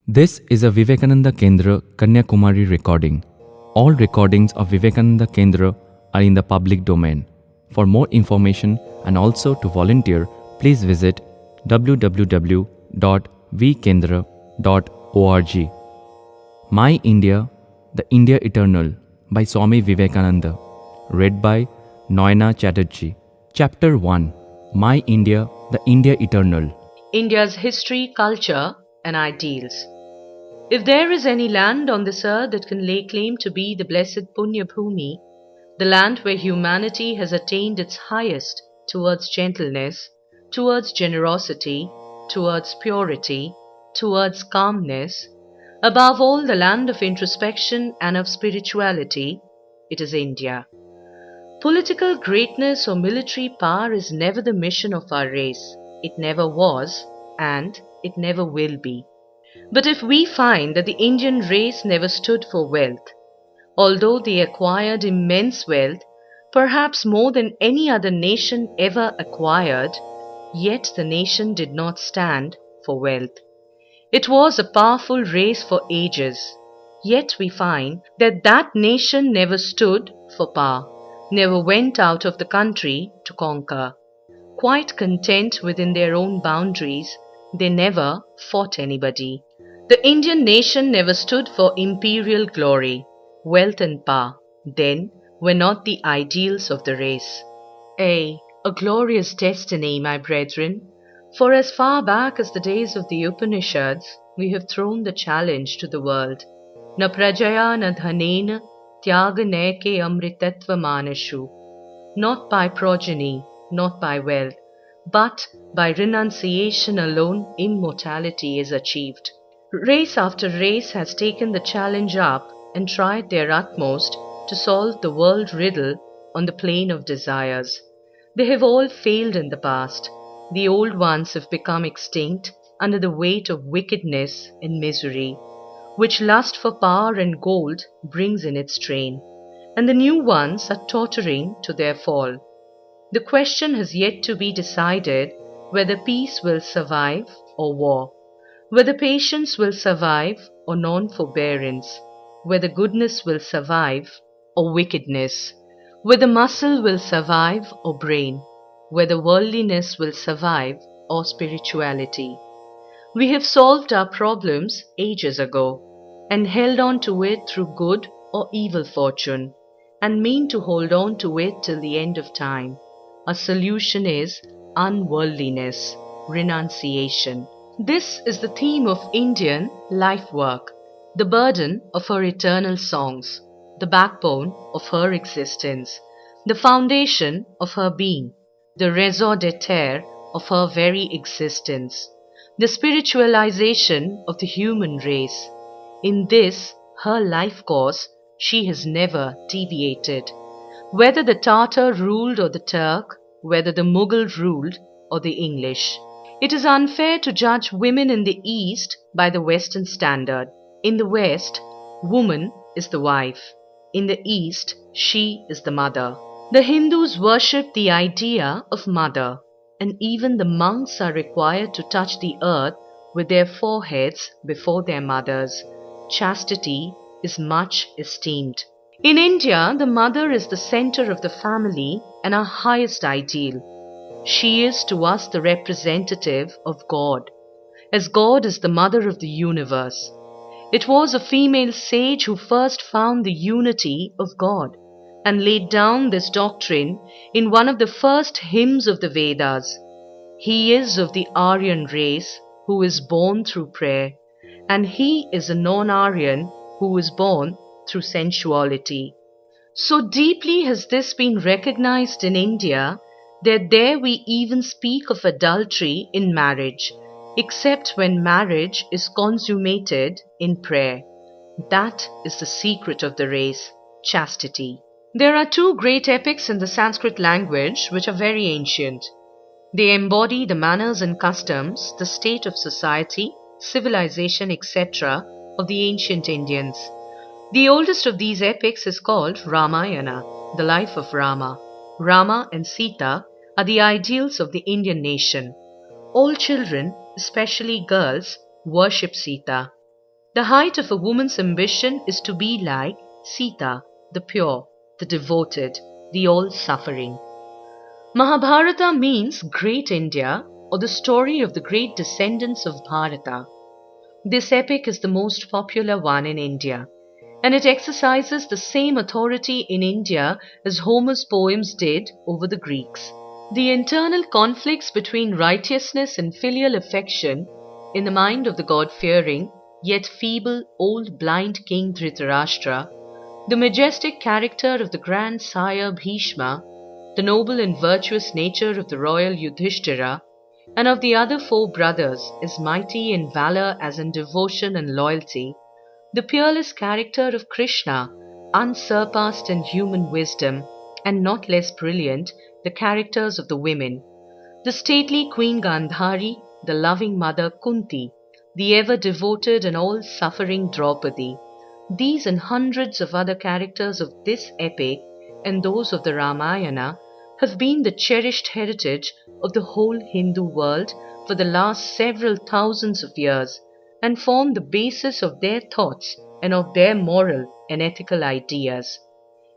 This is a Vivekananda Kendra Kanyakumari recording. All recordings of Vivekananda Kendra are in the public domain. For more information and also to volunteer, please visit www.vkendra.org. My India, the India Eternal by Swami Vivekananda. Read by Noyana Chatterjee. Chapter 1. My India, the India Eternal. India's history, culture, and ideals. If there is any land on this earth that can lay claim to be the blessed Punya Bhumi, the land where humanity has attained its highest towards gentleness, towards generosity, towards purity, towards calmness, above all the land of introspection and of spirituality, it is India. Political greatness or military power is never the mission of our race. It never was, and it never will be. But if we find that the Indian race never stood for wealth, although they acquired immense wealth, perhaps more than any other nation ever acquired, yet the nation did not stand for wealth. It was a powerful race for ages, yet we find that that nation never stood for power, never went out of the country to conquer. Quite content within their own boundaries, they never fought anybody. The Indian nation never stood for imperial glory. Wealth and power, then, were not the ideals of the race. A glorious destiny, my brethren, for as far back as the days of the Upanishads, we have thrown the challenge to the world. Na prajaya na dhanena tyaga neke amritatva manashu. Not by progeny, not by wealth, but by renunciation alone immortality is achieved. Race after race has taken the challenge up and tried their utmost to solve the world riddle on the plane of desires. They have all failed in the past. The old ones have become extinct under the weight of wickedness and misery, which lust for power and gold brings in its train, and the new ones are tottering to their fall. The question has yet to be decided whether peace will survive or war, whether patience will survive or non-forbearance, whether goodness will survive or wickedness, whether muscle will survive or brain, whether worldliness will survive or spirituality. We have solved our problems ages ago and held on to it through good or evil fortune, and mean to hold on to it till the end of time. Our solution is unworldliness, renunciation. This is the theme of Indian life work, the burden of her eternal songs, the backbone of her existence, the foundation of her being, the raison d'être of her very existence, the spiritualization of the human race. In this, her life course, she has never deviated. Whether the Tatar ruled or the Turk, whether the Mughal ruled or the English. It is unfair to judge women in the East by the Western standard. In the West, woman is the wife. In the East, she is the mother. The Hindus worship the idea of mother, and even the monks are required to touch the earth with their foreheads before their mothers. Chastity is much esteemed. In India, the mother is the center of the family and our highest ideal. She is to us the representative of God, as God is the mother of the universe. It was a female sage who first found the unity of God and laid down this doctrine in one of the first hymns of the Vedas. He is of the Aryan race who is born through prayer, and he is a non-Aryan who is born through sensuality. So deeply has this been recognized in India that there we even speak of adultery in marriage, except when marriage is consummated in prayer. That is the secret of the race, chastity. There are two great epics in the Sanskrit language which are very ancient. They embody the manners and customs, the state of society, civilization, etc. of the ancient Indians. The oldest of these epics is called Ramayana, the life of Rama. Rama and Sita are the ideals of the Indian nation. All children, especially girls, worship Sita. The height of a woman's ambition is to be like Sita, the pure, the devoted, the all-suffering. Mahabharata means Great India, or the story of the great descendants of Bharata. This epic is the most popular one in India, and it exercises the same authority in India as Homer's poems did over the Greeks. The internal conflicts between righteousness and filial affection in the mind of the God-fearing, yet feeble, old blind king Dhritarashtra, the majestic character of the grand sire Bhishma, the noble and virtuous nature of the royal Yudhishthira, and of the other four brothers, as mighty in valor as in devotion and loyalty, the peerless character of Krishna, unsurpassed in human wisdom, and not less brilliant, the characters of the women, the stately Queen Gandhari, the loving mother Kunti, the ever devoted and all-suffering Draupadi. These and hundreds of other characters of this epic and those of the Ramayana have been the cherished heritage of the whole Hindu world for the last several thousands of years and form the basis of their thoughts and of their moral and ethical ideas.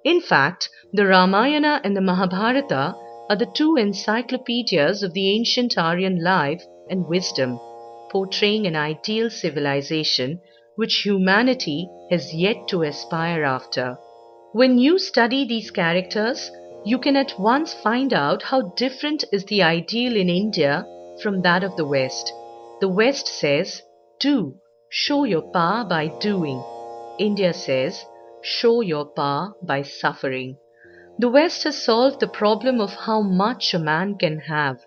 In fact, the Ramayana and the Mahabharata are the two encyclopedias of the ancient Aryan life and wisdom, portraying an ideal civilization which humanity has yet to aspire after. When you study these characters, you can at once find out how different is the ideal in India from that of the West. The West says, do, show your power by doing. India says, show your power by suffering. The West has solved the problem of how much a man can have.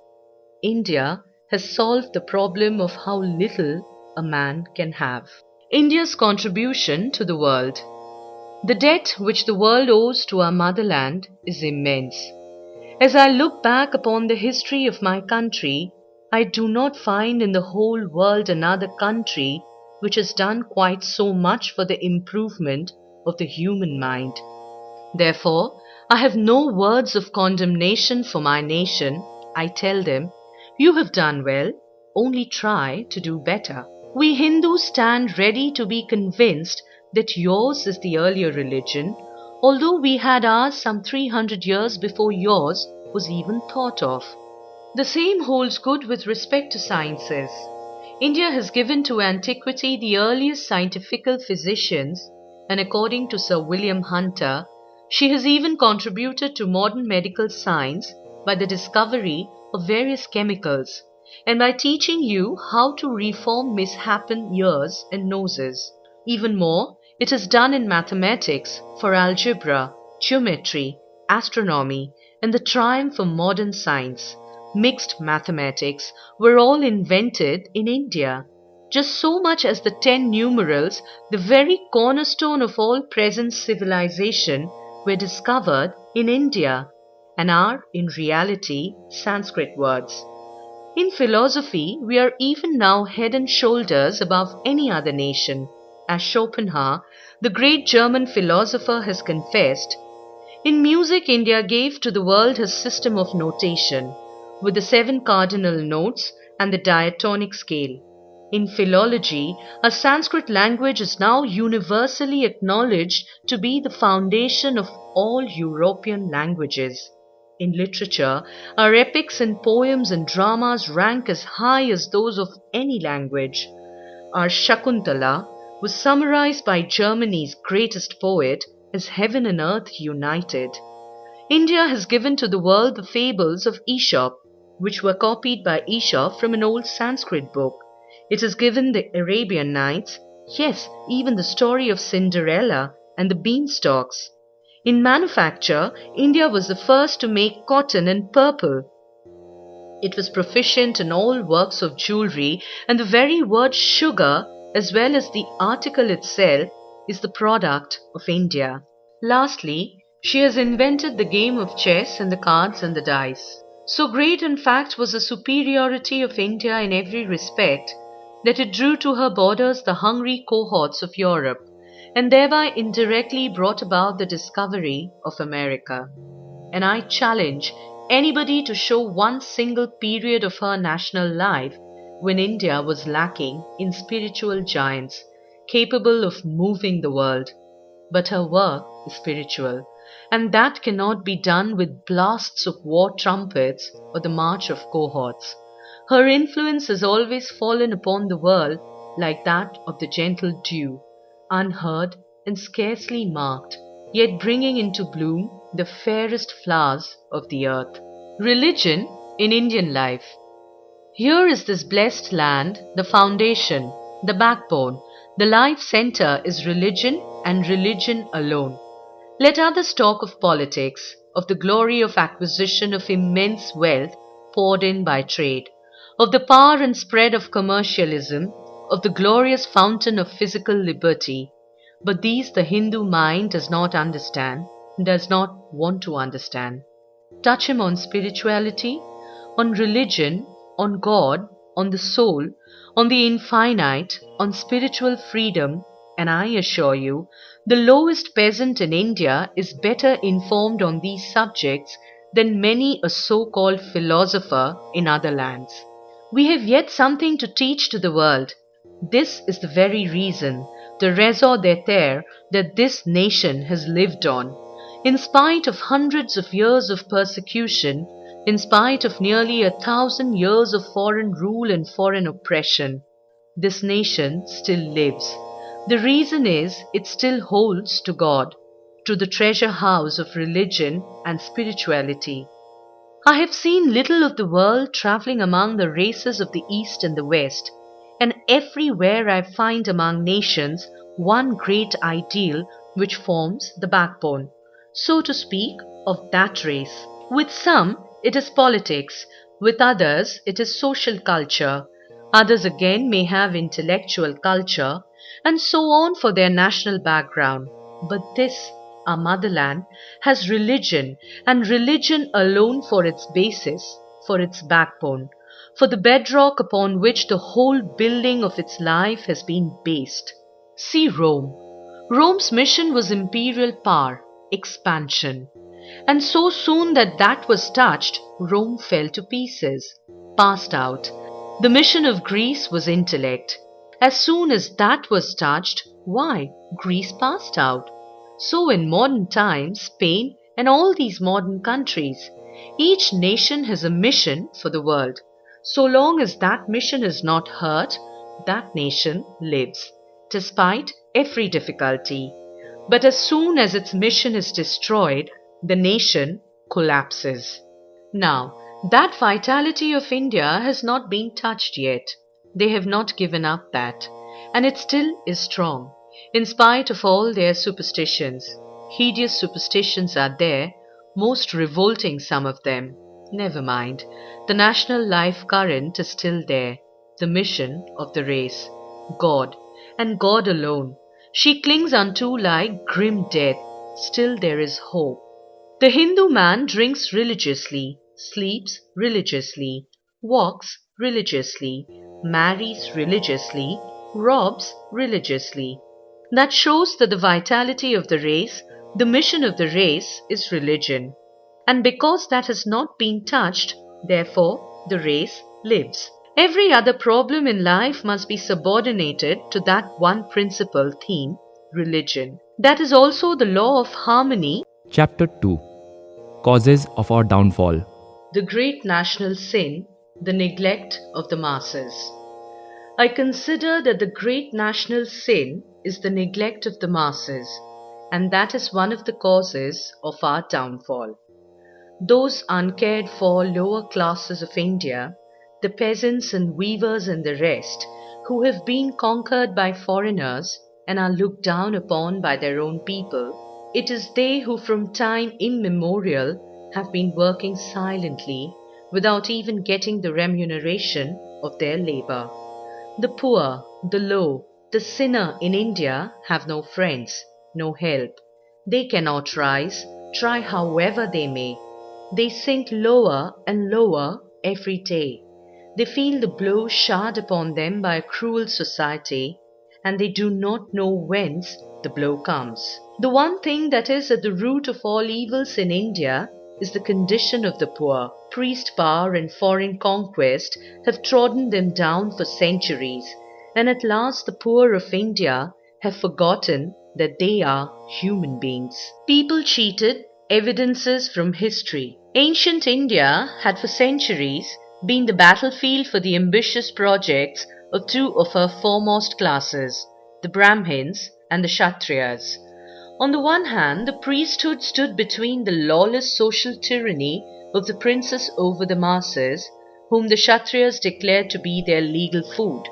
India has solved the problem of how little a man can have. India's contribution to the world. The debt which the world owes to our motherland is immense. As I look back upon the history of my country, I do not find in the whole world another country which has done quite so much for the improvement of the human mind. Therefore, I have no words of condemnation for my nation. I tell them, you have done well, only try to do better. We Hindus stand ready to be convinced that yours is the earlier religion, although we had ours some 300 years before yours was even thought of. The same holds good with respect to sciences. India has given to antiquity the earliest scientifical physicians, and according to Sir William Hunter, she has even contributed to modern medical science by the discovery of various chemicals, and by teaching you how to reform mishapen ears and noses. Even more, it is done in mathematics for algebra, geometry, astronomy, and the triumph of modern science. Mixed mathematics were all invented in India. Just so much as the 10 numerals, the very cornerstone of all present civilization, were discovered in India and are in reality Sanskrit words. In philosophy, we are even now head and shoulders above any other nation, as Schopenhauer, the great German philosopher, has confessed. In music, India gave to the world her system of notation, with the 7 cardinal notes and the diatonic scale. In philology, our Sanskrit language is now universally acknowledged to be the foundation of all European languages. In literature, our epics and poems and dramas rank as high as those of any language. Our Shakuntala was summarized by Germany's greatest poet as heaven and earth united. India has given to the world the fables of Aesop, which were copied by Aesop from an old Sanskrit book. It has given the Arabian Nights, yes, even the story of Cinderella and the beanstalks. In manufacture, India was the first to make cotton and purple. It was proficient in all works of jewelry, and the very word sugar, as well as the article itself, is the product of India. Lastly, she has invented the game of chess and the cards and the dice. So great, in fact, was the superiority of India in every respect that it drew to her borders the hungry cohorts of Europe, and thereby indirectly brought about the discovery of America. And I challenge anybody to show one single period of her national life when India was lacking in spiritual giants, capable of moving the world. But her work is spiritual, and that cannot be done with blasts of war trumpets or the march of cohorts. Her influence has always fallen upon the world like that of the gentle dew, unheard and scarcely marked, yet bringing into bloom the fairest flowers of the earth. Religion in Indian life. Here is this blessed land, the foundation, the backbone, the life center is religion and religion alone. Let others talk of politics, of the glory of acquisition of immense wealth poured in by trade, of the power and spread of commercialism, of the glorious fountain of physical liberty. But these the Hindu mind does not understand, does not want to understand. Touch him on spirituality, on religion, on God, on the soul, on the infinite, on spiritual freedom, and I assure you, the lowest peasant in India is better informed on these subjects than many a so-called philosopher in other lands. We have yet something to teach to the world. This is the very reason, the raison d'être that this nation has lived on. In spite of hundreds of years of persecution, in spite of nearly 1,000 years of foreign rule and foreign oppression, this nation still lives. The reason is it still holds to God, to the treasure house of religion and spirituality. I have seen little of the world traveling among the races of the East and the West, and everywhere I find among nations one great ideal which forms the backbone, so to speak, of that race. With some, it is politics, with others, it is social culture, others again may have intellectual culture, and so on for their national background. But this, our motherland, has religion, and religion alone for its basis, for its backbone, for the bedrock upon which the whole building of its life has been based. See Rome. Rome's mission was imperial power, expansion. And so soon that that was touched, Rome fell to pieces, passed out. The mission of Greece was intellect. As soon as that was touched, why, Greece passed out. So in modern times, Spain and all these modern countries, each nation has a mission for the world. So long as that mission is not hurt, that nation lives, despite every difficulty. But as soon as its mission is destroyed, the nation collapses. Now, that vitality of India has not been touched yet. They have not given up that, and it still is strong, in spite of all their superstitions. Hideous superstitions are there, most revolting some of them. Never mind, the national life current is still there, the mission of the race, God, and God alone. She clings unto like grim death, still there is hope. The Hindu man drinks religiously, sleeps religiously, walks religiously, marries religiously, robs religiously. That shows that the vitality of the race, the mission of the race is religion. And because that has not been touched, therefore the race lives. Every other problem in life must be subordinated to that one principal theme, religion. That is also the law of harmony. Chapter 2 Causes of our downfall. The great national sin, the neglect of the masses. I consider that the great national sin is the neglect of the masses, and that is one of the causes of our downfall. Those uncared for lower classes of India, the peasants and weavers and the rest, who have been conquered by foreigners and are looked down upon by their own people, it is they who from time immemorial have been working silently without even getting the remuneration of their labor. The poor, the low, the sinner in India have no friends, no help. They cannot rise, try however they may. They sink lower and lower every day. They feel the blow showered upon them by a cruel society, and they do not know whence the blow comes. The one thing that is at the root of all evils in India is the condition of the poor. Priest power and foreign conquest have trodden them down for centuries, and at last the poor of India have forgotten that they are human beings. People cheated evidences from history. Ancient India had for centuries been the battlefield for the ambitious projects of two of her foremost classes, the Brahmins and the Kshatriyas. On the one hand, the priesthood stood between the lawless social tyranny of the princes over the masses, whom the Kshatriyas declared to be their legal food.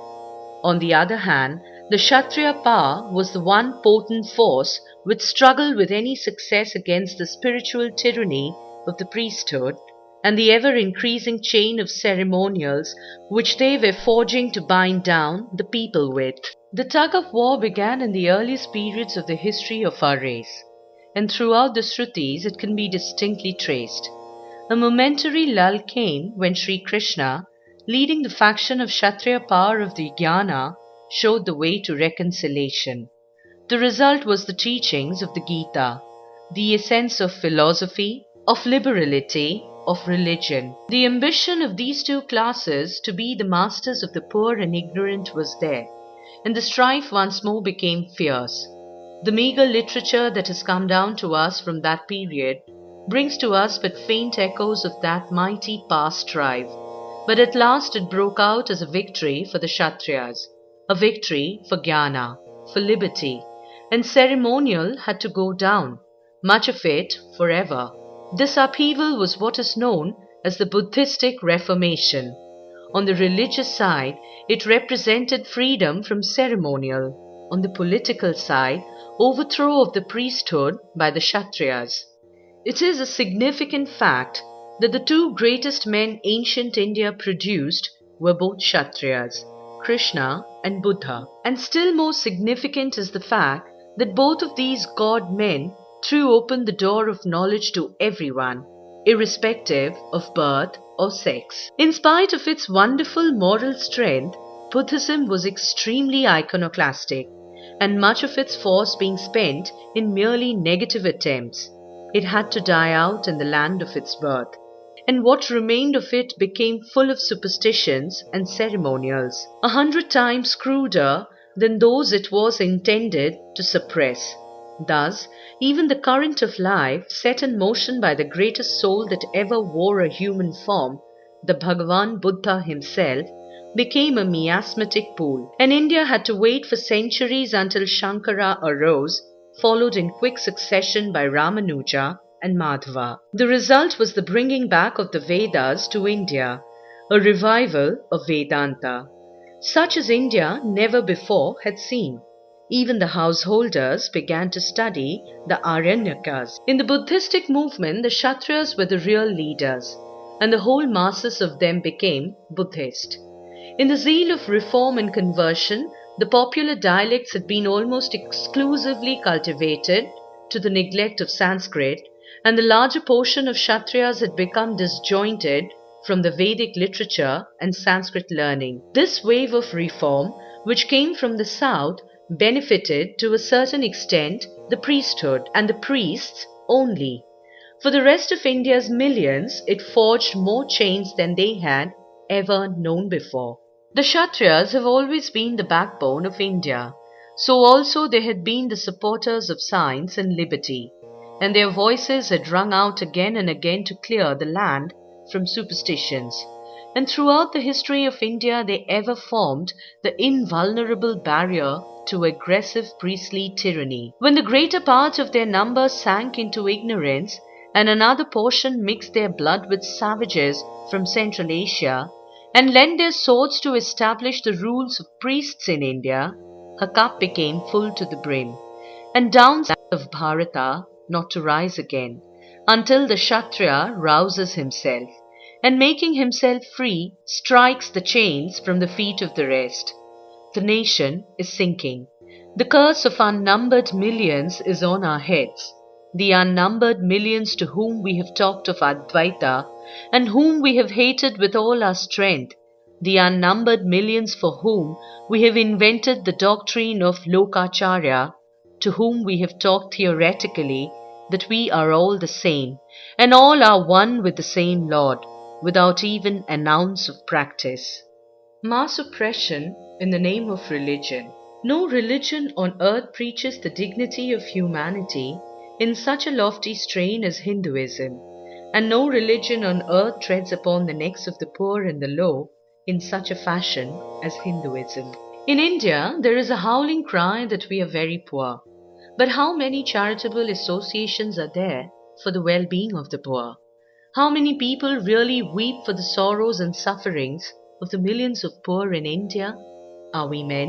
On the other hand, the Kshatriya power was the one potent force which struggled with any success against the spiritual tyranny of the priesthood and the ever-increasing chain of ceremonials which they were forging to bind down the people with. The tug-of-war began in the earliest periods of the history of our race, and throughout the Shrutis it can be distinctly traced. A momentary lull came when Sri Krishna, leading the faction of Kshatriya power of the Jnana, showed the way to reconciliation. The result was the teachings of the Gita, the essence of philosophy, of liberality, of religion. The ambition of these two classes to be the masters of the poor and ignorant was there, and the strife once more became fierce. The meagre literature that has come down to us from that period brings to us but faint echoes of that mighty past strife, but at last it broke out as a victory for the Kshatriyas, a victory for Jnana, for liberty, and ceremonial had to go down, much of it forever. This upheaval was what is known as the Buddhistic Reformation. On the religious side, it represented freedom from ceremonial. On the political side, overthrow of the priesthood by the Kshatriyas. It is a significant fact that the two greatest men ancient India produced were both Kshatriyas, Krishna and Buddha. And still more significant is the fact that both of these god men threw open the door of knowledge to everyone, irrespective of birth or sex. In spite of its wonderful moral strength, Buddhism was extremely iconoclastic, and much of its force being spent in merely negative attempts. It had to die out in the land of its birth, and what remained of it became full of superstitions and ceremonials, 100 times cruder than those it was intended to suppress. Thus, even the current of life, set in motion by the greatest soul that ever wore a human form, the Bhagavan Buddha himself, became a miasmatic pool, and India had to wait for centuries until Shankara arose, followed in quick succession by Ramanuja and Madhava. The result was the bringing back of the Vedas to India, a revival of Vedanta, such as India never before had seen. Even the householders began to study the Aranyakas. In the Buddhistic movement, the Kshatriyas were the real leaders, and the whole masses of them became Buddhist. In the zeal of reform and conversion, the popular dialects had been almost exclusively cultivated to the neglect of Sanskrit, and the larger portion of Kshatriyas had become disjointed from the Vedic literature and Sanskrit learning. This wave of reform, which came from the south, benefited to a certain extent the priesthood and the priests only. For the rest of India's millions, it forged more chains than they had ever known before. The Kshatriyas have always been the backbone of India, so also they had been the supporters of science and liberty, and their voices had rung out again and again to clear the land from superstitions. And throughout the history of India they ever formed the invulnerable barrier to aggressive priestly tyranny. When the greater part of their numbers sank into ignorance and another portion mixed their blood with savages from Central Asia and lent their swords to establish the rules of priests in India, her cup became full to the brim, and down of Bharata not to rise again, until the Kshatriya rouses himself, and making himself free, strikes the chains from the feet of the rest. The nation is sinking. The curse of unnumbered millions is on our heads. The unnumbered millions to whom we have talked of Advaita and whom we have hated with all our strength. The unnumbered millions for whom we have invented the doctrine of Lokacharya, to whom we have talked theoretically that we are all the same and all are one with the same Lord, without even an ounce of practice. Mass oppression in the name of religion. No religion on earth preaches the dignity of humanity in such a lofty strain as Hinduism, and no religion on earth treads upon the necks of the poor and the low in such a fashion as Hinduism. In India, there is a howling cry that we are very poor. But how many charitable associations are there for the well-being of the poor? How many people really weep for the sorrows and sufferings of the millions of poor in India? Are we men?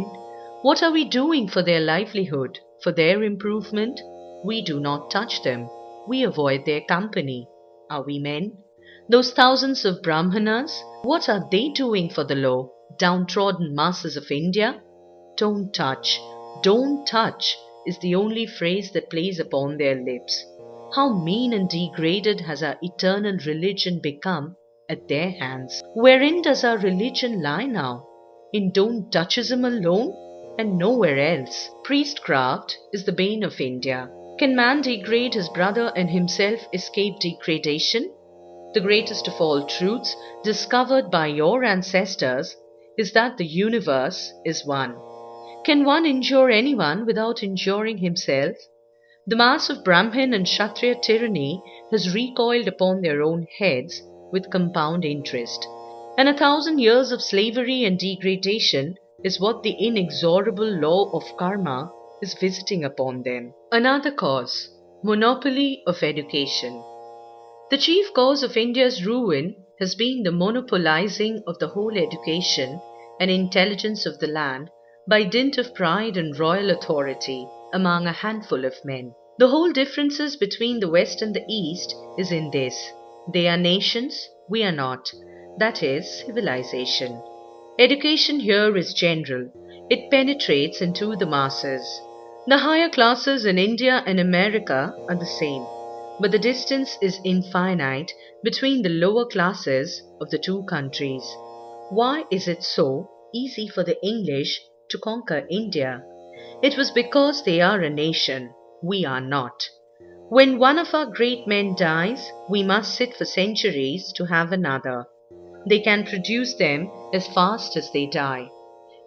What are we doing for their livelihood, for their improvement? We do not touch them. We avoid their company. Are we men? Those thousands of Brahmanas, what are they doing for the low, downtrodden masses of India? Don't touch, don't touch is the only phrase that plays upon their lips. How mean and degraded has our eternal religion become at their hands? Wherein does our religion lie now? In don't touchism alone and nowhere else. Priestcraft is the bane of India. Can man degrade his brother and himself escape degradation? The greatest of all truths discovered by your ancestors is that the universe is one. Can one injure anyone without injuring himself? The mass of Brahmin and Kshatriya tyranny has recoiled upon their own heads with compound interest, and 1,000 years of slavery and degradation is what the inexorable law of karma is visiting upon them. Another cause: monopoly of education. The chief cause of India's ruin has been the monopolizing of the whole education and intelligence of the land by dint of pride and royal authority among a handful of men. The whole differences between the West and the East is in this: they are nations, we are not. That is civilization. Education here is general. It penetrates into the masses. The higher classes in India and America are the same, but the distance is infinite between the lower classes of the two countries. Why is it so easy for the English to conquer India? It was because they are a nation. We are not. When one of our great men dies, we must sit for centuries to have another. They can produce them as fast as they die.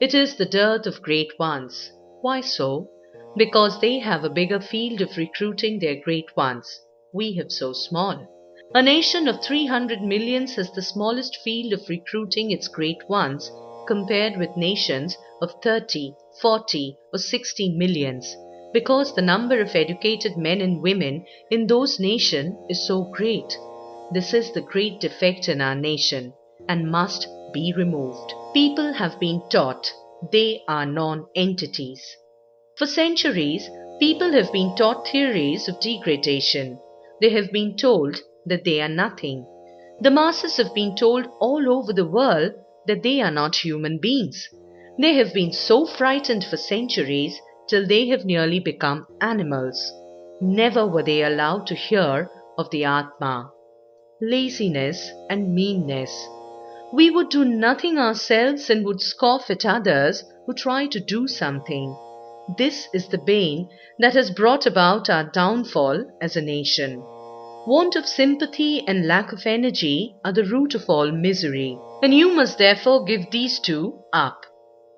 It is the dearth of great ones. Why so? Because they have a bigger field of recruiting their great ones. We have so small. A nation of 300 millions has the smallest field of recruiting its great ones compared with nations of 30, 40, or 60 millions, because the number of educated men and women in those nations is so great. This is the great defect in our nation and must be removed. People have been taught they are non-entities. For centuries, people have been taught theories of degradation. They have been told that they are nothing. The masses have been told all over the world that they are not human beings. They have been so frightened for centuries till they have nearly become animals. Never were they allowed to hear of the Atma. Laziness and meanness. We would do nothing ourselves and would scoff at others who try to do something. This is the bane that has brought about our downfall as a nation. Want of sympathy and lack of energy are the root of all misery, and you must therefore give these two up.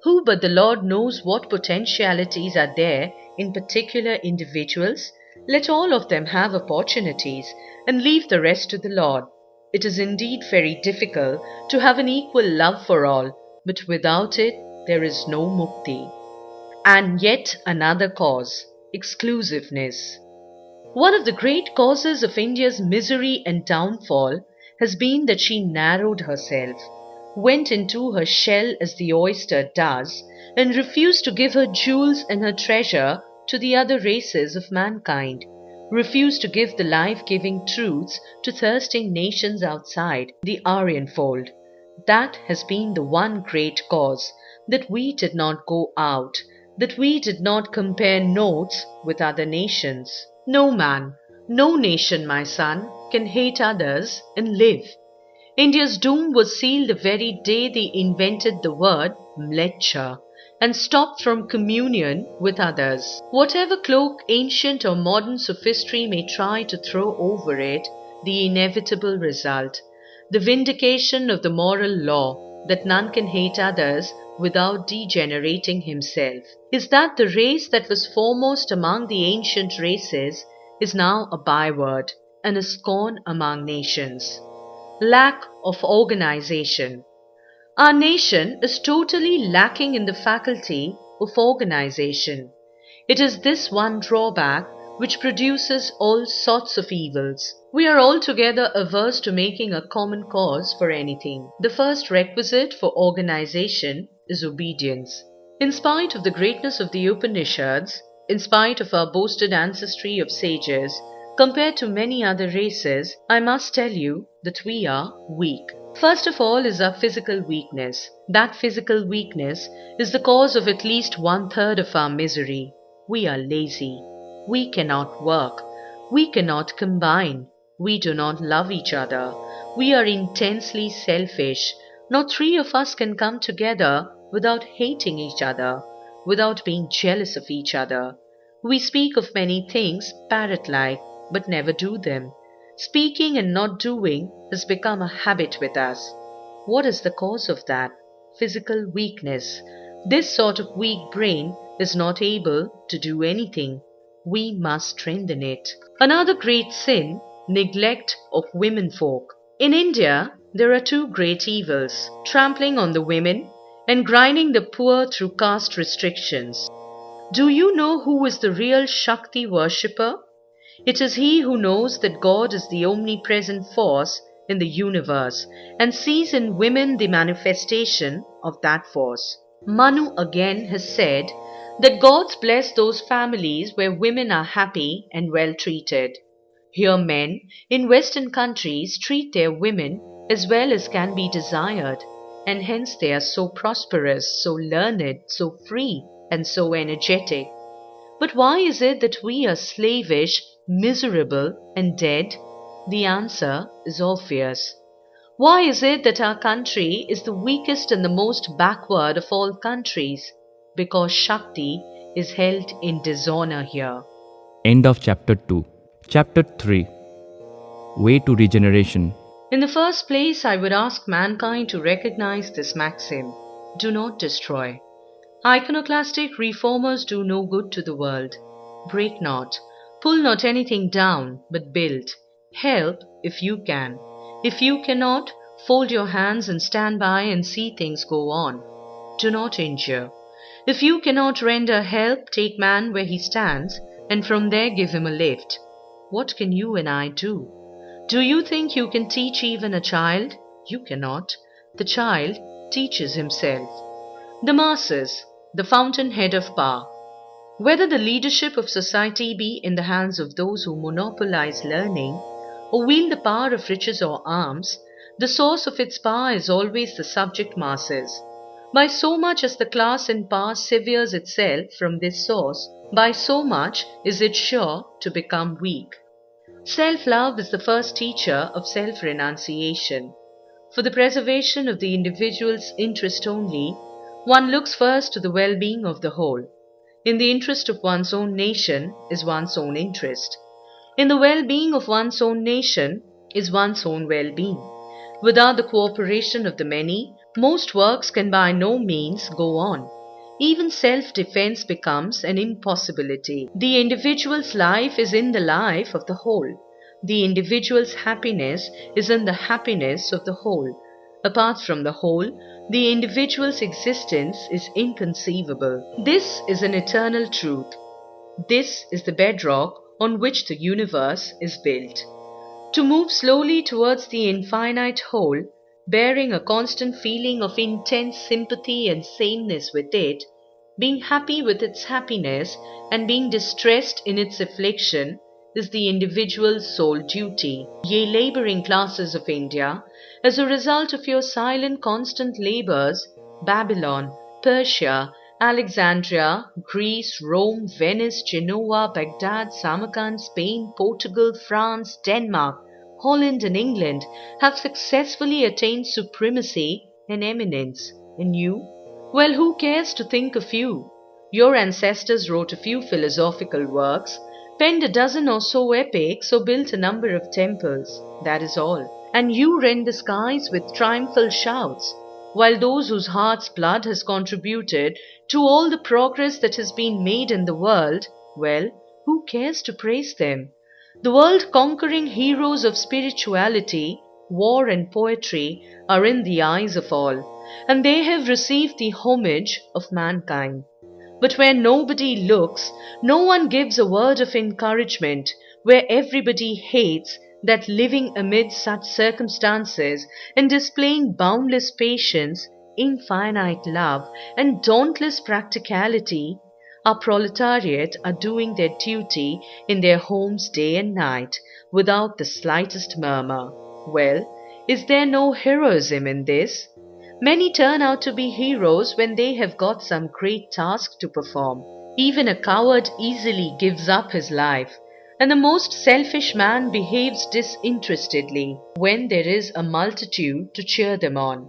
Who but the Lord knows what potentialities are there in particular individuals? Let all of them have opportunities and leave the rest to the Lord. It is indeed very difficult to have an equal love for all, but without it there is no mukti. And yet another cause: exclusiveness. One of the great causes of India's misery and downfall has been that she narrowed herself, went into her shell as the oyster does, and refused to give her jewels and her treasure to the other races of mankind, refused to give the life-giving truths to thirsting nations outside the Aryan fold. That has been the one great cause, that we did not go out, that we did not compare notes with other nations. No man, no nation, my son, can hate others and live. India's doom was sealed the very day they invented the word mleccha and stopped from communion with others. Whatever cloak ancient or modern sophistry may try to throw over it, the inevitable result, the vindication of the moral law that none can hate others without degenerating himself, is that the race that was foremost among the ancient races is now a byword and a scorn among nations. Lack of organization. Our nation is totally lacking in the faculty of organization. It is this one drawback which produces all sorts of evils. We are altogether averse to making a common cause for anything. The first requisite for organization is obedience. In spite of the greatness of the Upanishads, in spite of our boasted ancestry of sages, compared to many other races, I must tell you that we are weak. First of all is our physical weakness. That physical weakness is the cause of at least 1/3 of our misery. We are lazy. We cannot work. We cannot combine. We do not love each other. We are intensely selfish. Not three of us can come together without hating each other, without being jealous of each other. We speak of many things parrot-like, but never do them. Speaking and not doing has become a habit with us. What is the cause of that? Physical weakness. This sort of weak brain is not able to do anything. We must strengthen it. Another great sin, neglect of women folk. In India, there are two great evils, trampling on the women and grinding the poor through caste restrictions. Do you know who is the real Shakti worshipper? It is he who knows that God is the omnipresent force in the universe and sees in women the manifestation of that force. Manu again has said that gods bless those families where women are happy and well treated. Here men in Western countries treat their women as well as can be desired, and hence they are so prosperous, so learned, so free, and so energetic. But why is it that we are slavish, miserable, and dead? The answer is obvious. Why is it that our country is the weakest and the most backward of all countries? Because Shakti is held in dishonor here. End of chapter 2. Chapter 3. Way to regeneration. In the first place, I would ask mankind to recognize this maxim: do not destroy. Iconoclastic reformers do no good to the world. Break not. Pull not anything down, but build. Help if you can. If you cannot, fold your hands and stand by and see things go on. Do not injure. If you cannot render help, take man where he stands, and from there give him a lift. What can you and I do? Do you think you can teach even a child? You cannot. The child teaches himself. The masses, the fountainhead of power. Whether the leadership of society be in the hands of those who monopolize learning, or wield the power of riches or arms, the source of its power is always the subject masses. By so much as the class in power severs itself from this source, by so much is it sure to become weak. Self-love is the first teacher of self-renunciation. For the preservation of the individual's interest only, one looks first to the well-being of the whole. In the interest of one's own nation is one's own interest. In the well-being of one's own nation is one's own well-being. Without the cooperation of the many, most works can by no means go on. Even self-defense becomes an impossibility. The individual's life is in the life of the whole. The individual's happiness is in the happiness of the whole. Apart from the whole, the individual's existence is inconceivable. This is an eternal truth. This is the bedrock on which the universe is built. To move slowly towards the infinite whole, bearing a constant feeling of intense sympathy and sameness with it, being happy with its happiness and being distressed in its affliction, is the individual's sole duty. Ye laboring classes of India, as a result of your silent constant labors, Babylon, Persia, Alexandria, Greece, Rome, Venice, Genoa, Baghdad, Samarkand, Spain, Portugal, France, Denmark, Holland and England have successfully attained supremacy and eminence. And you? Well, who cares to think of you? Your ancestors wrote a few philosophical works, penned a dozen or so epics, or built a number of temples. That is all. And you rend the skies with triumphal shouts. while those whose heart's blood has contributed to all the progress that has been made in the world, well, who cares to praise them? The world-conquering heroes of spirituality, war and poetry are in the eyes of all, and they have received the homage of mankind. But where nobody looks, no one gives a word of encouragement, where everybody hates, that living amid such circumstances and displaying boundless patience, infinite love, and dauntless practicality, our proletariat are doing their duty in their homes day and night without the slightest murmur. Well, is there no heroism in this? Many turn out to be heroes when they have got some great task to perform. Even a coward easily gives up his life, and the most selfish man behaves disinterestedly when there is a multitude to cheer them on.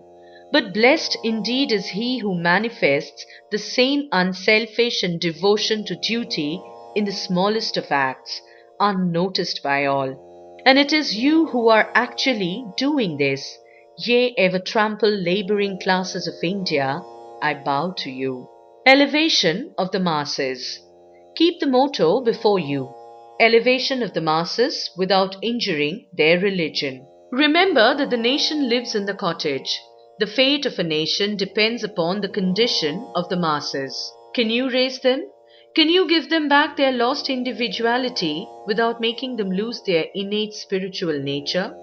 But blessed indeed is he who manifests the same unselfish and devotion to duty in the smallest of acts, unnoticed by all. And it is you who are actually doing this. Ye ever trample laboring classes of India, I bow to you. Elevation of the masses. Keep the motto before you. Elevation of the masses without injuring their religion. Remember that the nation lives in the cottage. The fate of a nation depends upon the condition of the masses. Can you raise them? Can you give them back their lost individuality without making them lose their innate spiritual nature?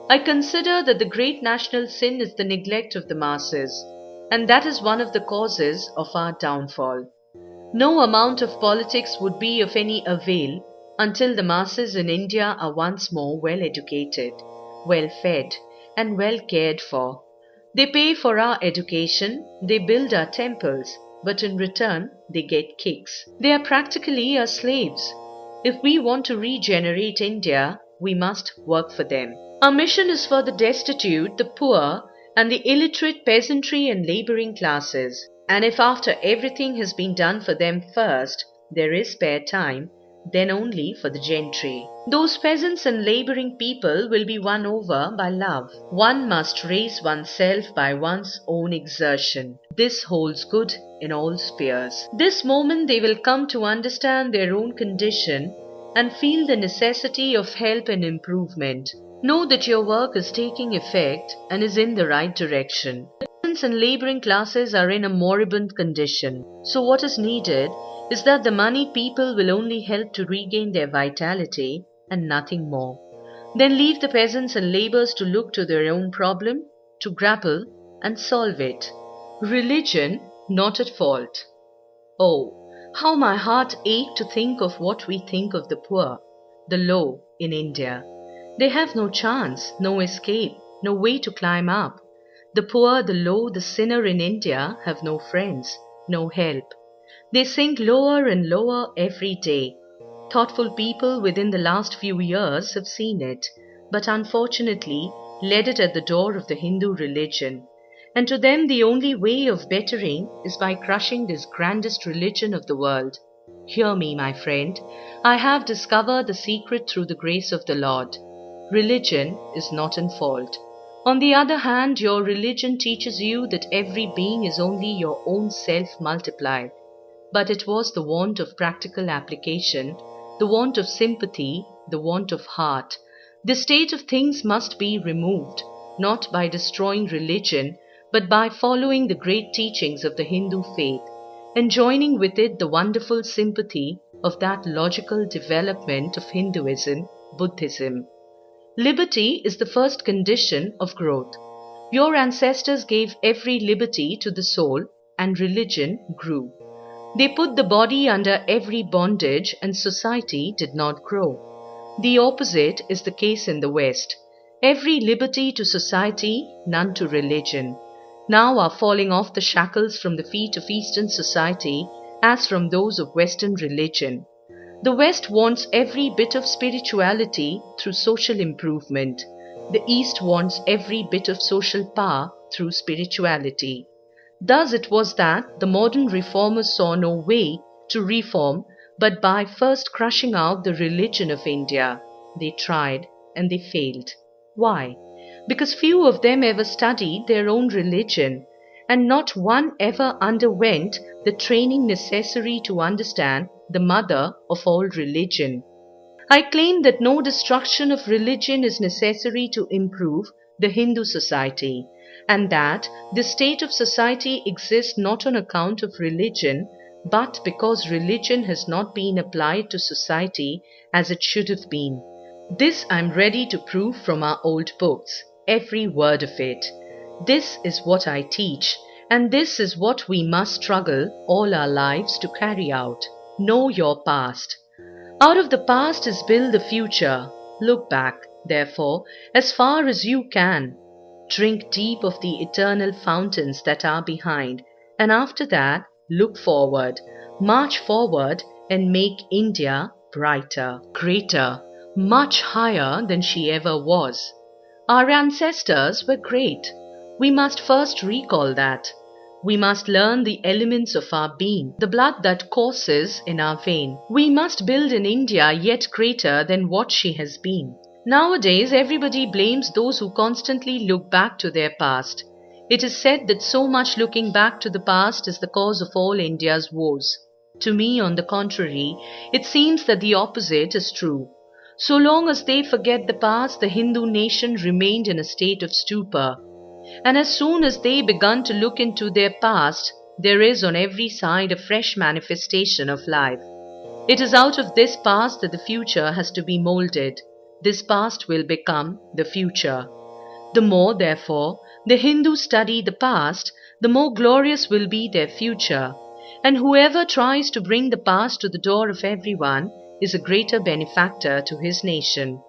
I consider that the great national sin is the neglect of the masses, and that is one of the causes of our downfall. No amount of politics would be of any avail until the masses in India are once more well educated, well fed, and well cared for. They pay for our education, they build our temples, but in return they get kicks. They are practically our slaves. If we want to regenerate India, we must work for them. Our mission is for the destitute, the poor, and the illiterate peasantry and laboring classes. And if after everything has been done for them first, there is spare time, then only for the gentry. Those peasants and laboring people will be won over by love. One must raise oneself by one's own exertion. This holds good in all spheres. This moment they will come to understand their own condition and feel the necessity of help and improvement. Know that your work is taking effect and is in the right direction. Peasants and laboring classes are in a moribund condition. So what is needed is that the moneyed people will only help to regain their vitality and nothing more. Then leave the peasants and laborers to look to their own problem, to grapple and solve it. Religion not at fault. Oh, how my heart ached to think of what we think of the poor, the low in India. They have no chance, no escape, no way to climb up. The poor, the low, the sinner in India have no friends, no help. They sink lower and lower every day. Thoughtful people within the last few years have seen it, but unfortunately laid it at the door of the Hindu religion. And to them the only way of bettering is by crushing this grandest religion of the world. Hear me, my friend. I have discovered the secret through the grace of the Lord. Religion is not in fault. On the other hand, your religion teaches you that every being is only your own self multiplied. But it was the want of practical application, the want of sympathy, the want of heart. This state of things must be removed, not by destroying religion, but by following the great teachings of the Hindu faith, and joining with it the wonderful sympathy of that logical development of Hinduism, Buddhism. Liberty is the first condition of growth. Your ancestors gave every liberty to the soul, and religion grew. They put the body under every bondage, and society did not grow. The opposite is the case in the West. Every liberty to society, none to religion. Now are falling off the shackles from the feet of Eastern society as from those of Western religion. The West wants every bit of spirituality through social improvement. The East wants every bit of social power through spirituality. Thus it was that the modern reformers saw no way to reform but by first crushing out the religion of India. They tried and they failed. Why? because few of them ever studied their own religion, and not one ever underwent the training necessary to understand the mother of all religion. I claim that no destruction of religion is necessary to improve the Hindu society, and that this state of society exists not on account of religion, but because religion has not been applied to society as it should have been. This I'm ready to prove from our old books, every word of it. This is what I teach, and this is what we must struggle all our lives to carry out. Know your past. Out of the past is built the future. Look back, therefore, as far as you can. Drink deep of the eternal fountains that are behind, and after that, look forward. March forward and make India brighter, greater, much higher than she ever was. Our ancestors were great. We must first recall that. We must learn the elements of our being, the blood that courses in our vein. We must build an India yet greater than what she has been. Nowadays, everybody blames those who constantly look back to their past. It is said that so much looking back to the past is the cause of all India's woes. To me, on the contrary, it seems that the opposite is true. So long as they forget the past, the Hindu nation remained in a state of stupor. And as soon as they begun to look into their past, there is on every side a fresh manifestation of life. It is out of this past that the future has to be molded. This past will become the future. The more, therefore, the Hindus study the past, the more glorious will be their future. And whoever tries to bring the past to the door of everyone is a greater benefactor to his nation.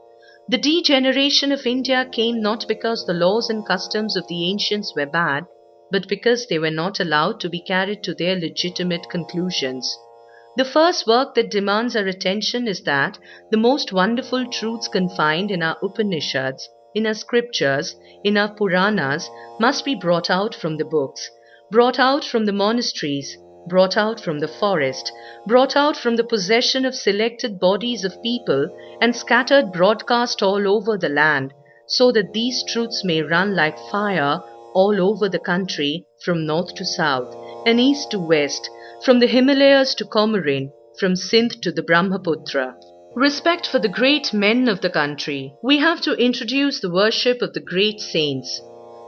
The degeneration of India came not because the laws and customs of the ancients were bad, but because they were not allowed to be carried to their legitimate conclusions. The first work that demands our attention is that the most wonderful truths confined in our Upanishads, in our scriptures, in our Puranas, must be brought out from the books, brought out from the monasteries, brought out from the forest, brought out from the possession of selected bodies of people and scattered broadcast all over the land, so that these truths may run like fire all over the country from north to south and east to west, from the Himalayas to Comorin, from Sindh to the Brahmaputra. Respect for the great men of the country. We have to introduce the worship of the great saints.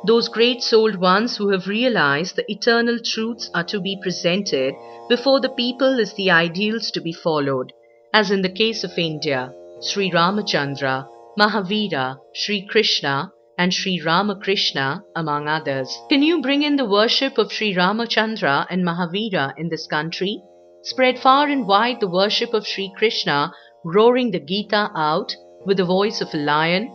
Those great-souled ones who have realized the eternal truths are to be presented before the people as the ideals to be followed, as in the case of India, Sri Ramachandra, Mahavira, Sri Krishna, and Sri Ramakrishna, among others. Can you bring in the worship of Sri Ramachandra and Mahavira in this country? Spread far and wide the worship of Sri Krishna, roaring the Gita out with the voice of a lion?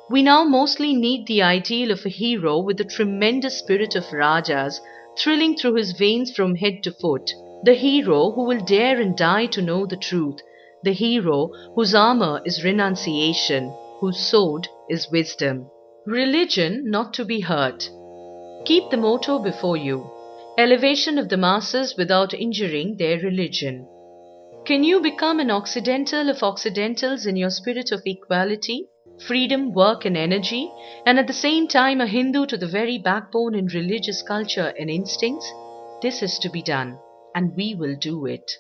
We now mostly need the ideal of a hero with the tremendous spirit of Rajas thrilling through his veins from head to foot. The hero who will dare and die to know the truth. The hero whose armor is renunciation, whose sword is wisdom. Religion not to be hurt. Keep the motto before you. Elevation of the masses without injuring their religion. Can you become an Occidental of Occidentals in your spirit of equality, freedom, work and energy, and at the same time a Hindu to the very backbone in religious culture and instincts? This is to be done, and we will do it.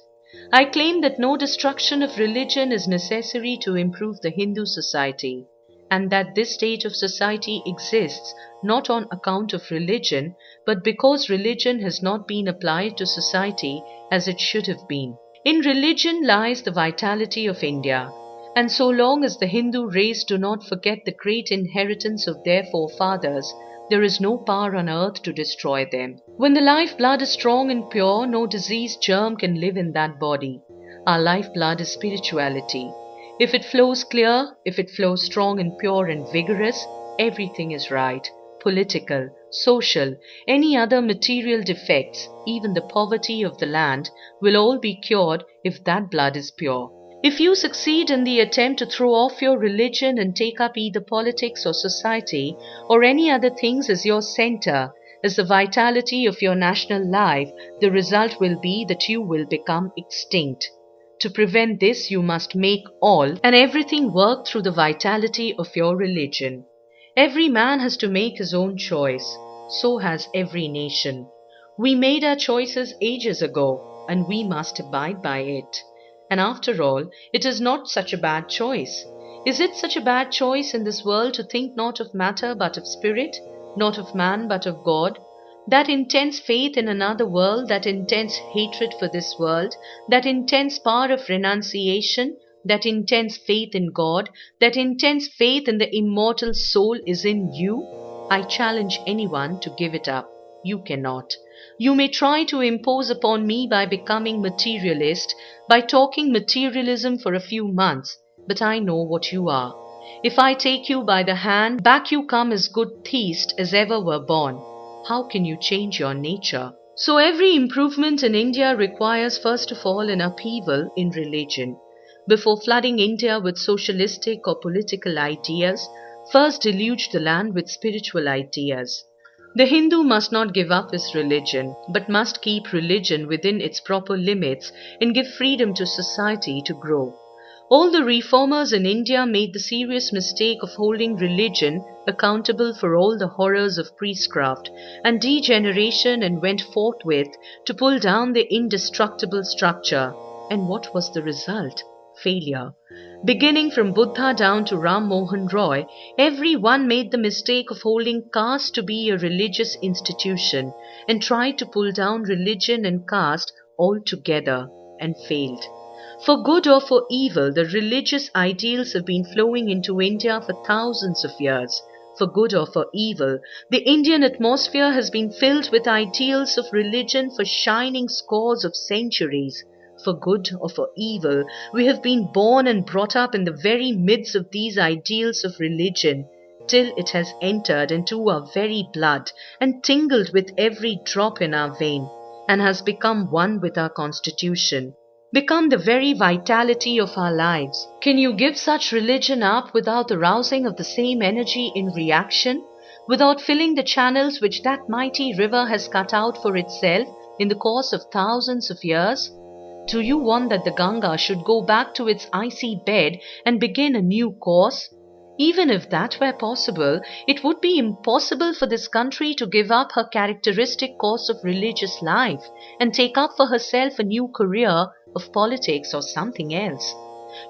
I claim that no destruction of religion is necessary to improve the Hindu society, and that this state of society exists not on account of religion, but because religion has not been applied to society as it should have been. In religion lies the vitality of India, and so long as the Hindu race do not forget the great inheritance of their forefathers, there is no power on earth to destroy them. When the lifeblood is strong and pure, no disease germ can live in that body. Our lifeblood is spirituality. If it flows clear, if it flows strong and pure and vigorous, everything is right. Political, social, any other material defects, even the poverty of the land, will all be cured if that blood is pure. If you succeed in the attempt to throw off your religion and take up either politics or society or any other things as your center, as the vitality of your national life, the result will be that you will become extinct. To prevent this, you must make all and everything work through the vitality of your religion. Every man has to make his own choice. So has every nation. We made our choices ages ago, and we must abide by it. And after all, it is not such a bad choice. Is it such a bad choice in this world to think not of matter but of spirit, not of man but of God? That intense faith in another world, that intense hatred for this world, that intense power of renunciation, that intense faith in God, that intense faith in the immortal soul is in you? I challenge anyone to give it up. You cannot. You may try to impose upon me by becoming materialist, by talking materialism for a few months, but I know what you are. If I take you by the hand, back you come as good theists as ever were born. How can you change your nature? So every improvement in India requires first of all an upheaval in religion. Before flooding India with socialistic or political ideas, first deluge the land with spiritual ideas. The Hindu must not give up his religion, but must keep religion within its proper limits and give freedom to society to grow. All the reformers in India made the serious mistake of holding religion accountable for all the horrors of priestcraft and degeneration and went forthwith to pull down the indestructible structure. And what was the result? Failure. Beginning from Buddha down to Ram Mohan Roy, every one made the mistake of holding caste to be a religious institution and tried to pull down religion and caste all together and failed. For good or for evil, the religious ideals have been flowing into India for thousands of years. For good or for evil, the Indian atmosphere has been filled with ideals of religion for shining scores of centuries. For good or for evil, we have been born and brought up in the very midst of these ideals of religion, till it has entered into our very blood and tingled with every drop in our vein, and has become one with our constitution, become the very vitality of our lives. Can you give such religion up without the rousing of the same energy in reaction, without filling the channels which that mighty river has cut out for itself in the course of thousands of years? Do you want that the Ganga should go back to its icy bed and begin a new course? Even if that were possible, it would be impossible for this country to give up her characteristic course of religious life and take up for herself a new career of politics or something else.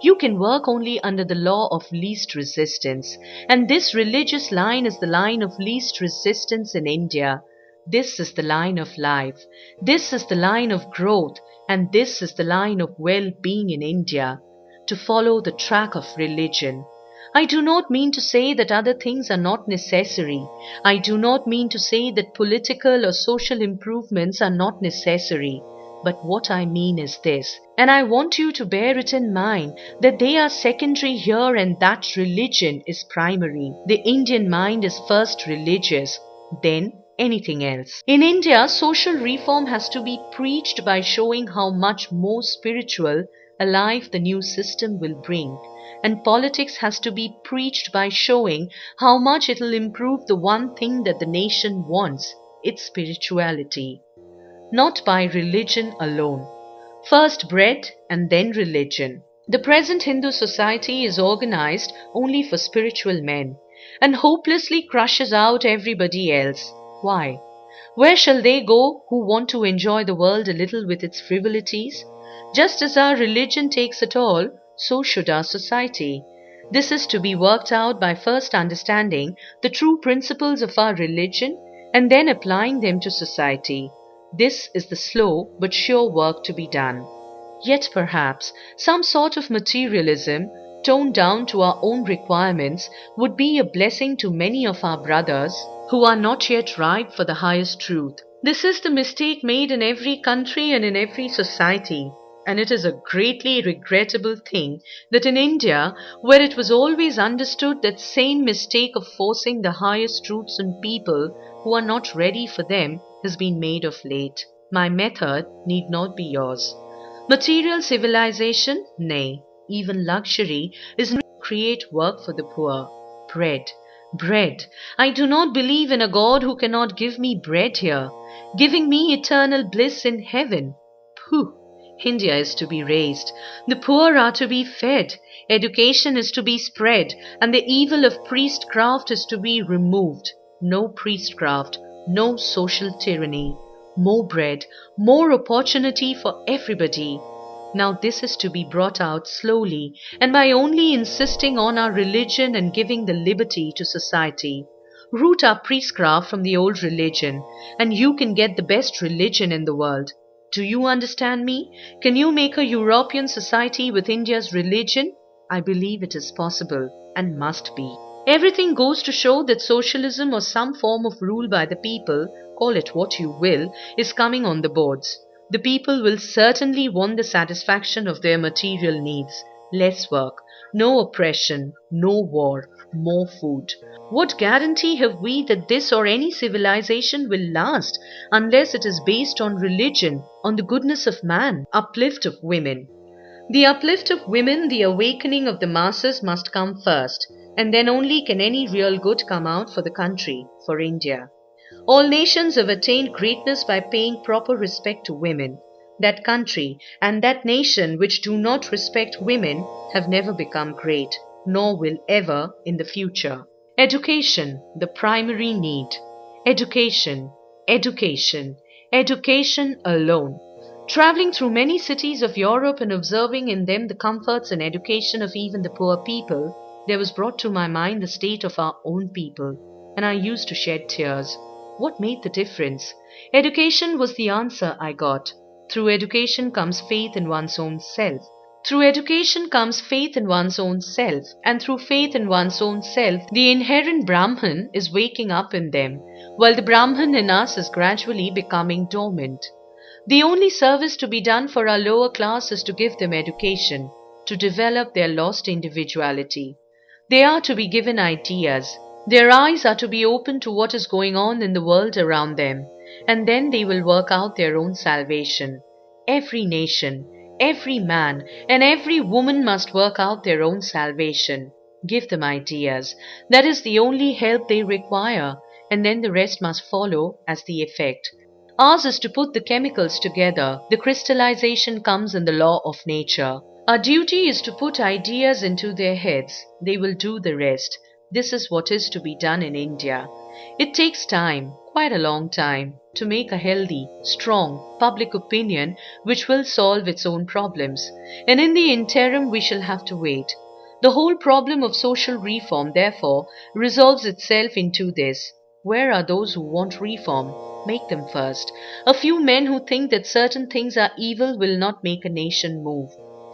You can work only under the law of least resistance, and this religious line is the line of least resistance in India. This is the line of life. This is the line of growth, and this is the line of well-being in India. To follow the track of religion. I do not mean to say that other things are not necessary. I do not mean to say that political or social improvements are not necessary. But what I mean is this, and I want you to bear it in mind, that they are secondary here and that religion is primary. The Indian mind is first religious, then anything else. In India, social reform has to be preached by showing how much more spiritual a life the new system will bring. And politics has to be preached by showing how much it will improve the one thing that the nation wants, its spirituality. Not by religion alone. First bread and then religion. The present Hindu society is organized only for spiritual men and hopelessly crushes out everybody else. Why? Where shall they go who want to enjoy the world a little with its frivolities? Just as our religion takes it all, so should our society. This is to be worked out by first understanding the true principles of our religion and then applying them to society. This is the slow but sure work to be done. Yet perhaps some sort of materialism, toned down to our own requirements, would be a blessing to many of our brothers who are not yet ripe for the highest truth. This is the mistake made in every country and in every society. And it is a greatly regrettable thing that in India, where it was always understood that same mistake of forcing the highest truths on people who are not ready for them has been made of late. My method need not be yours. Material civilization? Nay, even luxury is not to create work for the poor. Bread. Bread. I do not believe in a God who cannot give me bread here, giving me eternal bliss in heaven. Pooh! India is to be raised. The poor are to be fed. Education is to be spread. And the evil of priestcraft is to be removed. No priestcraft, no social tyranny. More bread, more opportunity for everybody. Now, this is to be brought out slowly and by only insisting on our religion and giving the liberty to society. Root our priestcraft from the old religion, and you can get the best religion in the world. Do you understand me? Can you make a European society with India's religion? I believe it is possible and must be. Everything goes to show that socialism or some form of rule by the people, call it what you will, is coming on the boards. The people will certainly want the satisfaction of their material needs. Less work, no oppression, no war, more food. What guarantee have we that this or any civilization will last unless it is based on religion, on the goodness of man, uplift of women? The uplift of women, the awakening of the masses must come first, and then only can any real good come out for the country, for India. All nations have attained greatness by paying proper respect to women. That country and that nation which do not respect women have never become great, nor will ever in the future. Education, the primary need. Education, education, education alone. Traveling through many cities of Europe and observing in them the comforts and education of even the poor people, there was brought to my mind the state of our own people, and I used to shed tears. What made the difference? Education was the answer I got. Through education comes faith in one's own self. Through education comes faith in one's own self, and through faith in one's own self, the inherent Brahman is waking up in them, while the Brahman in us is gradually becoming dormant. The only service to be done for our lower class is to give them education, to develop their lost individuality. They are to be given ideas. Their eyes are to be opened to what is going on in the world around them, and then they will work out their own salvation. Every nation, every man, and every woman must work out their own salvation. Give them ideas. That is the only help they require, and then the rest must follow as the effect. Ours is to put the chemicals together. The crystallization comes in the law of nature. Our duty is to put ideas into their heads. They will do the rest. This is what is to be done in India. It takes time, quite a long time, to make a healthy, strong public opinion which will solve its own problems. And in the interim we shall have to wait. The whole problem of social reform, therefore, resolves itself into this. Where are those who want reform? Make them first. A few men who think that certain things are evil will not make a nation move.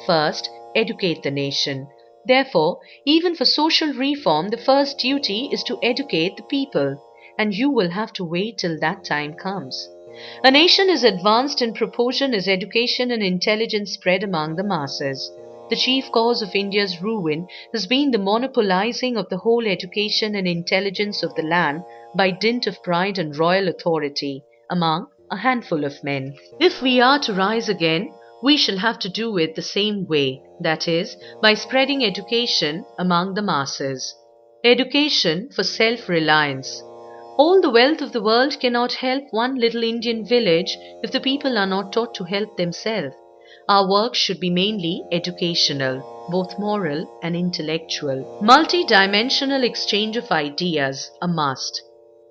First, educate the nation. Therefore, even for social reform, the first duty is to educate the people, and you will have to wait till that time comes. A nation is advanced in proportion as education and intelligence spread among the masses. The chief cause of India's ruin has been the monopolizing of the whole education and intelligence of the land by dint of pride and royal authority among a handful of men. If we are to rise again, we shall have to do it the same way, that is, by spreading education among the masses. Education for self-reliance. All the wealth of the world cannot help one little Indian village if the people are not taught to help themselves. Our work should be mainly educational, both moral and intellectual. Multi-dimensional exchange of ideas, a must.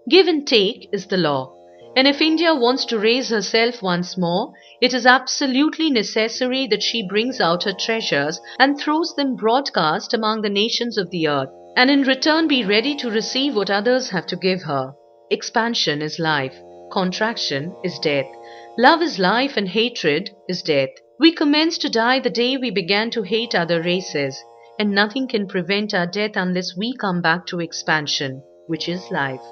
Give and take is the law. And if India wants to raise herself once more, it is absolutely necessary that she brings out her treasures and throws them broadcast among the nations of the earth, and in return be ready to receive what others have to give her. Expansion is life, contraction is death. Love is life and hatred is death. We commence to die the day we began to hate other races, and nothing can prevent our death unless we come back to expansion, which is life.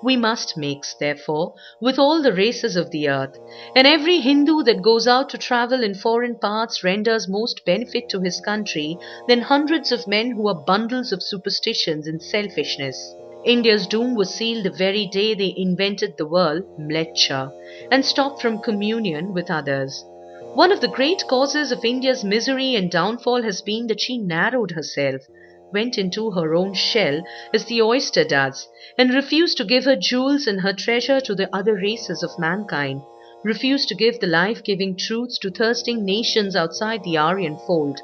We must mix, therefore, with all the races of the earth, and every Hindu that goes out to travel in foreign parts renders most benefit to his country than hundreds of men who are bundles of superstitions and selfishness. India's doom was sealed the very day they invented the word mleccha and stopped from communion with others. One of the great causes of India's misery and downfall has been that she narrowed herself, went into her own shell as the oyster does, and refused to give her jewels and her treasure to the other races of mankind. refuse to give the life-giving truths to thirsting nations outside the Aryan fold.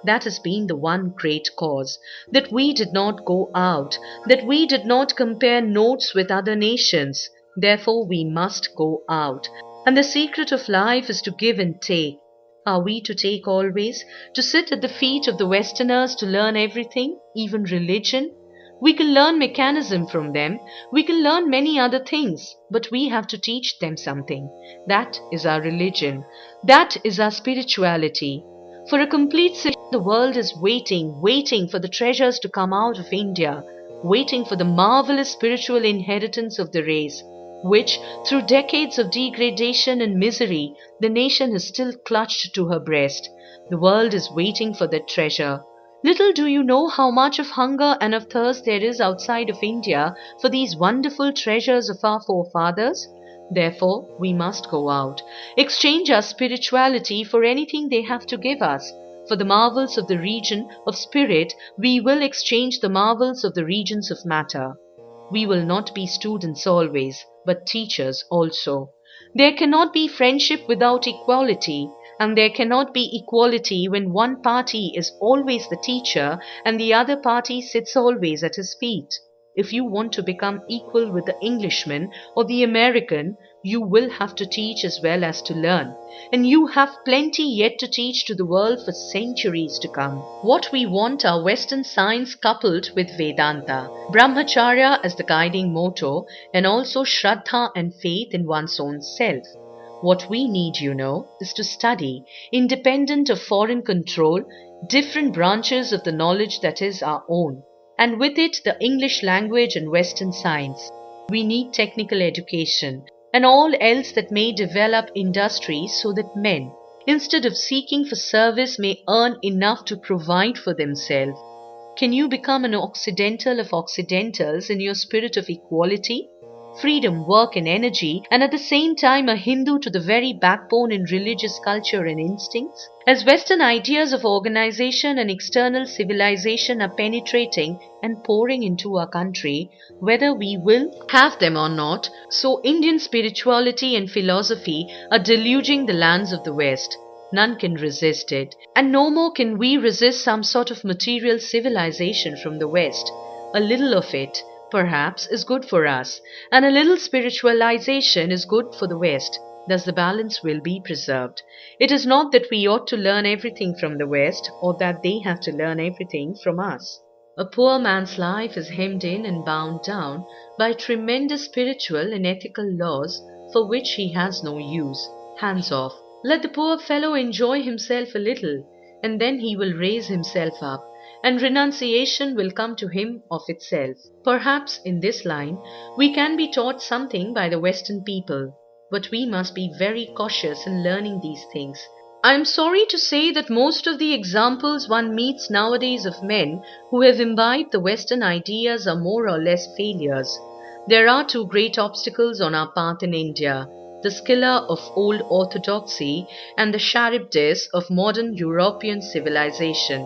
That has been the one great cause, that we did not go out, that we did not compare notes with other nations. Therefore we must go out. And the secret of life is to give and take. Are we to take always? To sit at the feet of the Westerners to learn everything, even religion? We can learn mechanism from them. We can learn many other things, but we have to teach them something. That is our religion. That is our spirituality. For a complete century, the world is waiting for the treasures to come out of India, waiting for the marvelous spiritual inheritance of the race, which, through decades of degradation and misery, the nation has still clutched to her breast. The world is waiting for that treasure. Little do you know how much of hunger and of thirst there is outside of India for these wonderful treasures of our forefathers. Therefore, we must go out, exchange our spirituality for anything they have to give us. For the marvels of the region of spirit, we will exchange the marvels of the regions of matter. We will not be students always, but teachers also. There cannot be friendship without equality, and there cannot be equality when one party is always the teacher and the other party sits always at his feet. If you want to become equal with the Englishman or the American, you will have to teach as well as to learn. And you have plenty yet to teach to the world for centuries to come. What we want are Western science coupled with Vedanta, Brahmacharya as the guiding motto, and also Shraddha and faith in one's own self. What we need, is to study, independent of foreign control, different branches of the knowledge that is our own, and with it the English language and Western science. We need technical education and all else that may develop industries so that men, instead of seeking for service, may earn enough to provide for themselves. Can you become an Occidental of Occidentals in your spirit of equality, freedom, work, and energy, and at the same time a Hindu to the very backbone in religious culture and instincts? As Western ideas of organization and external civilization are penetrating and pouring into our country, whether we will have them or not, so Indian spirituality and philosophy are deluging the lands of the West. None can resist it, and no more can we resist some sort of material civilization from the West. A little of it, perhaps, is good for us, and a little spiritualization is good for the West. Thus the balance will be preserved. It is not that we ought to learn everything from the West, or that they have to learn everything from us. A poor man's life is hemmed in and bound down by tremendous spiritual and ethical laws for which he has no use. Hands off. Let the poor fellow enjoy himself a little, and then he will raise himself up, and renunciation will come to him of itself. Perhaps in this line we can be taught something by the Western people, but we must be very cautious in learning these things. I am sorry to say that most of the examples one meets nowadays of men who have imbibed the Western ideas are more or less failures. There are two great obstacles on our path in India: the Scylla of old orthodoxy and the Charybdis of modern European civilization.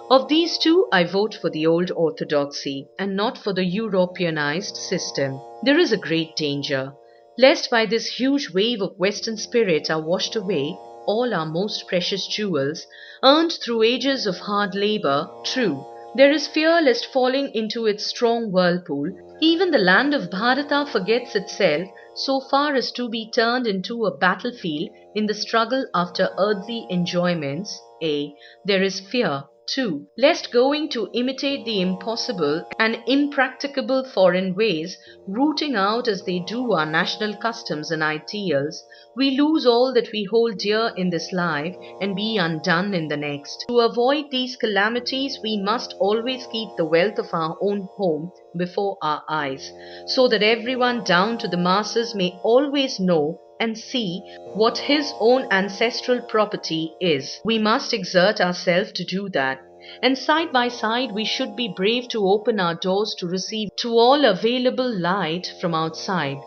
Of these two, I vote for the old orthodoxy and not for the Europeanized system. There is a great danger, lest by this huge wave of Western spirit are washed away all our most precious jewels, earned through ages of hard labor. True, there is fear lest falling into its strong whirlpool, even the land of Bharata forgets itself so far as to be turned into a battlefield in the struggle after earthly enjoyments. There is fear, too, lest going to imitate the impossible and impracticable foreign ways, rooting out as they do our national customs and ideals, we lose all that we hold dear in this life and be undone in the next. To avoid these calamities, we must always keep the wealth of our own home before our eyes, so that everyone down to the masses may always know and see what his own ancestral property is. We must exert ourselves to do that. And side by side we should be brave to open our doors to receive to all available light from outside.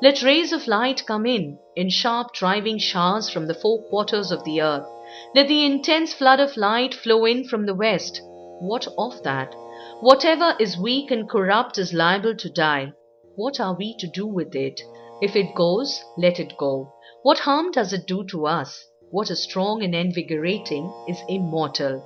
Let rays of light come in sharp driving showers from the four quarters of the earth. Let the intense flood of light flow in from the west. What of that? Whatever is weak and corrupt is liable to die. What are we to do with it? If it goes, let it go. What harm does it do to us? What is strong and invigorating is immortal.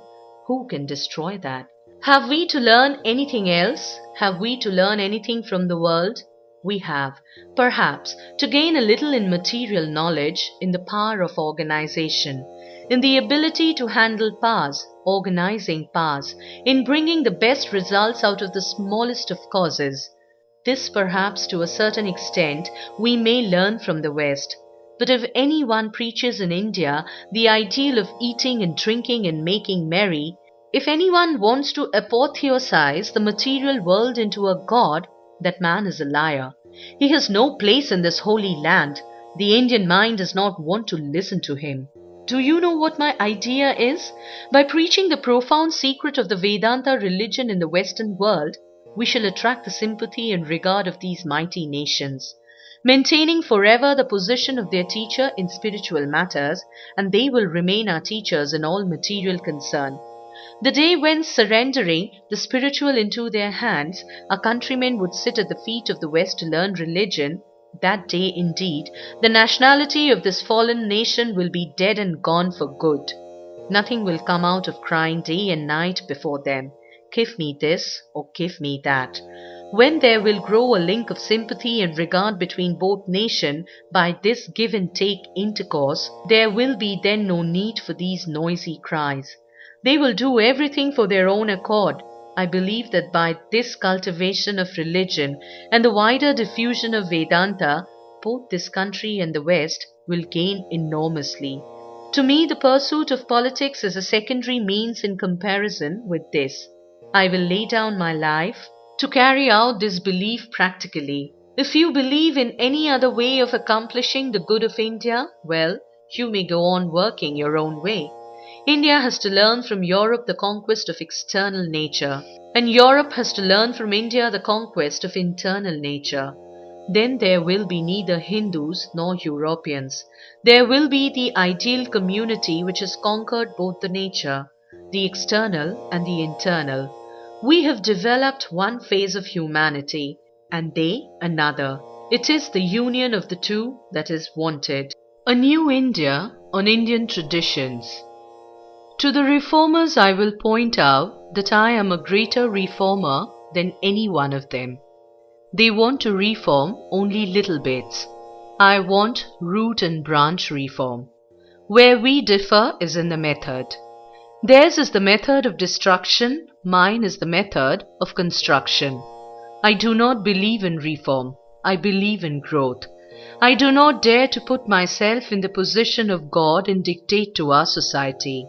Who can destroy that? Have we to learn anything else? Have we to learn anything from the world? We have, perhaps, to gain a little in material knowledge, in the power of organization, in the ability to handle powers, organizing powers, in bringing the best results out of the smallest of causes. This perhaps to a certain extent we may learn from the West. But if anyone preaches in India the ideal of eating and drinking and making merry, if anyone wants to apotheosize the material world into a god, that man is a liar. He has no place in this holy land. The Indian mind does not want to listen to him. Do you know what my idea is? By preaching the profound secret of the Vedanta religion in the Western world, we shall attract the sympathy and regard of these mighty nations, maintaining forever the position of their teacher in spiritual matters, and they will remain our teachers in all material concern. The day when, surrendering the spiritual into their hands, our countrymen would sit at the feet of the West to learn religion, that day indeed the nationality of this fallen nation will be dead and gone for good. Nothing will come out of crying day and night before them, give me this or give me that. When there will grow a link of sympathy and regard between both nations by this give and take intercourse, there will be then no need for these noisy cries. They will do everything for their own accord. I believe that by this cultivation of religion and the wider diffusion of Vedanta, both this country and the West will gain enormously. To me, the pursuit of politics is a secondary means in comparison with this. I will lay down my life to carry out this belief practically. If you believe in any other way of accomplishing the good of India, well, you may go on working your own way. India has to learn from Europe the conquest of external nature, and Europe has to learn from India the conquest of internal nature. Then there will be neither Hindus nor Europeans. There will be the ideal community which has conquered both the nature, the external and the internal. We have developed one phase of humanity, and they another. It is the union of the two that is wanted. A new India on Indian traditions. To the reformers I will point out that I am a greater reformer than any one of them. They want to reform only little bits. I want root and branch reform. Where we differ is in the method. Theirs is the method of destruction, mine is the method of construction. I do not believe in reform, I believe in growth. I do not dare to put myself in the position of God and dictate to our society.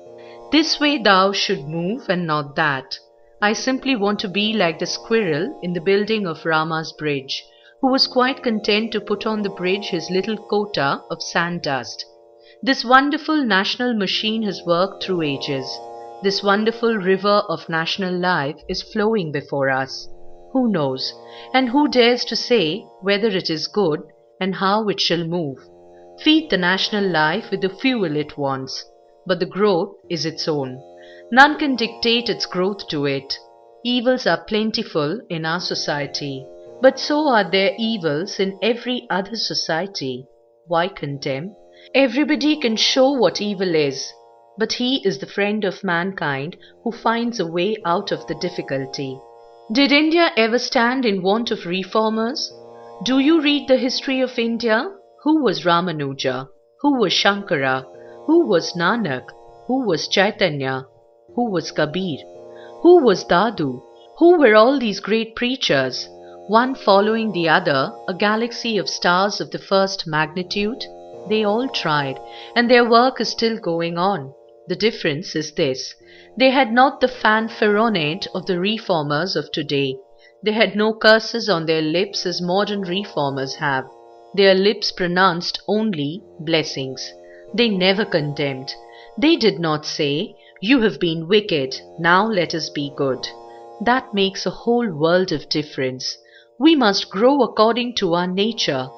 This way thou should move and not that. I simply want to be like the squirrel in the building of Rama's bridge, who was quite content to put on the bridge his little quota of sand dust. This wonderful national machine has worked through ages. This wonderful river of national life is flowing before us. Who knows, and who dares to say whether it is good and how it shall move? Feed the national life with the fuel it wants, but the growth is its own. None can dictate its growth to it. Evils are plentiful in our society, but so are there evils in every other society. Why condemn? Everybody can show what evil is, but he is the friend of mankind who finds a way out of the difficulty. Did India ever stand in want of reformers? Do you read the history of India? Who was Ramanuja? Who was Shankara? Who was Nanak? Who was Chaitanya? Who was Kabir? Who was Dadu? Who were all these great preachers? One following the other, a galaxy of stars of the first magnitude? They all tried, and their work is still going on. The difference is this: they had not the fanfaronade of the reformers of today. They had no curses on their lips as modern reformers have. Their lips pronounced only blessings. They never condemned. They did not say, "You have been wicked, now let us be good." That makes a whole world of difference. We must grow according to our nature.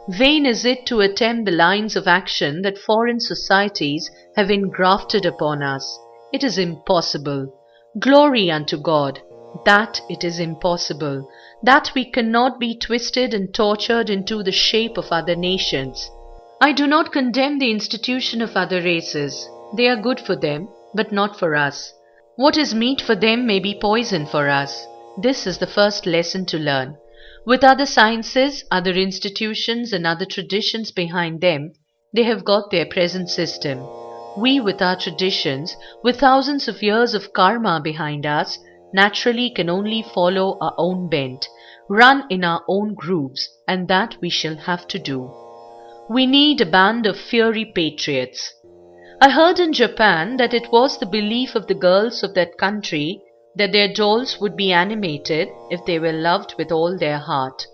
Vain is it to attempt the lines of action that foreign societies have engrafted upon us. It is impossible. Glory unto God, that it is impossible, that we cannot be twisted and tortured into the shape of other nations. I do not condemn the institution of other races. They are good for them, but not for us. What is meat for them may be poison for us. This is the first lesson to learn. With other sciences, other institutions, and other traditions behind them, they have got their present system. We, with our traditions, with thousands of years of karma behind us, naturally can only follow our own bent, run in our own grooves, and that we shall have to do. We need a band of fiery patriots. I heard in Japan that it was the belief of the girls of that country that their dolls would be animated if they were loved with all their heart.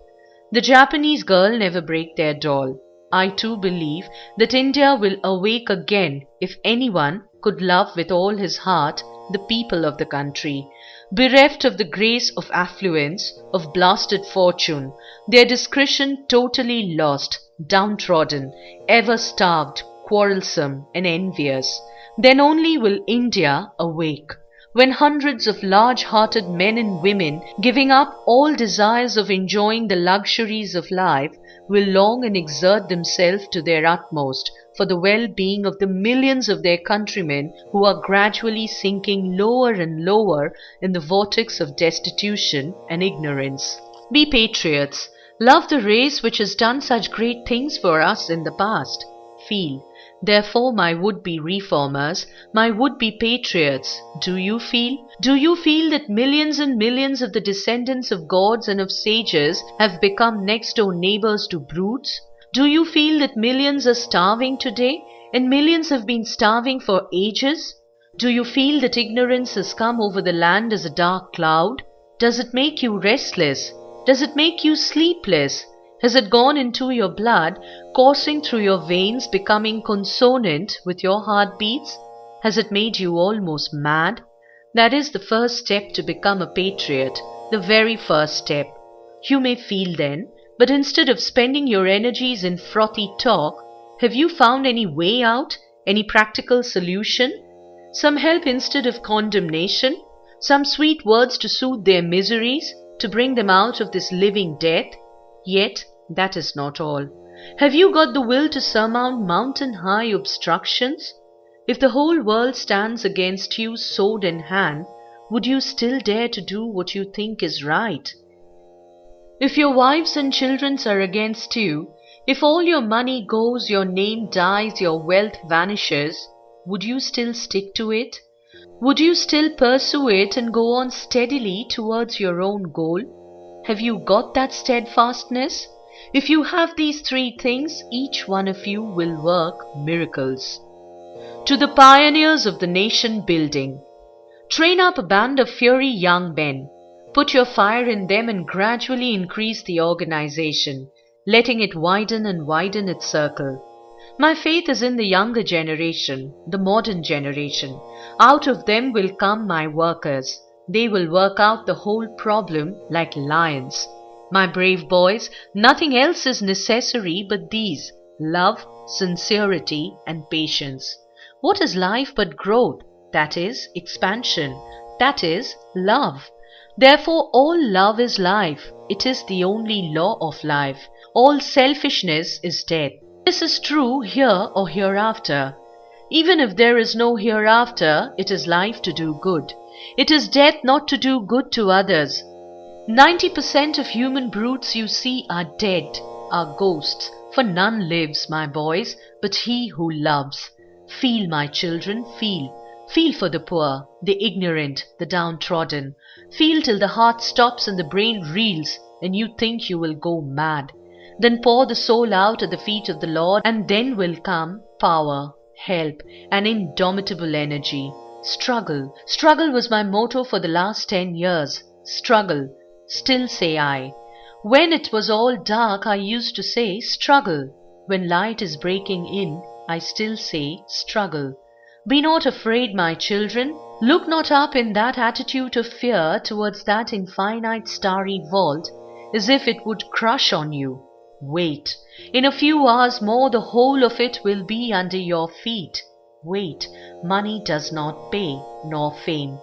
The Japanese girl never break their doll. I too believe that India will awake again if anyone could love with all his heart the people of the country, bereft of the grace of affluence, of blasted fortune, their discretion totally lost, downtrodden, ever starved, quarrelsome and envious. Then only will India awake, when hundreds of large-hearted men and women, giving up all desires of enjoying the luxuries of life, will long and exert themselves to their utmost for the well-being of the millions of their countrymen who are gradually sinking lower and lower in the vortex of destitution and ignorance. Be patriots. Love the race which has done such great things for us in the past. Feel. Therefore, my would-be reformers, my would-be patriots, do you feel? Do you feel that millions and millions of the descendants of gods and of sages have become next-door neighbors to brutes? Do you feel that millions are starving today, and millions have been starving for ages? Do you feel that ignorance has come over the land as a dark cloud? Does it make you restless? Does it make you sleepless? Has it gone into your blood, coursing through your veins, becoming consonant with your heartbeats? Has it made you almost mad? That is the first step to become a patriot, the very first step. You may feel then, but instead of spending your energies in frothy talk, have you found any way out, any practical solution? Some help instead of condemnation? Some sweet words to soothe their miseries, to bring them out of this living death? Yet, that is not all. Have you got the will to surmount mountain-high obstructions? If the whole world stands against you sword in hand, would you still dare to do what you think is right? If your wives and children are against you, if all your money goes, your name dies, your wealth vanishes, would you still stick to it? Would you still pursue it and go on steadily towards your own goal? Have you got that steadfastness? If you have these three things, each one of you will work miracles. To the pioneers of the nation building, train up a band of fiery young men. Put your fire in them and gradually increase the organization, letting it widen and widen its circle. My faith is in the younger generation, the modern generation. Out of them will come my workers. They will work out the whole problem like lions. My brave boys, nothing else is necessary but these: love, sincerity, and patience. What is life but growth? That is expansion. That is love. Therefore, all love is life. It is the only law of life. All selfishness is death. This is true here or hereafter. Even if there is no hereafter, it is life to do good. It is death not to do good to others. 90% of human brutes you see are dead, are ghosts, for none lives, my boys, but he who loves. Feel, my children, feel. Feel for the poor, the ignorant, the downtrodden. Feel till the heart stops and the brain reels and you think you will go mad. Then pour the soul out at the feet of the Lord, and then will come power, help, and indomitable energy. Struggle. Struggle was my motto for the last 10 years. Struggle. Still say I. When it was all dark, I used to say, struggle. When light is breaking in, I still say, struggle. Be not afraid, my children. Look not up in that attitude of fear towards that infinite starry vault, as if it would crush on you. Wait. In a few hours more, the whole of it will be under your feet. Wait, money does not pay, nor fame.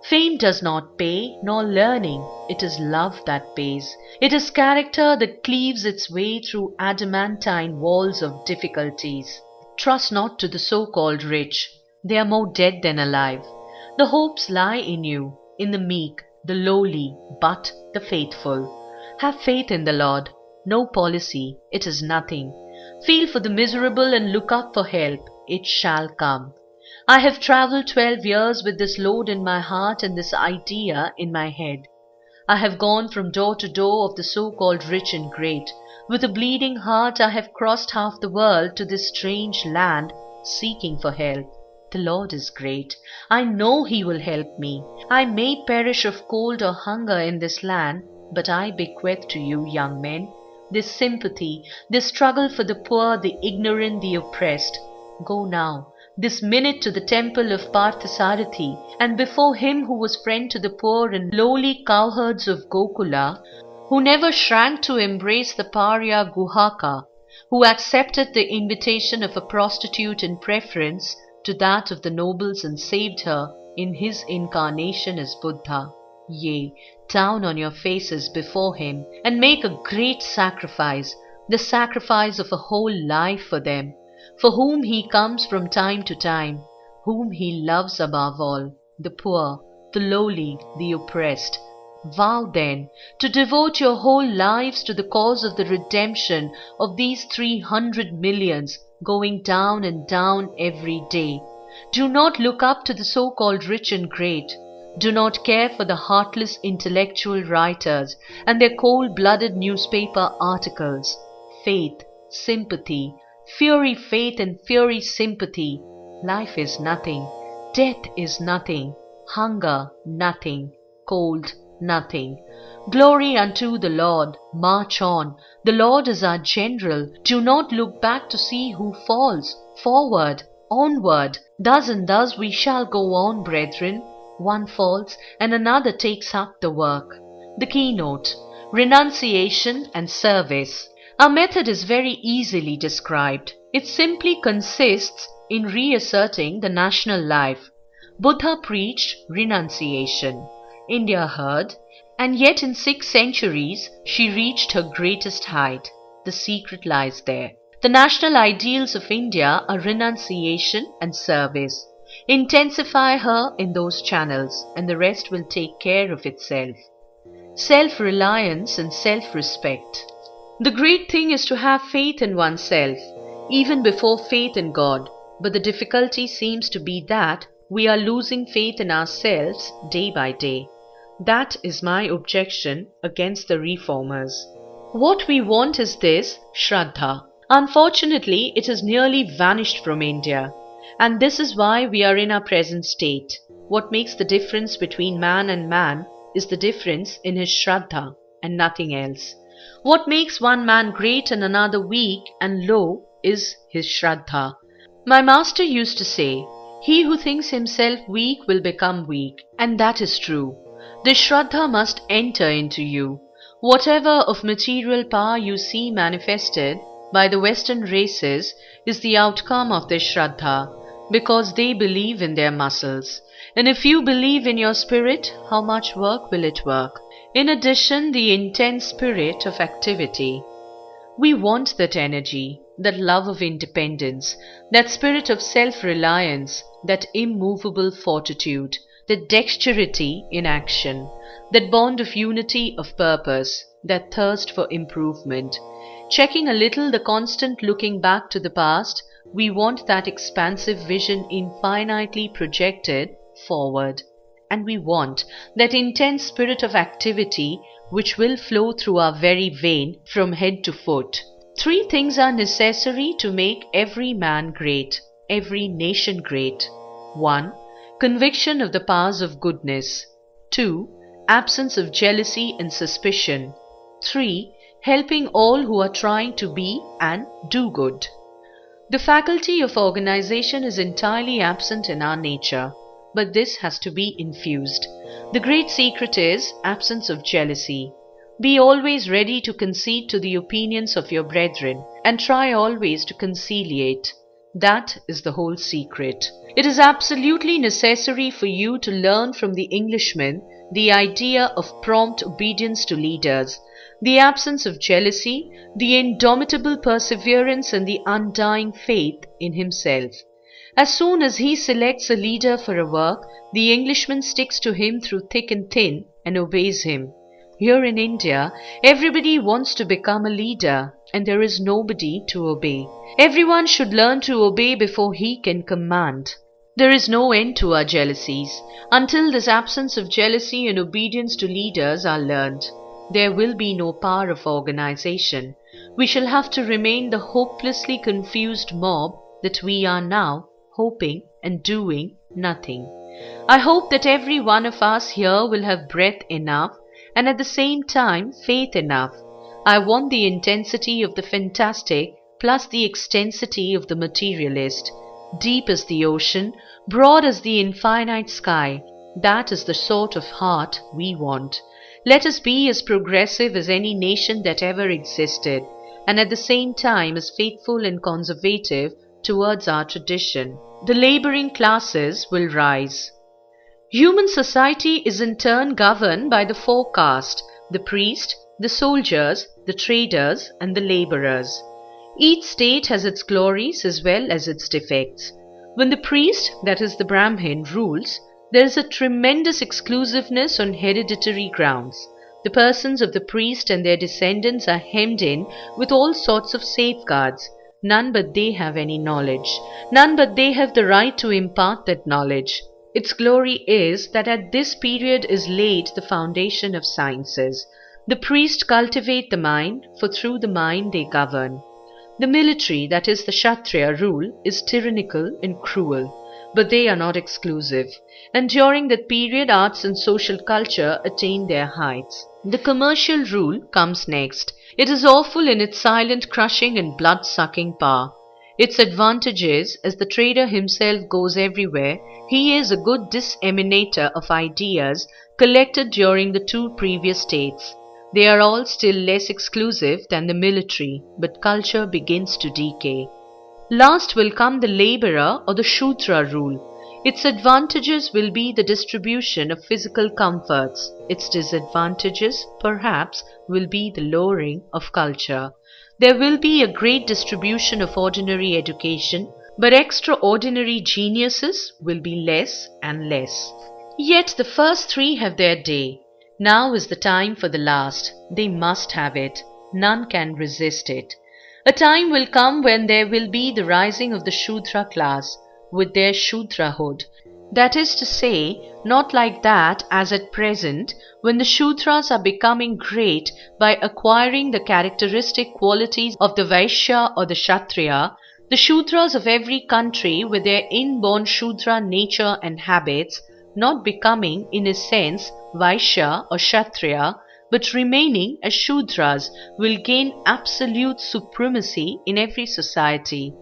Fame does not pay, nor learning. It is love that pays. It is character that cleaves its way through adamantine walls of difficulties. Trust not to the so-called rich. They are more dead than alive. The hopes lie in you, in the meek, the lowly, but the faithful. Have faith in the Lord. No policy, it is nothing. Feel for the miserable and look up for help. It shall come. I have travelled 12 years with this load in my heart and this idea in my head. I have gone from door to door of the so-called rich and great. With a bleeding heart I have crossed half the world to this strange land, seeking for help. The Lord is great. I know He will help me. I may perish of cold or hunger in this land, but I bequeath to you, young men, this sympathy, this struggle for the poor, the ignorant, the oppressed. Go now, this minute, to the temple of Parthasarathi, and before him who was friend to the poor and lowly cowherds of Gokula, who never shrank to embrace the pariah Guhaka, who accepted the invitation of a prostitute in preference to that of the nobles and saved her in his incarnation as Buddha. Yea, down on your faces before him and make a great sacrifice, the sacrifice of a whole life for them, for whom he comes from time to time, whom he loves above all, the poor, the lowly, the oppressed. Vow then to devote your whole lives to the cause of the redemption of these 300 millions going down and down every day. Do not look up to the so-called rich and great. Do not care for the heartless intellectual writers and their cold-blooded newspaper articles. Faith, sympathy, fury faith and fury sympathy. Life is nothing. Death is nothing. Hunger nothing. Cold nothing. Glory unto the Lord. March on. The Lord is our general. Do not look back to see who falls. Forward, onward. Thus and thus we shall go on, brethren. One falls and another takes up the work. The keynote: renunciation and service. Our method is very easily described. It simply consists in reasserting the national life. Buddha preached renunciation. India heard, and yet in 6 centuries she reached her greatest height. The secret lies there. The national ideals of India are renunciation and service. Intensify her in those channels, and the rest will take care of itself. Self-reliance and self-respect. The great thing is to have faith in oneself, even before faith in God. But the difficulty seems to be that we are losing faith in ourselves day by day. That is my objection against the reformers. What we want is this Shraddha. Unfortunately, it has nearly vanished from India. And this is why we are in our present state. What makes the difference between man and man is the difference in his Shraddha and nothing else. What makes one man great and another weak and low is his Shraddha. My master used to say, he who thinks himself weak will become weak, and that is true. The Shraddha must enter into you. Whatever of material power you see manifested by the Western races is the outcome of their Shraddha, because they believe in their muscles. And if you believe in your spirit, how much work will it work? In addition, the intense spirit of activity. We want that energy, that love of independence, that spirit of self-reliance, that immovable fortitude, that dexterity in action, that bond of unity of purpose, that thirst for improvement. Checking a little the constant looking back to the past, we want that expansive vision infinitely projected forward. And we want that intense spirit of activity which will flow through our very vein from head to foot. 3 things are necessary to make every man great, every nation great. 1. Conviction of the powers of goodness. 2. Absence of jealousy and suspicion. 3. Helping all who are trying to be and do good. The faculty of organization is entirely absent in our nature, but this has to be infused. The great secret is absence of jealousy. Be always ready to concede to the opinions of your brethren, and try always to conciliate. That is the whole secret. It is absolutely necessary for you to learn from the Englishman the idea of prompt obedience to leaders, the absence of jealousy, the indomitable perseverance, and the undying faith in himself. As soon as he selects a leader for a work, the Englishman sticks to him through thick and thin and obeys him. Here in India, everybody wants to become a leader, and there is nobody to obey. Everyone should learn to obey before he can command. There is no end to our jealousies. Until this absence of jealousy and obedience to leaders are learned, there will be no power of organization. We shall have to remain the hopelessly confused mob that we are now, hoping and doing nothing. I hope that every one of us here will have breath enough and at the same time faith enough. I want the intensity of the fantastic plus the extensity of the materialist. Deep as the ocean, broad as the infinite sky. That is the sort of heart we want. Let us be as progressive as any nation that ever existed, and at the same time as faithful and conservative towards our tradition. The laboring classes will rise. Human society is in turn governed by the four castes: the priest, the soldiers, the traders, and the laborers. Each state has its glories as well as its defects. When the priest, that is the Brahmin, rules, there is a tremendous exclusiveness on hereditary grounds. The persons of the priest and their descendants are hemmed in with all sorts of safeguards. None but they have any knowledge. None but they have the right to impart that knowledge. Its glory is that at this period is laid the foundation of sciences. The priests cultivate the mind, for through the mind they govern. The military, that is the Kshatriya rule, is tyrannical and cruel, but they are not exclusive. And during that period arts and social culture attain their heights. The commercial rule comes next. It is awful in its silent crushing and blood-sucking power. Its advantage is, as the trader himself goes everywhere, he is a good disseminator of ideas collected during the two previous states. They are all still less exclusive than the military, but culture begins to decay. Last will come the laborer or the Shudra rule. Its advantages will be the distribution of physical comforts. Its disadvantages, perhaps, will be the lowering of culture. There will be a great distribution of ordinary education, but extraordinary geniuses will be less and less. Yet the first three have their day. Now is the time for the last. They must have it. None can resist it. A time will come when there will be the rising of the Shudra class, with their Shudrahood. That is to say, not like that as at present, when the Shudras are becoming great by acquiring the characteristic qualities of the Vaishya or the Kshatriya. The Shudras of every country with their inborn Shudra nature and habits, not becoming in a sense Vaishya or Kshatriya, but remaining as Shudras, will gain absolute supremacy in every society.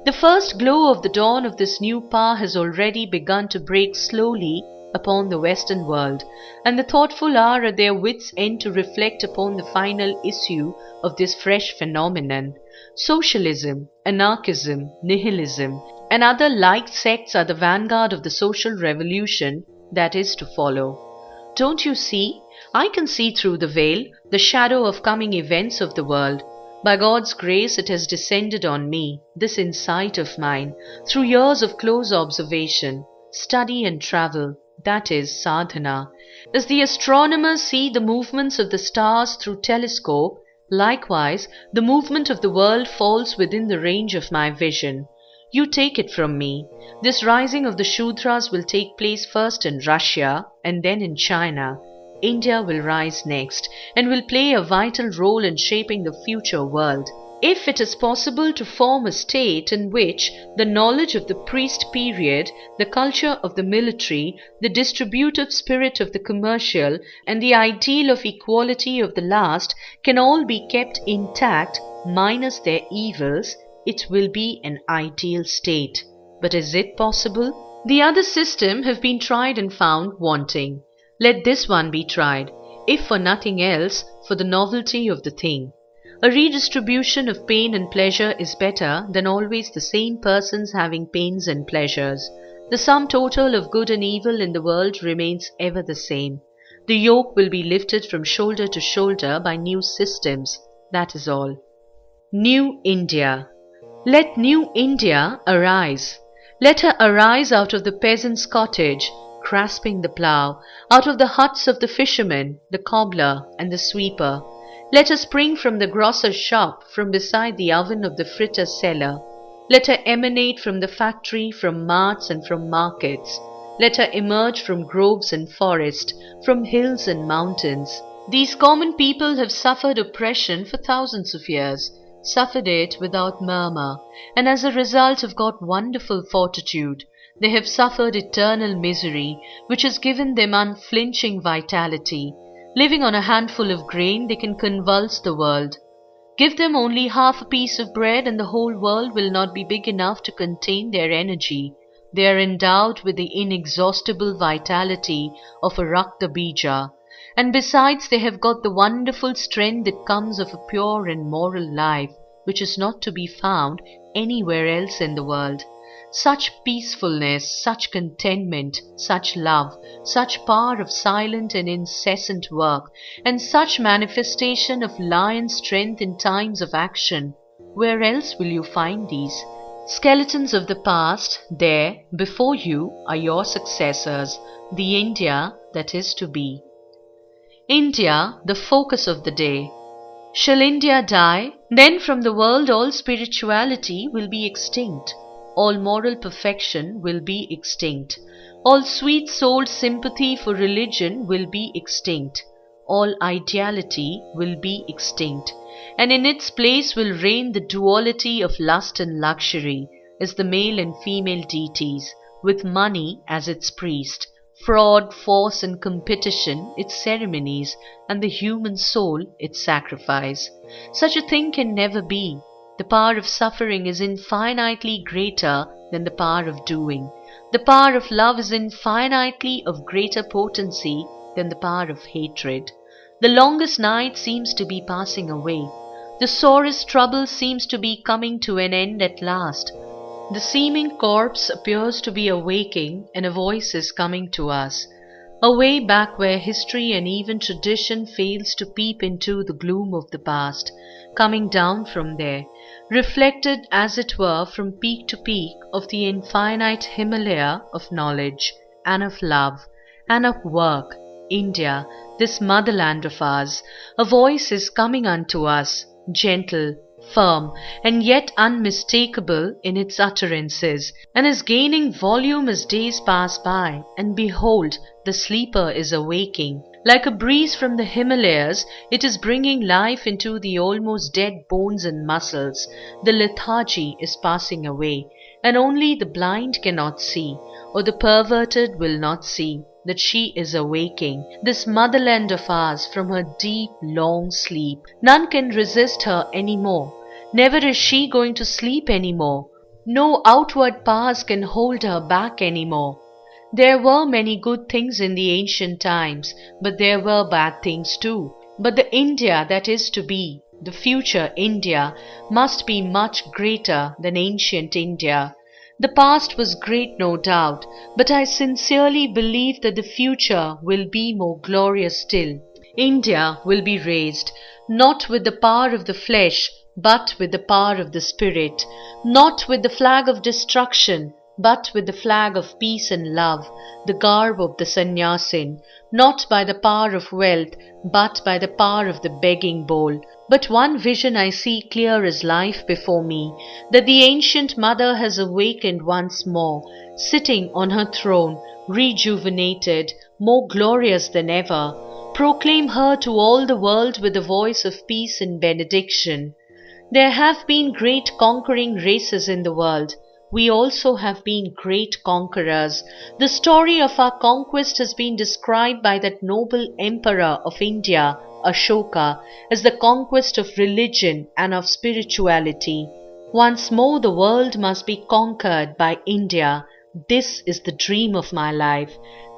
The first glow of the dawn of this new power has already begun to break slowly upon the Western world, and the thoughtful are at their wits' end to reflect upon the final issue of this fresh phenomenon. Socialism, anarchism, nihilism, and other like sects are the vanguard of the social revolution that is to follow. Don't you see? I can see through the veil, the shadow of coming events of the world. By God's grace it has descended on me, this insight of mine, through years of close observation, study and travel, that is sadhana. As the astronomers see the movements of the stars through telescope, likewise the movement of the world falls within the range of my vision. You take it from me. This rising of the Shudras will take place first in Russia and then in China. India will rise next and will play a vital role in shaping the future world. If it is possible to form a state in which the knowledge of the priest period, the culture of the military, the distributive spirit of the commercial, and the ideal of equality of the last can all be kept intact minus their evils, it will be an ideal state. But is it possible? The other system have been tried and found wanting. Let this one be tried, if for nothing else, for the novelty of the thing. A redistribution of pain and pleasure is better than always the same persons having pains and pleasures. The sum total of good and evil in the world remains ever the same. The yoke will be lifted from shoulder to shoulder by new systems. That is all. New India. Let New India arise. Let her arise out of the peasant's cottage, grasping the plough, out of the huts of the fisherman, the cobbler, and the sweeper. Let her spring from the grocer's shop, from beside the oven of the fritter's cellar. Let her emanate from the factory, from marts and from markets. Let her emerge from groves and forest, from hills and mountains. These common people have suffered oppression for thousands of years, suffered it without murmur, and as a result have got wonderful fortitude. They have suffered eternal misery, which has given them unflinching vitality. Living on a handful of grain, they can convulse the world. Give them only half a piece of bread and the whole world will not be big enough to contain their energy. They are endowed with the inexhaustible vitality of a Raktabija, and besides they have got the wonderful strength that comes of a pure and moral life, which is not to be found anywhere else in the world. Such peacefulness, such contentment, such love, such power of silent and incessant work, and such manifestation of lion strength in times of action. Where else will you find these? Skeletons of the past, there, before you, are your successors, the India that is to be. India, the focus of the day. Shall India die? Then from the world all spirituality will be extinct. All moral perfection will be extinct. All sweet-souled sympathy for religion will be extinct. All ideality will be extinct. And in its place will reign the duality of lust and luxury as the male and female deities, with money as its priest, fraud, force and competition its ceremonies, and the human soul its sacrifice. Such a thing can never be. The power of suffering is infinitely greater than the power of doing. The power of love is infinitely of greater potency than the power of hatred. The longest night seems to be passing away. The sorest trouble seems to be coming to an end at last. The seeming corpse appears to be awaking, and a voice is coming to us. Away back where history and even tradition fails to peep into the gloom of the past, coming down from there, reflected as it were from peak to peak of the infinite Himalaya of knowledge, and of love, and of work, India, this motherland of ours, a voice is coming unto us, gentle, firm, and yet unmistakable in its utterances, and is gaining volume as days pass by, and behold, the sleeper is awaking. Like a breeze from the Himalayas, it is bringing life into the almost dead bones and muscles. The lethargy is passing away, and only the blind cannot see, or the perverted will not see, that she is awaking, this motherland of ours, from her deep, long sleep. None can resist her any more. Never is she going to sleep any more. No outward powers can hold her back any more. There were many good things in the ancient times, but there were bad things too. But the India that is to be, the future India, must be much greater than ancient India. The past was great, no doubt, but I sincerely believe that the future will be more glorious still. India will be raised, not with the power of the flesh, but with the power of the spirit, not with the flag of destruction, but with the flag of peace and love, the garb of the sannyasin, not by the power of wealth, but by the power of the begging bowl. But one vision I see clear as life before me, that the ancient mother has awakened once more, sitting on her throne, rejuvenated, more glorious than ever. Proclaim her to all the world with the voice of peace and benediction. There have been great conquering races in the world. We also have been great conquerors. The story of our conquest has been described by that noble emperor of India, Ashoka, as the conquest of religion and of spirituality. Once more the world must be conquered by India, This is the dream of my life.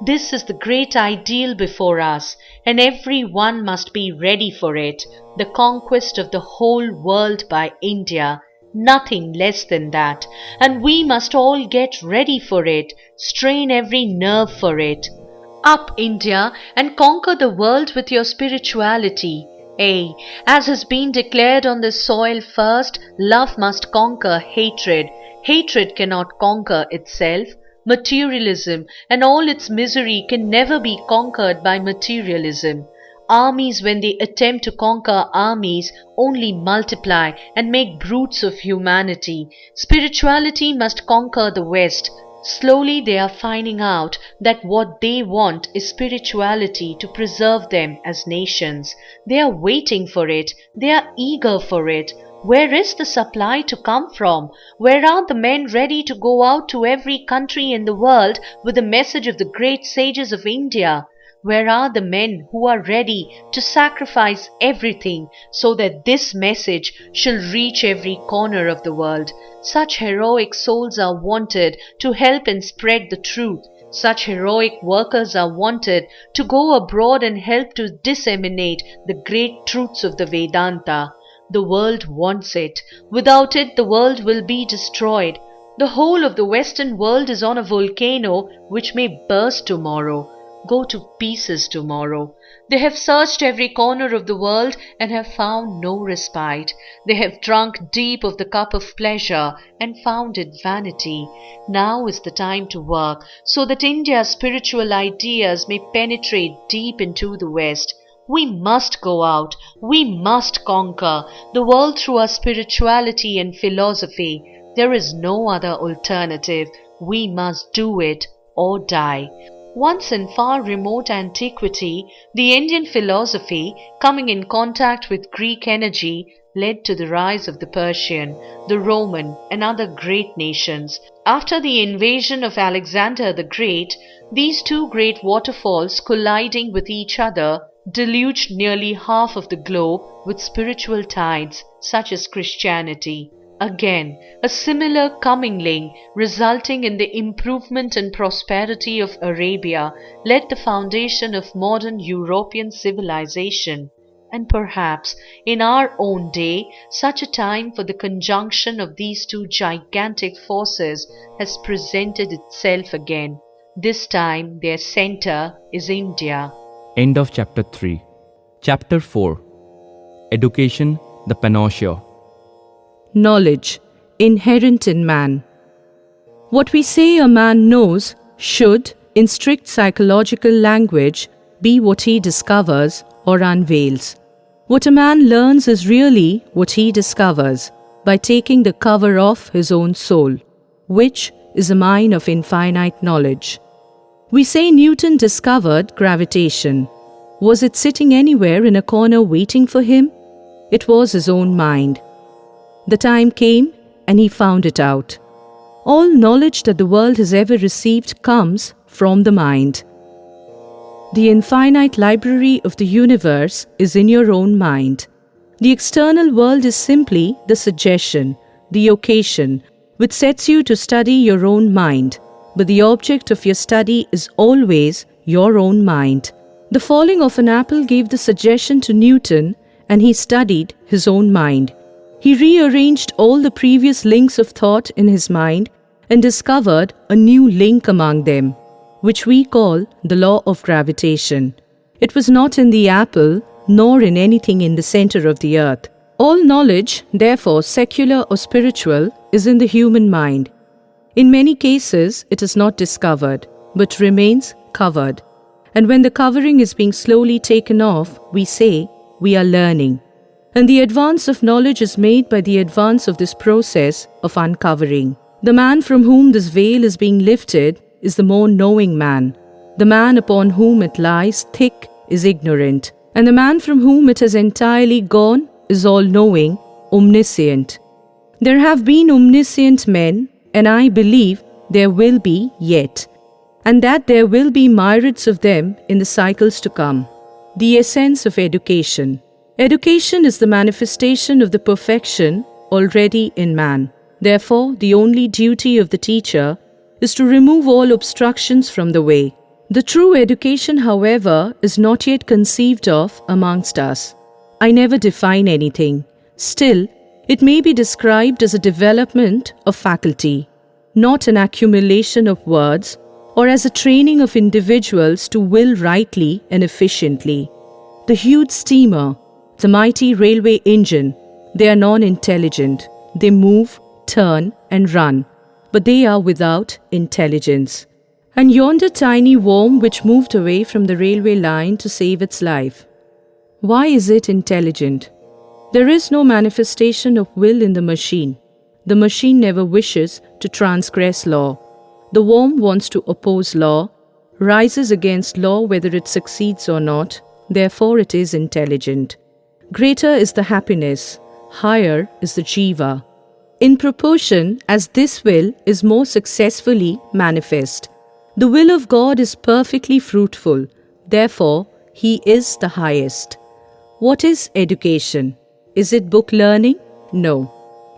This is the great ideal before us, and every one must be ready for it. The conquest of the whole world by India, nothing less than that. And we must all get ready for it, strain every nerve for it. Up, India, and conquer the world with your spirituality. Ay, as has been declared on this soil first, love must conquer hatred. Hatred cannot conquer itself. Materialism and all its misery can never be conquered by materialism. Armies, when they attempt to conquer armies, only multiply and make brutes of humanity. Spirituality must conquer the West. Slowly they are finding out that what they want is spirituality to preserve them as nations. They are waiting for it. They are eager for it. Where is the supply to come from? Where are the men ready to go out to every country in the world with the message of the great sages of India? Where are the men who are ready to sacrifice everything so that this message shall reach every corner of the world? Such heroic souls are wanted to help and spread the truth. Such heroic workers are wanted to go abroad and help to disseminate the great truths of the Vedanta. The world wants it. Without it, the world will be destroyed. The whole of the Western world is on a volcano which may burst tomorrow, go to pieces tomorrow. They have searched every corner of the world and have found no respite. They have drunk deep of the cup of pleasure and found it vanity. Now is the time to work so that India's spiritual ideas may penetrate deep into the West. We must go out. We must conquer the world through our spirituality and philosophy. There is no other alternative. We must do it or die. Once in far remote antiquity, the Indian philosophy, coming in contact with Greek energy, led to the rise of the Persian, the Roman, and other great nations. After the invasion of Alexander the Great, these two great waterfalls colliding with each other deluged nearly half of the globe with spiritual tides such as Christianity. Again, a similar commingling resulting in the improvement and prosperity of Arabia laid the foundation of modern European civilization. And perhaps in our own day, such a time for the conjunction of these two gigantic forces has presented itself again. This time their center is India. End of Chapter 3. Chapter 4. Education, the Panacea. Knowledge, inherent in man. What we say a man knows should, in strict psychological language, be what he discovers or unveils. What a man learns is really what he discovers by taking the cover off his own soul, which is a mine of infinite knowledge. We say Newton discovered gravitation. Was it sitting anywhere in a corner waiting for him? It was his own mind. The time came and he found it out. All knowledge that the world has ever received comes from the mind. The infinite library of the universe is in your own mind. The external world is simply the suggestion, the occasion, which sets you to study your own mind. But the object of your study is always your own mind. The falling of an apple gave the suggestion to Newton, and he studied his own mind. He rearranged all the previous links of thought in his mind and discovered a new link among them, which we call the law of gravitation. It was not in the apple, nor in anything in the center of the earth. All knowledge, therefore secular or spiritual, is in the human mind. In many cases, it is not discovered, but remains covered. And when the covering is being slowly taken off, we say, we are learning. And the advance of knowledge is made by the advance of this process of uncovering. The man from whom this veil is being lifted is the more knowing man. The man upon whom it lies thick is ignorant. And the man from whom it has entirely gone is all-knowing, omniscient. There have been omniscient men, and I believe there will be yet, and that there will be myriads of them in the cycles to come. The essence of education. Education is the manifestation of the perfection already in man. Therefore, the only duty of the teacher is to remove all obstructions from the way. The true education, however, is not yet conceived of amongst us. I never define anything. Still, it may be described as a development of faculty, not an accumulation of words, or as a training of individuals to will rightly and efficiently. The huge steamer, the mighty railway engine, they are non-intelligent. They move, turn, and run, but they are without intelligence. And yonder tiny worm which moved away from the railway line to save its life, why is it intelligent? There is no manifestation of will in the machine. The machine never wishes to transgress law. The worm wants to oppose law, rises against law whether it succeeds or not, therefore it is intelligent. Greater is the happiness, higher is the jiva, in proportion as this will is more successfully manifest. The will of God is perfectly fruitful, therefore He is the highest. What is education? Is it book learning? No.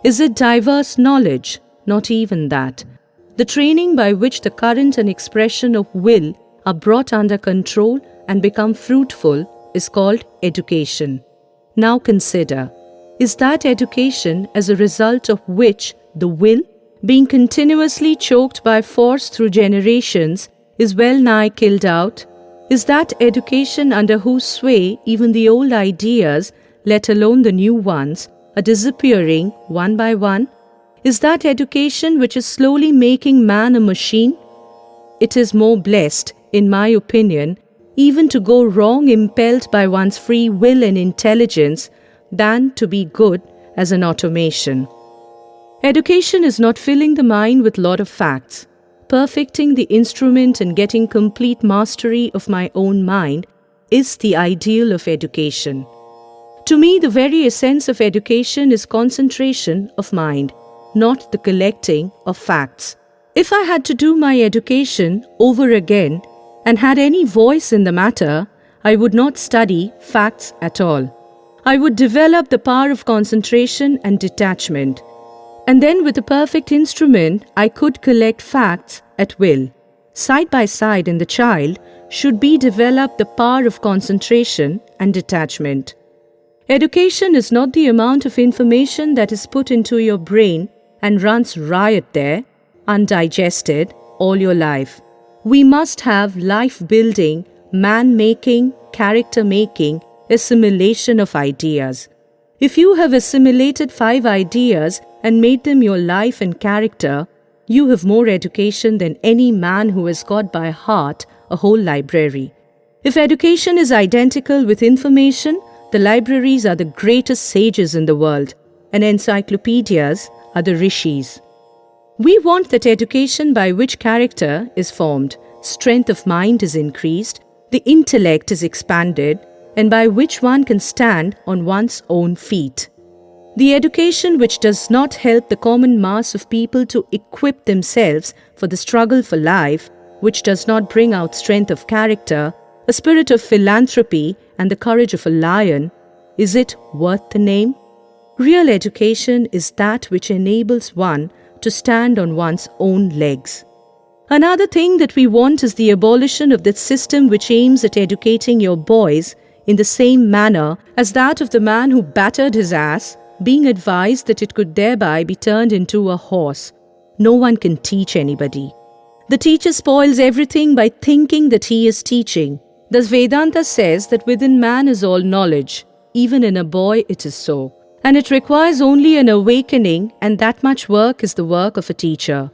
Is it diverse knowledge? Not even that. The training by which the current and expression of will are brought under control and become fruitful is called education. Now consider, is that education as a result of which the will, being continuously choked by force through generations, is well nigh killed out? Is that education under whose sway even the old ideas, let alone the new ones, are disappearing one by one? Is that education which is slowly making man a machine? It is more blessed, in my opinion, even to go wrong impelled by one's free will and intelligence than to be good as an automation. Education is not filling the mind with lot of facts. Perfecting the instrument and getting complete mastery of my own mind is the ideal of education. To me, the very essence of education is concentration of mind, not the collecting of facts. If I had to do my education over again and had any voice in the matter, I would not study facts at all. I would develop the power of concentration and detachment. And then with a perfect instrument, I could collect facts at will. Side by side in the child should be developed the power of concentration and detachment. Education is not the amount of information that is put into your brain and runs riot there, undigested, all your life. We must have life-building, man-making, character-making assimilation of ideas. If you have assimilated 5 ideas and made them your life and character, you have more education than any man who has got by heart a whole library. If education is identical with information, the libraries are the greatest sages in the world, and encyclopedias are the rishis. We want that education by which character is formed, strength of mind is increased, the intellect is expanded, and by which one can stand on one's own feet. The education which does not help the common mass of people to equip themselves for the struggle for life, which does not bring out strength of character, a spirit of philanthropy, and the courage of a lion, is it worth the name? Real education is that which enables one to stand on one's own legs. Another thing that we want is the abolition of that system which aims at educating your boys in the same manner as that of the man who battered his ass, being advised that it could thereby be turned into a horse. No one can teach anybody. The teacher spoils everything by thinking that he is teaching. Thus Vedanta says that within man is all knowledge. Even in a boy it is so. And it requires only an awakening, and that much work is the work of a teacher.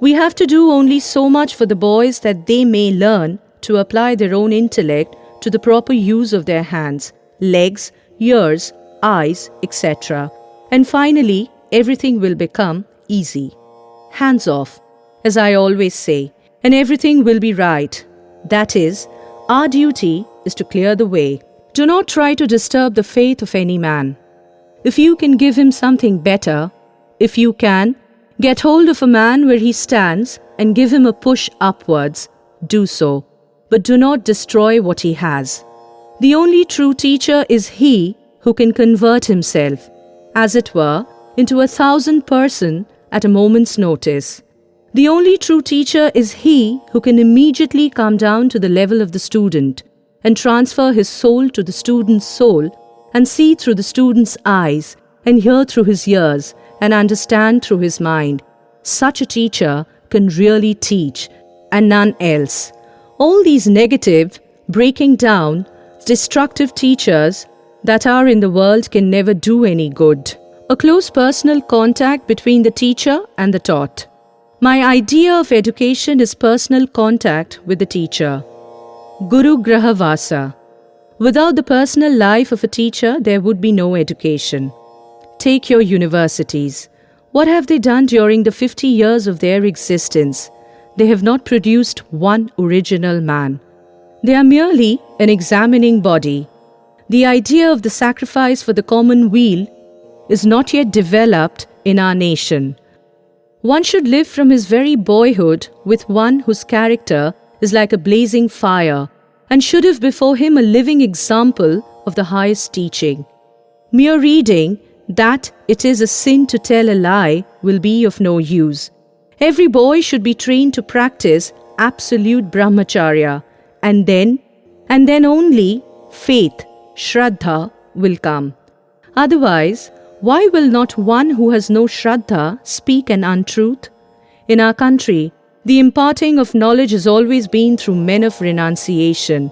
We have to do only so much for the boys that they may learn to apply their own intellect to the proper use of their hands, legs, ears, eyes, etc. And finally, everything will become easy. Hands off, as I always say, and everything will be right. That is, our duty is to clear the way. Do not try to disturb the faith of any man. If you can give him something better, if you can, get hold of a man where he stands and give him a push upwards, do so. But do not destroy what he has. The only true teacher is he who can convert himself, as it were, into 1,000 person at a moment's notice. The only true teacher is he who can immediately come down to the level of the student and transfer his soul to the student's soul and see through the student's eyes and hear through his ears and understand through his mind. Such a teacher can really teach, and none else. All these negative, breaking down, destructive teachers that are in the world can never do any good. A close personal contact between the teacher and the taught. My idea of education is personal contact with the teacher. Guru Graha Vasa. Without the personal life of a teacher, there would be no education. Take your universities. What have they done during the 50 years of their existence? They have not produced one original man. They are merely an examining body. The idea of the sacrifice for the common weal is not yet developed in our nation. One should live from his very boyhood with one whose character is like a blazing fire and should have before him a living example of the highest teaching. Mere reading that it is a sin to tell a lie will be of no use. Every boy should be trained to practice absolute brahmacharya, and then only faith, shraddha, will come. Otherwise, why will not one who has no shraddha speak an untruth? In our country, the imparting of knowledge has always been through men of renunciation.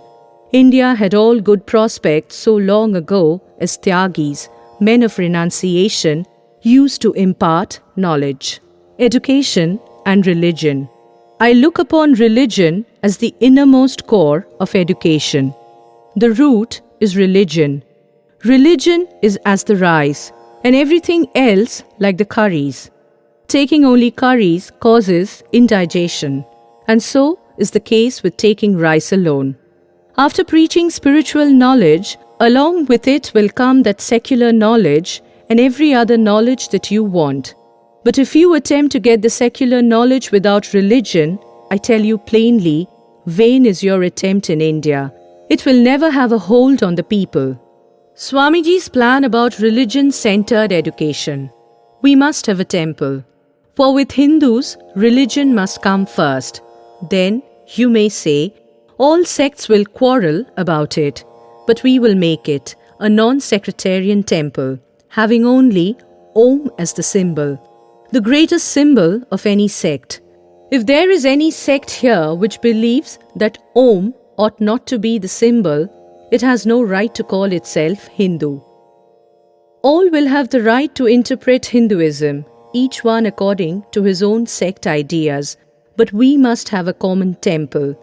India had all good prospects so long ago as Tyagis, men of renunciation, used to impart knowledge. Education and religion. I look upon religion as the innermost core of education. The root is religion. Religion is as the rice, and everything else like the curries. Taking only curries causes indigestion, and so is the case with taking rice alone. After preaching spiritual knowledge, along with it will come that secular knowledge and every other knowledge that you want. But if you attempt to get the secular knowledge without religion, I tell you plainly, vain is your attempt in India. It will never have a hold on the people. Swamiji's plan about religion-centered education. We must have a temple. For with Hindus, religion must come first. Then, you may say, all sects will quarrel about it. But we will make it a non-sectarian temple, having only Om as the symbol, the greatest symbol of any sect. If there is any sect here which believes that Om ought not to be the symbol, it has no right to call itself Hindu. All will have the right to interpret Hinduism, each one according to his own sect ideas, but we must have a common temple.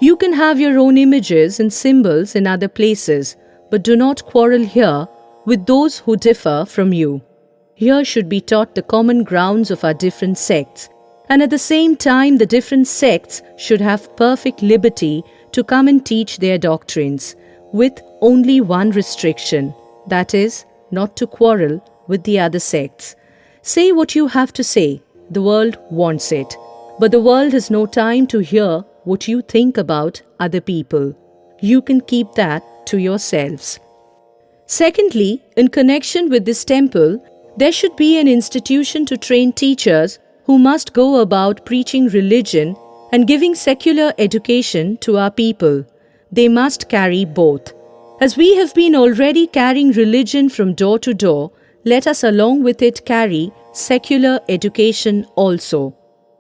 You can have your own images and symbols in other places, but do not quarrel here with those who differ from you. Here should be taught the common grounds of our different sects, and at the same time the different sects should have perfect liberty to come and teach their doctrines, with only one restriction, that is, not to quarrel with the other sects. Say what you have to say, the world wants it, but the world has no time to hear what you think about other people. You can keep that to yourselves. Secondly, in connection with this temple, there should be an institution to train teachers who must go about preaching religion and giving secular education to our people. They must carry both. As we have been already carrying religion from door to door, let us along with it carry secular education also.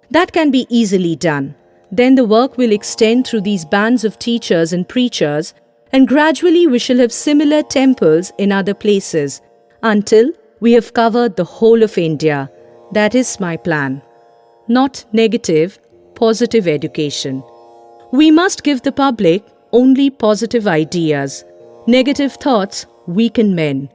That can be easily done. Then the work will extend through these bands of teachers and preachers, and gradually we shall have similar temples in other places, until we have covered the whole of India. That is my plan. Not negative, positive education. We must give the public only positive ideas. Negative thoughts weaken men.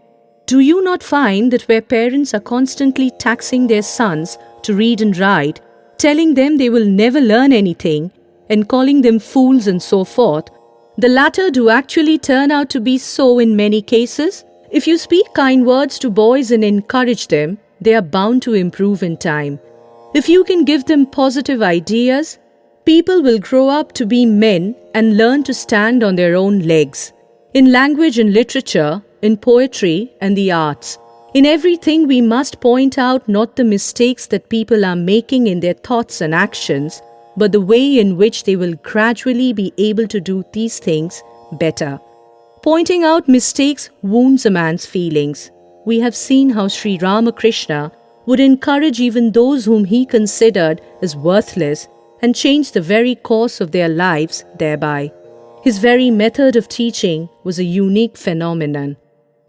Do you not find that where parents are constantly taxing their sons to read and write, telling them they will never learn anything, and calling them fools and so forth, the latter do actually turn out to be so in many cases? If you speak kind words to boys and encourage them, they are bound to improve in time. If you can give them positive ideas, people will grow up to be men and learn to stand on their own legs. In language and literature, in poetry and the arts, In everything, we must point out not the mistakes that people are making in their thoughts and actions, but the way in which they will gradually be able to do these things better. Pointing out mistakes wounds a man's feelings. We have seen how Sri Ramakrishna would encourage even those whom he considered as worthless and change the very course of their lives thereby. His very method of teaching was a unique phenomenon.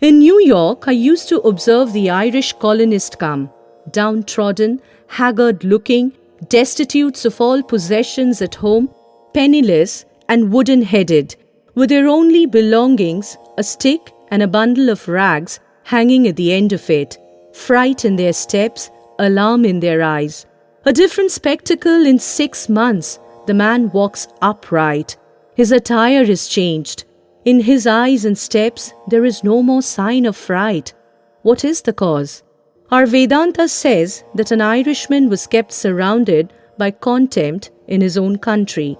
In New York, I used to observe the Irish colonist come, downtrodden, haggard-looking, destitute of all possessions at home, penniless and wooden-headed, with their only belongings, a stick and a bundle of rags hanging at the end of it, fright in their steps, alarm in their eyes. A different spectacle in 6 months. The man walks upright. His attire is changed. In his eyes and steps, there is no more sign of fright. What is the cause? Our Vedanta says that an Irishman was kept surrounded by contempt in his own country.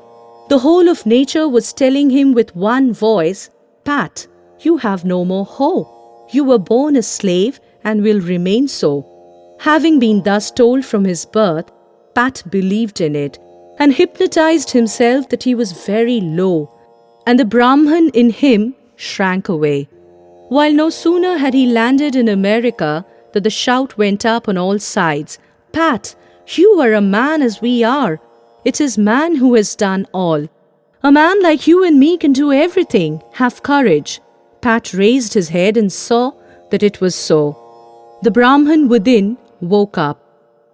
The whole of nature was telling him with one voice, "Pat, you have no more hope. You were born a slave and will remain so." Having been thus told from his birth, Pat believed in it and hypnotized himself that he was very low, and the Brahman in him shrank away. While no sooner had he landed in America that the shout went up on all sides, "Pat, you are a man as we are. It is man who has done all. A man like you and me can do everything. Have courage." Pat raised his head and saw that it was so. The Brahman within woke up.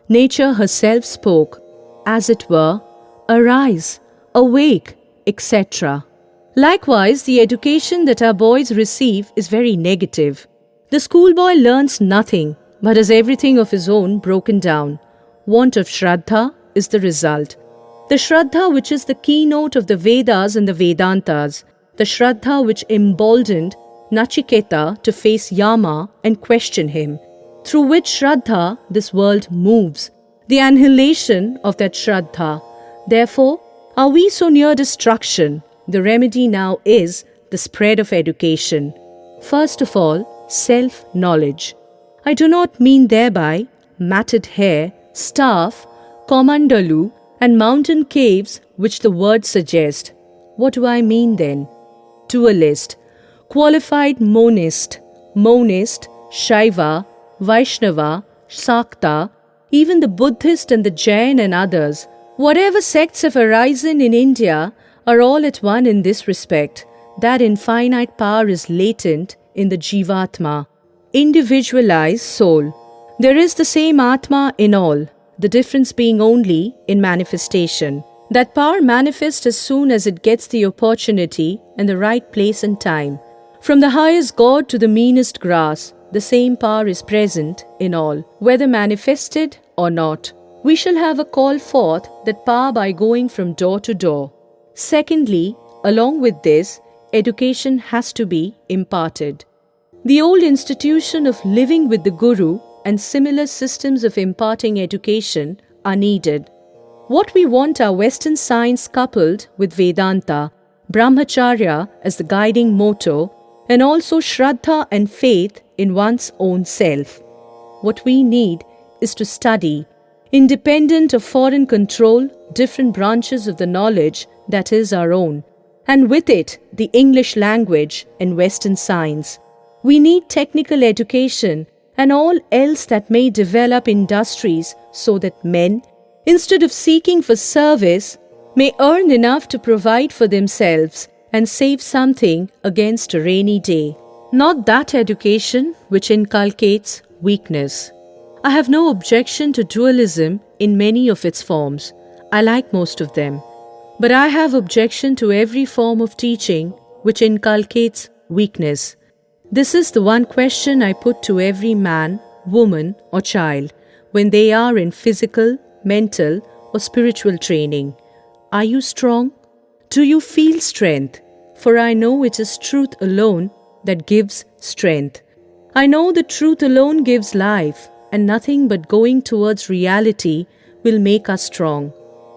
Nature herself spoke, as it were, "Arise, awake," etc. Likewise, the education that our boys receive is very negative. The schoolboy learns nothing, but has everything of his own broken down. Want of Shraddha is the result. The Shraddha which is the keynote of the Vedas and the Vedantas, the Shraddha which emboldened Nachiketa to face Yama and question him, through which Shraddha this world moves, the annihilation of that Shraddha. Therefore, are we so near destruction? The remedy now is the spread of education. First of all, self-knowledge. I do not mean thereby matted hair, staff, komandalu, and mountain caves which the word suggests. What do I mean then? Dualist, qualified monist, Shaiva, Vaishnava, Sakta, even the Buddhist and the Jain and others, whatever sects have arisen in India, are all at one in this respect, that infinite power is latent in the Jivatma, individualized soul. There is the same Atma in all, the difference being only in manifestation. That power manifests as soon as it gets the opportunity and the right place and time. From the highest god to the meanest grass, the same power is present in all, whether manifested or not. We shall have a call forth that power by going from door to door. Secondly, along with this, education has to be imparted. The old institution of living with the Guru and similar systems of imparting education are needed. What we want are Western science coupled with Vedanta, Brahmacharya as the guiding motto, and also Shraddha and faith in one's own self. What we need is to study, independent of foreign control, different branches of the knowledge that is our own, and with it the English language and Western science. We need technical education and all else that may develop industries so that men, instead of seeking for service, may earn enough to provide for themselves and save something against a rainy day. Not that education which inculcates weakness. I have no objection to dualism in many of its forms. I like most of them. But I have objection to every form of teaching which inculcates weakness. This is the one question I put to every man, woman or child when they are in physical, mental or spiritual training. Are you strong? Do you feel strength? For I know it is truth alone that gives strength. I know the truth alone gives life, and nothing but going towards reality will make us strong.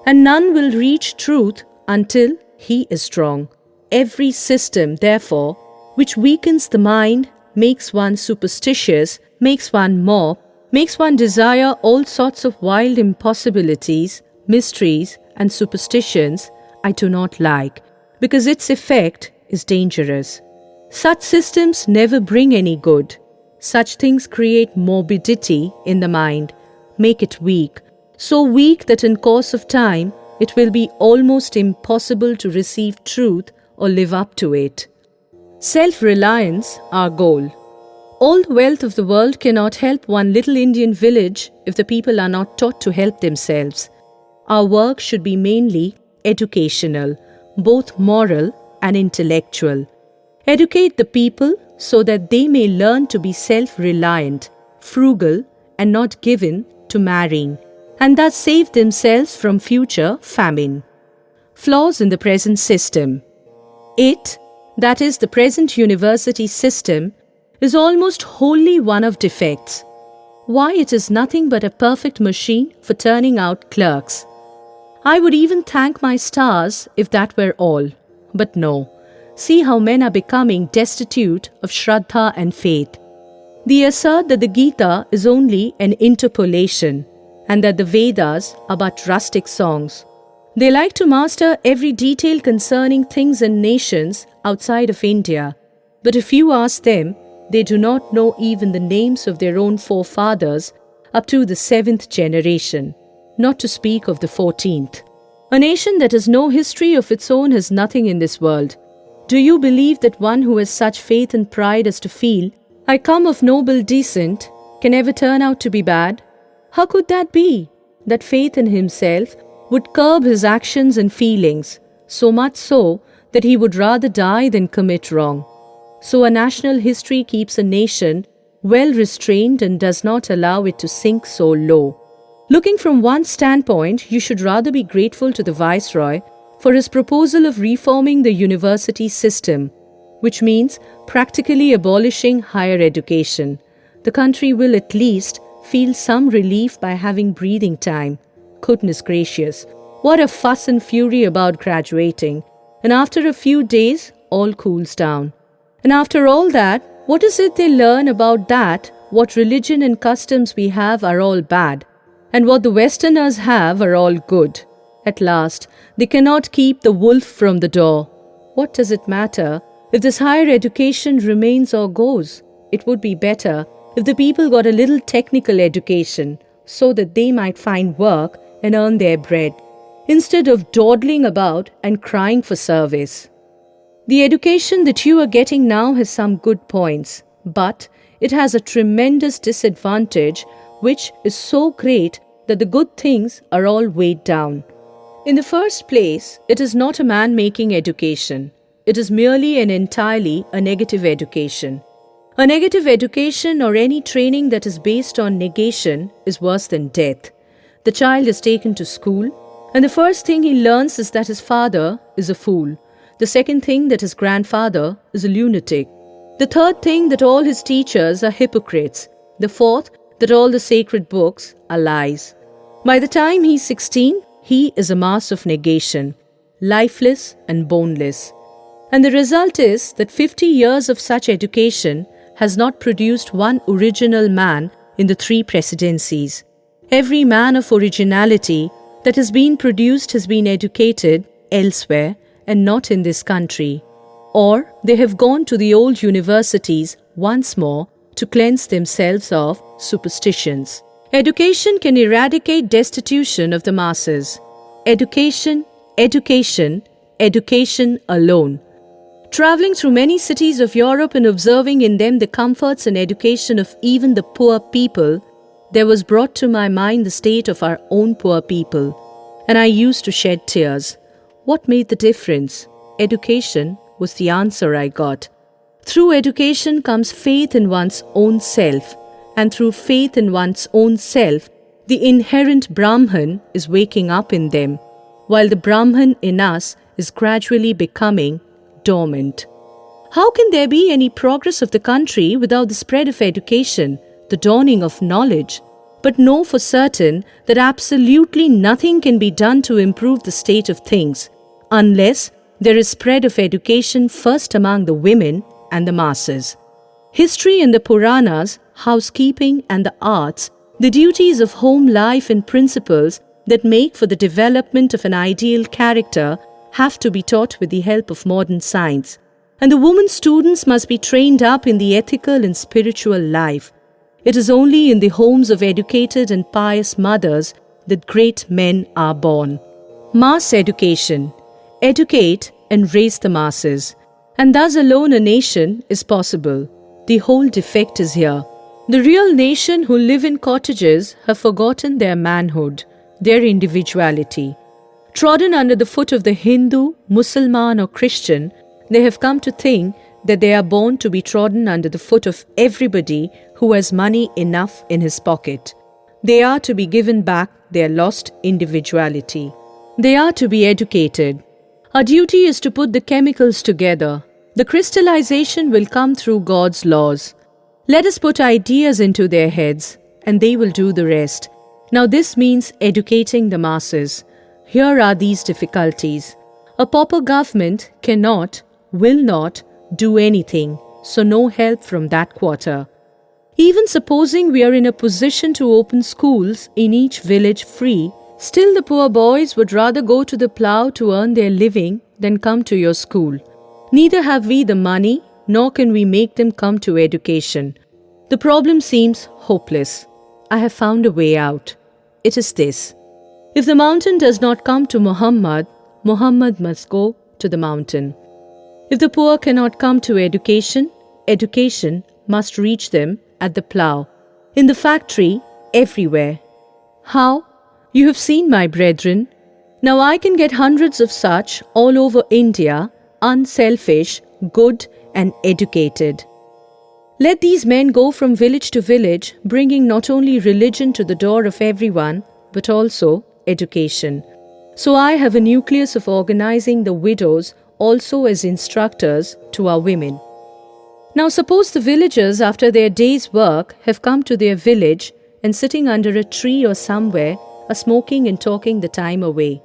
And none will reach truth until he is strong. Every system, therefore, which weakens the mind, makes one superstitious, makes one mope, makes one desire all sorts of wild impossibilities, mysteries, and superstitions I do not like, because its effect is dangerous. Such systems never bring any good. Such things create morbidity in the mind, make it weak, so weak that in course of time it will be almost impossible to receive truth or live up to it. Self-reliance, our goal. All the wealth of the world cannot help one little Indian village if the people are not taught to help themselves. Our work should be mainly educational, both moral and intellectual. Educate the people so that they may learn to be self-reliant, frugal, and not given to marrying, and thus save themselves from future famine. Flaws in the present system. It, that is, the present university system, is almost wholly one of defects. Why, it is nothing but a perfect machine for turning out clerks. I would even thank my stars if that were all. But no. See how men are becoming destitute of Shraddha and faith. They assert that the Gita is only an interpolation and that the Vedas are but rustic songs. They like to master every detail concerning things and nations outside of India. But if you ask them, they do not know even the names of their own forefathers up to the 7th generation, not to speak of the 14th. A nation that has no history of its own has nothing in this world. Do you believe that one who has such faith and pride as to feel, I come of noble descent, can ever turn out to be bad? How could that be? That faith in himself would curb his actions and feelings, so much so that he would rather die than commit wrong. So a national history keeps a nation well restrained and does not allow it to sink so low. Looking from one standpoint, you should rather be grateful to the Viceroy for his proposal of reforming the university system, which means practically abolishing higher education. The country will at least feel some relief by having breathing time. Goodness gracious, what a fuss and fury about graduating. And after a few days, all cools down. And after all that, what is it they learn about that? What religion and customs we have are all bad, and what the Westerners have are all good. At last, they cannot keep the wolf from the door. What does it matter if this higher education remains or goes? It would be better if the people got a little technical education so that they might find work and earn their bread, instead of dawdling about and crying for service. The education that you are getting now has some good points, but it has a tremendous disadvantage, which is so great that the good things are all weighed down. In the first place, it is not a man-making education. It is merely and entirely a negative education. A negative education or any training that is based on negation is worse than death. The child is taken to school, and the first thing he learns is that his father is a fool. The second thing that his grandfather is a lunatic. The third thing that all his teachers are hypocrites. The fourth that all the sacred books are lies. By the time he's 16, he is a mass of negation, lifeless and boneless. And the result is that 50 years of such education has not produced one original man in the 3 presidencies. Every man of originality that has been produced has been educated elsewhere and not in this country. Or they have gone to the old universities once more to cleanse themselves of superstitions. Education can eradicate destitution of the masses. Education, education, education alone. Traveling through many cities of Europe and observing in them the comforts and education of even the poor people, there was brought to my mind the state of our own poor people, and I used to shed tears. What made the difference? Education was the answer I got. Through education comes faith in one's own self, and through faith in one's own self, the inherent Brahman is waking up in them, while the Brahman in us is gradually becoming dormant. How can there be any progress of the country without the spread of education, the dawning of knowledge? But know for certain that absolutely nothing can be done to improve the state of things, unless there is spread of education first among the women and the masses. History and the Puranas housekeeping, and the arts, the duties of home life and principles that make for the development of an ideal character have to be taught with the help of modern science. And the women students must be trained up in the ethical and spiritual life. It is only in the homes of educated and pious mothers that great men are born. Mass education. Educate and raise the masses. And thus alone a nation is possible. The whole defect is here. The real nation who live in cottages have forgotten their manhood, their individuality. Trodden under the foot of the Hindu, Mussulman or Christian, they have come to think that they are born to be trodden under the foot of everybody who has money enough in his pocket. They are to be given back their lost individuality. They are to be educated. Our duty is to put the chemicals together. The crystallization will come through God's laws. Let us put ideas into their heads, and they will do the rest. Now this means educating the masses. Here are these difficulties. A pauper government cannot, will not, do anything, so no help from that quarter. Even supposing we are in a position to open schools in each village free, still the poor boys would rather go to the plough to earn their living than come to your school. Neither have we the money, nor can we make them come to education. The problem seems hopeless. I have found a way out. It is this. If the mountain does not come to Muhammad, Muhammad must go to the mountain. If the poor cannot come to education, education must reach them at the plough, in the factory, everywhere. How? You have seen my brethren. Now I can get hundreds of such all over India, unselfish, good and educated. Let these men go from village to village, bringing not only religion to the door of everyone, but also education. So I have a nucleus of organizing the widows also as instructors to our women. Now suppose the villagers after their day's work have come to their village and sitting under a tree or somewhere are smoking and talking the time away.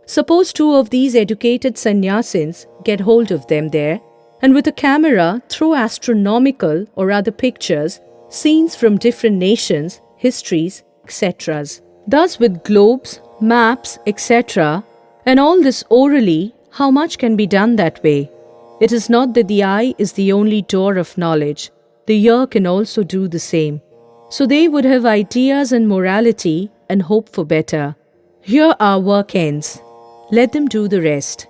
Suppose two of these educated sannyasins get hold of them there and with a camera throw astronomical or other pictures, scenes from different nations, histories, etc. Thus with globes, maps, etc. and all this orally, how much can be done that way? It is not that the eye is the only door of knowledge. The ear can also do the same. So they would have ideas and morality and hope for better. Here our work ends. Let them do the rest.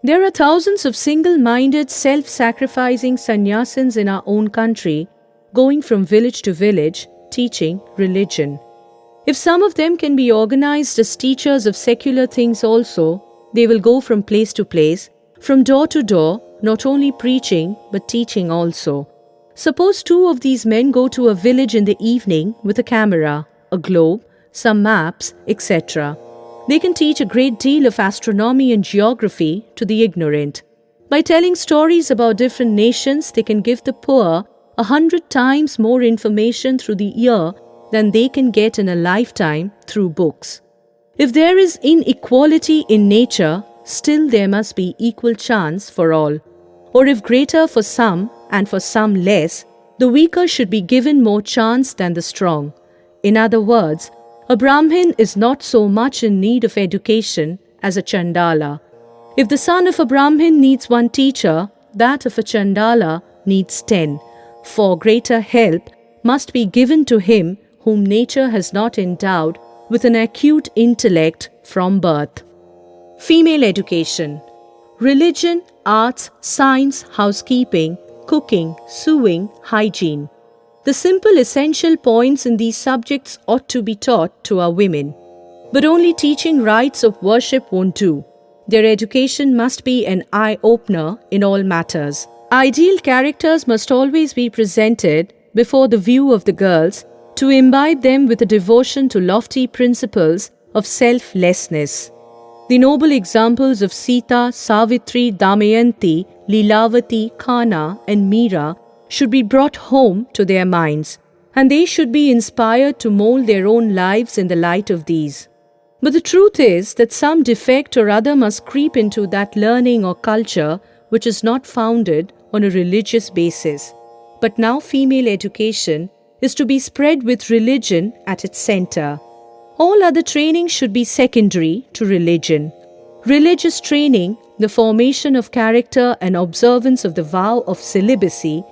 There are thousands of single-minded, self-sacrificing sannyasins in our own country, going from village to village, teaching religion. If some of them can be organized as teachers of secular things also, they will go from place to place, from door to door, not only preaching but teaching also. Suppose two of these men go to a village in the evening with a camera, a globe, some maps, etc. They can teach a great deal of astronomy and geography to the ignorant. By telling stories about different nations, they can give the poor 100 times more information through the ear than they can get in a lifetime through books. If there is inequality in nature, still there must be equal chance for all. Or if greater for some and for some less, the weaker should be given more chance than the strong. In other words, a Brahmin is not so much in need of education as a Chandala. If the son of a Brahmin needs one teacher, that of a Chandala needs 10. For greater help must be given to him whom nature has not endowed with an acute intellect from birth. Female education. Religion, arts, science, housekeeping, cooking, sewing, hygiene. The simple essential points in these subjects ought to be taught to our women. But only teaching rites of worship won't do. Their education must be an eye-opener in all matters. Ideal characters must always be presented before the view of the girls to imbibe them with a devotion to lofty principles of selflessness. The noble examples of Sita, Savitri, Damayanti, Lilavati, Kana and Meera should be brought home to their minds, and they should be inspired to mold their own lives in the light of these. But the truth is that some defect or other must creep into that learning or culture which is not founded on a religious basis. But now female education is to be spread with religion at its center. All other training should be secondary to religion. Religious training, the formation of character and observance of the vow of celibacy,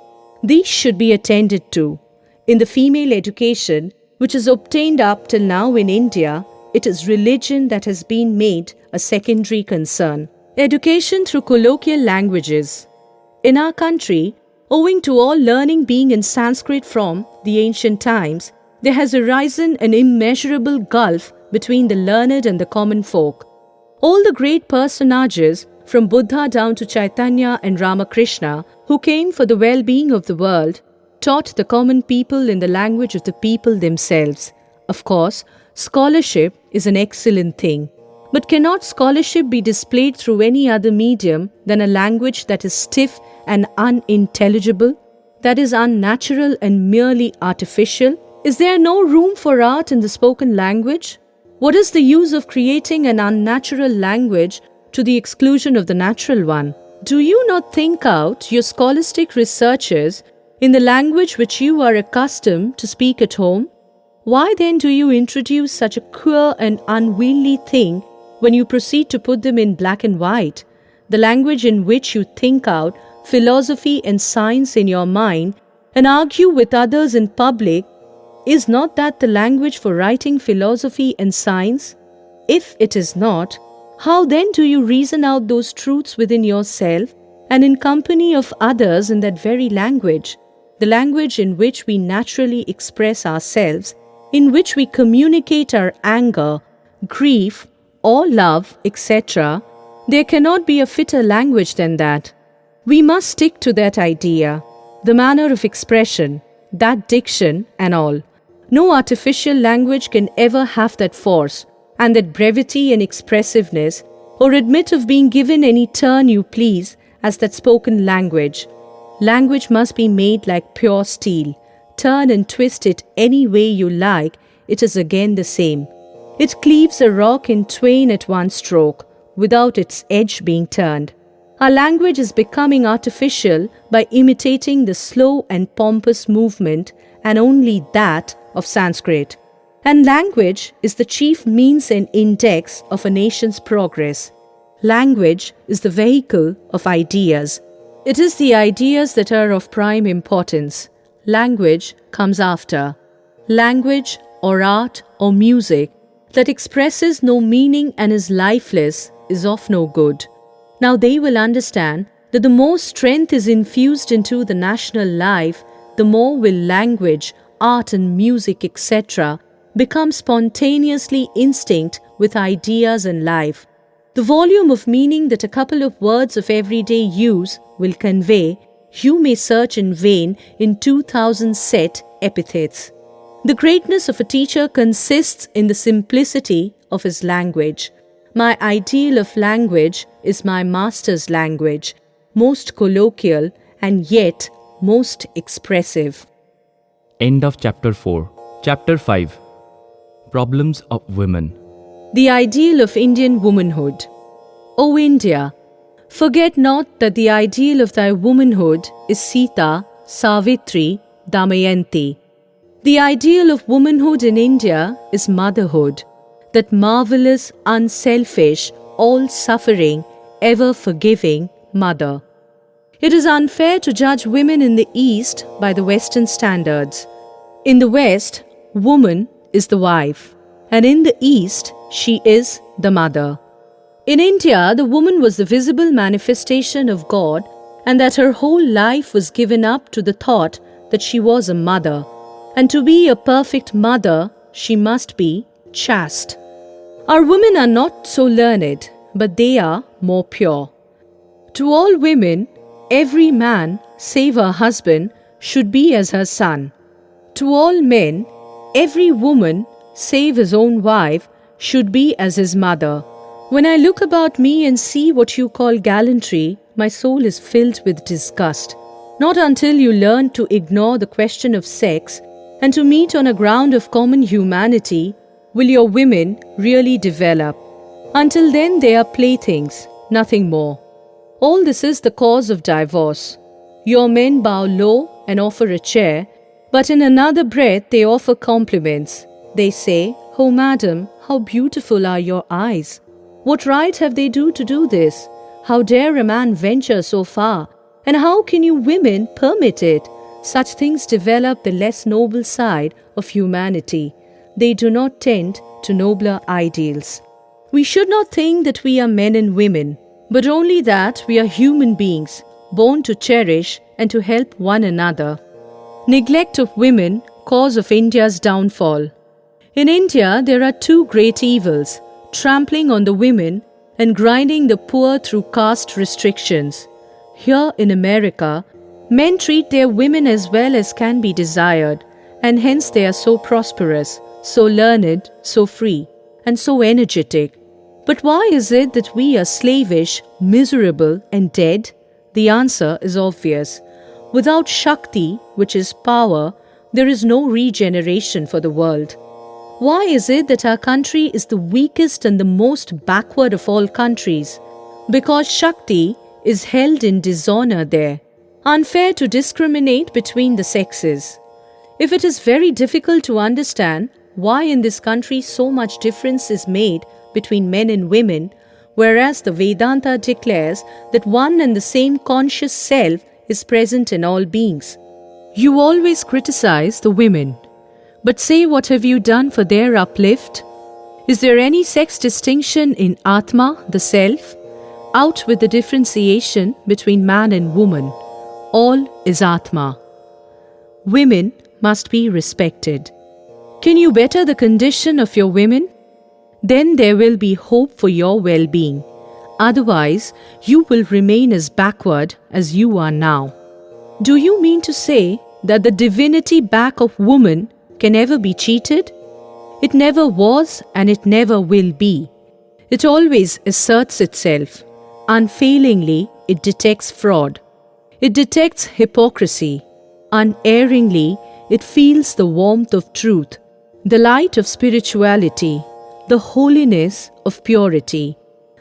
these should be attended to. In the female education, which is obtained up till now in India, it is religion that has been made a secondary concern. Education through colloquial languages. In our country, owing to all learning being in Sanskrit from the ancient times, there has arisen an immeasurable gulf between the learned and the common folk. All the great personages, from Buddha down to Chaitanya and Ramakrishna, who came for the well-being of the world, taught the common people in the language of the people themselves. Of course, scholarship is an excellent thing. But cannot scholarship be displayed through any other medium than a language that is stiff and unintelligible, that is unnatural and merely artificial? Is there no room for art in the spoken language? What is the use of creating an unnatural language to the exclusion of the natural one? Do you not think out your scholastic researches in the language which you are accustomed to speak at home? Why then do you introduce such a queer and unwieldy thing when you proceed to put them in black and white? The language in which you think out philosophy and science in your mind and argue with others in public, is not that the language for writing philosophy and science? If it is not, how then do you reason out those truths within yourself and in company of others in that very language, the language in which we naturally express ourselves, in which we communicate our anger, grief, or love, etc.? There cannot be a fitter language than that. We must stick to that idea, the manner of expression, that diction and all. No artificial language can ever have that force and that brevity and expressiveness, or admit of being given any turn you please as that spoken language. Language must be made like pure steel. Turn and twist it any way you like, it is again the same. It cleaves a rock in twain at one stroke, without its edge being turned. Our language is becoming artificial by imitating the slow and pompous movement, and only that, of Sanskrit. And language is the chief means and index of a nation's progress. Language is the vehicle of ideas. It is the ideas that are of prime importance. Language comes after. Language or art or music that expresses no meaning and is lifeless is of no good. Now they will understand that the more strength is infused into the national life, the more will language, art and music, etc. become spontaneously instinct with ideas and life. The volume of meaning that a couple of words of everyday use will convey, you may search in vain in 2,000 set epithets. The greatness of a teacher consists in the simplicity of his language. My ideal of language is my master's language, most colloquial and yet most expressive. End of Chapter 4. Chapter 5. Problems of Women. The ideal of Indian womanhood. O India, forget not that the ideal of thy womanhood is Sita, Savitri, Damayanti. The ideal of womanhood in India is motherhood, that marvelous, unselfish, all-suffering, ever-forgiving mother. It is unfair to judge women in the East by the Western standards. In the West, woman is the wife, and in the East, she is the mother. In India, the woman was the visible manifestation of God, and that her whole life was given up to the thought that she was a mother. And to be a perfect mother, she must be chaste. Our women are not so learned, but they are more pure. To all women, every man, save her husband, should be as her son. To all men, every woman, save his own wife, should be as his mother. When I look about me and see what you call gallantry, my soul is filled with disgust. Not until you learn to ignore the question of sex and to meet on a ground of common humanity will your women really develop. Until then they are playthings, nothing more. All this is the cause of divorce. Your men bow low and offer a chair, But in another breath they offer compliments. They say, "Oh madam, how beautiful are your eyes! What right have they to do this? How dare a man venture so far? And how can you women permit it?" Such things develop the less noble side of humanity. They do not tend to nobler ideals. We should not think that we are men and women, but only that we are human beings, born to cherish and to help one another. Neglect of women, cause of India's downfall. In India, there are two great evils: trampling on the women and grinding the poor through caste restrictions. Here in America, men treat their women as well as can be desired, and hence they are so prosperous, so learned, so free, and so energetic. But why is it that we are slavish, miserable, and dead? The answer is obvious. Without Shakti, which is power, there is no regeneration for the world. Why is it that our country is the weakest and the most backward of all countries? Because Shakti is held in dishonor there. Unfair to discriminate between the sexes. If it is very difficult to understand why in this country so much difference is made between men and women, whereas the Vedanta declares that one and the same conscious self is present in all beings. You always criticize the women, but say, what have you done for their uplift? Is there any sex distinction in Atma, the self? Out with the differentiation between man and woman. All is Atma. Women must be respected. Can you better the condition of your women? Then there will be hope for your well-being. Otherwise, you will remain as backward as you are now. Do you mean to say that the divinity back of woman can ever be cheated? It never was and it never will be. It always asserts itself. Unfailingly, it detects fraud. It detects hypocrisy. Unerringly, it feels the warmth of truth, the light of spirituality, the holiness of purity.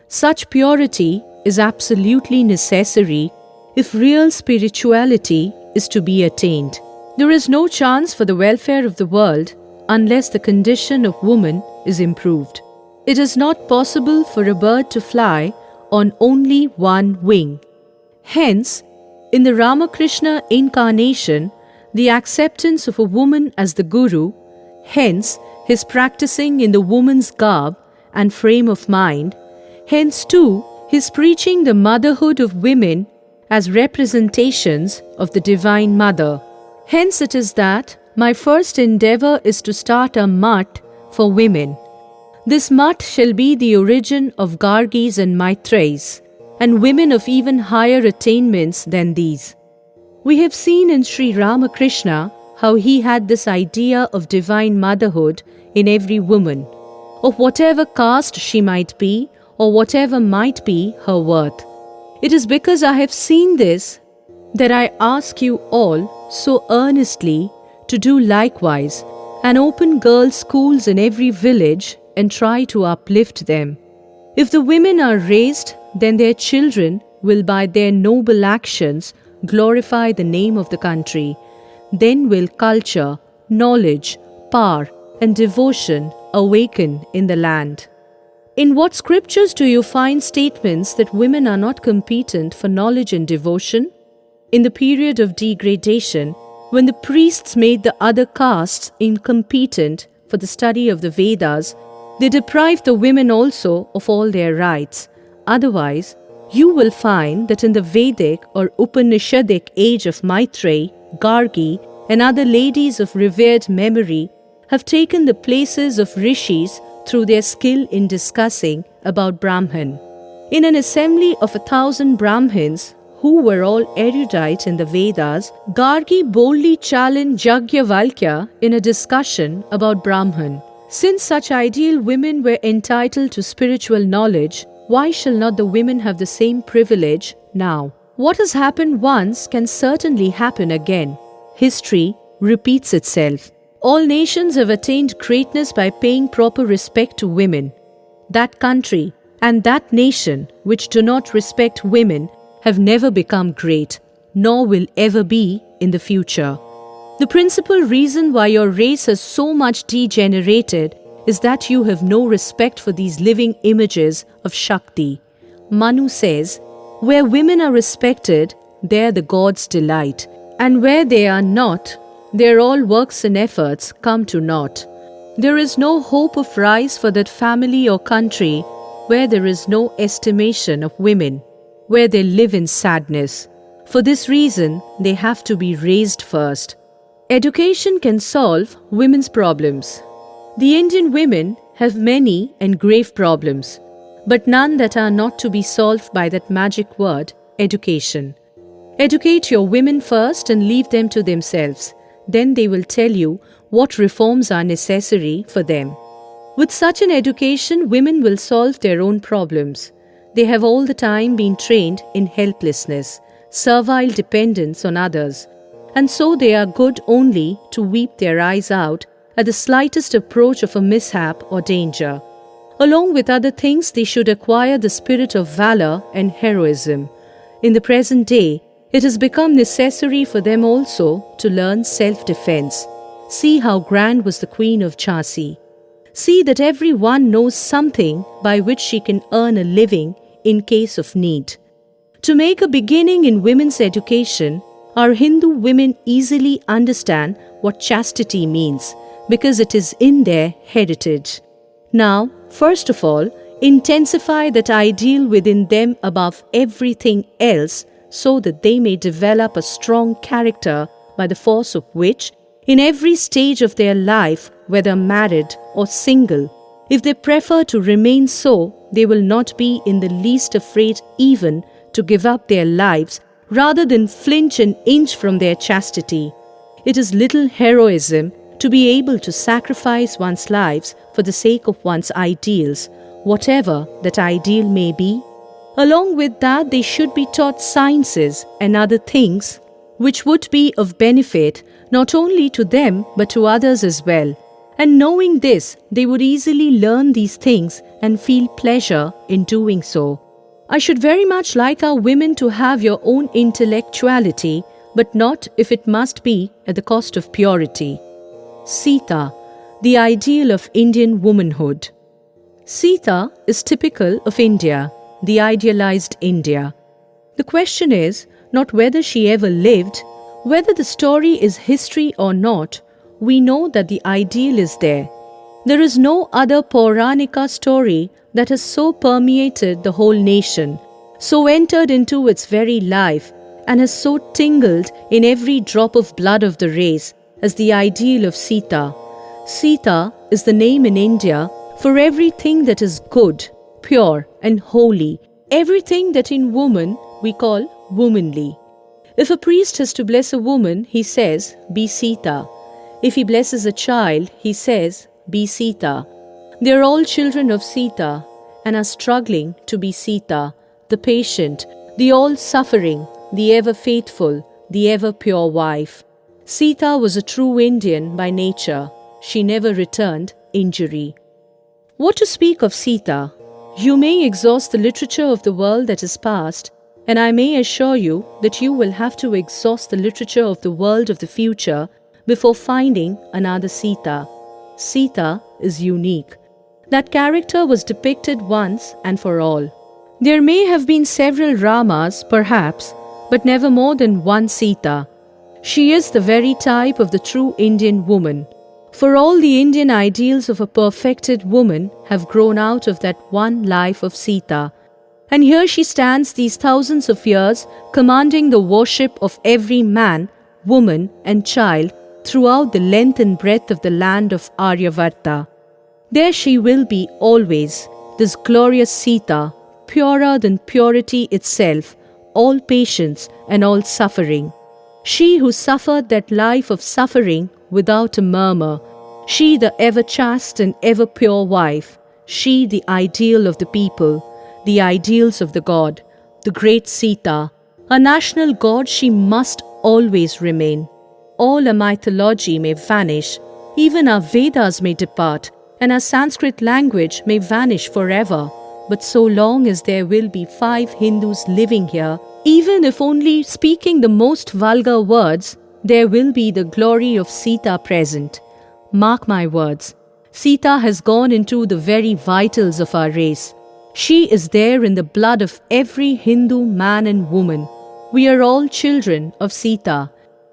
Such purity is absolutely necessary if real spirituality is to be attained. There is no chance for the welfare of the world unless the condition of woman is improved. It is not possible for a bird to fly on only one wing. Hence, in the Ramakrishna incarnation, the acceptance of a woman as the Guru, hence his practicing in the woman's garb and frame of mind, hence too his preaching the motherhood of women as representations of the Divine Mother. Hence it is that my first endeavor is to start a mutt for women. This mutt shall be the origin of Gargis and Maitreys, and women of even higher attainments than these. We have seen in Sri Ramakrishna how he had this idea of divine motherhood in every woman, of whatever caste she might be or whatever might be her worth. It is because I have seen this that I ask you all so earnestly to do likewise and open girls' schools in every village and try to uplift them. If the women are raised, then their children will by their noble actions glorify the name of the country. Then will culture, knowledge, power and devotion awaken in the land. In what scriptures do you find statements that women are not competent for knowledge and devotion? In the period of degradation, when the priests made the other castes incompetent for the study of the Vedas, they deprived the women also of all their rights. Otherwise, you will find that in the Vedic or Upanishadic age of Maitreyi, Gargi, and other ladies of revered memory have taken the places of rishis through their skill in discussing about Brahman. In an assembly of 1,000 Brahmins, who were all erudite in the Vedas, Gargi boldly challenged Yajnavalkya in a discussion about Brahman. Since such ideal women were entitled to spiritual knowledge, why shall not the women have the same privilege now? What has happened once can certainly happen again. History repeats itself. All nations have attained greatness by paying proper respect to women. That country and that nation which do not respect women have never become great, nor will ever be in the future. The principal reason why your race has so much degenerated is that you have no respect for these living images of Shakti. Manu says, where women are respected, there the gods delight, and where they are not, their all works and efforts come to naught. There is no hope of rise for that family or country where there is no estimation of women, where they live in sadness. For this reason, they have to be raised first. Education can solve women's problems. The Indian women have many and grave problems, but none that are not to be solved by that magic word, education. Educate your women first and leave them to themselves. Then they will tell you what reforms are necessary for them. With such an education, women will solve their own problems. They have all the time been trained in helplessness, servile dependence on others, and so they are good only to weep their eyes out at the slightest approach of a mishap or danger. Along with other things, they should acquire the spirit of valor and heroism. In the present day, it has become necessary for them also to learn self-defense. See how grand was the Queen of Jhansi. See that every one knows something by which she can earn a living in case of need. To make a beginning in women's education, our Hindu women easily understand what chastity means, because it is in their heritage. Now, first of all, intensify that ideal within them above everything else, so that they may develop a strong character by the force of which, in every stage of their life, whether married or single, if they prefer to remain so, they will not be in the least afraid even to give up their lives rather than flinch an inch from their chastity. It is little heroism to be able to sacrifice one's lives for the sake of one's ideals, whatever that ideal may be. Along with that, they should be taught sciences and other things which would be of benefit not only to them but to others as well. And knowing this, they would easily learn these things and feel pleasure in doing so. I should very much like our women to have your own intellectuality, but not if it must be at the cost of purity. Sita, the ideal of Indian womanhood. Sita is typical of India, the idealized India. The question is not whether she ever lived, whether the story is history or not. We know that the ideal is there. There is no other Pauranika story that has so permeated the whole nation, so entered into its very life, and has so tingled in every drop of blood of the race as the ideal of Sita. Sita is the name in India for everything that is good, pure and holy, everything that in woman we call womanly. If a priest has to bless a woman, he says, "Be Sita." If he blesses a child, he says, "Be Sita." They are all children of Sita and are struggling to be Sita, the patient, the all-suffering, the ever-faithful, the ever-pure wife. Sita was a true Indian by nature. She never returned injury. What to speak of Sita? You may exhaust the literature of the world that is past, and I may assure you that you will have to exhaust the literature of the world of the future before finding another Sita. Sita is unique. That character was depicted once and for all. There may have been several Ramas, perhaps, but never more than one Sita. She is the very type of the true Indian woman. For all the Indian ideals of a perfected woman have grown out of that one life of Sita. And here she stands these thousands of years, commanding the worship of every man, woman and child throughout the length and breadth of the land of Aryavarta. There she will be always, this glorious Sita, purer than purity itself, all patience and all suffering. She who suffered that life of suffering without a murmur, she the ever chaste and ever pure wife, she the ideal of the people, the ideals of the God, the great Sita. A national God she must always remain. All our mythology may vanish, even our Vedas may depart, and our Sanskrit language may vanish forever. But so long as there will be 5 Hindus living here, even if only speaking the most vulgar words, there will be the glory of Sita present. Mark my words. Sita has gone into the very vitals of our race. She is there in the blood of every Hindu man and woman. We are all children of Sita.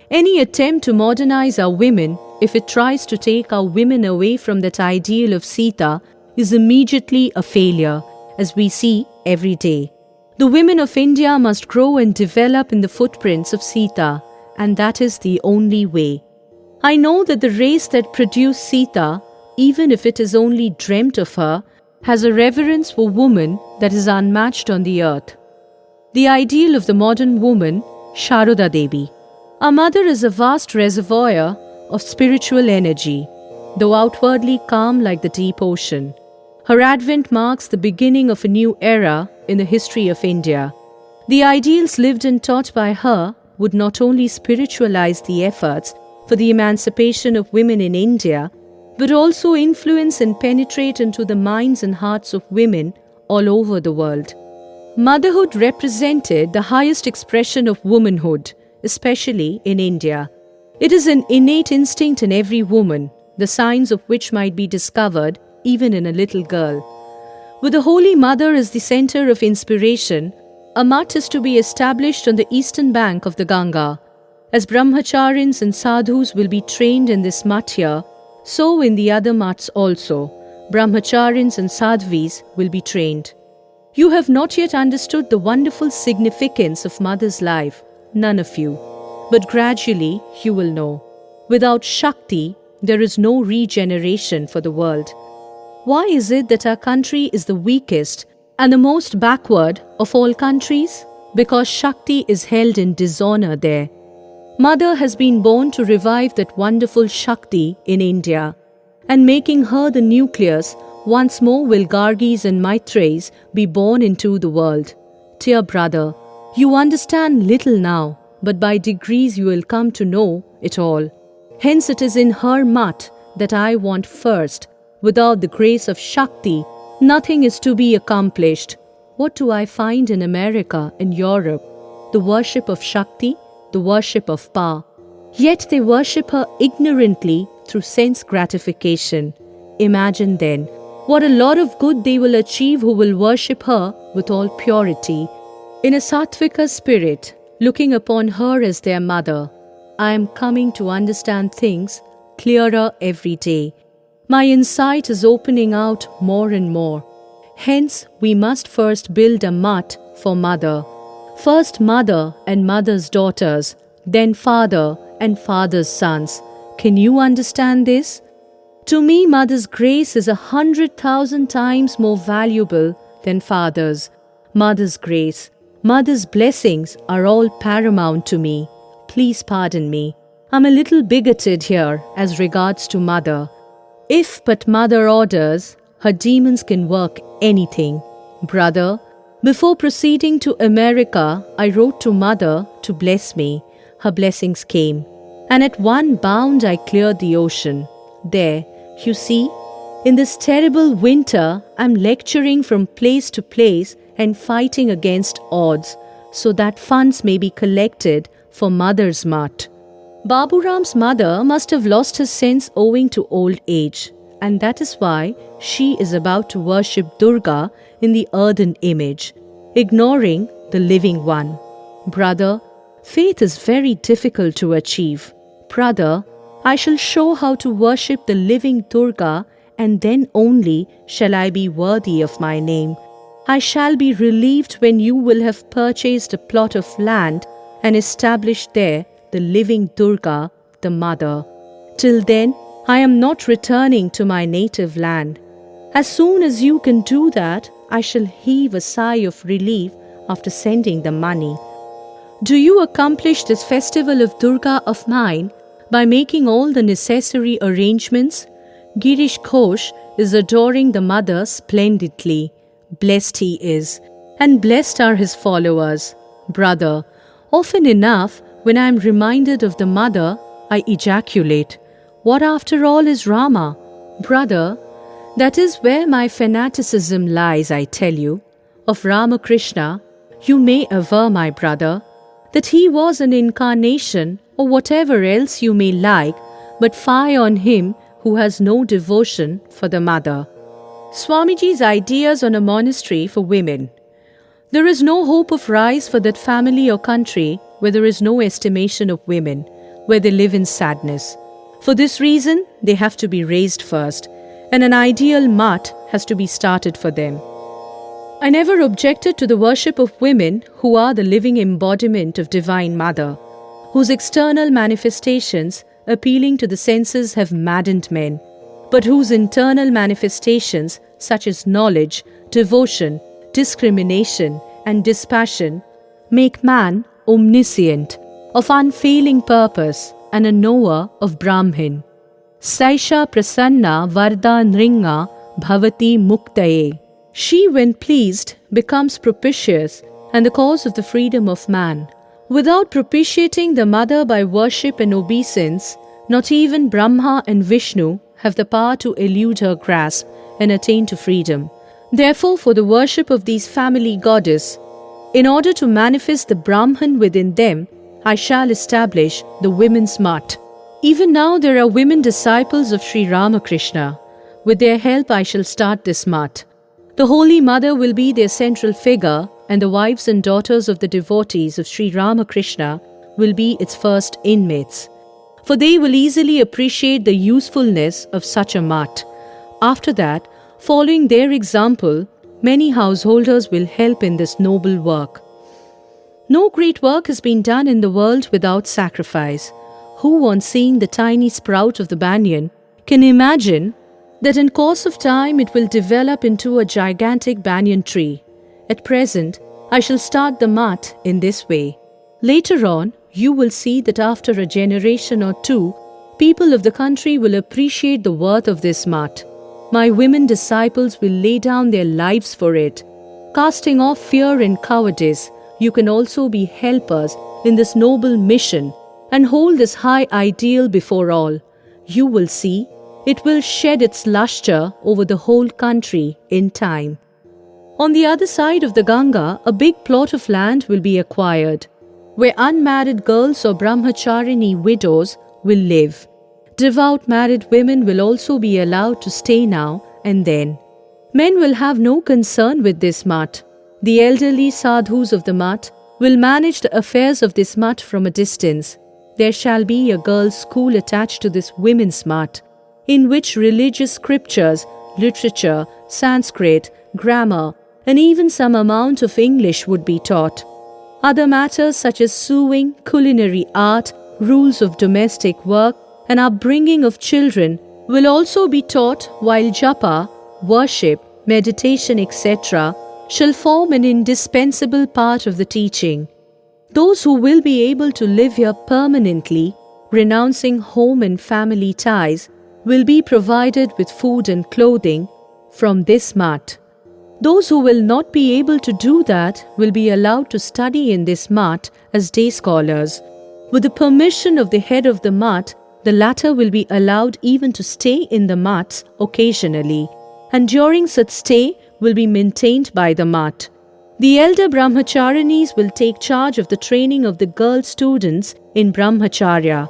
Any attempt to modernize our women, if it tries to take our women away from that ideal of Sita, is immediately a failure, as we see every day. The women of India must grow and develop in the footprints of Sita, and that is the only way. I know that the race that produced Sita, even if it is only dreamt of her, has a reverence for woman that is unmatched on the earth. The ideal of the modern woman, Sharoda Devi. Our mother is a vast reservoir of spiritual energy, though outwardly calm like the deep ocean. Her advent marks the beginning of a new era in the history of India. The ideals lived and taught by her would not only spiritualize the efforts for the emancipation of women in India, but also influence and penetrate into the minds and hearts of women all over the world. Motherhood represented the highest expression of womanhood, especially in India. It is an innate instinct in every woman, the signs of which might be discovered even in a little girl. With the Holy Mother as the center of inspiration, a mutt is to be established on the eastern bank of the Ganga. As brahmacharins and sadhus will be trained in this mutt here, so in the other mutts also, brahmacharins and sadhvis will be trained. You have not yet understood the wonderful significance of mother's life, none of you. But gradually you will know. Without Shakti, there is no regeneration for the world. Why is it that our country is the weakest and the most backward of all countries? Because Shakti is held in dishonor there. Mother has been born to revive that wonderful Shakti in India, and making her the nucleus, once more will Gargis and Maitreys be born into the world. Dear brother, you understand little now, but by degrees you will come to know it all. Hence it is in her mutt that I want first. Without the grace of Shakti, nothing is to be accomplished. What do I find in America, in Europe? The worship of Shakti, the worship of power. Yet they worship her ignorantly through sense gratification. Imagine then, what a lot of good they will achieve who will worship her with all purity. In a sattvika spirit, looking upon her as their mother, I am coming to understand things clearer every day. My insight is opening out more and more. Hence, we must first build a mutt for mother. First mother and mother's daughters, then father and father's sons. Can you understand this? To me, mother's grace is 100,000 times more valuable than father's. Mother's grace, mother's blessings are all paramount to me. Please pardon me. I'm a little bigoted here as regards to mother. If but mother orders, her demons can work anything. Brother, before proceeding to America, I wrote to mother to bless me. Her blessings came, and at one bound I cleared the ocean. There, you see, in this terrible winter, I'm lecturing from place to place and fighting against odds, so that funds may be collected for mother's mutt. Baburam's mother must have lost her sense owing to old age, and that is why she is about to worship Durga in the earthen image, ignoring the living one. Brother, faith is very difficult to achieve. Brother, I shall show how to worship the living Durga, and then only shall I be worthy of my name. I shall be relieved when you will have purchased a plot of land and established there the living Durga, the mother. Till then, I am not returning to my native land. As soon as you can do that, I shall heave a sigh of relief after sending the money. Do you accomplish this festival of Durga of mine by making all the necessary arrangements? Girish Ghosh is adoring the mother splendidly. Blessed he is, and blessed are his followers. Brother, often enough, when I am reminded of the mother, I ejaculate, what after all is Rama? Brother, that is where my fanaticism lies, I tell you. Of Ramakrishna, you may aver, my brother, that he was an incarnation or whatever else you may like, but fie on him who has no devotion for the mother. Swamiji's ideas on a monastery for women. There is no hope of rise for that family or country where there is no estimation of women, where they live in sadness. For this reason, they have to be raised first, and an ideal mat has to be started for them. I never objected to the worship of women who are the living embodiment of Divine Mother, whose external manifestations appealing to the senses have maddened men, but whose internal manifestations such as knowledge, devotion, discrimination and dispassion make man omniscient, of unfailing purpose and a knower of Brahman. Saisha prasanna varda nringa bhavati muktaye. She, when pleased, becomes propitious and the cause of the freedom of man. Without propitiating the mother by worship and obeisance, not even Brahma and Vishnu have the power to elude her grasp and attain to freedom. Therefore, for the worship of these family goddess, in order to manifest the Brahman within them, I shall establish the women's mat. Even now there are women disciples of Sri Ramakrishna. With their help I shall start this mat. The Holy Mother will be their central figure, and the wives and daughters of the devotees of Sri Ramakrishna will be its first inmates. For they will easily appreciate the usefulness of such a mat. After that, following their example, many householders will help in this noble work. No great work has been done in the world without sacrifice. Who, on seeing the tiny sprout of the banyan, can imagine that in course of time it will develop into a gigantic banyan tree? At present, I shall start the mat in this way. Later on, you will see that after a generation or two, people of the country will appreciate the worth of this mat. My women disciples will lay down their lives for it. Casting off fear and cowardice, you can also be helpers in this noble mission and hold this high ideal before all. You will see, it will shed its lustre over the whole country in time. On the other side of the Ganga, a big plot of land will be acquired, where unmarried girls or brahmacharini widows will live. Devout married women will also be allowed to stay now and then. Men will have no concern with this mat. The elderly sadhus of the mat will manage the affairs of this mat from a distance. There shall be a girls' school attached to this women's mat, in which religious scriptures, literature, Sanskrit, grammar, and even some amount of English would be taught. Other matters such as sewing, culinary art, rules of domestic work, and upbringing of children will also be taught, while japa, worship, meditation, etc. shall form an indispensable part of the teaching. Those who will be able to live here permanently, renouncing home and family ties, will be provided with food and clothing from this mat. Those who will not be able to do that will be allowed to study in this mat as day scholars. With the permission of the head of the mat, the latter will be allowed even to stay in the mats occasionally, and during such stay will be maintained by the mat. The elder brahmacharinis will take charge of the training of the girl students in brahmacharya.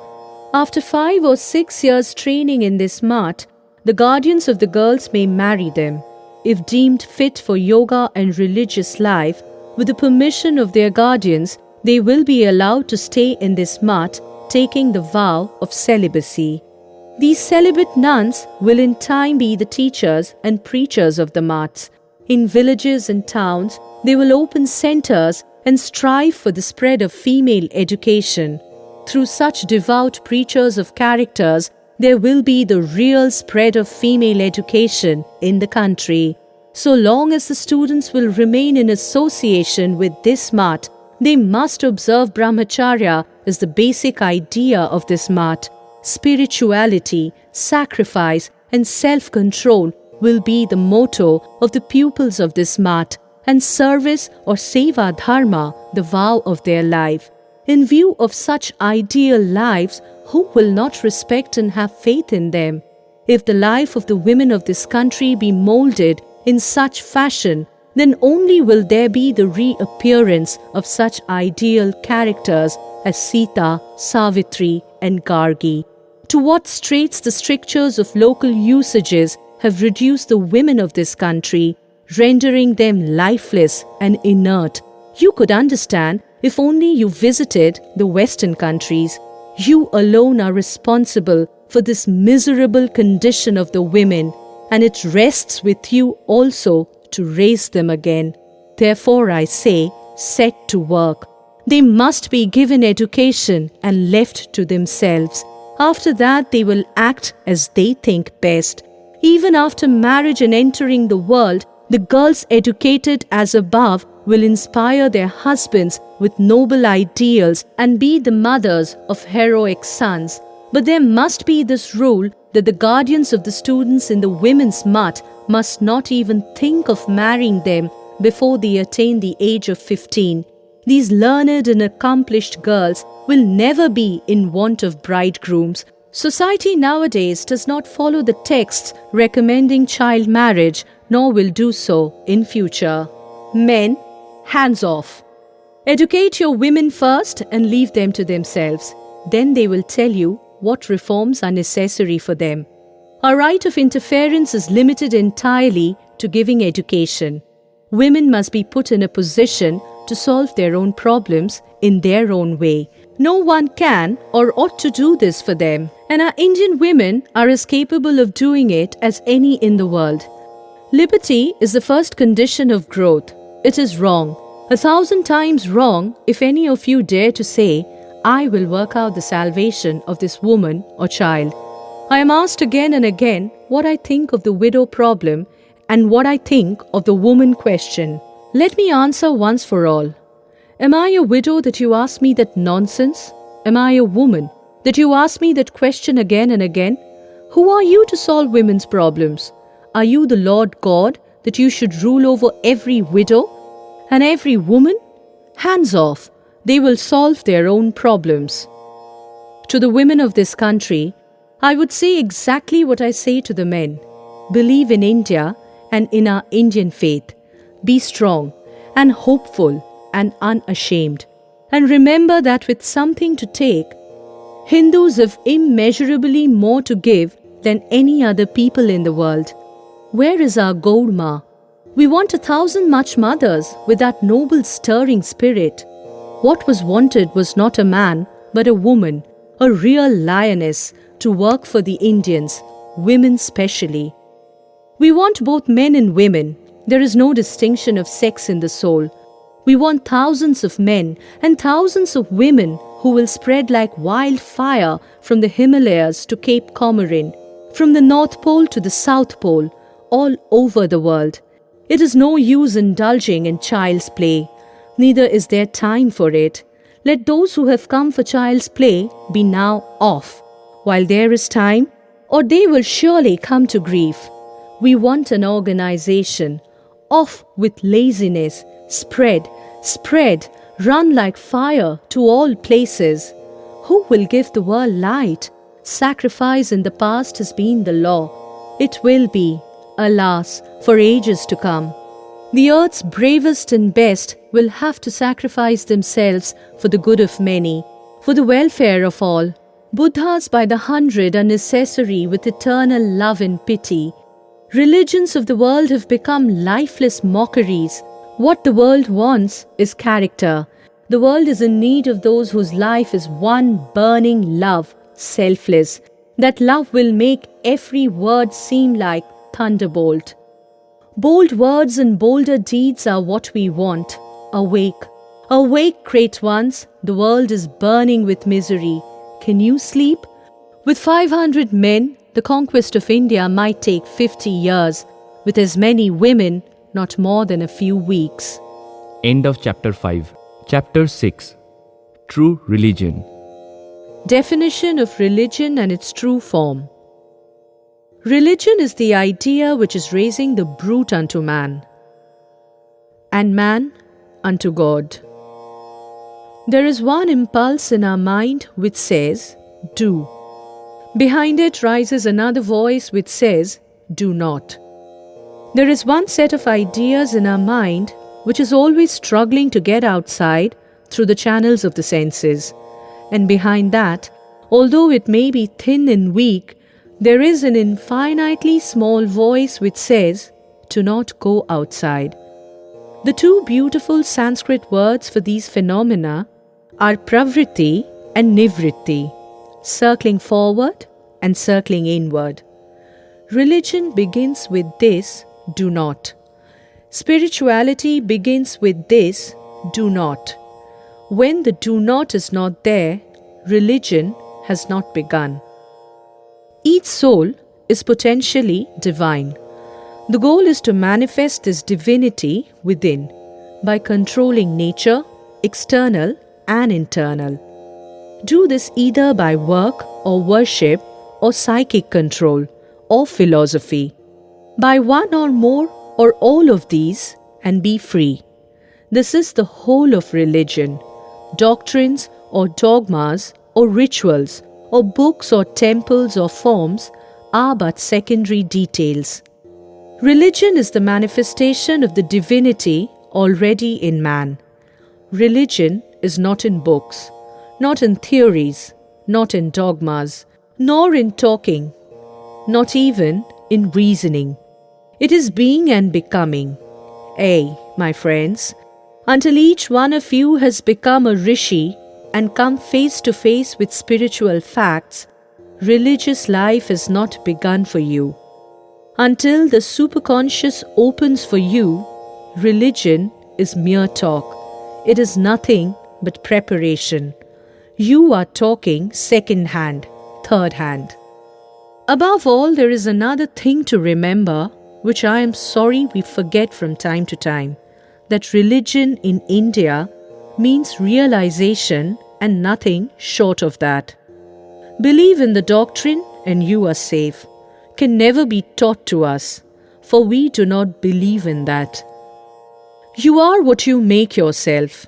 After 5 or 6 years training in this mat, the guardians of the girls may marry them. If deemed fit for yoga and religious life, with the permission of their guardians, they will be allowed to stay in this mat, taking the vow of celibacy. These celibate nuns will in time be the teachers and preachers of the mats. In villages and towns, they will open centers and strive for the spread of female education. Through such devout preachers of characters, there will be the real spread of female education in the country. So long as the students will remain in association with this mat, they must observe brahmacharya as the basic idea of this mat. Spirituality, sacrifice, and self-control will be the motto of the pupils of this mat, and service or seva dharma the vow of their life. In view of such ideal lives, who will not respect and have faith in them? If the life of the women of this country be molded in such fashion, then only will there be the reappearance of such ideal characters as Sita, Savitri, and Gargi. To what straits the strictures of local usages have reduced the women of this country, rendering them lifeless and inert. You could understand if only you visited the Western countries. You alone are responsible for this miserable condition of the women, and it rests with you also to raise them again. Therefore, I say, set to work. They must be given education and left to themselves. After that, they will act as they think best. Even after marriage and entering the world, the girls educated as above will inspire their husbands with noble ideals and be the mothers of heroic sons. But there must be this rule that the guardians of the students in the women's mutt must not even think of marrying them before they attain the age of 15. These learned and accomplished girls will never be in want of bridegrooms. Society nowadays does not follow the texts recommending child marriage, nor will do so in future. Men, hands off. Educate your women first and leave them to themselves. Then they will tell you what reforms are necessary for them. Our right of interference is limited entirely to giving education. Women must be put in a position to solve their own problems in their own way. No one can or ought to do this for them, and our Indian women are as capable of doing it as any in the world. Liberty is the first condition of growth. It is wrong, 1,000 times wrong, if any of you dare to say, I will work out the salvation of this woman or child. I am asked again and again what I think of the widow problem and what I think of the woman question. Let me answer once for all. Am I a widow that you ask me that nonsense? Am I a woman that you ask me that question again and again? Who are you to solve women's problems? Are you the Lord God that you should rule over every widow and every woman? Hands off. They will solve their own problems. To the women of this country, I would say exactly what I say to the men. Believe in India and in our Indian faith. Be strong and hopeful and unashamed. And remember that with something to take, Hindus have immeasurably more to give than any other people in the world. Where is our gold ma? We want 1,000 much mothers with that noble stirring spirit. What was wanted was not a man, but a woman, a real lioness, to work for the Indians, women specially. We want both men and women. There is no distinction of sex in the soul. We want thousands of men and thousands of women who will spread like wildfire from the Himalayas to Cape Comorin, from the North Pole to the South Pole, all over the world. It is no use indulging in child's play. Neither is there time for it. Let those who have come for child's play be now off, while there is time, or they will surely come to grief. We want an organization. Off with laziness. Spread, spread, run like fire to all places. Who will give the world light? Sacrifice in the past has been the law. It will be, alas, for ages to come. The earth's bravest and best will have to sacrifice themselves for the good of many, for the welfare of all. Buddhas by the 100 are necessary with eternal love and pity. Religions of the world have become lifeless mockeries. What the world wants is character. The world is in need of those whose life is one burning love, selfless. That love will make every word seem like thunderbolt. Bold words and bolder deeds are what we want. Awake. Awake, great ones. The world is burning with misery. Can you sleep? With 500 men, the conquest of India might take 50 years. With as many women, not more than a few weeks. End of Chapter 5. Chapter 6. True Religion. Definition of religion and its true form. Religion is the idea which is raising the brute unto man, and man unto God. There is one impulse in our mind which says, do. Behind it rises another voice which says, do not. There is one set of ideas in our mind which is always struggling to get outside through the channels of the senses. And behind that, although it may be thin and weak, there is an infinitely small voice which says, "Do not go outside." The two beautiful Sanskrit words for these phenomena are pravritti and nivritti, circling forward and circling inward. Religion begins with this, "do not." Spirituality begins with this, "do not." When the "do not" is not there, religion has not begun. Each soul is potentially divine. The goal is to manifest this divinity within by controlling nature, external and internal. Do this either by work or worship or psychic control or philosophy. By one or more or all of these and be free. This is the whole of religion. Doctrines or dogmas or rituals or books or temples or forms are but secondary details. Religion is the manifestation of the divinity already in man. Religion is not in books, not in theories, not in dogmas, nor in talking, not even in reasoning. It is being and becoming. My friends, until each one of you has become a rishi and come face to face with spiritual facts, religious life has not begun for you. Until the superconscious opens for you, religion is mere talk. It is nothing but preparation. You are talking second hand, third hand. Above all, there is another thing to remember, which I am sorry we forget from time to time, that religion in India means realization and nothing short of that. Believe in the doctrine and you are safe can never be taught to us, for we do not believe in that. You are what you make yourself.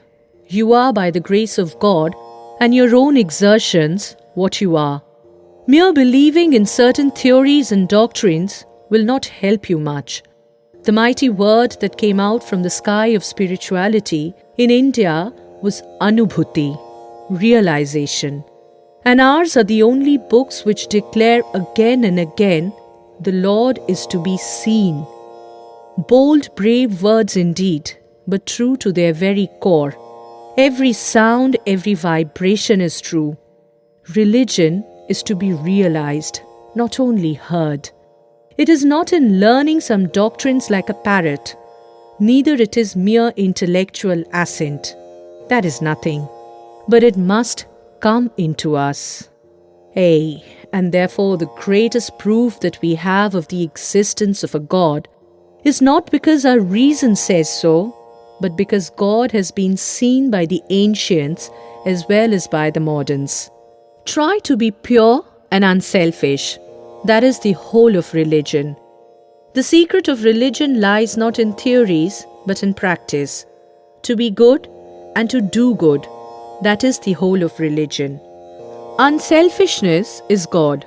You are by the grace of God and your own exertions what you are. Mere believing in certain theories and doctrines will not help you much. The mighty word that came out from the sky of spirituality in India was Anubhuti, realization. And ours are the only books which declare again and again, the Lord is to be seen. Bold, brave words indeed, but true to their very core. Every sound, every vibration is true. Religion is to be realized, not only heard. It is not in learning some doctrines like a parrot. Neither it is mere intellectual assent. That is nothing. But it must come into us. And therefore the greatest proof that we have of the existence of a God is not because our reason says so, but because God has been seen by the ancients as well as by the moderns. Try to be pure and unselfish. That is the whole of religion. The secret of religion lies not in theories, but in practice. To be good and to do good. That is the whole of religion. Unselfishness is God.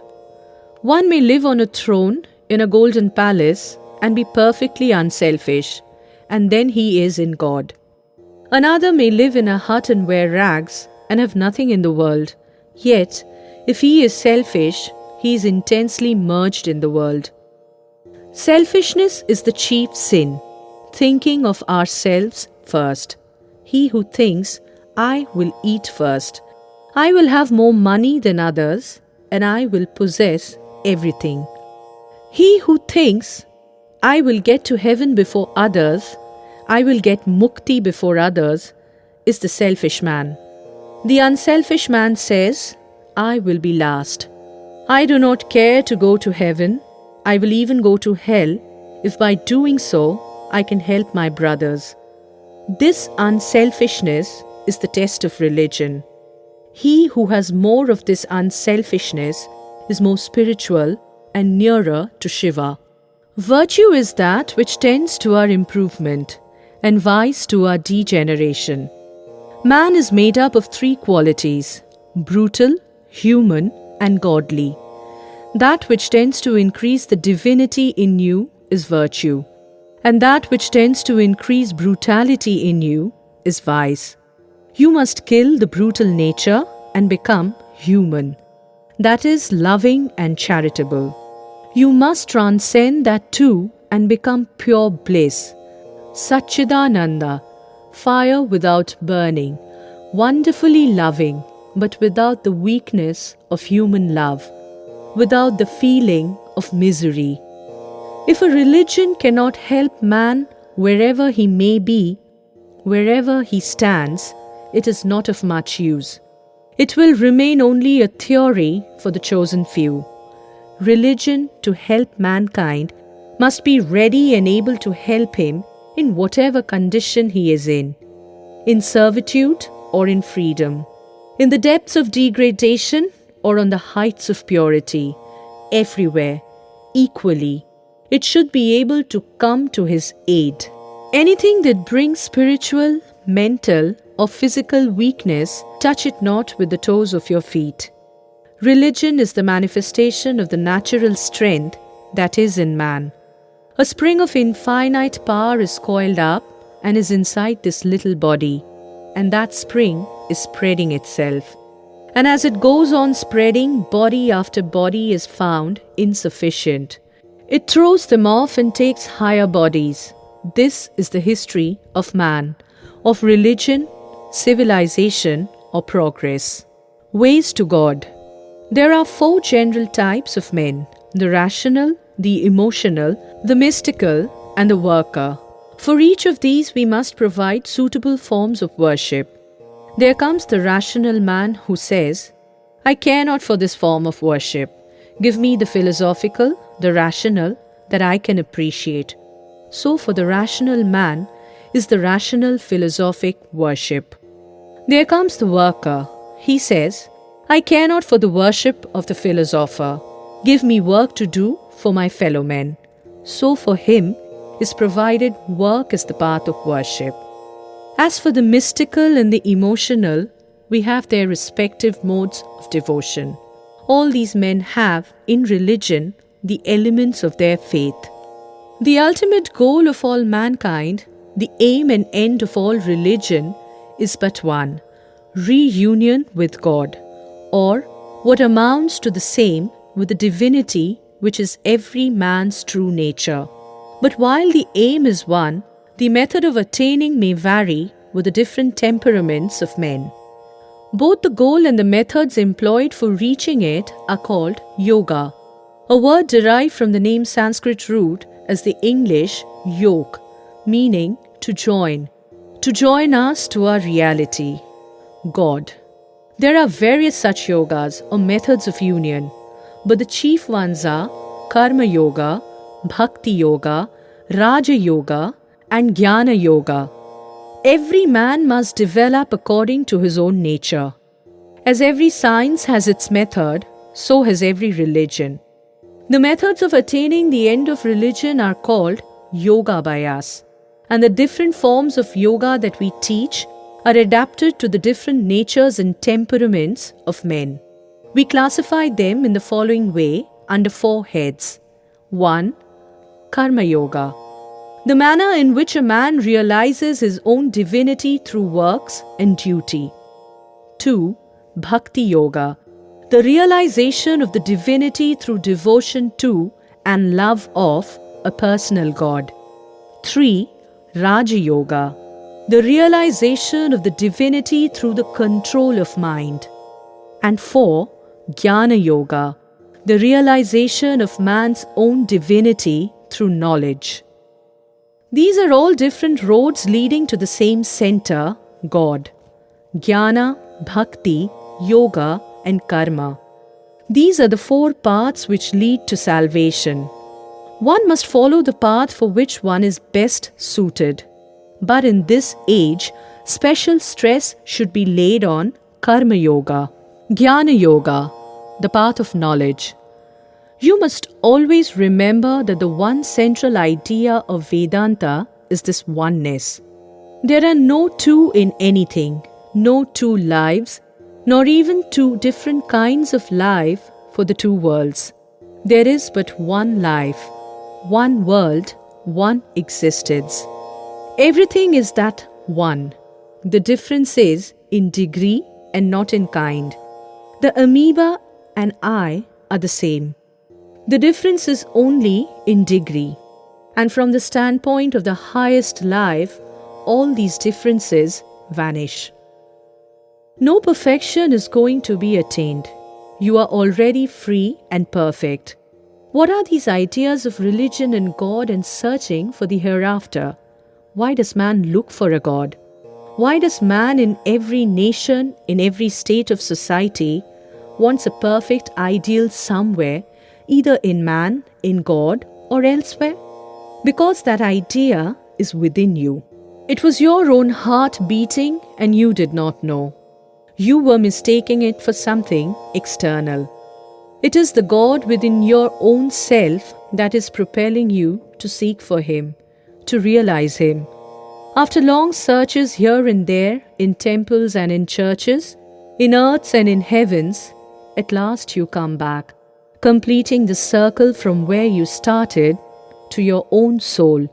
One may live on a throne in a golden palace and be perfectly unselfish, and then he is in God. Another may live in a hut and wear rags and have nothing in the world, yet, if he is selfish, he is intensely merged in the world. Selfishness is the chief sin, thinking of ourselves first. He who thinks, I will eat first, I will have more money than others, and I will possess everything. He who thinks, I will get to heaven before others, I will get mukti before others, is the selfish man. The unselfish man says, I will be last. I do not care to go to heaven. I will even go to hell if by doing so I can help my brothers. This unselfishness is the test of religion. He who has more of this unselfishness is more spiritual and nearer to Shiva. Virtue is that which tends to our improvement, and vice to our degeneration. Man is made up of three qualities: brutal, human, and godly. That which tends to increase the divinity in you is virtue, and that which tends to increase brutality in you is vice. You must kill the brutal nature and become human. That is loving and charitable. You must transcend that too and become pure bliss. Satchidananda, fire without burning, wonderfully loving, but without the weakness of human love, without the feeling of misery. If a religion cannot help man wherever he may be, wherever he stands, it is not of much use. It will remain only a theory for the chosen few. Religion, to help mankind, must be ready and able to help him in whatever condition he is in servitude or in freedom, in the depths of degradation or on the heights of purity, everywhere, equally, it should be able to come to his aid. Anything that brings spiritual, mental, or physical weakness, touch it not with the toes of your feet. Religion is the manifestation of the natural strength that is in man. A spring of infinite power is coiled up and is inside this little body, and that spring is spreading itself. And as it goes on spreading, body after body is found insufficient. It throws them off and takes higher bodies. This is the history of man, of religion, civilization, or progress. Ways to God. There are 4 general types of men: the rational, the emotional, the mystical, and the worker. For each of these we must provide suitable forms of worship. There comes the rational man who says, "I care not for this form of worship. Give me the philosophical, the rational, that I can appreciate." So for the rational man is the rational philosophic worship. There comes the worker. He says, "I care not for the worship of the philosopher. Give me work to do for my fellow men." So for him is provided work as the path of worship. As for the mystical and the emotional, we have their respective modes of devotion. All these men have, in religion, the elements of their faith. The ultimate goal of all mankind, the aim and end of all religion, is but one: reunion with God, or what amounts to the same with the divinity which is every man's true nature. But while the aim is one, the method of attaining may vary with the different temperaments of men. Both the goal and the methods employed for reaching it are called yoga, a word derived from the name Sanskrit root as the English yoke, meaning to join us to our reality, God. There are various such yogas or methods of union, but the chief ones are Karma Yoga, Bhakti Yoga, Raja Yoga, and Jnana Yoga. Every man must develop according to his own nature. As every science has its method, so has every religion. The methods of attaining the end of religion are called yoga by us, and the different forms of yoga that we teach are adapted to the different natures and temperaments of men. We classify them in the following way under 4 heads. 1. Karma Yoga. The manner in which a man realizes his own divinity through works and duty. 2. Bhakti Yoga. The realization of the divinity through devotion to and love of a personal God. 3. Raja Yoga. The realization of the divinity through the control of mind. And 4. Jnana Yoga. The realization of man's own divinity through knowledge. These are all different roads leading to the same center, God. Jnana, Bhakti, Yoga, and Karma. These are the 4 paths which lead to salvation. One must follow the path for which one is best suited. But in this age, special stress should be laid on Karma Yoga. Jnana Yoga, the path of knowledge. You must always remember that the one central idea of Vedanta is this oneness. There are no two in anything, no 2 lives, nor even 2 different kinds of life for the 2 worlds. There is but one life, one world, one existence. Everything is that one. The difference is in degree and not in kind. The amoeba and I are the same. The difference is only in degree. And from the standpoint of the highest life, all these differences vanish. No perfection is going to be attained. You are already free and perfect. What are these ideas of religion and God and searching for the hereafter? Why does man look for a God? Why does man in every nation, in every state of society, wants a perfect ideal somewhere, either in man, in God, or elsewhere? Because that idea is within you. It was your own heart beating and you did not know. You were mistaking it for something external. It is the God within your own self that is propelling you to seek for Him, to realize Him. After long searches here and there, in temples and in churches, in earths and in heavens, at last you come back, completing the circle from where you started to your own soul,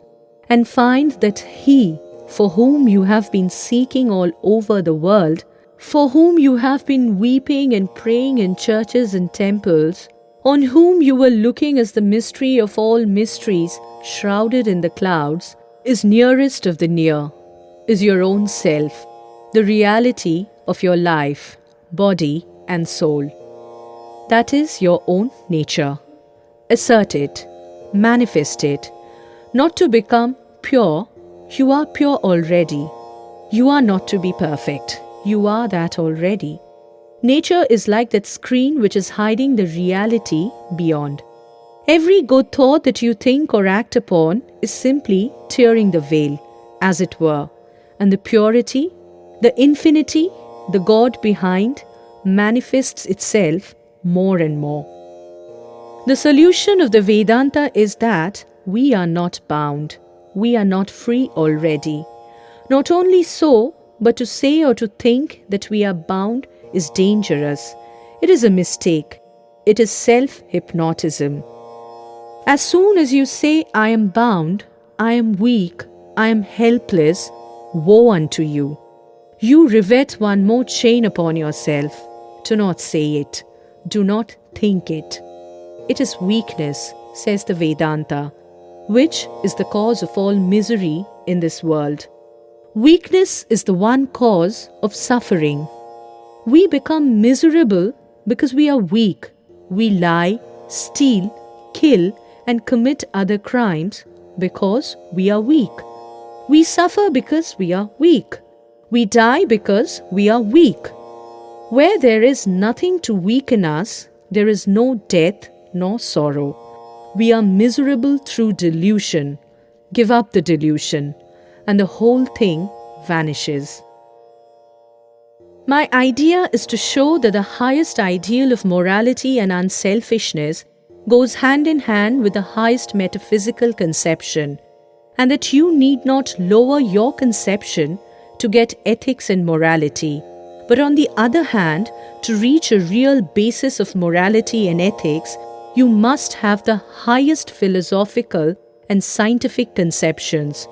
and find that He, for whom you have been seeking all over the world, for whom you have been weeping and praying in churches and temples, on whom you were looking as the mystery of all mysteries shrouded in the clouds, is nearest of the near, is your own self, the reality of your life, body and soul. That is your own nature. Assert it, manifest it. Not to become pure, you are pure already. You are not to be perfect. You are that already. Nature is like that screen which is hiding the reality beyond. Every good thought that you think or act upon is simply tearing the veil, as it were, and the purity, the infinity, the God behind, manifests itself more and more. The solution of the Vedanta is that we are not bound. We are not free already. Not only so, but to say or to think that we are bound is dangerous. It is a mistake. It is self-hypnotism. As soon as you say, I am bound, I am weak, I am helpless, woe unto you. You rivet one more chain upon yourself. Do not say it. Do not think it. It is weakness, says the Vedanta, which is the cause of all misery in this world. Weakness is the one cause of suffering. We become miserable because we are weak. We lie, steal, kill, and commit other crimes because we are weak. We suffer because we are weak. We die because we are weak. Where there is nothing to weaken us, there is no death nor sorrow. We are miserable through delusion. Give up the delusion, and the whole thing vanishes. My idea is to show that the highest ideal of morality and unselfishness goes hand in hand with the highest metaphysical conception, and that you need not lower your conception to get ethics and morality, but on the other hand, to reach a real basis of morality and ethics, you must have the highest philosophical and scientific conceptions.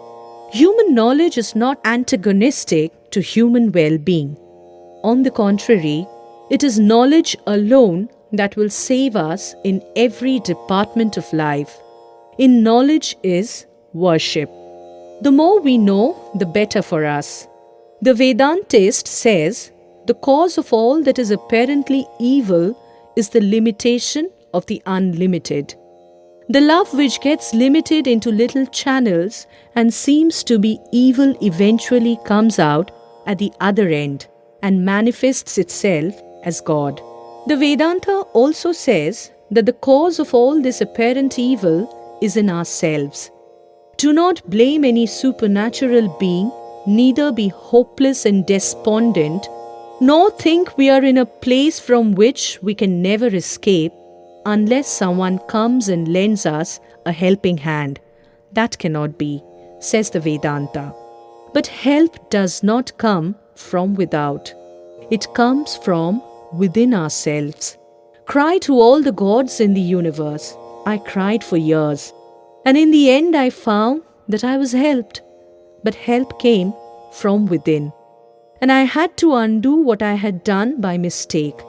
Human knowledge is not antagonistic to human well-being. On the contrary, it is knowledge alone that will save us in every department of life. In knowledge is worship. The more we know, the better for us. The Vedantist says, the cause of all that is apparently evil is the limitation of the unlimited. The love which gets limited into little channels and seems to be evil eventually comes out at the other end and manifests itself as God. The Vedanta also says that the cause of all this apparent evil is in ourselves. Do not blame any supernatural being, neither be hopeless and despondent, nor think we are in a place from which we can never escape unless someone comes and lends us a helping hand. That cannot be, says the Vedanta. But help does not come from without. It comes from within ourselves. Cry to all the gods in the universe. I cried for years, and in the end I found that I was helped. But help came from within, and I had to undo what I had done by mistake.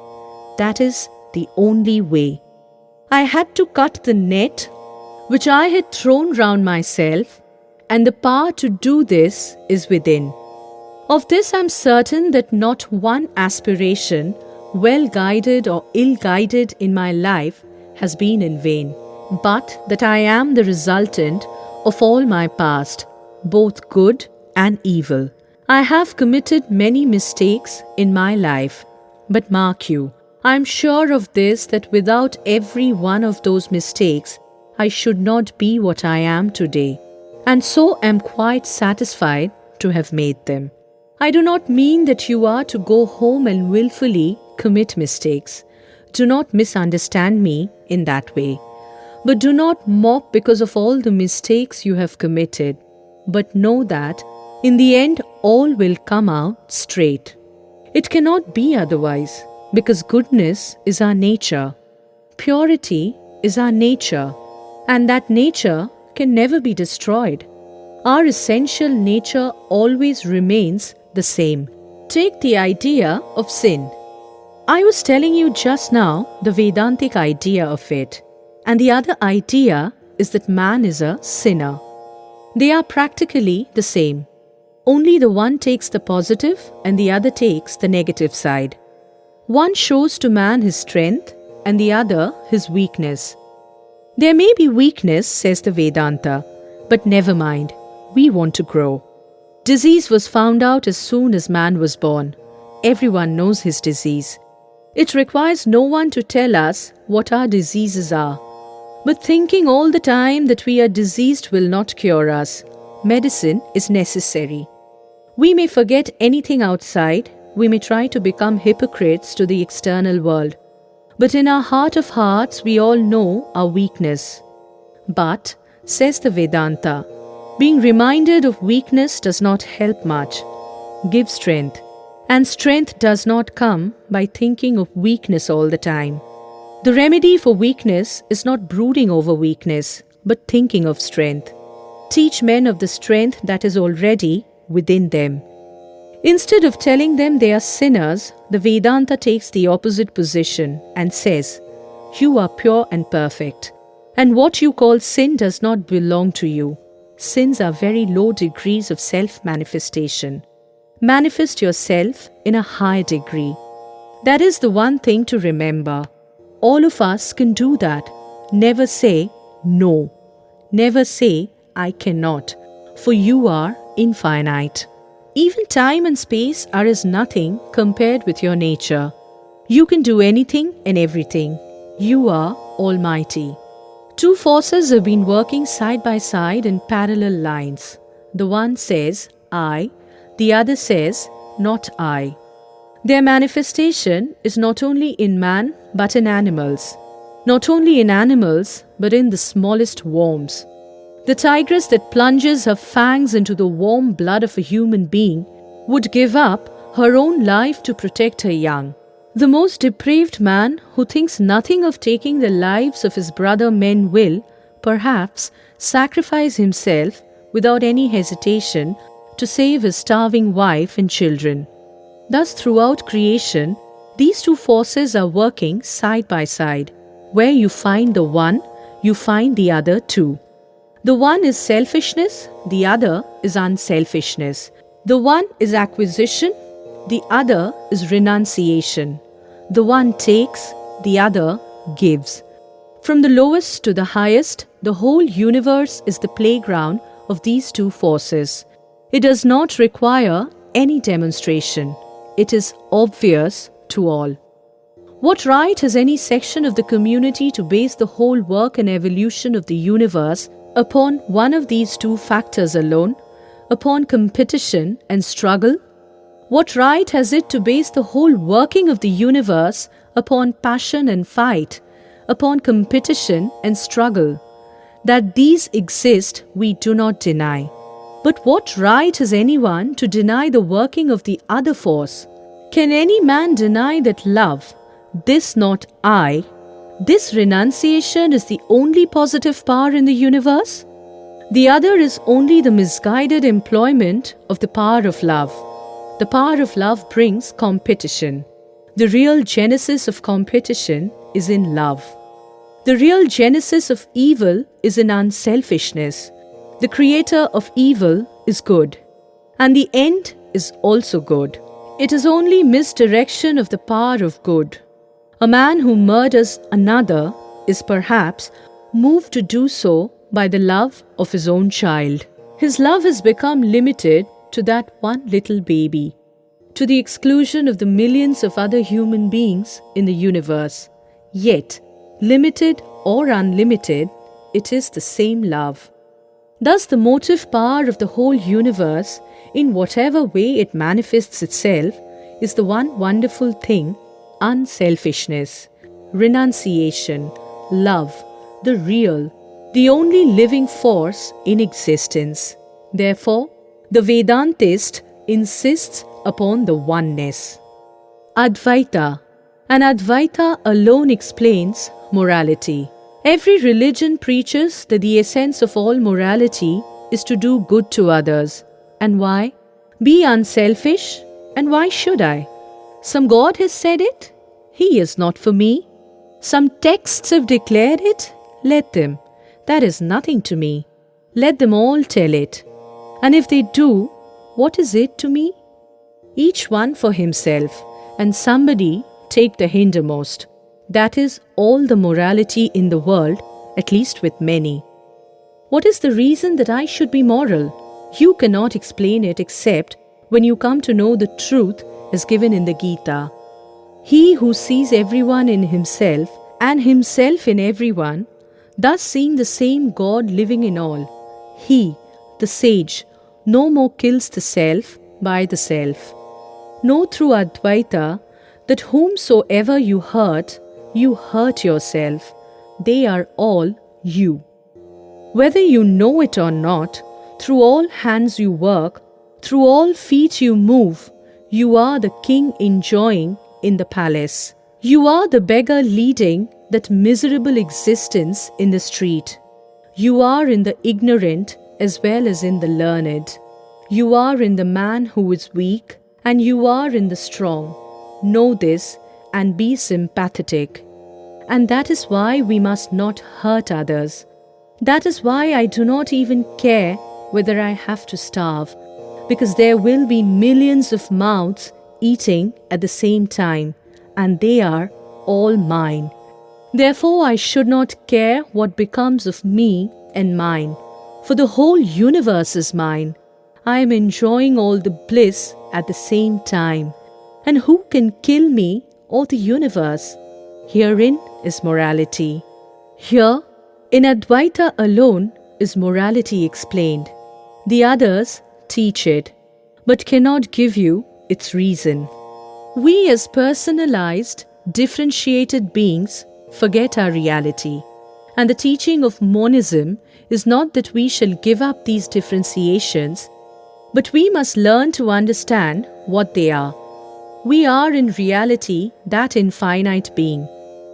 That is the only way. I had to cut the net which I had thrown round myself, and the power to do this is within. Of this I am certain that not one aspiration, well guided or ill guided in my life, has been in vain, but that I am the resultant of all my past, both good and evil. I have committed many mistakes in my life, but mark you, I am sure of this, that without every one of those mistakes, I should not be what I am today, and so am quite satisfied to have made them. I do not mean that you are to go home and willfully commit mistakes. Do not misunderstand me in that way. But do not mope because of all the mistakes you have committed, but know that in the end all will come out straight. It cannot be otherwise, because goodness is our nature, purity is our nature, and that nature can never be destroyed. Our essential nature always remains the same. Take the idea of sin. I was telling you just now the Vedantic idea of it, and the other idea is that man is a sinner. They are practically the same. Only the one takes the positive and the other takes the negative side. One shows to man his strength and the other his weakness. There may be weakness, says the Vedanta, but never mind, we want to grow. Disease was found out as soon as man was born. Everyone knows his disease. It requires no one to tell us what our diseases are. But thinking all the time that we are diseased will not cure us. Medicine is necessary. We may forget anything outside, we may try to become hypocrites to the external world. But in our heart of hearts, we all know our weakness. But, says the Vedanta, being reminded of weakness does not help much. Give strength. And strength does not come by thinking of weakness all the time. The remedy for weakness is not brooding over weakness, but thinking of strength. Teach men of the strength that is already within them. Instead of telling them they are sinners, the Vedanta takes the opposite position and says, you are pure and perfect, and what you call sin does not belong to you. Sins are very low degrees of self-manifestation. Manifest yourself in a high degree. That is the one thing to remember. All of us can do that. Never say no. Never say I cannot, for you are infinite. Even time and space are as nothing compared with your nature. You can do anything and everything. You are almighty. Two forces have been working side by side in parallel lines. The one says, I, the other says, not I. Their manifestation is not only in man but in animals. Not only in animals but in the smallest worms. The tigress that plunges her fangs into the warm blood of a human being would give up her own life to protect her young. The most depraved man who thinks nothing of taking the lives of his brother men will, perhaps, sacrifice himself without any hesitation to save his starving wife and children. Thus, throughout creation, these two forces are working side by side. Where you find the one, you find the other too. The one is selfishness, the other is unselfishness. The one is acquisition, the other is renunciation. The one takes, the other gives. From the lowest to the highest, the whole universe is the playground of these two forces. It does not require any demonstration. It is obvious to all. What right has any section of the community to base the whole work and evolution of the universe upon one of these two factors alone, upon competition and struggle? What right has it to base the whole working of the universe upon passion and fight, upon competition and struggle? That these exist, we do not deny. But what right has anyone to deny the working of the other force? Can any man deny that love, this not I, this renunciation is the only positive power in the universe? The other is only the misguided employment of the power of love. The power of love brings competition. The real genesis of competition is in love. The real genesis of evil is in unselfishness. The creator of evil is good, and the end is also good. It is only misdirection of the power of good. A man who murders another is perhaps moved to do so by the love of his own child. His love has become limited to that one little baby, to the exclusion of the millions of other human beings in the universe. Yet, limited or unlimited, it is the same love. Thus, the motive power of the whole universe, in whatever way it manifests itself, is the one wonderful thing: unselfishness, renunciation, love, the real, the only living force in existence. Therefore, the Vedantist insists upon the oneness. Advaita, and Advaita alone explains morality. Every religion preaches that the essence of all morality is to do good to others. And why? Be unselfish. And why should I? Some God has said it? He is not for me. Some texts have declared it? Let them. That is nothing to me. Let them all tell it. And if they do, what is it to me? Each one for himself, and somebody take the hindermost. That is all the morality in the world, at least with many. What is the reason that I should be moral? You cannot explain it except when you come to know the truth as given in the Gita. He who sees everyone in himself and himself in everyone, thus seeing the same God living in all, he, the sage, no more kills the self by the self. Know through Advaita that whomsoever you hurt yourself. They are all you. Whether you know it or not, through all hands you work, through all feet you move, you are the king enjoying in the palace. You are the beggar leading that miserable existence in the street. You are in the ignorant as well as in the learned. You are in the man who is weak, and you are in the strong. Know this and be sympathetic. And that is why we must not hurt others. That is why I do not even care whether I have to starve, because there will be millions of mouths eating at the same time, and they are all mine. Therefore I should not care what becomes of me and mine, for the whole universe is mine. I am enjoying all the bliss at the same time. And who can kill me or the universe? Herein is morality. Here, in Advaita alone, is morality explained. The others teach it, but cannot give you its reason. We as personalized, differentiated beings forget our reality. And the teaching of monism is not that we shall give up these differentiations, but we must learn to understand what they are. We are in reality that infinite being,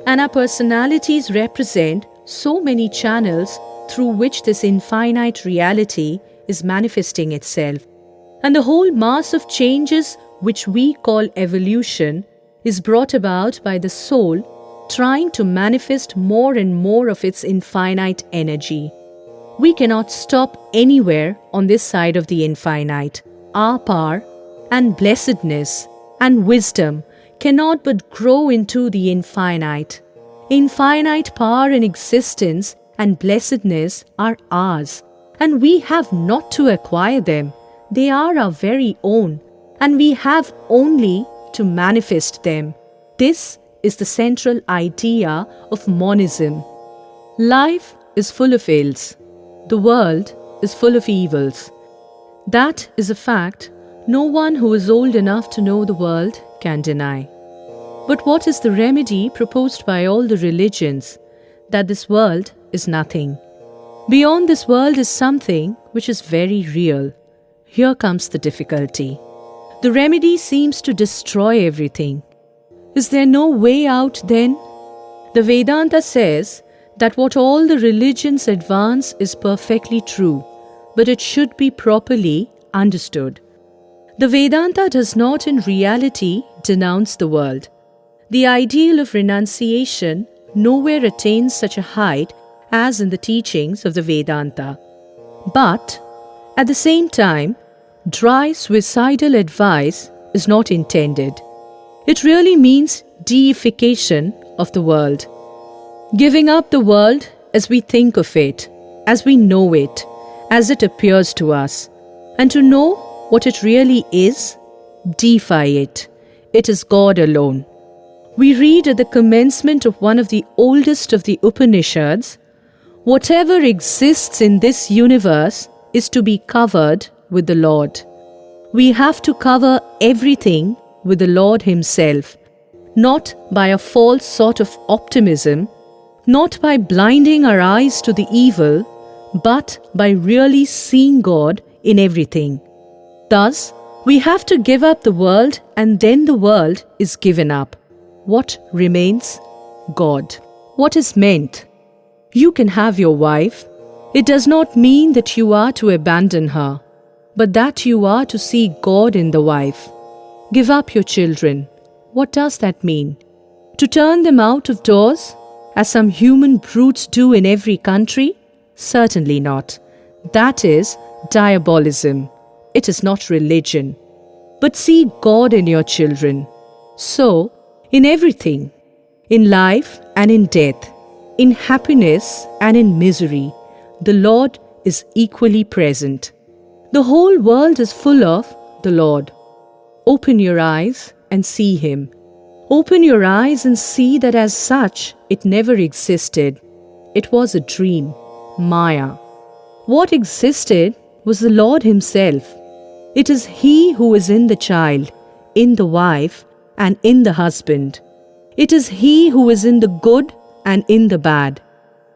and our personalities represent so many channels through which this infinite reality is manifesting itself. And the whole mass of changes which we call evolution is brought about by the soul trying to manifest more and more of its infinite energy. We cannot stop anywhere on this side of the infinite. Our power and blessedness and wisdom cannot but grow into the infinite. Infinite power and existence and blessedness are ours, and we have not to acquire them. They are our very own, and we have only to manifest them. This is the central idea of monism. Life is full of ills. The world is full of evils. That is a fact no one who is old enough to know the world can deny. But what is the remedy proposed by all the religions? That this world is nothing. Beyond this world is something which is very real. Here comes the difficulty. The remedy seems to destroy everything. Is there no way out then? The Vedanta says that what all the religions advance is perfectly true, but it should be properly understood. The Vedanta does not in reality denounce the world. The ideal of renunciation nowhere attains such a height as in the teachings of the Vedanta. But, at the same time, dry suicidal advice is not intended. It really means deification of the world. Giving up the world as we think of it, as we know it, as it appears to us, and to know what it really is, deify it. It is God alone. We read at the commencement of one of the oldest of the Upanishads, whatever exists in this universe is to be covered with the Lord. We have to cover everything with the Lord Himself, not by a false sort of optimism, not by blinding our eyes to the evil, but by really seeing God in everything. Thus, we have to give up the world, and then the world is given up. What remains? God. What is meant? You can have your wife. It does not mean that you are to abandon her, but that you are to see God in the wife. Give up your children. What does that mean? To turn them out of doors, as some human brutes do in every country? Certainly not. That is diabolism. It is not religion. But see God in your children. So, in everything, in life and in death, in happiness and in misery, the Lord is equally present. The whole world is full of the Lord. Open your eyes and see Him. Open your eyes and see that as such, it never existed. It was a dream, Maya. What existed was the Lord Himself. It is He who is in the child, in the wife, and in the husband. It is He who is in the good and in the bad.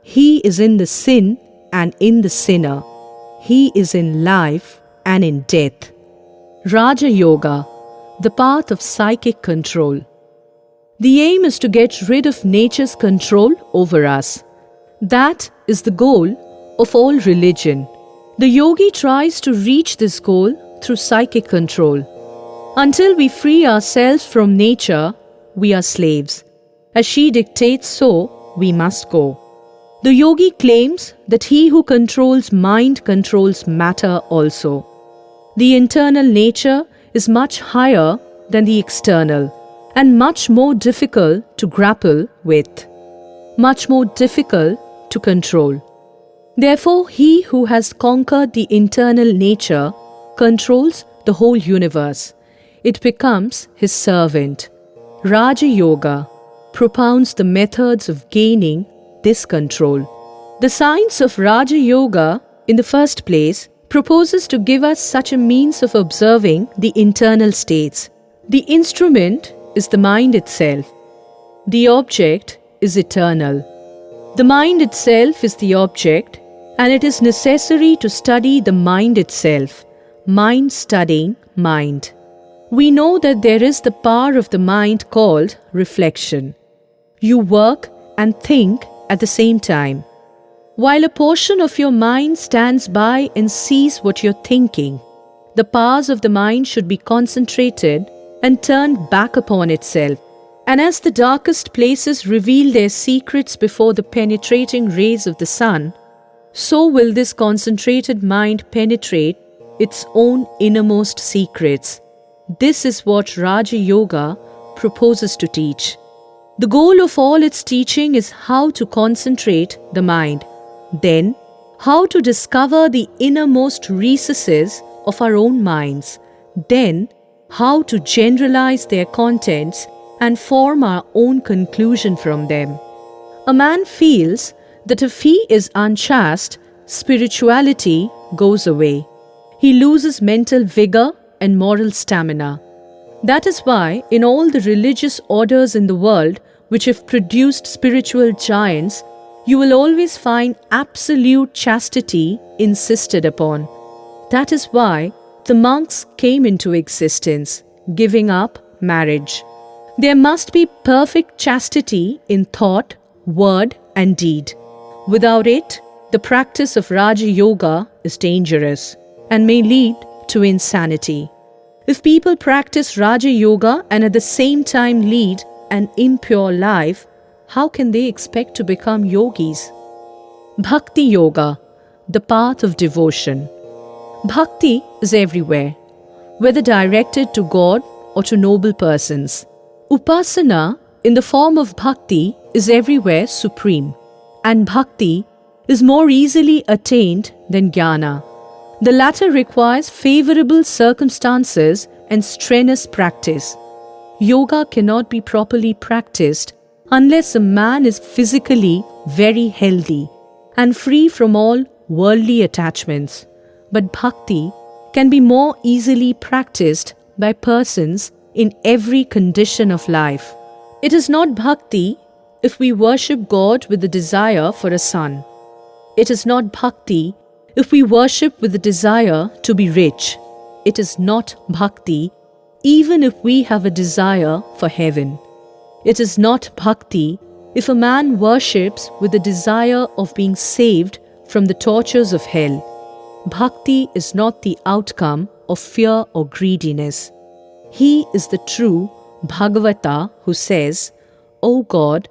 He is in the sin and in the sinner. He is in life and in death. Raja Yoga, the path of psychic control. The aim is to get rid of nature's control over us. That is the goal of all religion. The yogi tries to reach this goal through psychic control. Until we free ourselves from nature, we are slaves. As she dictates, so we must go. The yogi claims that he who controls mind controls matter also. The internal nature is much higher than the external, and much more difficult to grapple with, much more difficult to control. Therefore, he who has conquered the internal nature controls the whole universe. It becomes his servant. Raja Yoga propounds the methods of gaining this control. The science of Raja Yoga, in the first place, proposes to give us such a means of observing the internal states. The instrument is the mind itself. The object is eternal. The mind itself is the object, and it is necessary to study the mind itself. Mind studying mind. We know that there is the power of the mind called reflection. You work and think at the same time. While a portion of your mind stands by and sees what you're thinking, the powers of the mind should be concentrated and turned back upon itself. And as the darkest places reveal their secrets before the penetrating rays of the sun, so will this concentrated mind penetrate its own innermost secrets. This is what Raja Yoga proposes to teach. The goal of all its teaching is how to concentrate the mind, then how to discover the innermost recesses of our own minds, then how to generalize their contents and form our own conclusion from them. A man feels that if he is unchaste, spirituality goes away. He loses mental vigor and moral stamina. That is why in all the religious orders in the world which have produced spiritual giants, you will always find absolute chastity insisted upon. That is why the monks came into existence, giving up marriage. There must be perfect chastity in thought, word, and deed. Without it, the practice of Raja Yoga is dangerous and may lead to insanity. If people practice Raja Yoga and at the same time lead an impure life, how can they expect to become yogis? Bhakti Yoga, the path of devotion. Bhakti is everywhere, whether directed to God or to noble persons. Upasana, in the form of bhakti, is everywhere supreme, and bhakti is more easily attained than jnana. The latter requires favorable circumstances and strenuous practice. Yoga cannot be properly practiced unless a man is physically very healthy and free from all worldly attachments. But bhakti can be more easily practiced by persons in every condition of life. It is not bhakti if we worship God with the desire for a son. It is not bhakti if we worship with the desire to be rich. It is not bhakti even if we have a desire for heaven. It is not bhakti if a man worships with the desire of being saved from the tortures of hell. Bhakti is not the outcome of fear or greediness. He is the true Bhagavata who says, "O God,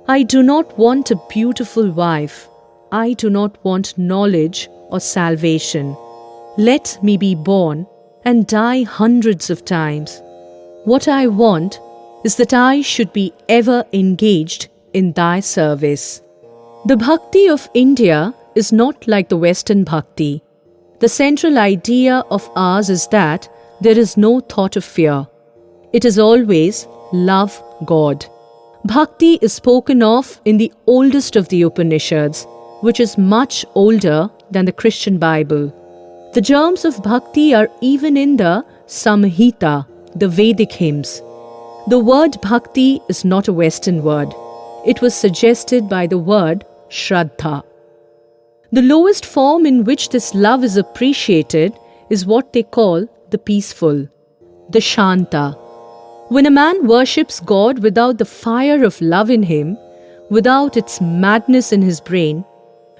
I do not want a beautiful wife. I do not want knowledge or salvation. Let me be born and die hundreds of times. What I want is that I should be ever engaged in thy service." The bhakti of India is not like the Western bhakti. The central idea of ours is that there is no thought of fear. It is always love God. Bhakti is spoken of in the oldest of the Upanishads, which is much older than the Christian Bible. The germs of bhakti are even in the Samhita, the Vedic hymns. The word bhakti is not a Western word. It was suggested by the word Shraddha. The lowest form in which this love is appreciated is what they call the peaceful, the Shanta. When a man worships God without the fire of love in him, without its madness in his brain,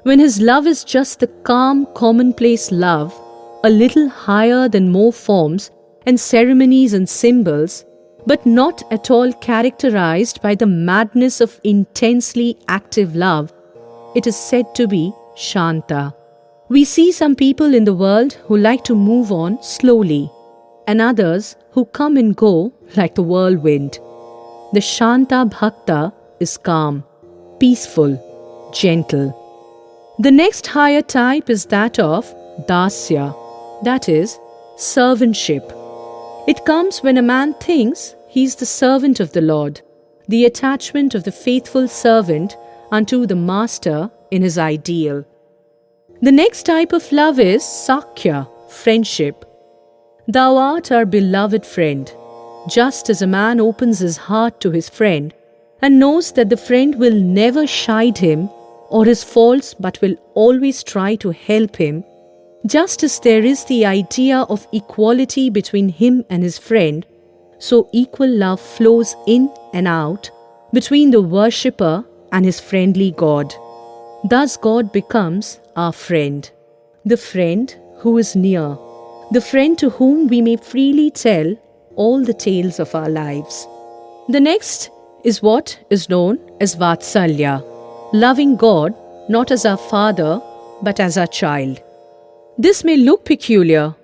when his love is just the calm, commonplace love, a little higher than more forms and ceremonies and symbols, but not at all characterized by the madness of intensely active love, it is said to be Shanta. We see some people in the world who like to move on slowly, and others who come and go like the whirlwind. The Shanta Bhakta is calm, peaceful, gentle. The next higher type is that of Dasya, that is, servantship. It comes when a man thinks he is the servant of the Lord, the attachment of the faithful servant unto the master in his ideal. The next type of love is Sakhya, friendship. Thou art our beloved friend. Just as a man opens his heart to his friend and knows that the friend will never chide him or his faults but will always try to help him, just as there is the idea of equality between him and his friend, so equal love flows in and out between the worshipper and his friendly God. Thus God becomes our friend, the friend who is near, the friend to whom we may freely tell all the tales of our lives. The next is what is known as Vatsalya, loving God not as our father but as our child. This may look peculiar,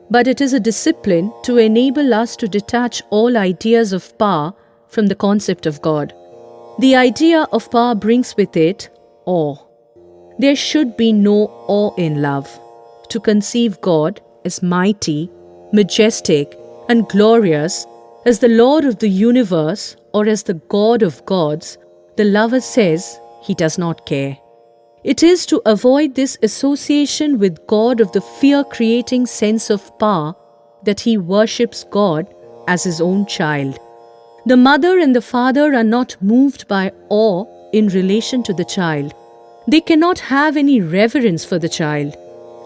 but it is a discipline to enable us to detach all ideas of power from the concept of God. The idea of power brings with it awe. There should be no awe in love. To conceive God as mighty, majestic, and glorious, as the Lord of the universe or as the God of gods, the lover says he does not care. It is to avoid this association with God of the fear-creating sense of power that he worships God as his own child. The mother and the father are not moved by awe in relation to the child. They cannot have any reverence for the child.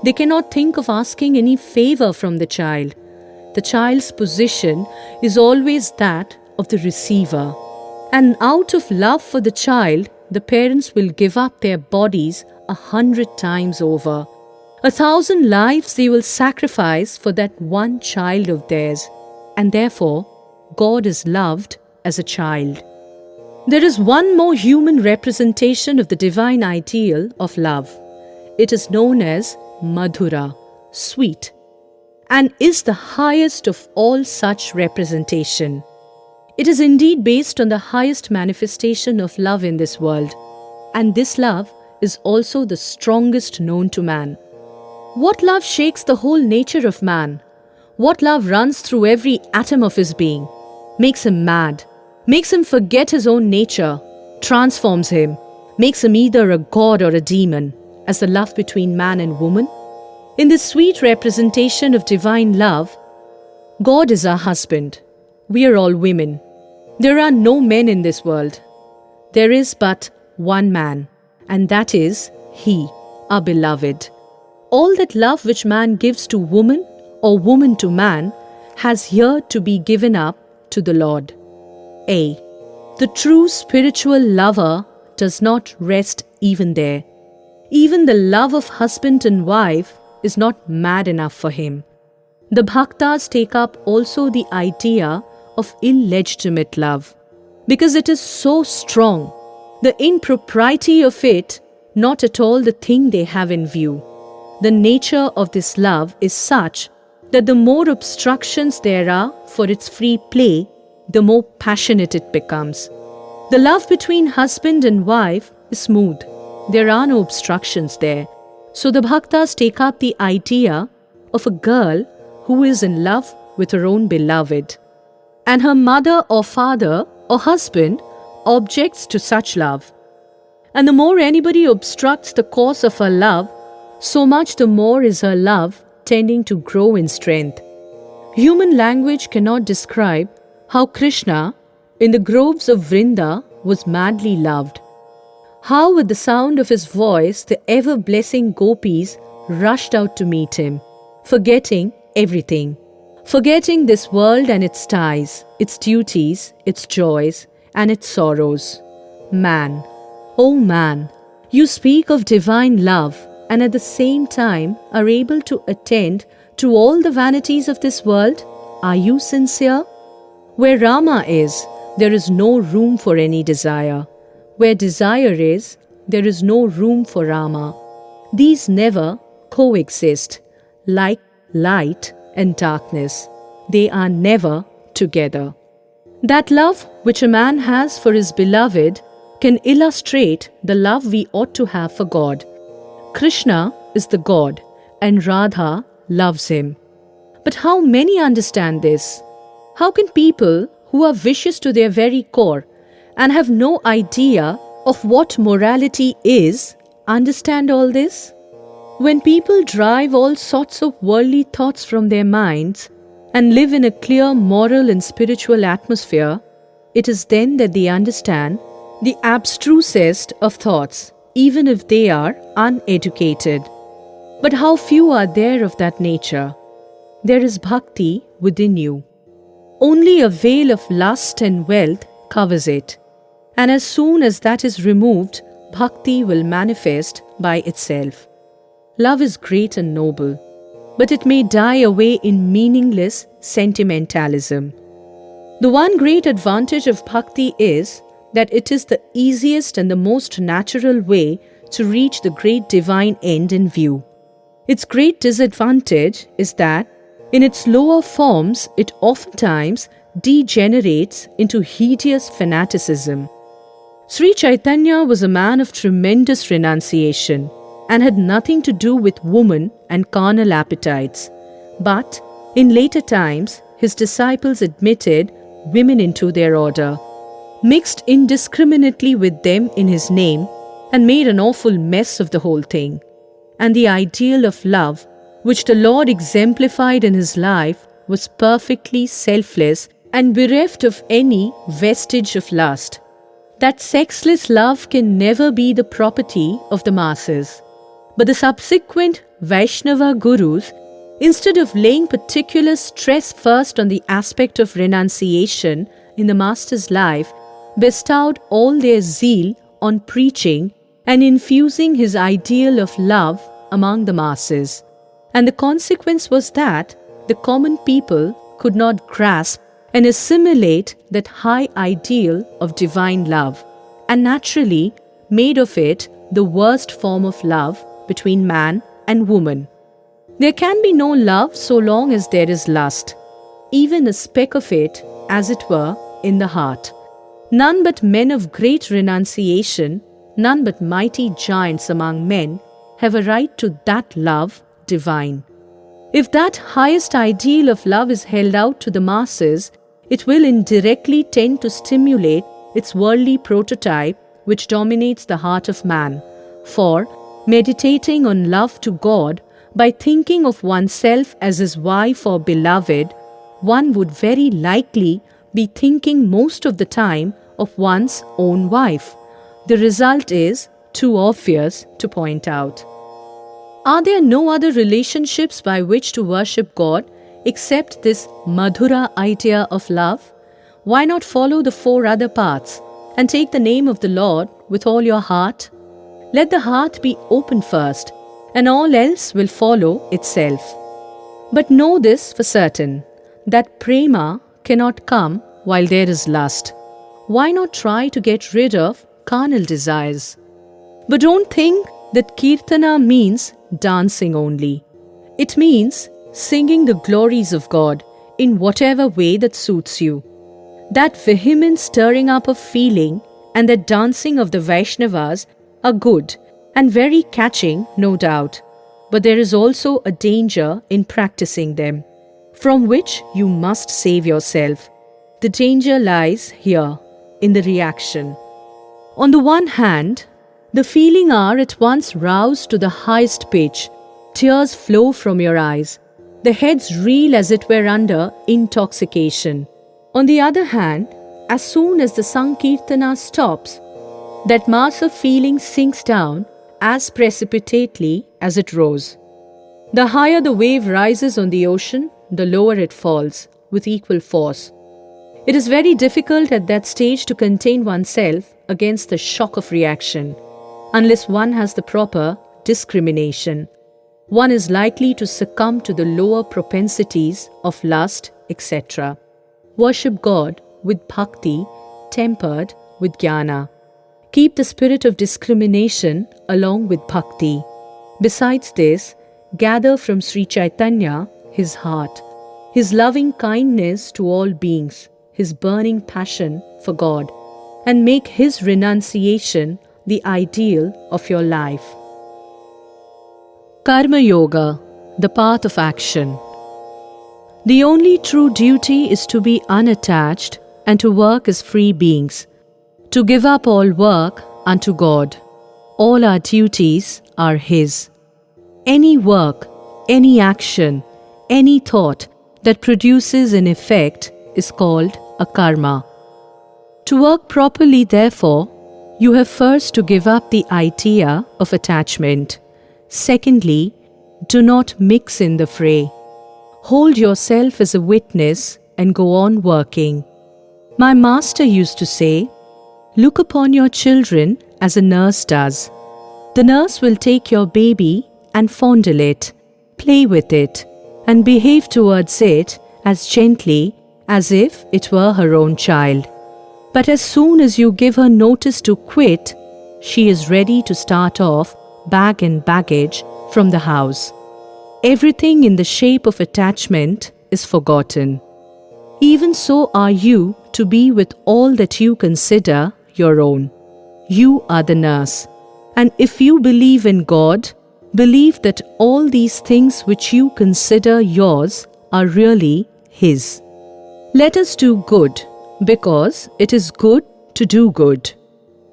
They cannot think of asking any favor from the child. The child's position is always that of the receiver. And out of love for the child, the parents will give up their bodies 100 times over. 1,000 lives they will sacrifice for that one child of theirs. And therefore, God is loved as a child. There is one more human representation of the divine ideal of love. It is known as Madhura, sweet, and is the highest of all such representation. It is indeed based on the highest manifestation of love in this world, and this love is also the strongest known to man. What love shakes the whole nature of man? What love runs through every atom of his being, makes him mad, makes him forget his own nature, transforms him, makes him either a god or a demon, as the love between man and woman? In this sweet representation of divine love, God is our husband. We are all women. There are no men in this world. There is but one man, and that is He, our beloved. All that love which man gives to woman or woman to man has here to be given up to the Lord. A. The true spiritual lover does not rest even there. Even the love of husband and wife is not mad enough for him. The bhaktas take up also the idea of illegitimate love, because it is so strong, the impropriety of it not at all the thing they have in view. The nature of this love is such that the more obstructions there are for its free play, the more passionate it becomes. The love between husband and wife is smooth. There are no obstructions there. So the bhaktas take up the idea of a girl who is in love with her own beloved, and her mother or father or husband objects to such love. And the more anybody obstructs the course of her love, so much the more is her love tending to grow in strength. Human language cannot describe how Krishna, in the groves of Vrinda, was madly loved. How with the sound of his voice the ever-blessing gopis rushed out to meet him, forgetting everything, forgetting this world and its ties, its duties, its joys, and its sorrows. Man, oh man, you speak of divine love and at the same time are able to attend to all the vanities of this world? Are you sincere? Where Rama is, there is no room for any desire. Where desire is, there is no room for Rama. These never coexist, like light and darkness. They are never together. That love which a man has for his beloved can illustrate the love we ought to have for God. Krishna is the God, and Radha loves him. But how many understand this? How can people who are vicious to their very core and have no idea of what morality is understand all this? When people drive all sorts of worldly thoughts from their minds and live in a clear moral and spiritual atmosphere, it is then that they understand the abstrusest of thoughts, even if they are uneducated. But how few are there of that nature? There is bhakti within you. Only a veil of lust and wealth covers it, and as soon as that is removed, bhakti will manifest by itself. Love is great and noble, but it may die away in meaningless sentimentalism. The one great advantage of bhakti is that it is the easiest and the most natural way to reach the great divine end in view. Its great disadvantage is that in its lower forms it oftentimes degenerates into hideous fanaticism. Sri Chaitanya was a man of tremendous renunciation and had nothing to do with woman and carnal appetites. But in later times, his disciples admitted women into their order, mixed indiscriminately with them in his name, and made an awful mess of the whole thing. And the ideal of love, which the Lord exemplified in his life, was perfectly selfless and bereft of any vestige of lust. That sexless love can never be the property of the masses. But the subsequent Vaishnava gurus, instead of laying particular stress first on the aspect of renunciation in the master's life, bestowed all their zeal on preaching and infusing his ideal of love among the masses. And the consequence was that the common people could not grasp and assimilate that high ideal of divine love, and naturally made of it the worst form of love between man and woman. There can be no love so long as there is lust, even a speck of it, as it were, in the heart. None but men of great renunciation, none but mighty giants among men, have a right to that love divine. If that highest ideal of love is held out to the masses, it will indirectly tend to stimulate its worldly prototype which dominates the heart of man. For, meditating on love to God, by thinking of oneself as his wife or beloved, one would very likely be thinking most of the time of one's own wife. The result is too obvious to point out. Are there no other relationships by which to worship God except this Madhura idea of love? Why not follow the 4 other paths and take the name of the Lord with all your heart? Let the heart be open first, and all else will follow itself. But know this for certain, that prema cannot come while there is lust. Why not try to get rid of carnal desires? But don't think that kirtana means dancing only. It means singing the glories of God in whatever way that suits you. That vehement stirring up of feeling and the dancing of the Vaishnavas are good and very catching, no doubt. But there is also a danger in practicing them, from which you must save yourself. The danger lies here, in the reaction. On the one hand, the feeling are at once roused to the highest pitch, tears flow from your eyes, the heads reel as it were under intoxication. On the other hand, as soon as the Sankirtana stops, that mass of feeling sinks down as precipitately as it rose. The higher the wave rises on the ocean, the lower it falls, with equal force. It is very difficult at that stage to contain oneself against the shock of reaction. Unless one has the proper discrimination, one is likely to succumb to the lower propensities of lust, etc. Worship God with bhakti, tempered with jnana. Keep the spirit of discrimination along with bhakti. Besides this, gather from Sri Chaitanya his heart, his loving kindness to all beings, his burning passion for God, and make his renunciation the ideal of your life. Karma Yoga, the path of action. The only true duty is to be unattached and to work as free beings, to give up all work unto God. All our duties are His. Any work, any action, any thought that produces an effect is called a karma. To work properly, therefore, you have first to give up the idea of attachment. Secondly, do not mix in the fray. Hold yourself as a witness and go on working. My master used to say, look upon your children as a nurse does. The nurse will take your baby and fondle it, play with it, and behave towards it as gently as if it were her own child. But as soon as you give her notice to quit, she is ready to start off, bag and baggage, from the house. Everything in the shape of attachment is forgotten. Even so are you to be with all that you consider your own. You are the nurse. And if you believe in God, believe that all these things which you consider yours are really His. Let us do good, because it is good to do good.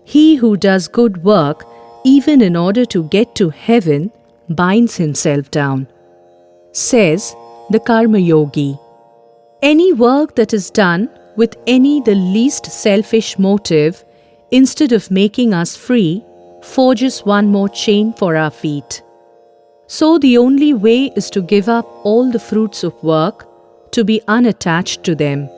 He who does good work, even in order to get to heaven, binds himself down. Says the Karma Yogi. Any work that is done with any the least selfish motive, instead of making us free, forges one more chain for our feet. So the only way is to give up all the fruits of work, to be unattached to them.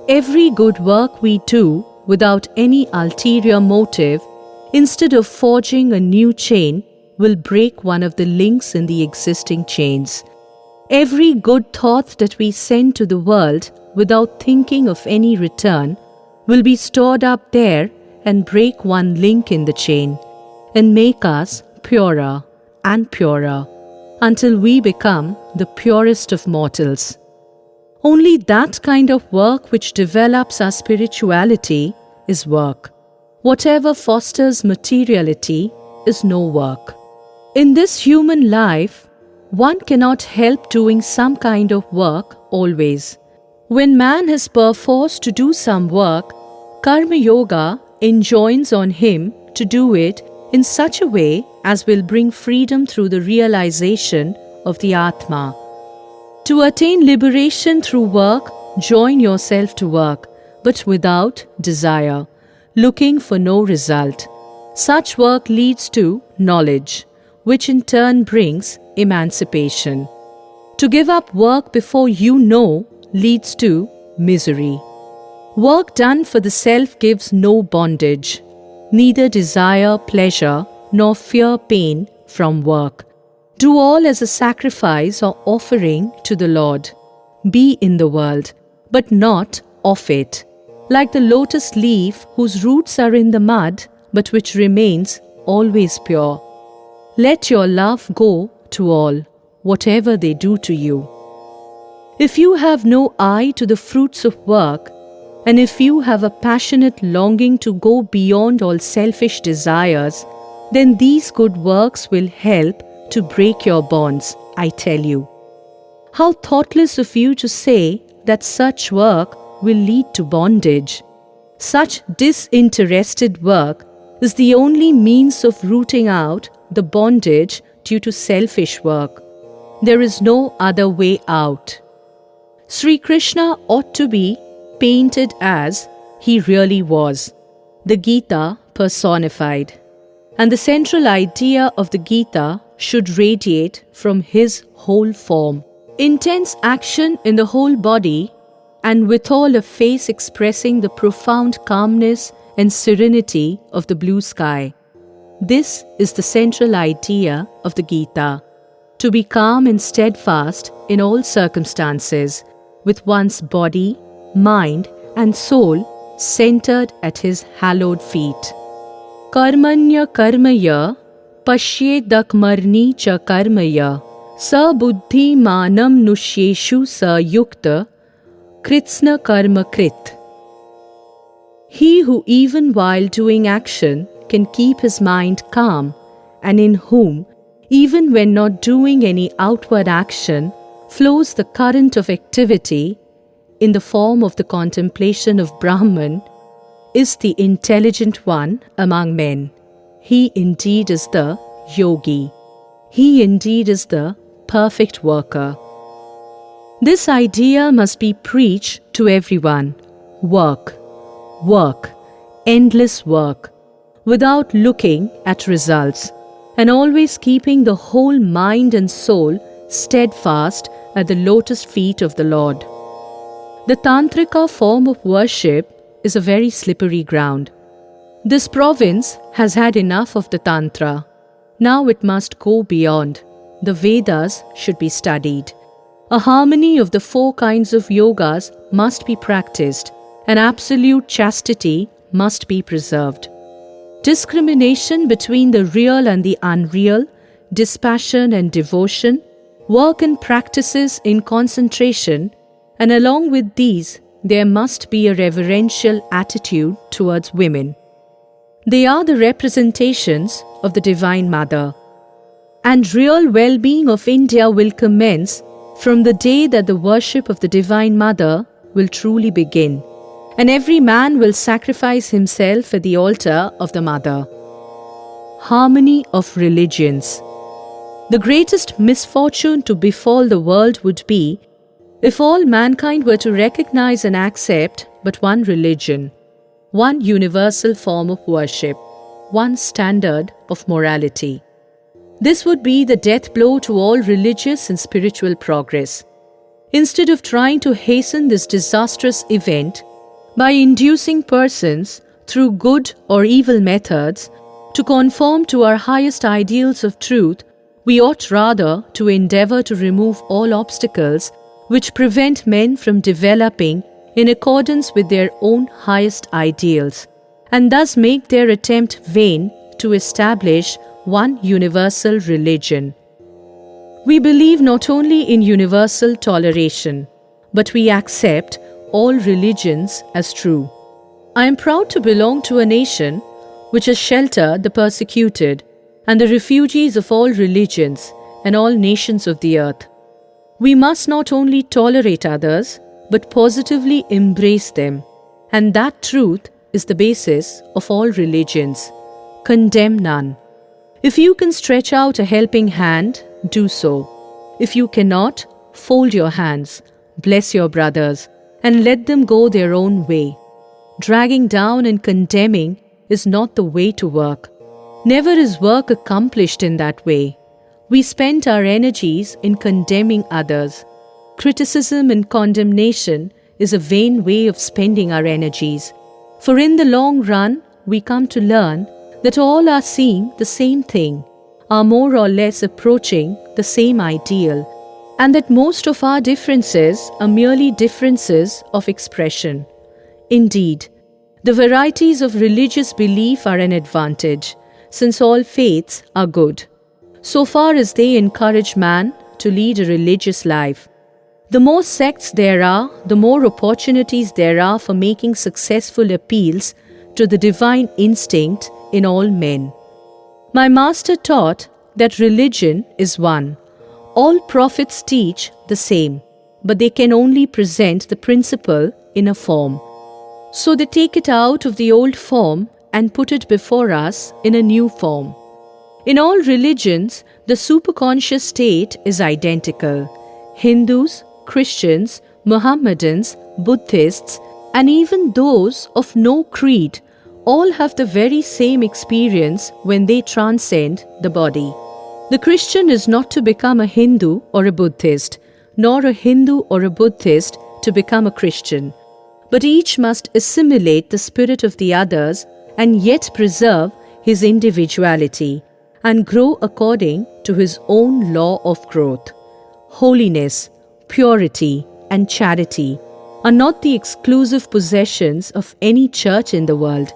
Every good work we do without any ulterior motive, instead of forging a new chain, will break one of the links in the existing chains. Every good thought that we send to the world without thinking of any return will be stored up there and break one link in the chain and make us purer and purer until we become the purest of mortals. Only that kind of work which develops our spirituality is work. Whatever fosters materiality is no work. In this human life, one cannot help doing some kind of work always. When man has perforce to do some work, Karma Yoga enjoins on him to do it in such a way as will bring freedom through the realization of the Atma. To attain liberation through work, join yourself to work, but without desire, looking for no result. Such work leads to knowledge, which in turn brings emancipation. To give up work before you know leads to misery. Work done for the self gives no bondage, neither desire pleasure nor fear pain from work. Do all as a sacrifice or offering to the Lord. Be in the world, but not of it. Like the lotus leaf whose roots are in the mud, but which remains always pure. Let your love go to all, whatever they do to you. If you have no eye to the fruits of work, and if you have a passionate longing to go beyond all selfish desires, then these good works will help to break your bonds, I tell you. How thoughtless of you to say that such work will lead to bondage. Such disinterested work is the only means of rooting out the bondage due to selfish work. There is no other way out. Sri Krishna ought to be painted as he really was, the Gita personified. And the central idea of the Gita should radiate from his whole form. Intense action in the whole body, and withal a face expressing the profound calmness and serenity of the blue sky. This is the central idea of the Gita, to be calm and steadfast in all circumstances, with one's body, mind and soul centered at his hallowed feet. Karmanya karmaya pashyedakmarni cha karmaya sa buddhi manam nusheshu sa yukta kritsna karma krit. He who even while doing action can keep his mind calm, and in whom, even when not doing any outward action, flows the current of activity in the form of the contemplation of Brahman, is the intelligent one among men. He indeed is the yogi. He indeed is the perfect worker. This idea must be preached to everyone. Work, work, endless work, without looking at results, and always keeping the whole mind and soul steadfast at the lotus feet of the Lord. The Tantrika form of worship is a very slippery ground. This province has had enough of the Tantra. Now it must go beyond. The Vedas should be studied. A harmony of the 4 kinds of yogas must be practiced, and absolute chastity must be preserved. Discrimination between the real and the unreal, dispassion and devotion, work and practices in concentration, and along with these, there must be a reverential attitude towards women. They are the representations of the Divine Mother. And real well-being of India will commence from the day that the worship of the Divine Mother will truly begin, and every man will sacrifice himself at the altar of the Mother. Harmony of religions. The greatest misfortune to befall the world would be if all mankind were to recognize and accept but one religion, one universal form of worship, one standard of morality. This would be the death blow to all religious and spiritual progress. Instead of trying to hasten this disastrous event by inducing persons through good or evil methods to conform to our highest ideals of truth, We ought rather to endeavour to remove all obstacles which prevent men from developing in accordance with their own highest ideals, and thus make their attempt vain to establish one universal religion. We believe not only in universal toleration, but we accept all religions as true. I am proud to belong to a nation which has sheltered the persecuted and the refugees of all religions and all nations of the earth. We must not only tolerate others, but positively embrace them, and that truth is the basis of all religions. Condemn none. If you can stretch out a helping hand, do so. If you cannot, fold your hands, bless your brothers, and let them go their own way. Dragging down and condemning is not the way to work. Never is work accomplished in that way. We spend our energies in condemning others. Criticism and condemnation is a vain way of spending our energies. For in the long run, we come to learn that all are seeing the same thing, are more or less approaching the same ideal, and that most of our differences are merely differences of expression. Indeed, the varieties of religious belief are an advantage, since all faiths are good, so far as they encourage man to lead a religious life. The more sects there are, the more opportunities there are for making successful appeals to the divine instinct in all men. My master taught that religion is one. All prophets teach the same, but they can only present the principle in a form. So they take it out of the old form and put it before us in a new form. In all religions, the superconscious state is identical. Hindus, Christians, Mohammedans, Buddhists, and even those of no creed all have the very same experience when they transcend the body. The Christian is not to become a Hindu or a Buddhist, nor a Hindu or a Buddhist to become a Christian, but each must assimilate the spirit of the others and yet preserve his individuality and grow according to his own law of growth. Holiness, purity, and charity are not the exclusive possessions of any church in the world,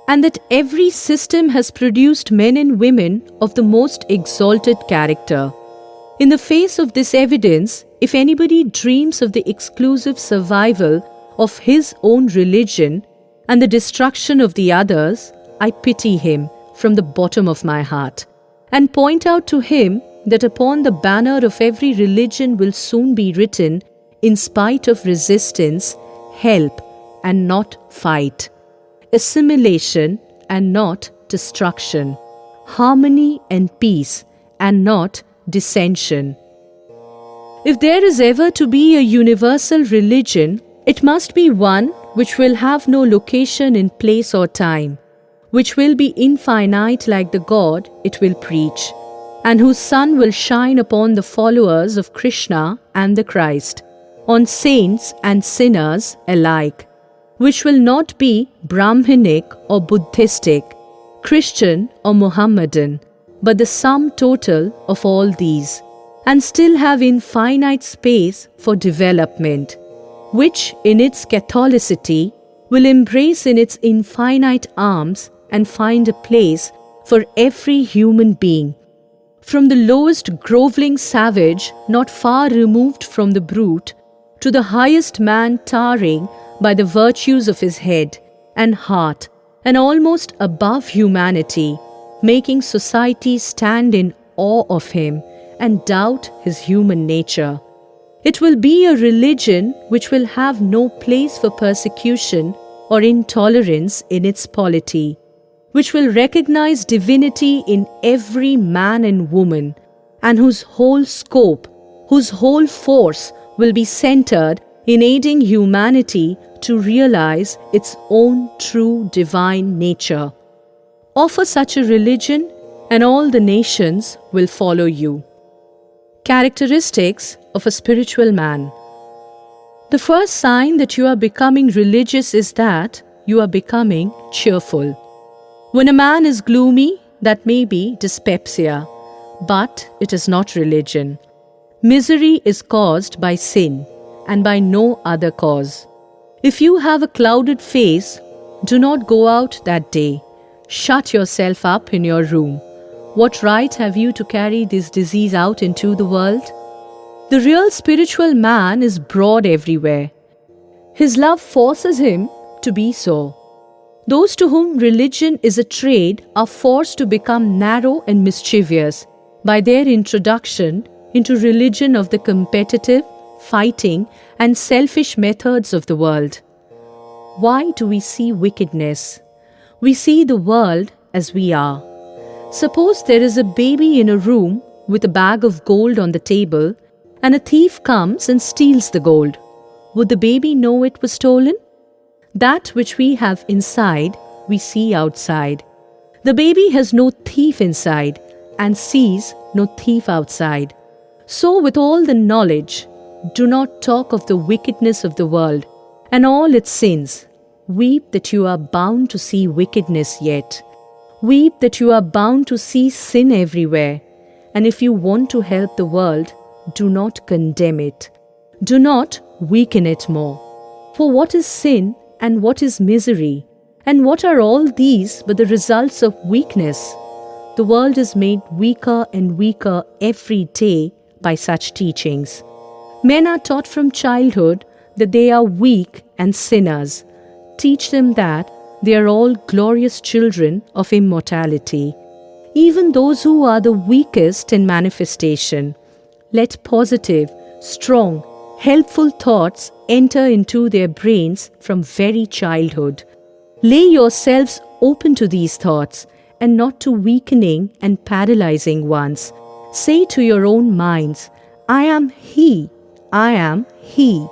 and that every system has produced men and women of the most exalted character. In the face of this evidence, if anybody dreams of the exclusive survival of his own religion and the destruction of the others, I pity him from the bottom of my heart, and point out to him that upon the banner of every religion will soon be written, in spite of resistance, help and not fight, assimilation and not destruction, harmony and peace and not dissension. If there is ever to be a universal religion, it must be one which will have no location in place or time, which will be infinite like the God it will preach, and whose sun will shine upon the followers of Krishna and the Christ, on saints and sinners alike, which will not be Brahminic or Buddhistic, Christian or Mohammedan, but the sum total of all these, and still have infinite space for development, which in its Catholicity will embrace in its infinite arms and find a place for every human being, from the lowest grovelling savage not far removed from the brute, to the highest man towering by the virtues of his head and heart and almost above humanity, making society stand in awe of him and doubt his human nature. It will be a religion which will have no place for persecution or intolerance in its polity, which will recognize divinity in every man and woman, and whose whole scope, whose whole force will be centered in aiding humanity to realize its own true divine nature. Offer such a religion, and all the nations will follow you. Characteristics of a spiritual man. The first sign that you are becoming religious is that you are becoming cheerful. When a man is gloomy, that may be dyspepsia, but it is not religion. Misery is caused by sin and by no other cause. If you have a clouded face, do not go out that day. Shut yourself up in your room. What right have you to carry this disease out into the world? The real spiritual man is broad everywhere. His love forces him to be so. Those to whom religion is a trade are forced to become narrow and mischievous by their introduction into religion of the competitive, fighting, and selfish methods of the world. Why do we see wickedness? We see the world as we are. Suppose there is a baby in a room with a bag of gold on the table, and a thief comes and steals the gold. Would the baby know it was stolen? That which we have inside, we see outside. The baby has no thief inside and sees no thief outside. So with all the knowledge, do not talk of the wickedness of the world and all its sins. Weep that you are bound to see wickedness yet. Weep that you are bound to see sin everywhere. And if you want to help the world, do not condemn it. Do not weaken it more. For what is sin and what is misery? And what are all these but the results of weakness? The world is made weaker and weaker every day by such teachings. Men are taught from childhood that they are weak and sinners. Teach them that they are all glorious children of immortality. Even those who are the weakest in manifestation. Let positive, strong, helpful thoughts enter into their brains from very childhood. Lay yourselves open to these thoughts and not to weakening and paralyzing ones. Say to your own minds, I am He, I am He.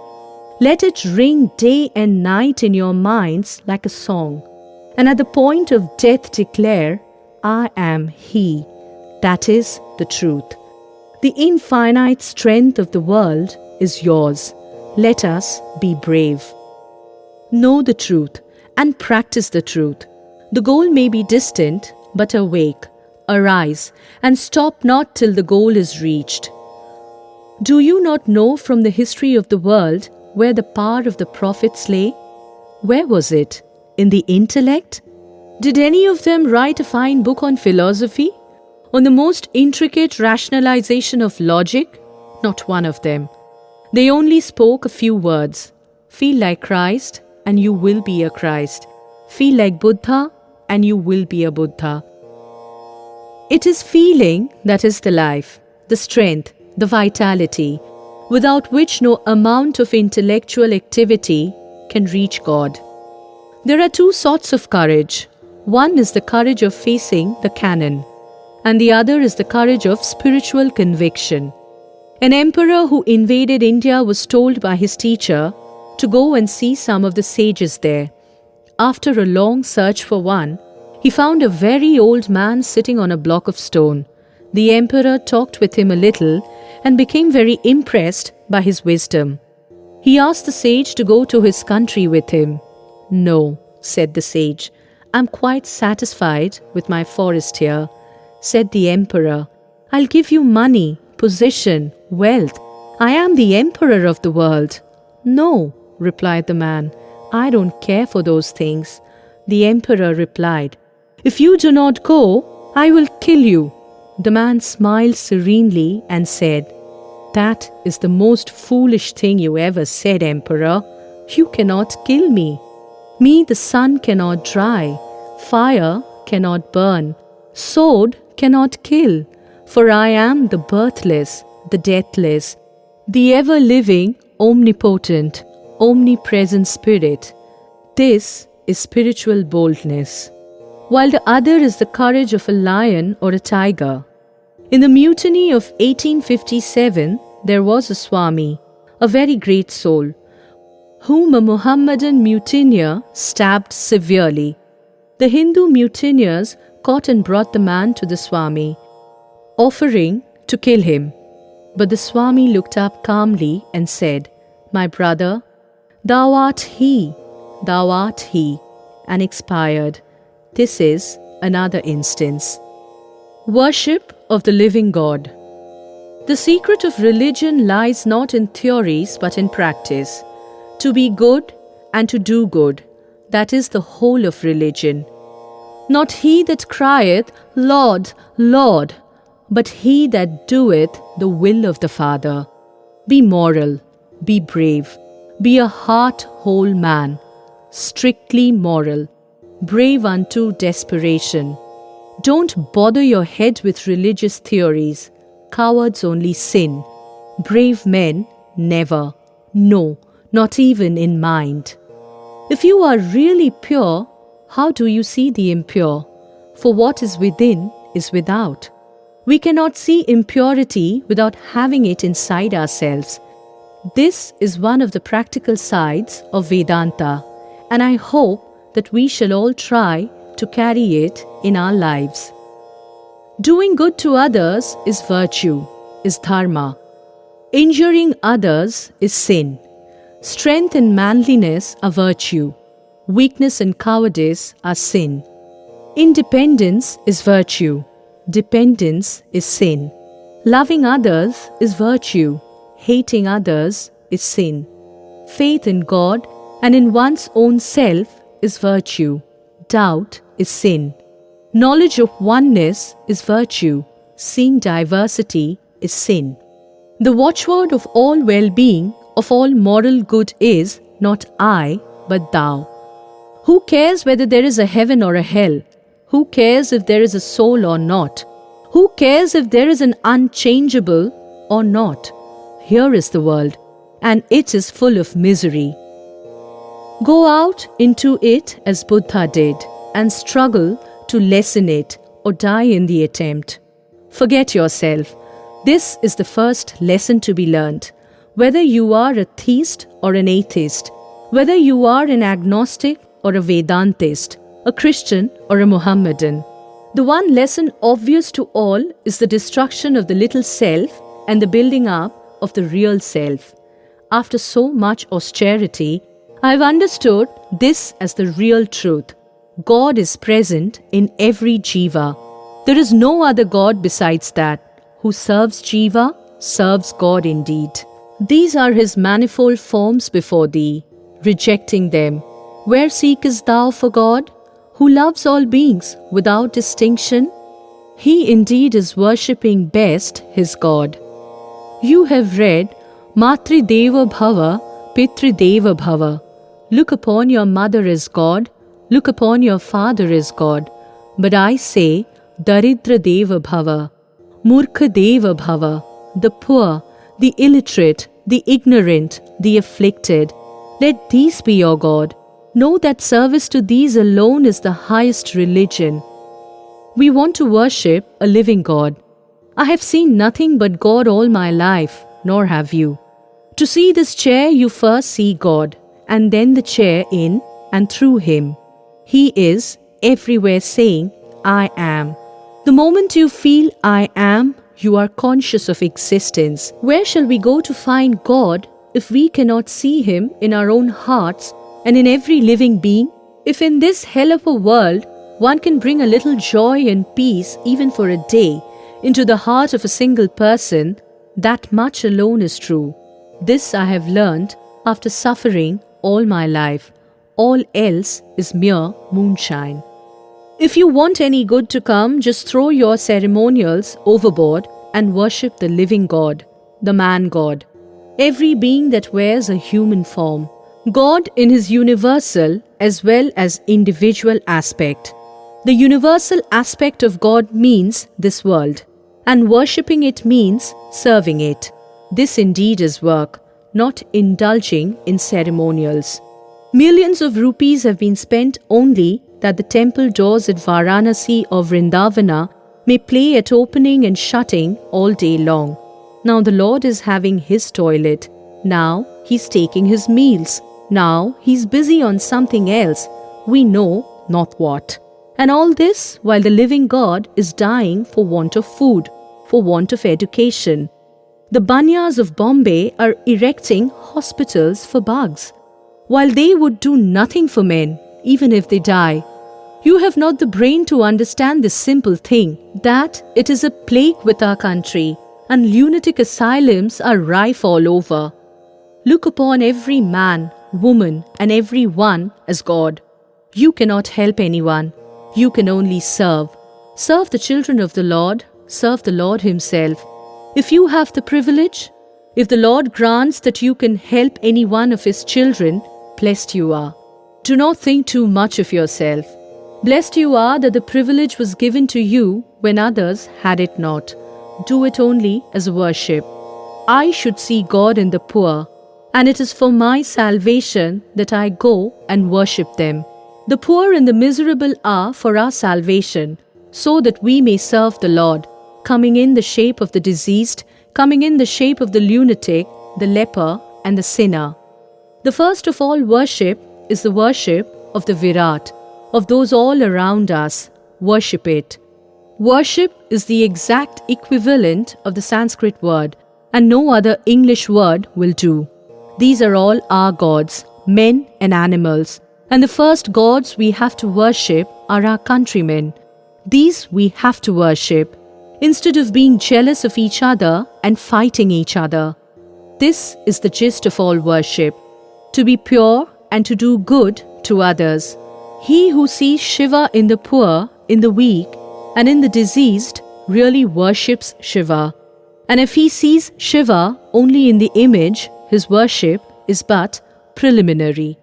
Let it ring day and night in your minds like a song. And at the point of death declare, I am He. That is the truth. The infinite strength of the world is yours. Let us be brave. Know the truth and practice the truth. The goal may be distant, but awake. Arise and stop not till the goal is reached. Do you not know from the history of the world where the power of the prophets lay? Where was it? In the intellect? Did any of them write a fine book on philosophy? On the most intricate rationalization of logic? Not one of them. They only spoke a few words. Feel like Christ and you will be a Christ. Feel like Buddha and you will be a Buddha. It is feeling that is the life, the strength, the vitality, without which no amount of intellectual activity can reach God. There are two sorts of courage. One is the courage of facing the cannon, and the other is the courage of spiritual conviction. An emperor who invaded India was told by his teacher to go and see some of the sages there. After a long search for one, he found a very old man sitting on a block of stone. The emperor talked with him a little and became very impressed by his wisdom. He asked the sage to go to his country with him. No, said the sage, I'm quite satisfied with my forest here. Said the emperor, I'll give you money, position, wealth. I am the emperor of the world. No, replied the man, I don't care for those things. The emperor replied, If you do not go, I will kill you. The man smiled serenely and said, That is the most foolish thing you ever said, Emperor. You cannot kill me. Me the sun cannot dry, fire cannot burn, sword cannot kill, for I am the birthless, the deathless, the ever-living, omnipotent, omnipresent Spirit. This is spiritual boldness, while the other is the courage of a lion or a tiger. In the mutiny of 1857, there was a Swami, a very great soul, whom a Mohammedan mutineer stabbed severely. The Hindu mutineers caught and brought the man to the Swami, offering to kill him. But the Swami looked up calmly and said, My brother, thou art he, and expired. This is another instance. Worship of the living God. The secret of religion lies not in theories but in practice. To be good and to do good, that is the whole of religion. Not he that crieth, Lord, Lord, but he that doeth the will of the Father. Be moral, be brave, be a heart-whole man, strictly moral, brave unto desperation. Don't bother your head with religious theories. Cowards only sin. Brave men never. No, not even in mind. If you are really pure, how do you see the impure? For what is within is without. We cannot see impurity without having it inside ourselves. This is one of the practical sides of Vedanta, and I hope that we shall all try to carry it in our lives. Doing good to others is virtue, is dharma. Injuring others is sin. Strength and manliness are virtue. Weakness and cowardice are sin. Independence is virtue. Dependence is sin. Loving others is virtue. Hating others is sin. Faith in God and in one's own self is virtue. Doubt is sin. Knowledge of oneness is virtue. Seeing diversity is sin. The watchword of all well-being, of all moral good is not I, but thou. Who cares whether there is a heaven or a hell? Who cares if there is a soul or not? Who cares if there is an unchangeable or not? Here is the world, and it is full of misery. Go out into it as Buddha did, and struggle to lessen it or die in the attempt. Forget yourself. This is the first lesson to be learnt. Whether you are a theist or an atheist, whether you are an agnostic or a Vedantist, a Christian or a Mohammedan, the one lesson obvious to all is the destruction of the little self and the building up of the real self. After so much austerity, I have understood this as the real truth. God is present in every jiva. There is no other God besides that. Who serves jiva, serves God indeed. These are his manifold forms before thee. Rejecting them, where seekest thou for God, who loves all beings without distinction? He indeed is worshipping best his God. You have read, Matri Deva Bhava, Pitri Deva Bhava. Look upon your mother as God, look upon your father as God. But I say, Daridra Deva Bhava, Murkha Deva Bhava, the poor, the illiterate, the ignorant, the afflicted. Let these be your God. Know that service to these alone is the highest religion. We want to worship a living God. I have seen nothing but God all my life, nor have you. To see this chair, you first see God, and then the chair in and through him. He is everywhere saying, I am. The moment you feel I am, you are conscious of existence. Where shall we go to find God if we cannot see him in our own hearts and in every living being? If in this hell of a world one can bring a little joy and peace even for a day into the heart of a single person, that much alone is true. This I have learned after suffering all my life. All else is mere moonshine. If you want any good to come, just throw your ceremonials overboard and worship the living God, the man God, every being that wears a human form. God in his universal as well as individual aspect. The universal aspect of God means this world, and worshipping it means serving it. This indeed is work, not indulging in ceremonials. Millions of rupees have been spent only that the temple doors at Varanasi or Vrindavana may play at opening and shutting all day long. Now the Lord is having his toilet. Now he's taking his meals. Now he's busy on something else. We know not what. And all this while the living God is dying for want of food, for want of education. The Banyas of Bombay are erecting hospitals for bugs, while they would do nothing for men, even if they die. You have not the brain to understand this simple thing, that it is a plague with our country, and lunatic asylums are rife all over. Look upon every man, woman, and every one as God. You cannot help anyone. You can only serve. Serve the children of the Lord, serve the Lord Himself. If you have the privilege, if the Lord grants that you can help any one of His children, blessed you are. Do not think too much of yourself. Blessed you are that the privilege was given to you when others had it not. Do it only as worship. I should see God in the poor, and it is for my salvation that I go and worship them. The poor and the miserable are for our salvation, so that we may serve the Lord, coming in the shape of the diseased, coming in the shape of the lunatic, the leper, and the sinner. The first of all worship is the worship of the Virat, of those all around us. Worship it. Worship is the exact equivalent of the Sanskrit word, and no other English word will do. These are all our gods, men and animals, and the first gods we have to worship are our countrymen. These we have to worship, instead of being jealous of each other and fighting each other. This is the gist of all worship, to be pure and to do good to others. He who sees Shiva in the poor, in the weak, and in the diseased really worships Shiva. And if he sees Shiva only in the image, his worship is but preliminary.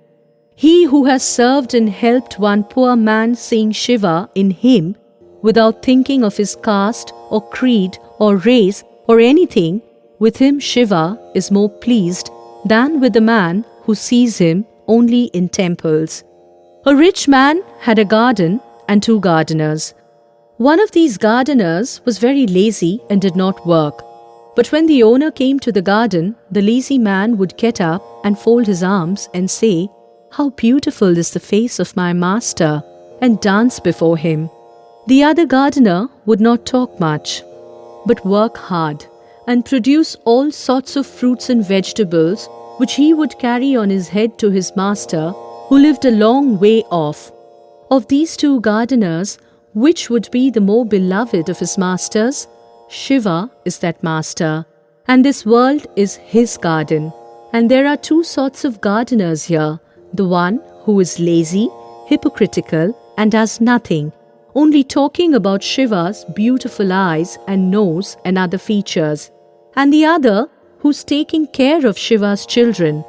He who has served and helped one poor man seeing Shiva in him, without thinking of his caste or creed or race or anything, with him Shiva is more pleased than with the man who sees him only in temples. A rich man had a garden and 2 gardeners. One of these gardeners was very lazy and did not work. But when the owner came to the garden, the lazy man would get up and fold his arms and say, "How beautiful is the face of my master," and dance before him. The other gardener would not talk much, but work hard and produce all sorts of fruits and vegetables which he would carry on his head to his master, who lived a long way off. Of these 2 gardeners, which would be the more beloved of his masters? Shiva is that master, and this world is his garden. And there are 2 sorts of gardeners here, the one who is lazy, hypocritical, and does nothing, only talking about Shiva's beautiful eyes and nose and other features, and the other who's taking care of Shiva's children,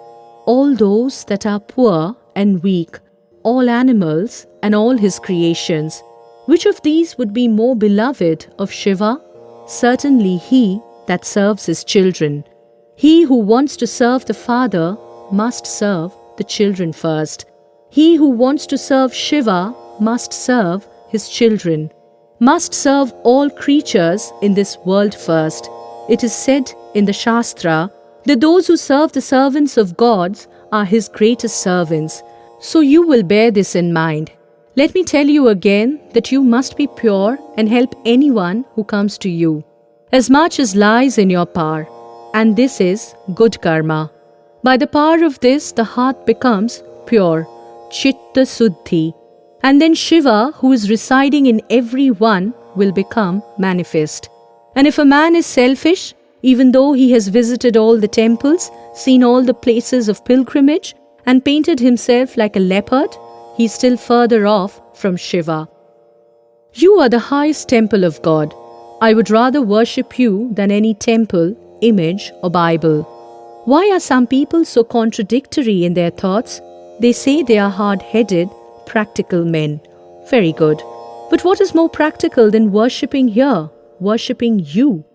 all those that are poor and weak, all animals and all his creations. Which of these would be more beloved of Shiva? Certainly he that serves his children. He who wants to serve the Father must serve the children first. He who wants to serve Shiva must serve his children, must serve all creatures in this world first. It is said in the Shastra that those who serve the servants of gods are his greatest servants. So you will bear this in mind. Let me tell you again that you must be pure and help anyone who comes to you, as much as lies in your power. And this is good karma. By the power of this, the heart becomes pure, chitta suddhi, and then Shiva, who is residing in every one, will become manifest. And if a man is selfish, even though he has visited all the temples, seen all the places of pilgrimage, and painted himself like a leopard, he is still further off from Shiva. You are the highest temple of God. I would rather worship you than any temple, image, or Bible. Why are some people so contradictory in their thoughts? They say they are hard-headed, practical men. Very good. But what is more practical than worshipping here, worshipping you?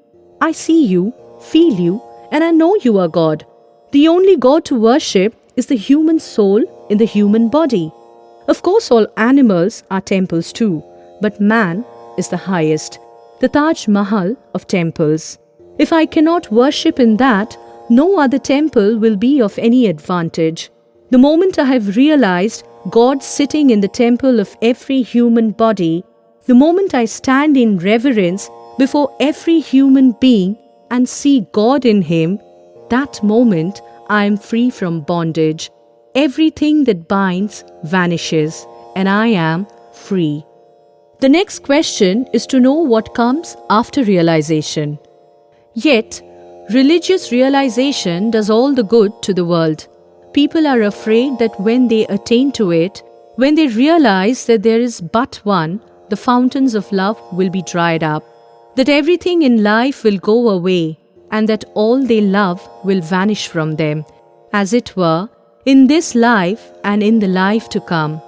I see you, feel you, and I know you are God. The only God to worship is the human soul in the human body. Of course, all animals are temples too, but man is the highest, the Taj Mahal of temples. If I cannot worship in that, no other temple will be of any advantage. The moment I have realized God sitting in the temple of every human body, the moment I stand in reverence before every human being and see God in him, that moment I am free from bondage. Everything that binds vanishes, and I am free. The next question is to know what comes after realization. Yet, religious realization does all the good to the world. People are afraid that when they attain to it, when they realize that there is but one, the fountains of love will be dried up, that everything in life will go away, and that all they love will vanish from them, as it were, in this life and in the life to come.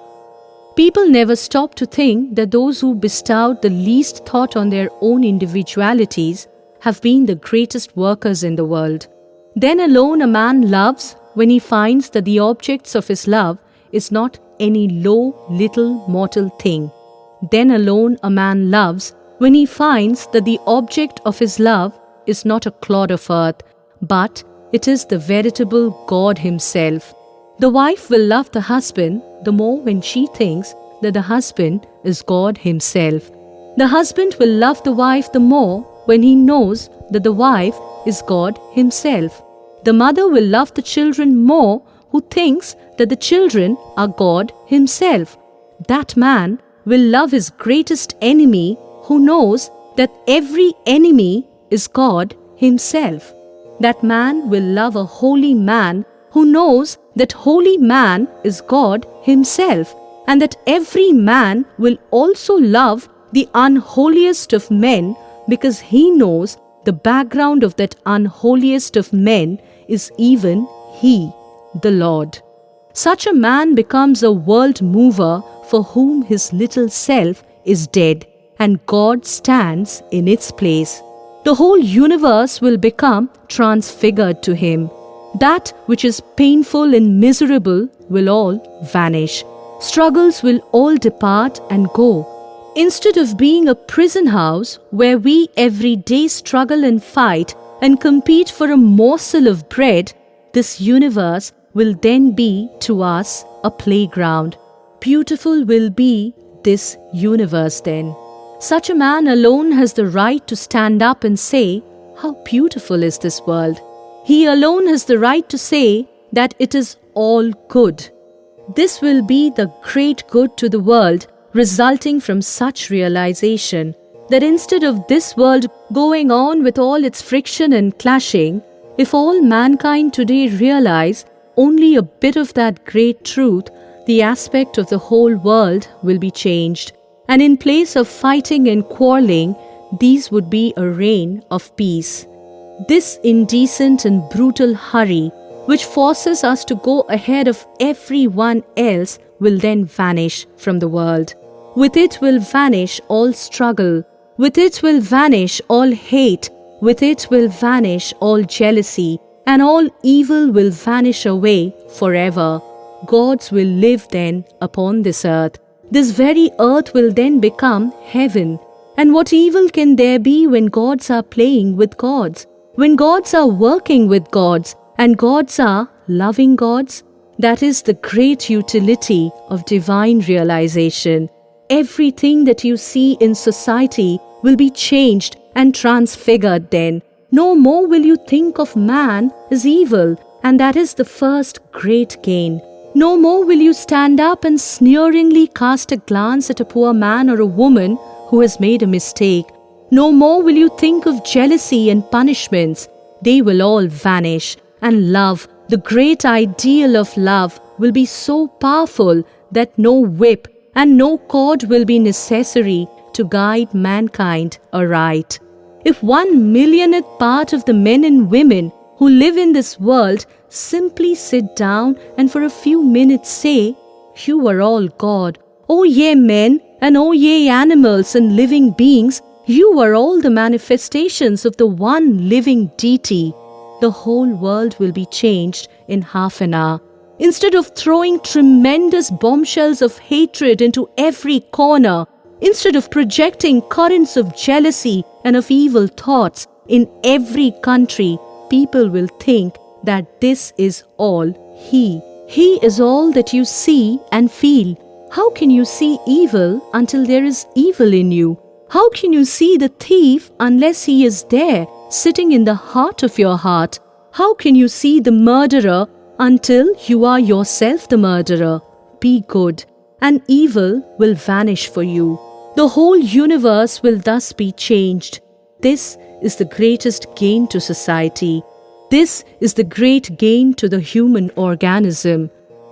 People never stop to think that those who bestowed the least thought on their own individualities have been the greatest workers in the world. Then alone a man loves when he finds that the objects of his love is not any low, little, mortal thing. Then alone a man loves when he finds that the object of his love is not a clod of earth, but it is the veritable God Himself. The wife will love the husband the more when she thinks that the husband is God Himself. The husband will love the wife the more when he knows that the wife is God Himself. The mother will love the children more who thinks that the children are God Himself. That man will love his greatest enemy who knows that every enemy is God Himself. That man will love a holy man who knows that holy man is God Himself, and that every man will also love the unholiest of men because he knows the background of that unholiest of men is even He, the Lord. Such a man becomes a world mover for whom his little self is dead and God stands in its place. The whole universe will become transfigured to him. That which is painful and miserable will all vanish. Struggles will all depart and go. Instead of being a prison house where we every day struggle and fight and compete for a morsel of bread, this universe will then be to us a playground. Beautiful will be this universe then. Such a man alone has the right to stand up and say, "How beautiful is this world!" He alone has the right to say that it is all good. This will be the great good to the world resulting from such realization, that instead of this world going on with all its friction and clashing, if all mankind today realize only a bit of that great truth, the aspect of the whole world will be changed. And in place of fighting and quarreling, these would be a reign of peace. This indecent and brutal hurry, which forces us to go ahead of everyone else, will then vanish from the world. With it will vanish all struggle. With it will vanish all hate. With it will vanish all jealousy, and all evil will vanish away forever. Gods will live then upon this earth. This very earth will then become heaven. And what evil can there be when gods are playing with gods? When gods are working with gods, and gods are loving gods? That is the great utility of divine realization. Everything that you see in society will be changed and transfigured then. No more will you think of man as evil, and that is the first great gain. No more will you stand up and sneeringly cast a glance at a poor man or a woman who has made a mistake. No more will you think of jealousy and punishments. They will all vanish, and love, the great ideal of love, will be so powerful that no whip and no cord will be necessary to guide mankind aright. If 1 millionth part of the men and women who live in this world simply sit down and for a few minutes say, "You are all God. O ye men, and O ye animals and living beings, you are all the manifestations of the one living deity," the whole world will be changed in half an hour. Instead of throwing tremendous bombshells of hatred into every corner, instead of projecting currents of jealousy and of evil thoughts in every country, people will think that this is all He. He is all that you see and feel. How can you see evil until there is evil in you? How can you see the thief unless he is there, sitting in the heart of your heart? How can you see the murderer until you are yourself the murderer? Be good, and evil will vanish for you. The whole universe will thus be changed. This is the greatest gain to society. This is the great gain to the human organism.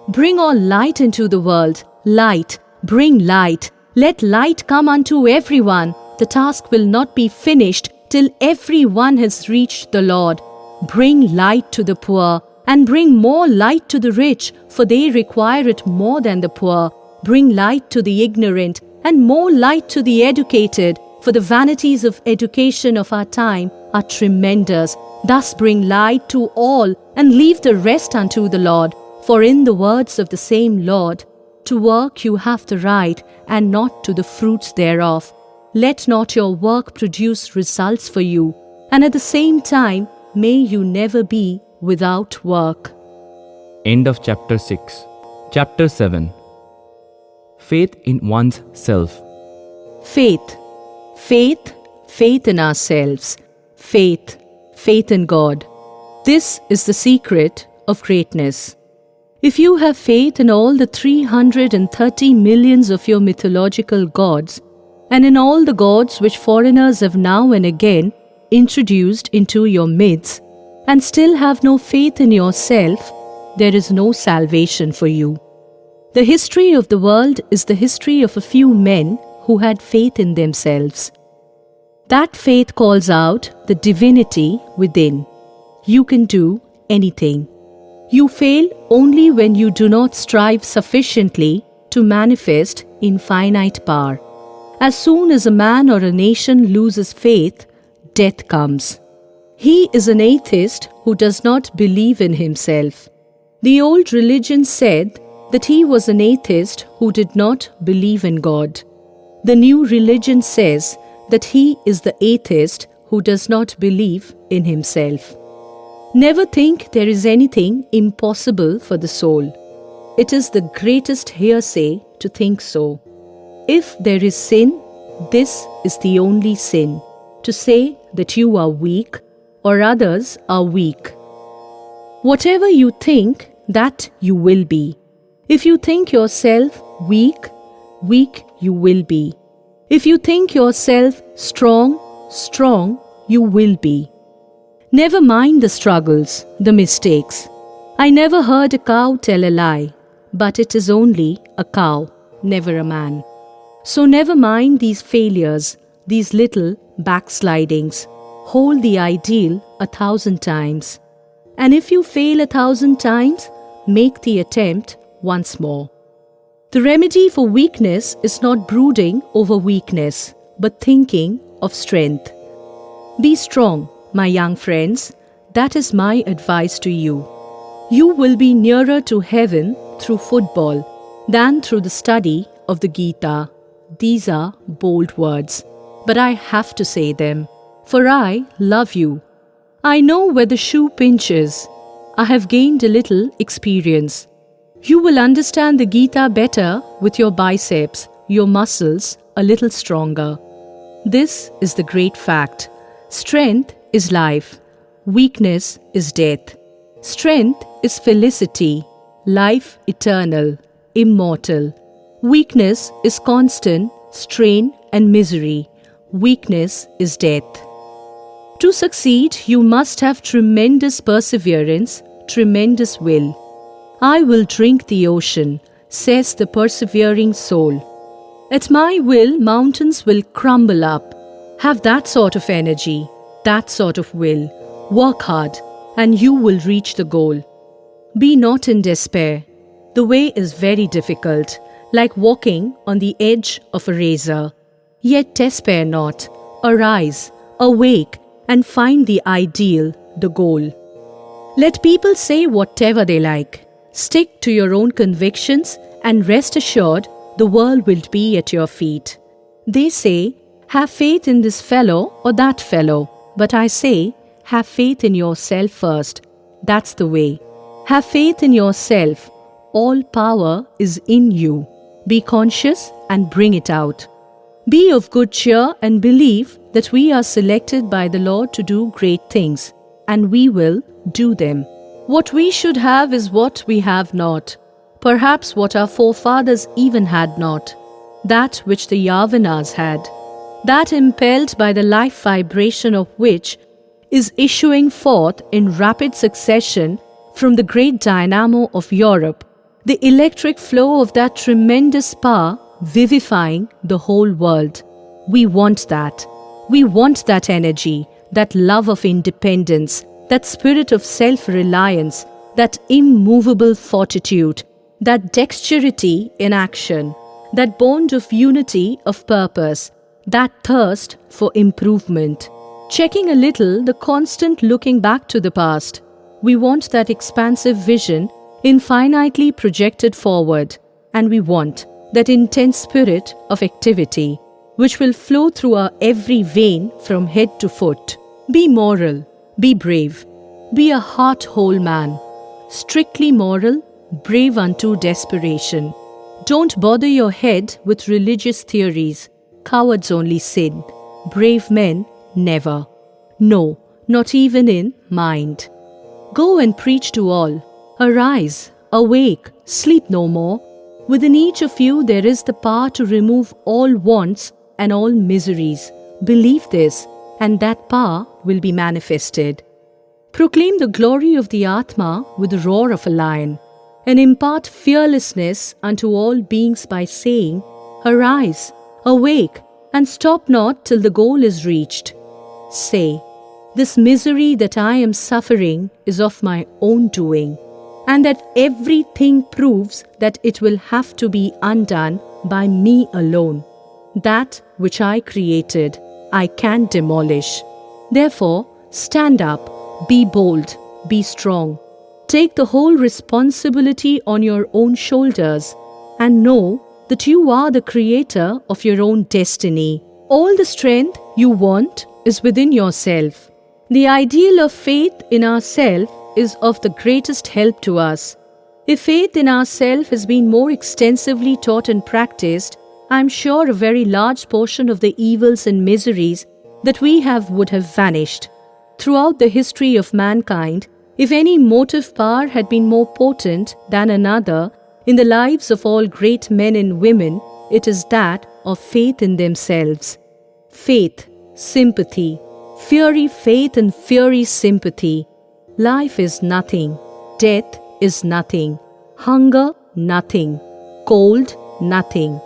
Bring all light into the world. Light, bring light. Let light come unto everyone. The task will not be finished till everyone has reached the Lord. Bring light to the poor, and bring more light to the rich, for they require it more than the poor. Bring light to the ignorant, and more light to the educated, for the vanities of education of our time are tremendous. Thus bring light to all, and leave the rest unto the Lord. For in the words of the same Lord, to work you have the right, and not to the fruits thereof. Let not your work produce results for you, and at the same time may you never be without work. End of chapter 6. Chapter 7. Faith in one's self. Faith. Faith. Faith in ourselves. Faith. Faith in God. This is the secret of greatness. If you have faith in all the 330 millions of your mythological gods, and in all the gods which foreigners have now and again introduced into your midst, and still have no faith in yourself, there is no salvation for you. The history of the world is the history of a few men who had faith in themselves. That faith calls out the divinity within. You can do anything. You fail only when you do not strive sufficiently to manifest infinite power. As soon as a man or a nation loses faith, death comes. He is an atheist who does not believe in himself. The old religion said that he was an atheist who did not believe in God. The new religion says that he is the atheist who does not believe in himself. Never think there is anything impossible for the soul. It is the greatest heresy to think so. If there is sin, this is the only sin, to say that you are weak or others are weak. Whatever you think, that you will be. If you think yourself weak, weak you will be. If you think yourself strong, strong you will be. Never mind the struggles, the mistakes. I never heard a cow tell a lie, but it is only a cow, never a man. So never mind these failures, these little backslidings. Hold the ideal 1,000 times. And if you fail 1,000 times, make the attempt once more. The remedy for weakness is not brooding over weakness, but thinking of strength. Be strong, my young friends. That is my advice to you. You will be nearer to heaven through football than through the study of the Gita. These are bold words, but I have to say them, for I love you. I know where the shoe pinches. I have gained a little experience. You will understand the Gita better with your biceps, your muscles a little stronger. This is the great fact. Strength is life. Weakness is death. Strength is felicity. Life eternal, immortal. Weakness is constant, strain and misery. Weakness is death. To succeed, you must have tremendous perseverance, tremendous will. I will drink the ocean, says the persevering soul. At my will, mountains will crumble up. Have that sort of energy, that sort of will. Work hard, and you will reach the goal. Be not in despair. The way is very difficult, like walking on the edge of a razor. Yet despair not. Arise, awake, and find the ideal, the goal. Let people say whatever they like. Stick to your own convictions and rest assured the world will be at your feet. They say, have faith in this fellow or that fellow. But I say, have faith in yourself first. That's the way. Have faith in yourself. All power is in you. Be conscious and bring it out. Be of good cheer and believe that we are selected by the Lord to do great things, and we will do them. What we should have is what we have not. perhaps what our forefathers even had not, that which the Yavanas had, that impelled by the life vibration of which is issuing forth in rapid succession from the great dynamo of Europe, the electric flow of that tremendous power vivifying the whole world. We want that. We want that energy, that love of independence, that spirit of self-reliance, that immovable fortitude, that dexterity in action, that bond of unity of purpose, that thirst for improvement. Checking a little the constant looking back to the past. We want that expansive vision infinitely projected forward, and we want that intense spirit of activity which will flow through our every vein from head to foot. Be moral, be brave, be a heart-whole man, strictly moral, brave unto desperation. Don't bother your head with religious theories. Cowards only sin. Brave men never. No, not even in mind. Go and preach to all. Arise, awake, sleep no more. Within each of you there is the power to remove all wants and all miseries. Believe this, and that power will be manifested. Proclaim the glory of the Atma with the roar of a lion, and impart fearlessness unto all beings by saying, Arise, awake, and stop not till the goal is reached. Say, this misery that I am suffering is of my own doing, and that everything proves that it will have to be undone by me alone. That which I created, I can demolish. Therefore, stand up, be bold, be strong. Take the whole responsibility on your own shoulders, and know that you are the creator of your own destiny. All the strength you want is within yourself. The ideal of faith in ourself is of the greatest help to us. If faith in ourself has been more extensively taught and practiced, I am sure a very large portion of the evils and miseries that we have would have vanished. Throughout the history of mankind, if any motive power had been more potent than another in the lives of all great men and women, it is that of faith in themselves. Faith, sympathy, fiery faith and fiery sympathy. Life is nothing, death is nothing, hunger nothing, cold nothing.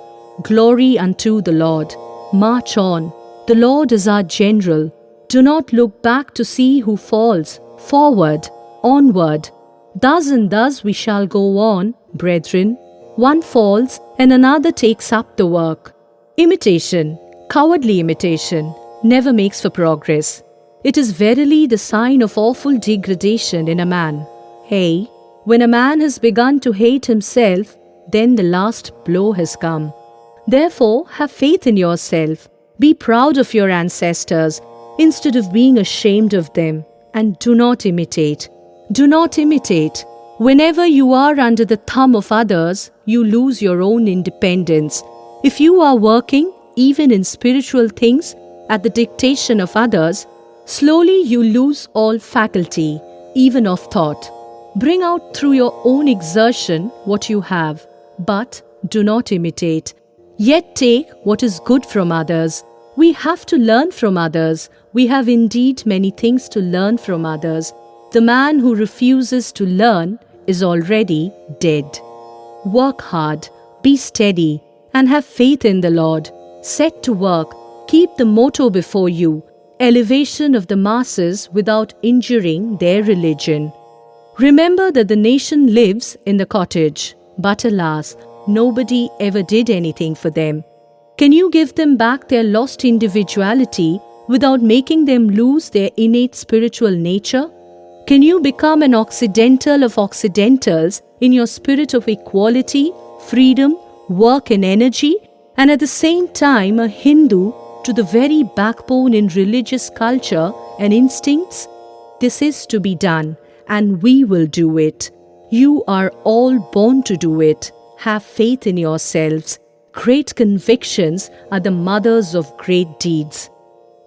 Glory unto the Lord. March on. The Lord is our general. Do not look back to see who falls. Forward, onward. Thus and thus we shall go on, brethren. One falls and another takes up the work. Imitation, cowardly imitation, never makes for progress. It is verily the sign of awful degradation in a man. Hey, when a man has begun to hate himself, then the last blow has come. Therefore, have faith in yourself. Be proud of your ancestors instead of being ashamed of them. And do not imitate. Do not imitate. Whenever you are under the thumb of others, you lose your own independence. If you are working, even in spiritual things, at the dictation of others, slowly you lose all faculty, even of thought. Bring out through your own exertion what you have, but do not imitate. Yet take what is good from others. We have to learn from others. We have indeed many things to learn from others. The man who refuses to learn is already dead. Work hard, be steady, and have faith in the Lord. Set to work, keep the motto before you, elevation of the masses without injuring their religion. Remember that the nation lives in the cottage, but alas, nobody ever did anything for them. Can you give them back their lost individuality without making them lose their innate spiritual nature? Can you become an Occidental of Occidentals in your spirit of equality, freedom, work and energy, and at the same time a Hindu to the very backbone in religious culture and instincts? This is to be done, and we will do it. You are all born to do it. Have faith in yourselves. Great convictions are the mothers of great deeds.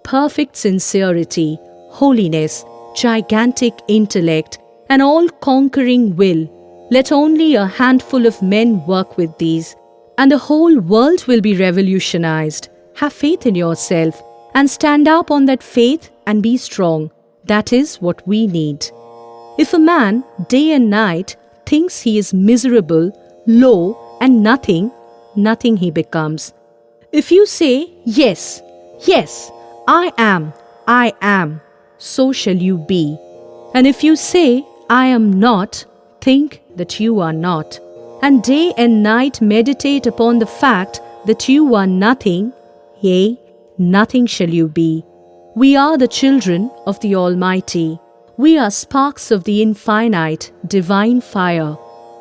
Perfect sincerity, holiness, gigantic intellect, and all-conquering will. Let only a handful of men work with these, and the whole world will be revolutionized. Have faith in yourself and stand up on that faith and be strong. That is what we need. If a man, day and night, thinks he is miserable, low, and nothing he becomes. If you say, yes, yes, I am, so shall you be. And if you say, I am not, think that you are not. And day and night meditate upon the fact that you are nothing, yea, nothing shall you be. We are the children of the Almighty. We are sparks of the infinite, divine fire.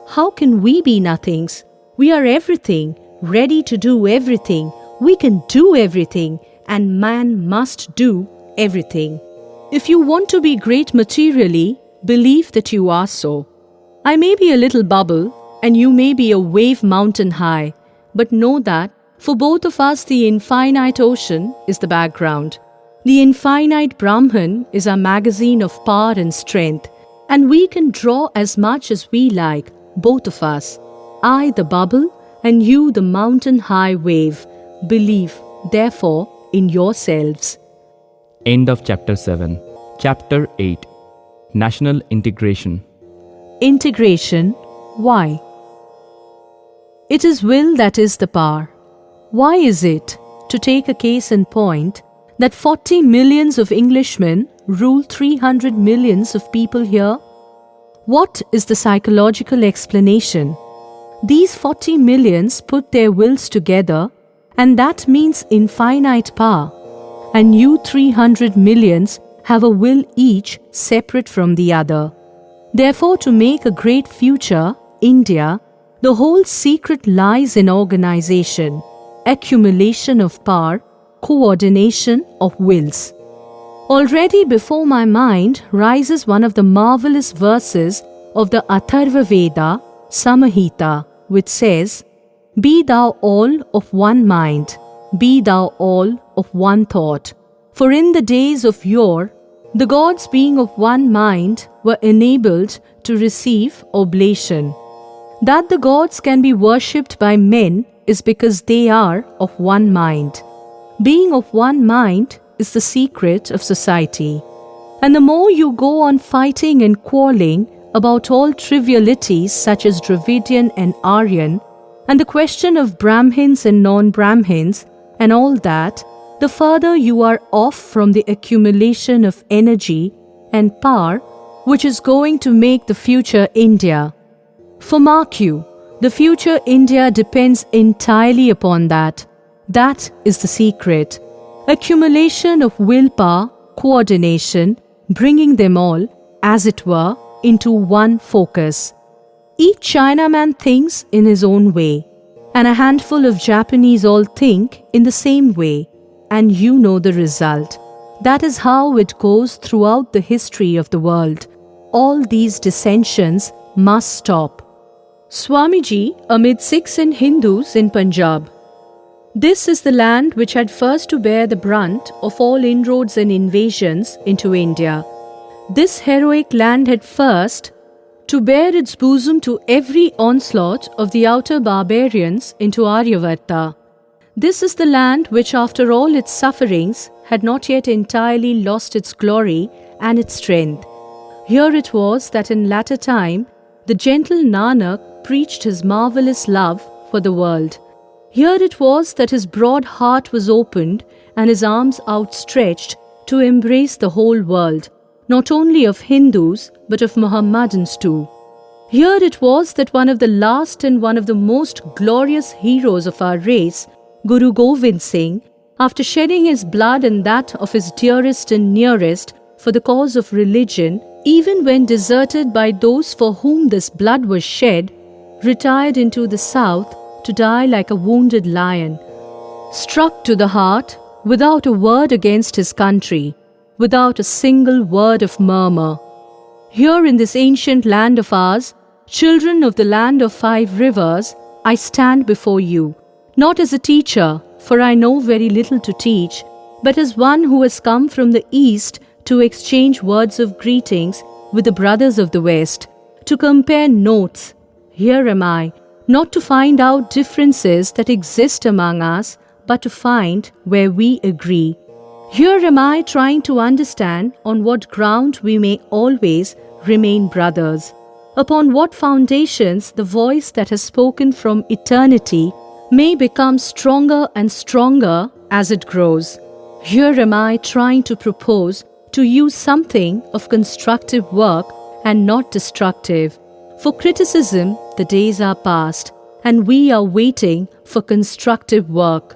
How can we be nothings? We are everything, ready to do everything. We can do everything, and man must do everything. If you want to be great materially, believe that you are so. I may be a little bubble, and you may be a wave mountain high, but know that for both of us the infinite ocean is the background. The infinite Brahman is our magazine of power and strength, and we can draw as much as we like, both of us. I the bubble, and you the mountain high wave. Believe, therefore, in yourselves. End of Chapter 7. Chapter 8. National Integration. Integration. Why? It is will that is the power. Why is it, to take a case in point, that 40 millions of Englishmen rule 300 millions of people here? What is the psychological explanation? These 40 millions put their wills together, and that means infinite power. And you 300 millions have a will each separate from the other. Therefore, to make a great future, India, the whole secret lies in organization, accumulation of power, coordination of wills. Already before my mind rises one of the marvelous verses of the Atharva Veda, Samahita, which says, Be thou all of one mind, be thou all of one thought. For in the days of yore, the gods being of one mind were enabled to receive oblation. That the gods can be worshipped by men is because they are of one mind. Being of one mind is the secret of society. And the more you go on fighting and quarreling about all trivialities such as Dravidian and Aryan, and the question of Brahmins and non-Brahmins, and all that, the further you are off from the accumulation of energy and power which is going to make the future India. For mark you, the future India depends entirely upon that. That is the secret. Accumulation of willpower, coordination, bringing them all, as it were, into one focus. Each Chinaman thinks in his own way, and a handful of Japanese all think in the same way, and you know the result. That is how it goes throughout the history of the world. All these dissensions must stop. Swamiji amid Sikhs and Hindus in Punjab. This is the land which had first to bear the brunt of all inroads and invasions into India. This heroic land had first to bear its bosom to every onslaught of the outer barbarians into Aryavarta. This is the land which, after all its sufferings, had not yet entirely lost its glory and its strength. Here it was that in latter time the gentle Nanak preached his marvellous love for the world. Here it was that his broad heart was opened and his arms outstretched to embrace the whole world, not only of Hindus but of Mohammedans too. Here it was that one of the last and one of the most glorious heroes of our race, Guru Govind Singh, after shedding his blood and that of his dearest and nearest for the cause of religion, even when deserted by those for whom this blood was shed, retired into the south to die like a wounded lion, struck to the heart, without a word against his country, without a single word of murmur. Here in this ancient land of ours, children of the land of 5 rivers, I stand before you, not as a teacher, for I know very little to teach, but as one who has come from the East to exchange words of greetings with the brothers of the West, to compare notes, Here am I, not to find out differences that exist among us, but to find where we agree. Here am I trying to understand on what ground we may always remain brothers, upon what foundations the voice that has spoken from eternity may become stronger and stronger as it grows. Here am I trying to propose to use something of constructive work and not destructive. For criticism, the days are past, and we are waiting for constructive work.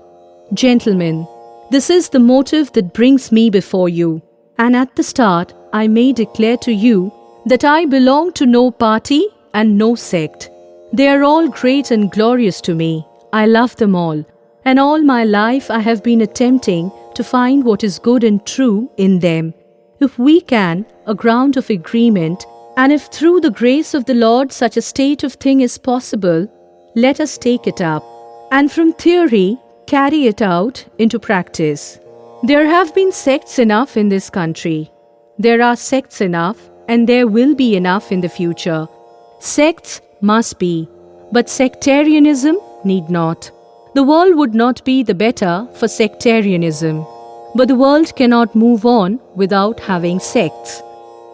Gentlemen, this is the motive that brings me before you, and at the start I may declare to you that I belong to no party and no sect. They are all great and glorious to me. I love them all, and all my life I have been attempting to find what is good and true in them. If we can, a ground of agreement, and if through the grace of the Lord such a state of thing is possible, let us take it up, and from theory carry it out into practice. There have been sects enough in this country. There are sects enough, and there will be enough in the future. Sects must be, but sectarianism need not. The world would not be the better for sectarianism, but the world cannot move on without having sects.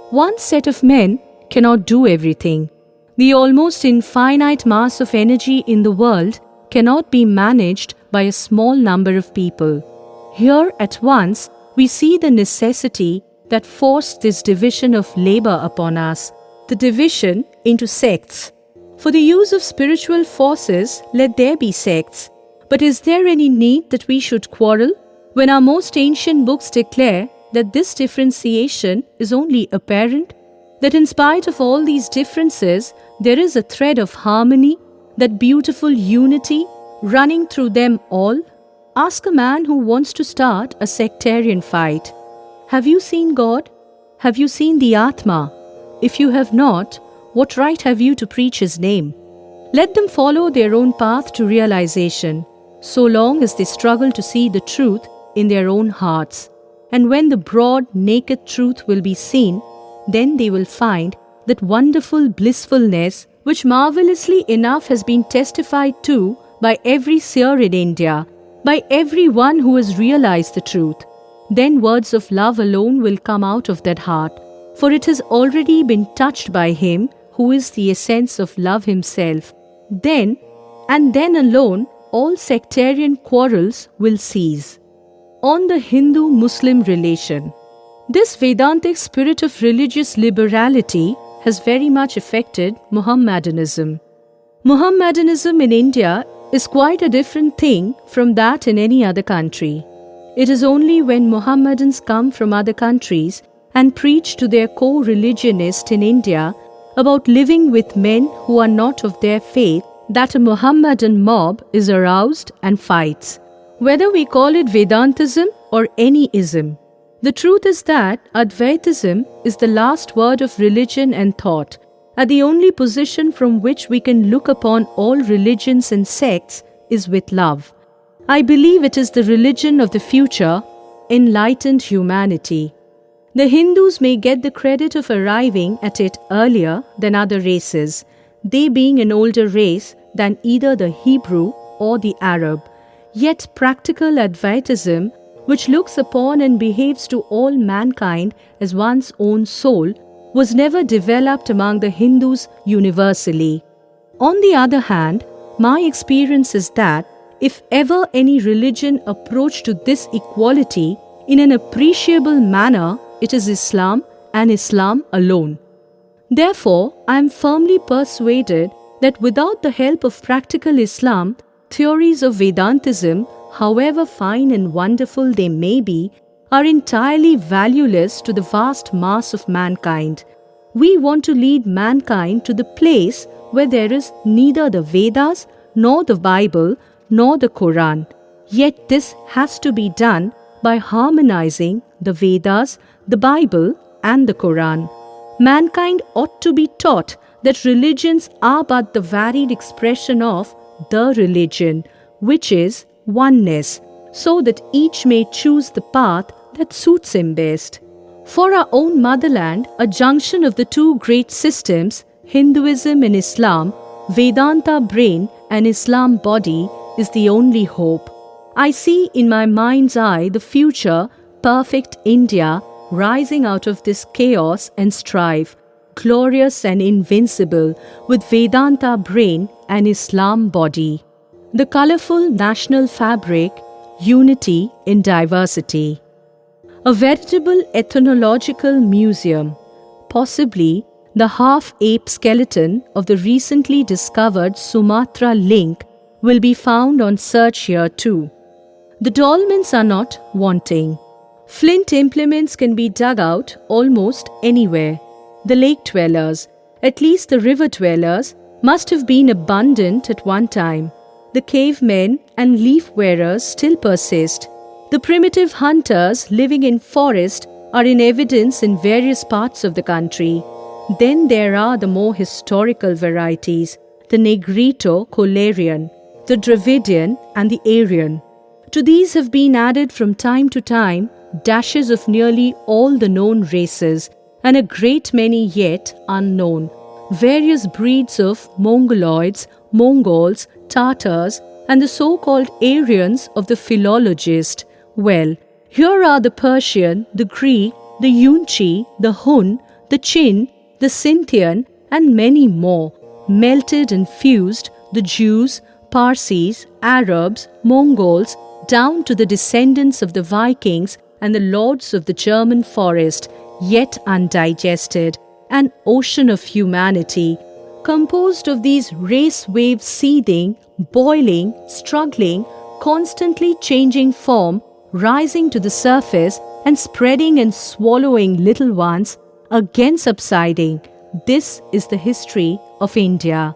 One set of men cannot do everything. The almost infinite mass of energy in the world cannot be managed by a small number of people. Here at once we see the necessity that forced this division of labor upon us, the division into sects. For the use of spiritual forces, let there be sects. But is there any need that we should quarrel, when our most ancient books declare that this differentiation is only apparent, that in spite of all these differences, there is a thread of harmony, that beautiful unity running through them all? Ask a man who wants to start a sectarian fight. Have you seen God? Have you seen the Atma? If you have not, what right have you to preach His name? Let them follow their own path to realization, so long as they struggle to see the truth in their own hearts. And when the broad, naked truth will be seen, then they will find that wonderful blissfulness which marvelously enough has been testified to by every seer in India, by every one who has realized the truth. Then words of love alone will come out of that heart, for it has already been touched by Him who is the essence of love Himself. Then, and then alone, all sectarian quarrels will cease. On the Hindu-Muslim relation, this Vedantic spirit of religious liberality has very much affected Mohammedanism. Mohammedanism in India is quite a different thing from that in any other country. It is only when Mohammedans come from other countries and preach to their co-religionists in India about living with men who are not of their faith that a Mohammedan mob is aroused and fights. Whether we call it Vedantism or any ism, the truth is that Advaitism is the last word of religion and thought, and the only position from which we can look upon all religions and sects is with love. I believe it is the religion of the future, enlightened humanity. The Hindus may get the credit of arriving at it earlier than other races, they being an older race than either the Hebrew or the Arab. Yet practical Advaitism, which looks upon and behaves to all mankind as one's own soul, was never developed among the Hindus universally. On the other hand, my experience is that if ever any religion approached to this equality in an appreciable manner, it is Islam and Islam alone. Therefore, I am firmly persuaded that without the help of practical Islam, theories of Vedantism, however fine and wonderful they may be, are entirely valueless to the vast mass of mankind. We want to lead mankind to the place where there is neither the Vedas, nor the Bible, nor the Quran. Yet this has to be done by harmonizing the Vedas, the Bible, and the Quran. Mankind ought to be taught that religions are but the varied expression of the religion, which is oneness, so that each may choose the path that suits him best. For our own motherland, a junction of the two great systems, Hinduism and Islam, Vedanta brain and Islam body is the only hope. I see in my mind's eye the future, perfect India rising out of this chaos and strife, glorious and invincible, with Vedanta brain and Islam body. The colorful national fabric, unity in diversity. A veritable ethnological museum, possibly the half-ape skeleton of the recently discovered Sumatra link, will be found on search here too. The dolmens are not wanting. Flint implements can be dug out almost anywhere. The lake dwellers, at least the river dwellers, must have been abundant at one time. The cavemen and leaf wearers still persist. The primitive hunters living in forest are in evidence in various parts of the country. Then there are the more historical varieties, the Negrito-Cholerian, the Dravidian and the Aryan. To these have been added from time to time dashes of nearly all the known races and a great many yet unknown, various breeds of Mongoloids, Mongols, Tatars and the so-called Aryans of the philologist. Well, here are the Persian, the Greek, the Yunchi, the Hun, the Chin, the Scythian and many more, melted and fused, the Jews, Parsis, Arabs, Mongols, down to the descendants of the Vikings and the lords of the German forest, yet undigested, an ocean of humanity, composed of these race waves seething, boiling, struggling, constantly changing form, rising to the surface and spreading and swallowing little ones, again subsiding. This is the history of India.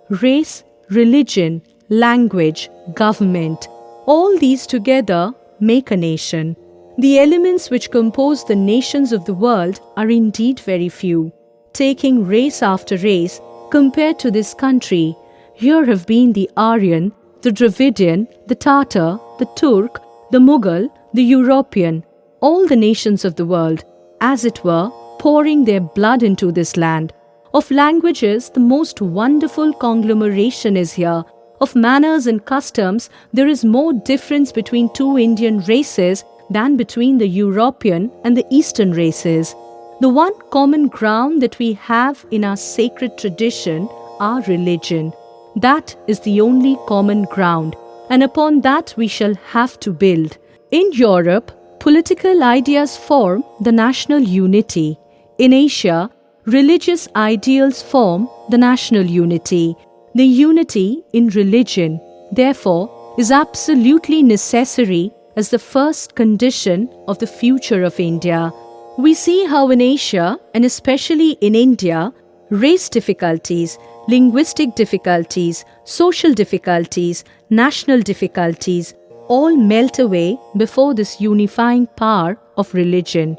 Race, religion, language, government, all these together make a nation. The elements which compose the nations of the world are indeed very few. Taking race after race, compared to this country, here have been the Aryan, the Dravidian, the Tatar, the Turk, the Mughal, the European, all the nations of the world, as it were, pouring their blood into this land. Of languages, the most wonderful conglomeration is here. Of manners and customs, there is more difference between two Indian races than between the European and the Eastern races. The one common ground that we have in our sacred tradition, our religion, that is the only common ground, and upon that we shall have to build. In Europe, political ideas form the national unity. In Asia, religious ideals form the national unity. The unity in religion, therefore, is absolutely necessary as the first condition of the future of India. We see how in Asia, and especially in India, race difficulties, linguistic difficulties, social difficulties, national difficulties, all melt away before this unifying power of religion.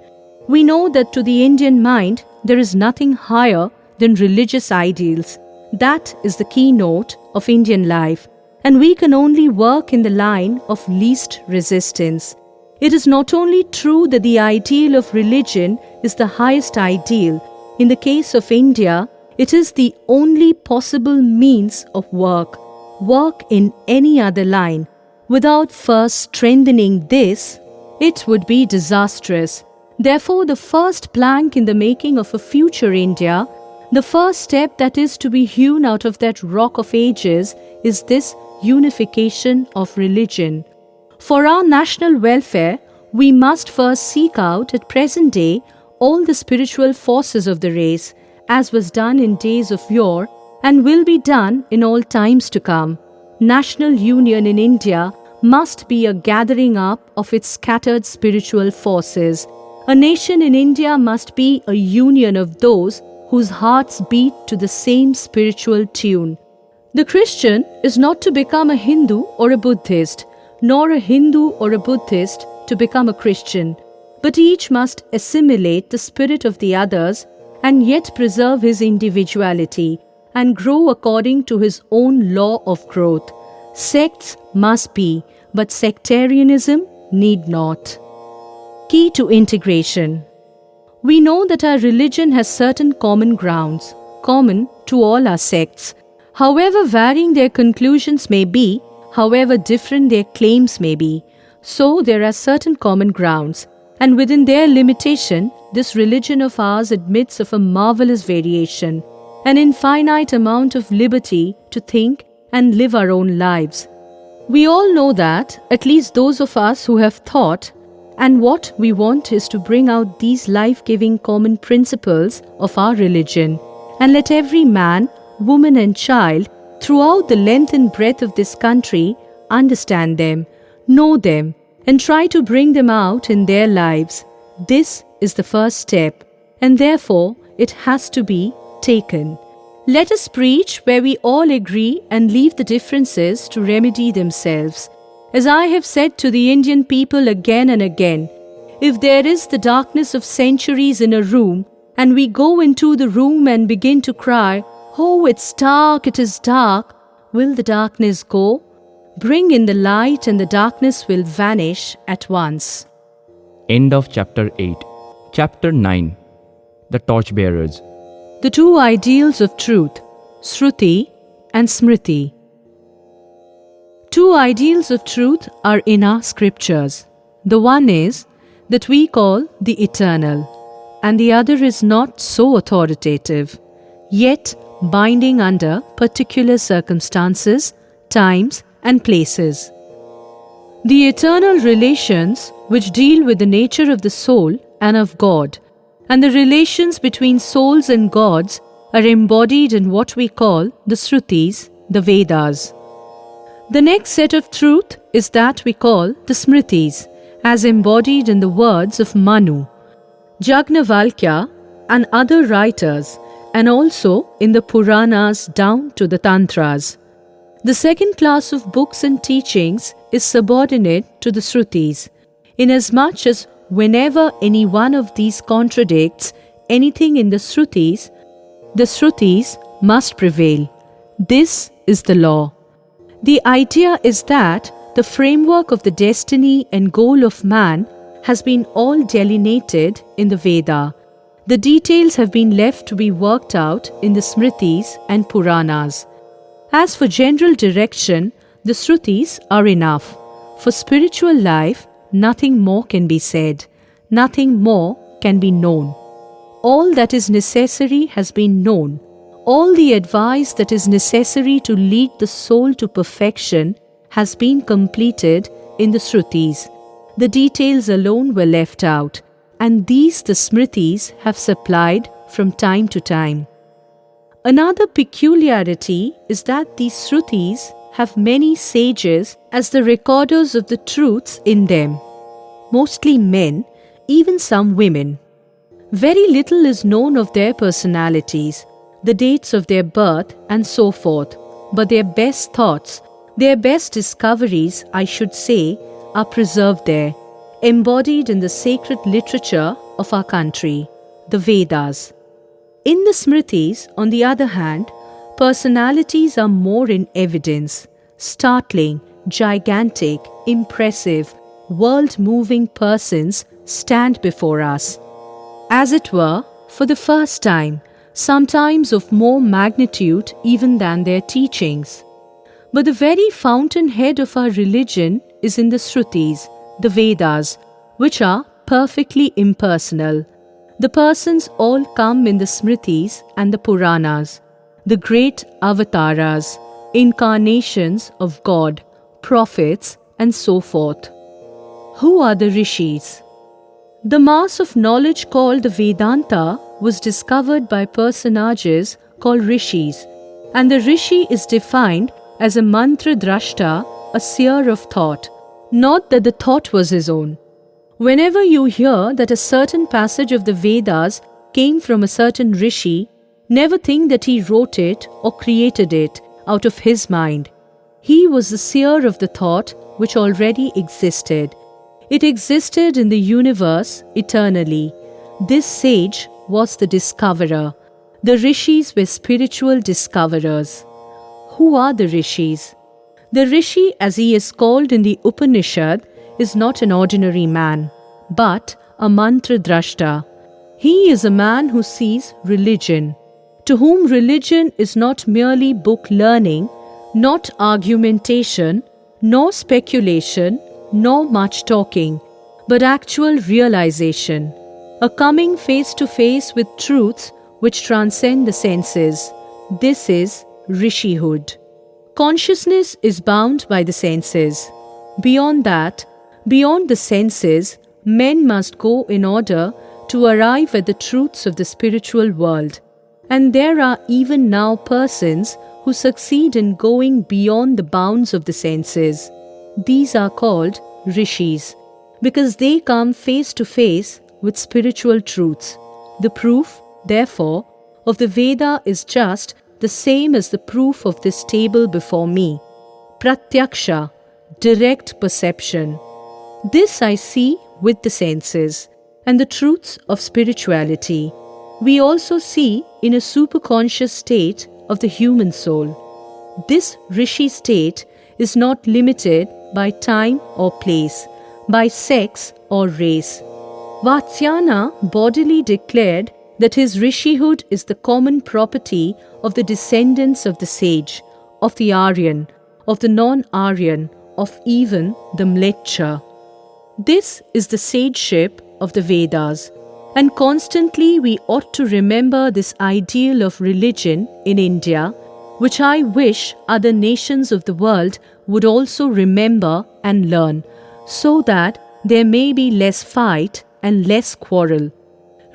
We know that to the Indian mind, there is nothing higher than religious ideals. That is the keynote of Indian life, and we can only work in the line of least resistance. It is not only true that the ideal of religion is the highest ideal. In the case of India, it is the only possible means of work. Work in any other line. Without first strengthening this, it would be disastrous. Therefore, the first plank in the making of a future India, the first step that is to be hewn out of that rock of ages, is this unification of religion. For our national welfare, we must first seek out at present day all the spiritual forces of the race, as was done in days of yore and will be done in all times to come. National union in India must be a gathering up of its scattered spiritual forces. A nation in India must be a union of those whose hearts beat to the same spiritual tune. The Christian is not to become a Hindu or a Buddhist, nor a Hindu or a Buddhist to become a Christian, but each must assimilate the spirit of the others and yet preserve his individuality and grow according to his own law of growth. Sects must be, but sectarianism need not. Key to integration. We know that our religion has certain common grounds, common to all our sects. However varying their conclusions may be, however different their claims may be, so there are certain common grounds, and within their limitation, this religion of ours admits of a marvelous variation, an infinite amount of liberty to think and live our own lives. We all know that, at least those of us who have thought, and what we want is to bring out these life-giving common principles of our religion, and let every man, woman and child throughout the length and breadth of this country understand them, know them, and try to bring them out in their lives. This is the first step, and therefore it has to be taken. Let us preach where we all agree and leave the differences to remedy themselves. As I have said to the Indian people again and again, if there is the darkness of centuries in a room, and we go into the room and begin to cry, "Oh, it's dark, it is dark," will the darkness go? Bring in the light and the darkness will vanish at once. End of Chapter 8. Chapter 9. The Torchbearers. The two ideals of truth, Shruti and Smriti. Two ideals of truth are in our scriptures. The one is that we call the eternal, and the other is not so authoritative, yet binding under particular circumstances, times, and places. The eternal relations which deal with the nature of the soul and of God, and the relations between souls and gods are embodied in what we call the Shrutis, the Vedas. The next set of truth is that we call the Smritis, as embodied in the words of Manu, Yajnavalkya and other writers, and also in the Puranas down to the Tantras. The second class of books and teachings is subordinate to the Shrutis, inasmuch as whenever any one of these contradicts anything in the Shrutis must prevail. This is the law. The idea is that the framework of the destiny and goal of man has been all delineated in the Veda. The details have been left to be worked out in the Smritis and Puranas. As for general direction, the Shrutis are enough. For spiritual life, nothing more can be said. Nothing more can be known. All that is necessary has been known. All the advice that is necessary to lead the soul to perfection has been completed in the Shrutis. The details alone were left out, and these the Smritis have supplied from time to time. Another peculiarity is that these Shrutis have many sages as the recorders of the truths in them, mostly men, even some women. Very little is known of their personalities, the dates of their birth and so forth, but their best thoughts, their best discoveries, I should say, are preserved there, embodied in the sacred literature of our country, the Vedas. In the Smritis, on the other hand, personalities are more in evidence, startling, gigantic, impressive, world-moving persons stand before us, as it were, for the first time, sometimes of more magnitude even than their teachings. But the very fountainhead of our religion is in the Shrutis, the Vedas, which are perfectly impersonal. The persons all come in the Smritis and the Puranas, the great avatars, incarnations of God, prophets, and so forth. Who are the Rishis? The mass of knowledge called the Vedanta was discovered by personages called Rishis, and the Rishi is defined as a mantra drashta, a seer of thought, not that the thought was his own. Whenever you hear that a certain passage of the Vedas came from a certain Rishi, never think that he wrote it or created it out of his mind. He was the seer of the thought which already existed. It existed in the universe eternally. This sage was the discoverer. The Rishis were spiritual discoverers. Who are the Rishis? The Rishi, as he is called in the Upanishad, is not an ordinary man, but a mantra drashta. He is a man who sees religion, to whom religion is not merely book learning, not argumentation, nor speculation, nor much talking, but actual realization, a coming face to face with truths which transcend the senses. This is Rishihood. Consciousness is bound by the senses. Beyond that, beyond the senses, men must go in order to arrive at the truths of the spiritual world. And there are even now persons who succeed in going beyond the bounds of the senses. These are called rishis, because they come face to face with spiritual truths. The proof, therefore, of the Veda is just the same as the proof of this table before me. Pratyaksha, direct perception. This I see with the senses, and the truths of spirituality we also see in a superconscious state of the human soul. This rishi state is not limited by time or place, by sex or race. Vatsyana bodily declared that his rishihood is the common property of the descendants of the sage, of the Aryan, of the non-Aryan, of even the Mleccha. This is the sageship of the Vedas, and constantly we ought to remember this ideal of religion in India, which I wish other nations of the world would also remember and learn, so that there may be less fight and less quarrel.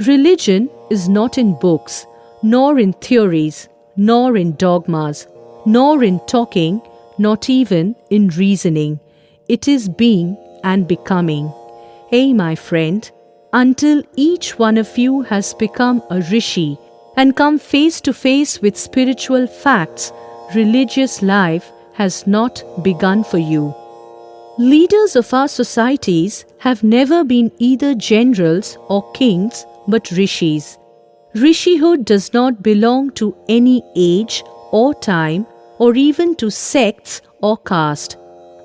Religion is not in books, nor in theories, nor in dogmas, nor in talking, not even in reasoning. It is being and becoming. My friend, until each one of you has become a rishi and come face to face with spiritual facts, religious life has not begun for you. Leaders of our societies have never been either generals or kings but rishis. Rishihood does not belong to any age or time or even to sects or caste.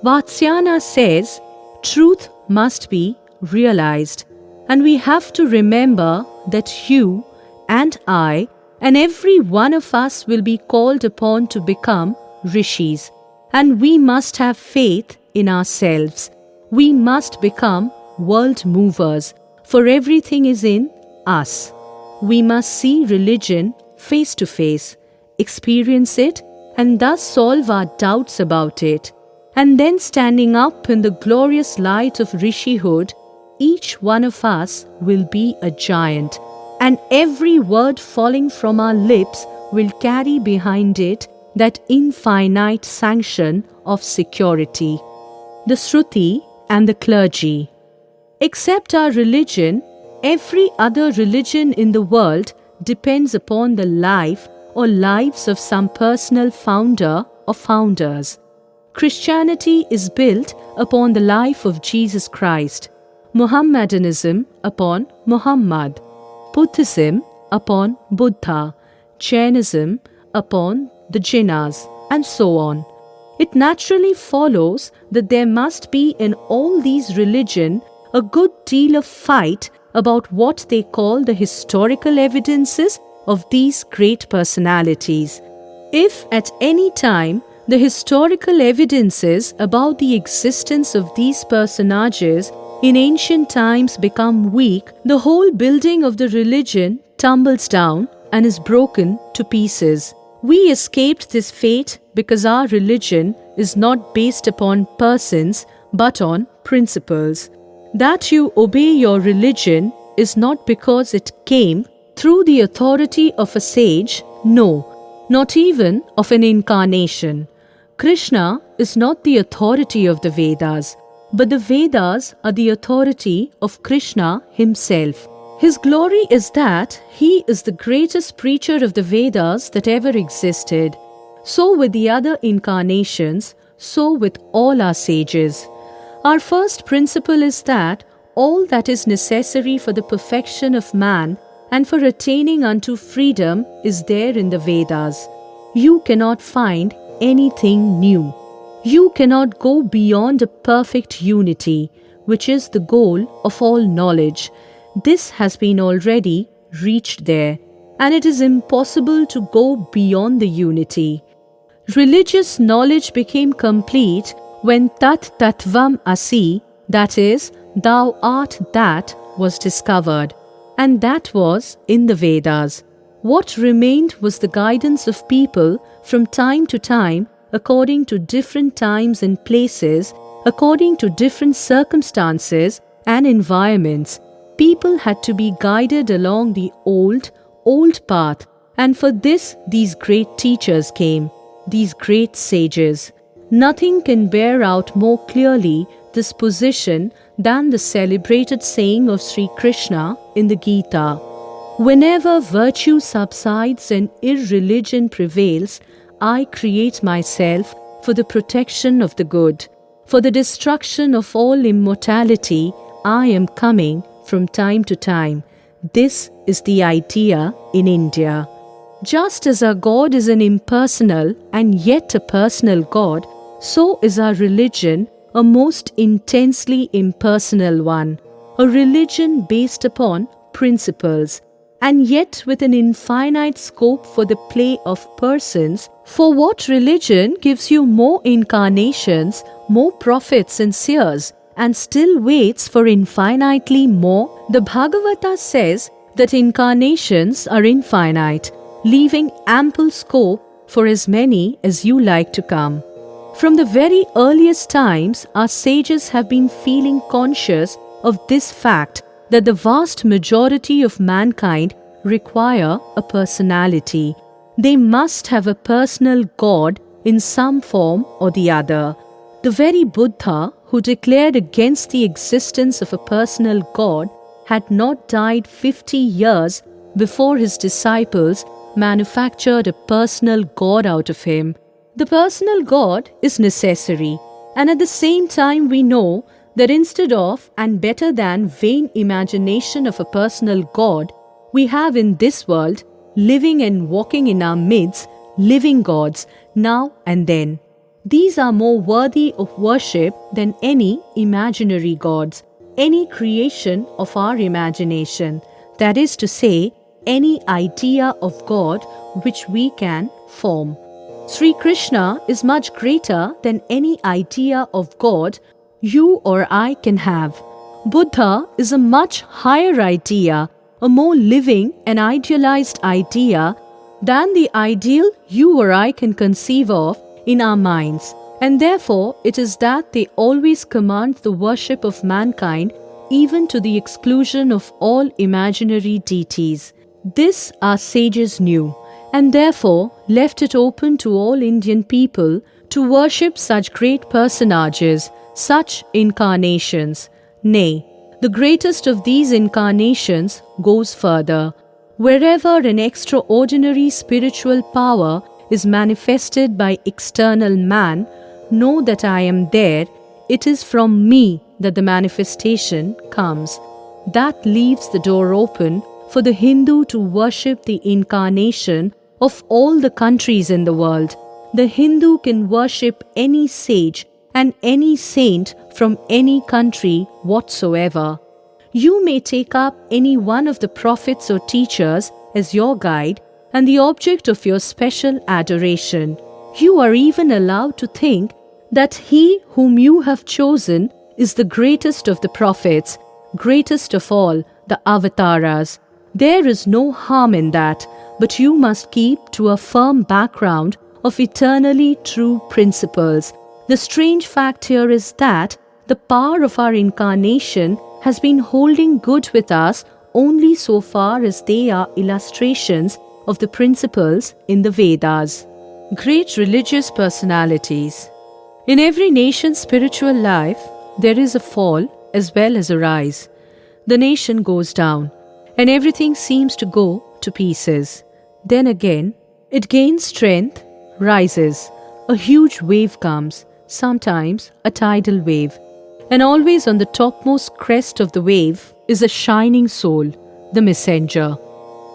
Vatsyana says truth must be realized, and we have to remember that you and I and every one of us will be called upon to become rishis, and we must have faith in ourselves. We must become world movers, for everything is in us. We must see religion face to face, experience it, and thus solve our doubts about it. And then standing up in the glorious light of rishihood, each one of us will be a giant, and every word falling from our lips will carry behind it that infinite sanction of security. The Shruti and the clergy. Except our religion, every other religion in the world depends upon the life or lives of some personal founder or founders. Christianity is built upon the life of Jesus Christ, Mohammedanism upon Muhammad, Buddhism upon Buddha, Jainism upon the Jainas, and so on. It naturally follows that there must be in all these religions a good deal of fight about what they call the historical evidences of these great personalities. If at any time the historical evidences about the existence of these personages in ancient times become weak, the whole building of the religion tumbles down and is broken to pieces. We escaped this fate because our religion is not based upon persons but on principles. That you obey your religion is not because it came through the authority of a sage, no, not even of an incarnation. Krishna is not the authority of the Vedas, but the Vedas are the authority of Krishna himself. His glory is that he is the greatest preacher of the Vedas that ever existed. So with the other incarnations, so with all our sages. Our first principle is that all that is necessary for the perfection of man and for attaining unto freedom is there in the Vedas. You cannot find anything new. You cannot go beyond a perfect unity, which is the goal of all knowledge. This has been already reached there. and it is impossible to go beyond the unity. Religious knowledge became complete when Tat Tattvam Asi, that is, Thou art that, was discovered, and that was in the Vedas. What remained was the guidance of people from time to time, according to different times and places, according to different circumstances and environments. People had to be guided along the old path, and for this these great teachers came, these great sages. Nothing can bear out more clearly this position than the celebrated saying of Sri Krishna in the Gita. Whenever virtue subsides and irreligion prevails, I create myself for the protection of the good. For the destruction of all immortality, I am coming from time to time. This is the idea in India. Just as our God is an impersonal and yet a personal God, so is our religion a most intensely impersonal one, a religion based upon principles, and yet with an infinite scope for the play of persons. For what religion gives you more incarnations, more prophets and seers, and still waits for infinitely more? The Bhagavata says that incarnations are infinite, leaving ample scope for as many as you like to come. From the very earliest times, our sages have been feeling conscious of this fact that the vast majority of mankind require a personality. They must have a personal God in some form or the other. The very Buddha, who declared against the existence of a personal God, had not died 50 years before his disciples manufactured a personal God out of him. The personal God is necessary, and at the same time we know that instead of and better than vain imagination of a personal God, we have in this world, living and walking in our midst, living gods now and then. These are more worthy of worship than any imaginary gods, any creation of our imagination, that is to say, any idea of God which we can form. Sri Krishna is much greater than any idea of God you or I can have. Buddha is a much higher idea, a more living and idealized idea than the ideal you or I can conceive of in our minds, and therefore it is that they always command the worship of mankind, even to the exclusion of all imaginary deities. This our sages knew, and therefore left it open to all Indian people to worship such great personages, such incarnations. Nay, the greatest of these incarnations goes further. Wherever an extraordinary spiritual power is manifested by external man, know that I am there. It is from me that the manifestation comes. That leaves the door open for the Hindu to worship the incarnation of all the countries in the world. The Hindu can worship any sage and any saint from any country whatsoever. You may take up any one of the prophets or teachers as your guide and the object of your special adoration. You are even allowed to think that he whom you have chosen is the greatest of the prophets, greatest of all the avatars. There is no harm in that, but you must keep to a firm background of eternally true principles. The strange fact here is that the power of our incarnation has been holding good with us only so far as they are illustrations of the principles in the Vedas. Great religious personalities. In every nation's spiritual life, there is a fall as well as a rise. The nation goes down, and everything seems to go to pieces. Then again, it gains strength, rises. A huge wave comes, sometimes a tidal wave. And always on the topmost crest of the wave is a shining soul, the messenger.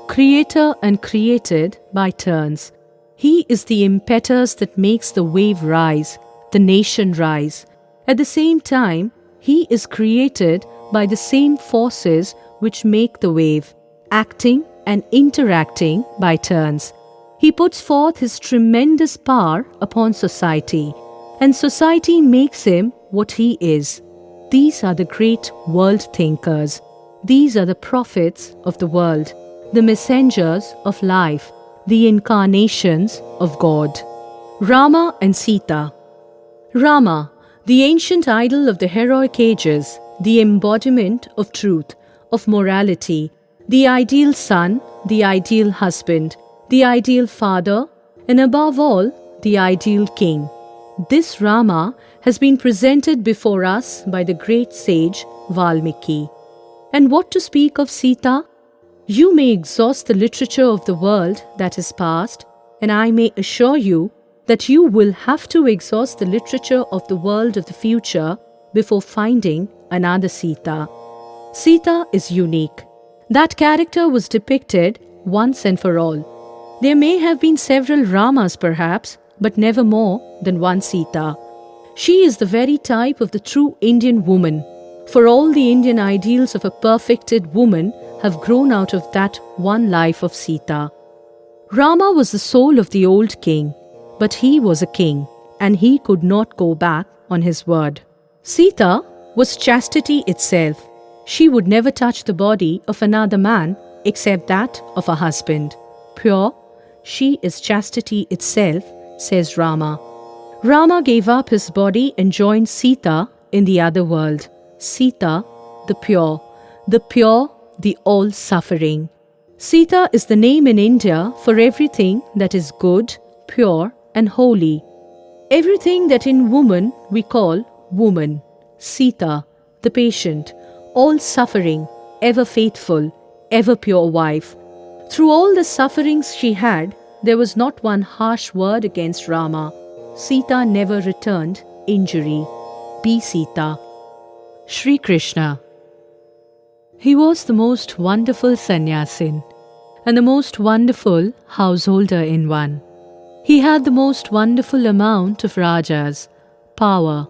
Creator and created by turns. He is the impetus that makes the wave rise, the nation rise. At the same time, he is created by the same forces which make the wave, acting and interacting by turns. He puts forth his tremendous power upon society, and society makes him what he is. These are the great world thinkers. These are the prophets of the world, the messengers of life, the incarnations of God. Rama and Sita. Rama, the ancient idol of the heroic ages, the embodiment of truth, of morality, the ideal son, the ideal husband, the ideal father, and above all, the ideal king. This Rama has been presented before us by the great sage Valmiki. And what to speak of Sita? You may exhaust the literature of the world that is past, and I may assure you that you will have to exhaust the literature of the world of the future before finding another Sita. Sita is unique. That character was depicted once and for all. There may have been several Ramas perhaps, but never more than one Sita. She is the very type of the true Indian woman, for all the Indian ideals of a perfected woman have grown out of that one life of Sita. Rama was the soul of the old king, but he was a king, and he could not go back on his word. Sita was chastity itself. She would never touch the body of another man except that of a husband. Pure, she is chastity itself, says Rama. Rama gave up his body and joined Sita in the other world. Sita, the pure, the all-suffering. Sita is the name in India for everything that is good, pure and holy. Everything that in woman we call woman. Sita, the patient, all-suffering, ever faithful, ever pure wife. Through all the sufferings she had, there was not one harsh word against Rama. Sita never returned injury. Be Sita. Sri Krishna. He was the most wonderful sannyasin and the most wonderful householder in one. He had the most wonderful amount of rajas, power,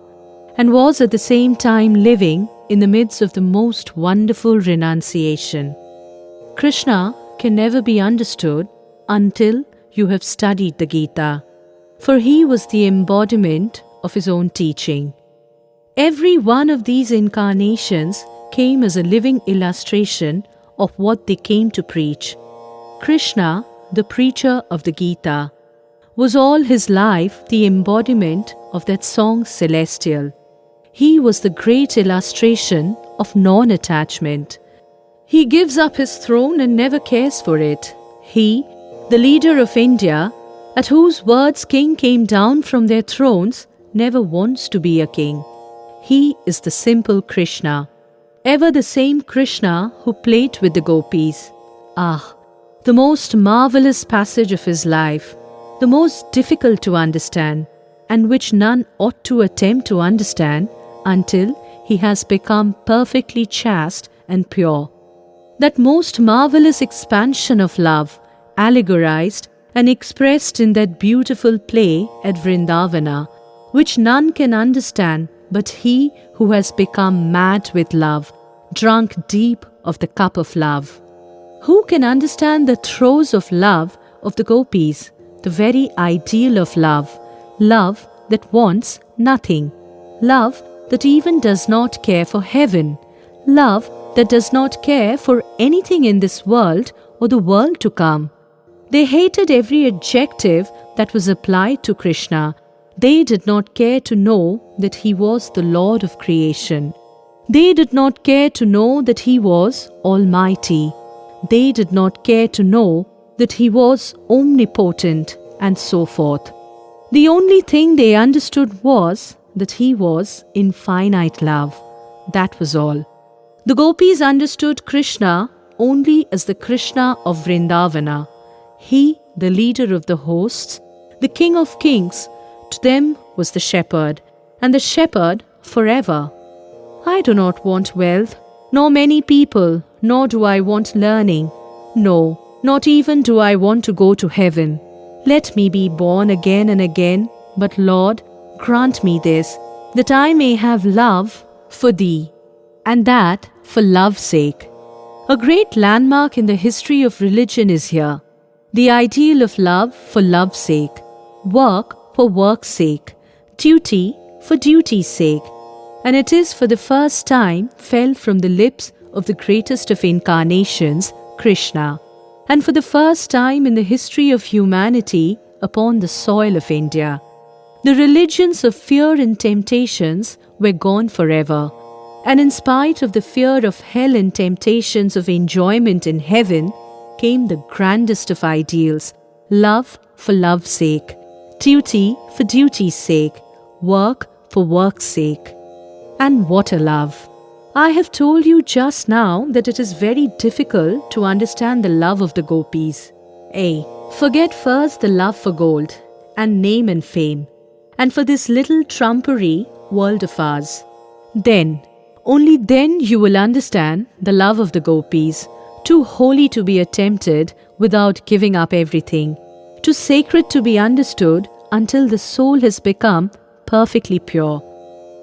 and was at the same time living in the midst of the most wonderful renunciation. Krishna can never be understood until you have studied the Gita, for he was the embodiment of his own teaching. Every one of these incarnations came as a living illustration of what they came to preach. Krishna, the preacher of the Gita, was all his life the embodiment of that song celestial. He was the great illustration of non-attachment. He gives up his throne and never cares for it. He, the leader of India, at whose words king came down from their thrones, never wants to be a king. He is the simple Krishna, ever the same Krishna who played with the gopis. Ah, the most marvelous passage of his life, the most difficult to understand, and which none ought to attempt to understand until he has become perfectly chaste and pure. That most marvelous expansion of love, allegorized and expressed in that beautiful play at Vrindavana, which none can understand but he who has become mad with love, drunk deep of the cup of love. Who can understand the throes of love of the gopis, the very ideal of love, love that wants nothing, love that even does not care for heaven, love that does not care for anything in this world or the world to come. They hated every adjective that was applied to Krishna. They did not care to know that he was the Lord of creation. They did not care to know that he was almighty. They did not care to know that he was omnipotent, and so forth. The only thing they understood was that he was infinite love. That was all. The gopis understood Krishna only as the Krishna of Vrindavana. He, the leader of the hosts, the king of kings, to them was the shepherd, and the shepherd forever. I do not want wealth, nor many people, nor do I want learning. No, not even do I want to go to heaven. Let me be born again and again, but Lord, grant me this, that I may have love for Thee, and that for love's sake. A great landmark in the history of religion is here. The ideal of love for love's sake, work for work's sake, duty for duty's sake. And it is for the first time fell from the lips of the greatest of incarnations, Krishna, and for the first time in the history of humanity upon the soil of India. The religions of fear and temptations were gone forever, and in spite of the fear of hell and temptations of enjoyment in heaven, came the grandest of ideals, love for love's sake, duty for duty's sake, work for work's sake. And what a love! I have told you just now that it is very difficult to understand the love of the gopis. Forget first the love for gold and name and fame, and for this little trumpery world of ours. Then, only then you will understand the love of the gopis, too holy to be attempted without giving up everything, too sacred to be understood until the soul has become perfectly pure.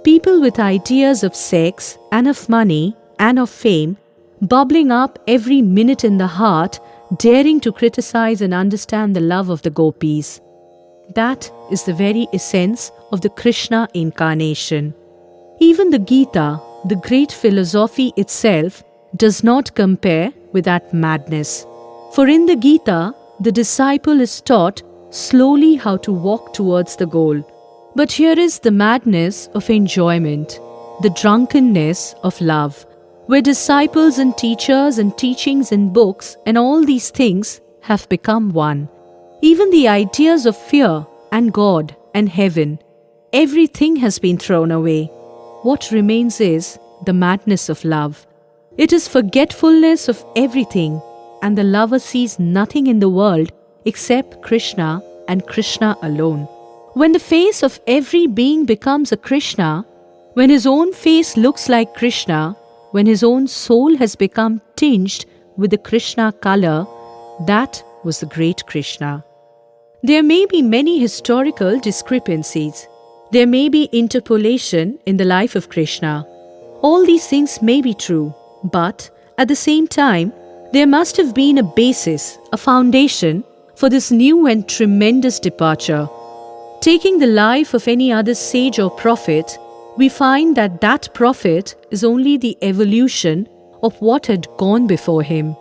People with ideas of sex and of money and of fame bubbling up every minute in the heart, daring to criticize and understand the love of the gopis. That is the very essence of the Krishna incarnation. Even the Gita, the great philosophy itself, does not compare with that madness. For in the Gita, the disciple is taught slowly how to walk towards the goal. But here is the madness of enjoyment, the drunkenness of love, where disciples and teachers and teachings and books and all these things have become one. Even the ideas of fear and God and heaven, everything has been thrown away. What remains is the madness of love. It is forgetfulness of everything, and the lover sees nothing in the world except Krishna and Krishna alone. When the face of every being becomes a Krishna, when his own face looks like Krishna, when his own soul has become tinged with the Krishna color, that was the great Krishna. There may be many historical discrepancies. There may be interpolation in the life of Krishna. All these things may be true, but at the same time, there must have been a basis, a foundation for this new and tremendous departure. Taking the life of any other sage or prophet, we find that that prophet is only the evolution of what had gone before him.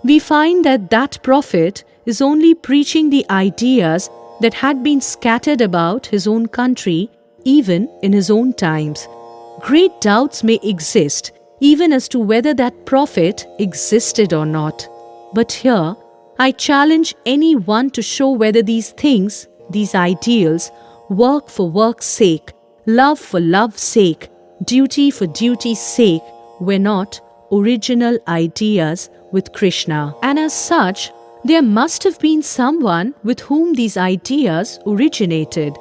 We find that that prophet is only preaching the ideas that had been scattered about his own country, even in his own times. Great doubts may exist, even as to whether that prophet existed or not. But here, I challenge anyone to show whether these things, these ideals, work for work's sake, love for love's sake, duty for duty's sake, were not original ideas with Krishna. And as such, there must have been someone with whom these ideas originated.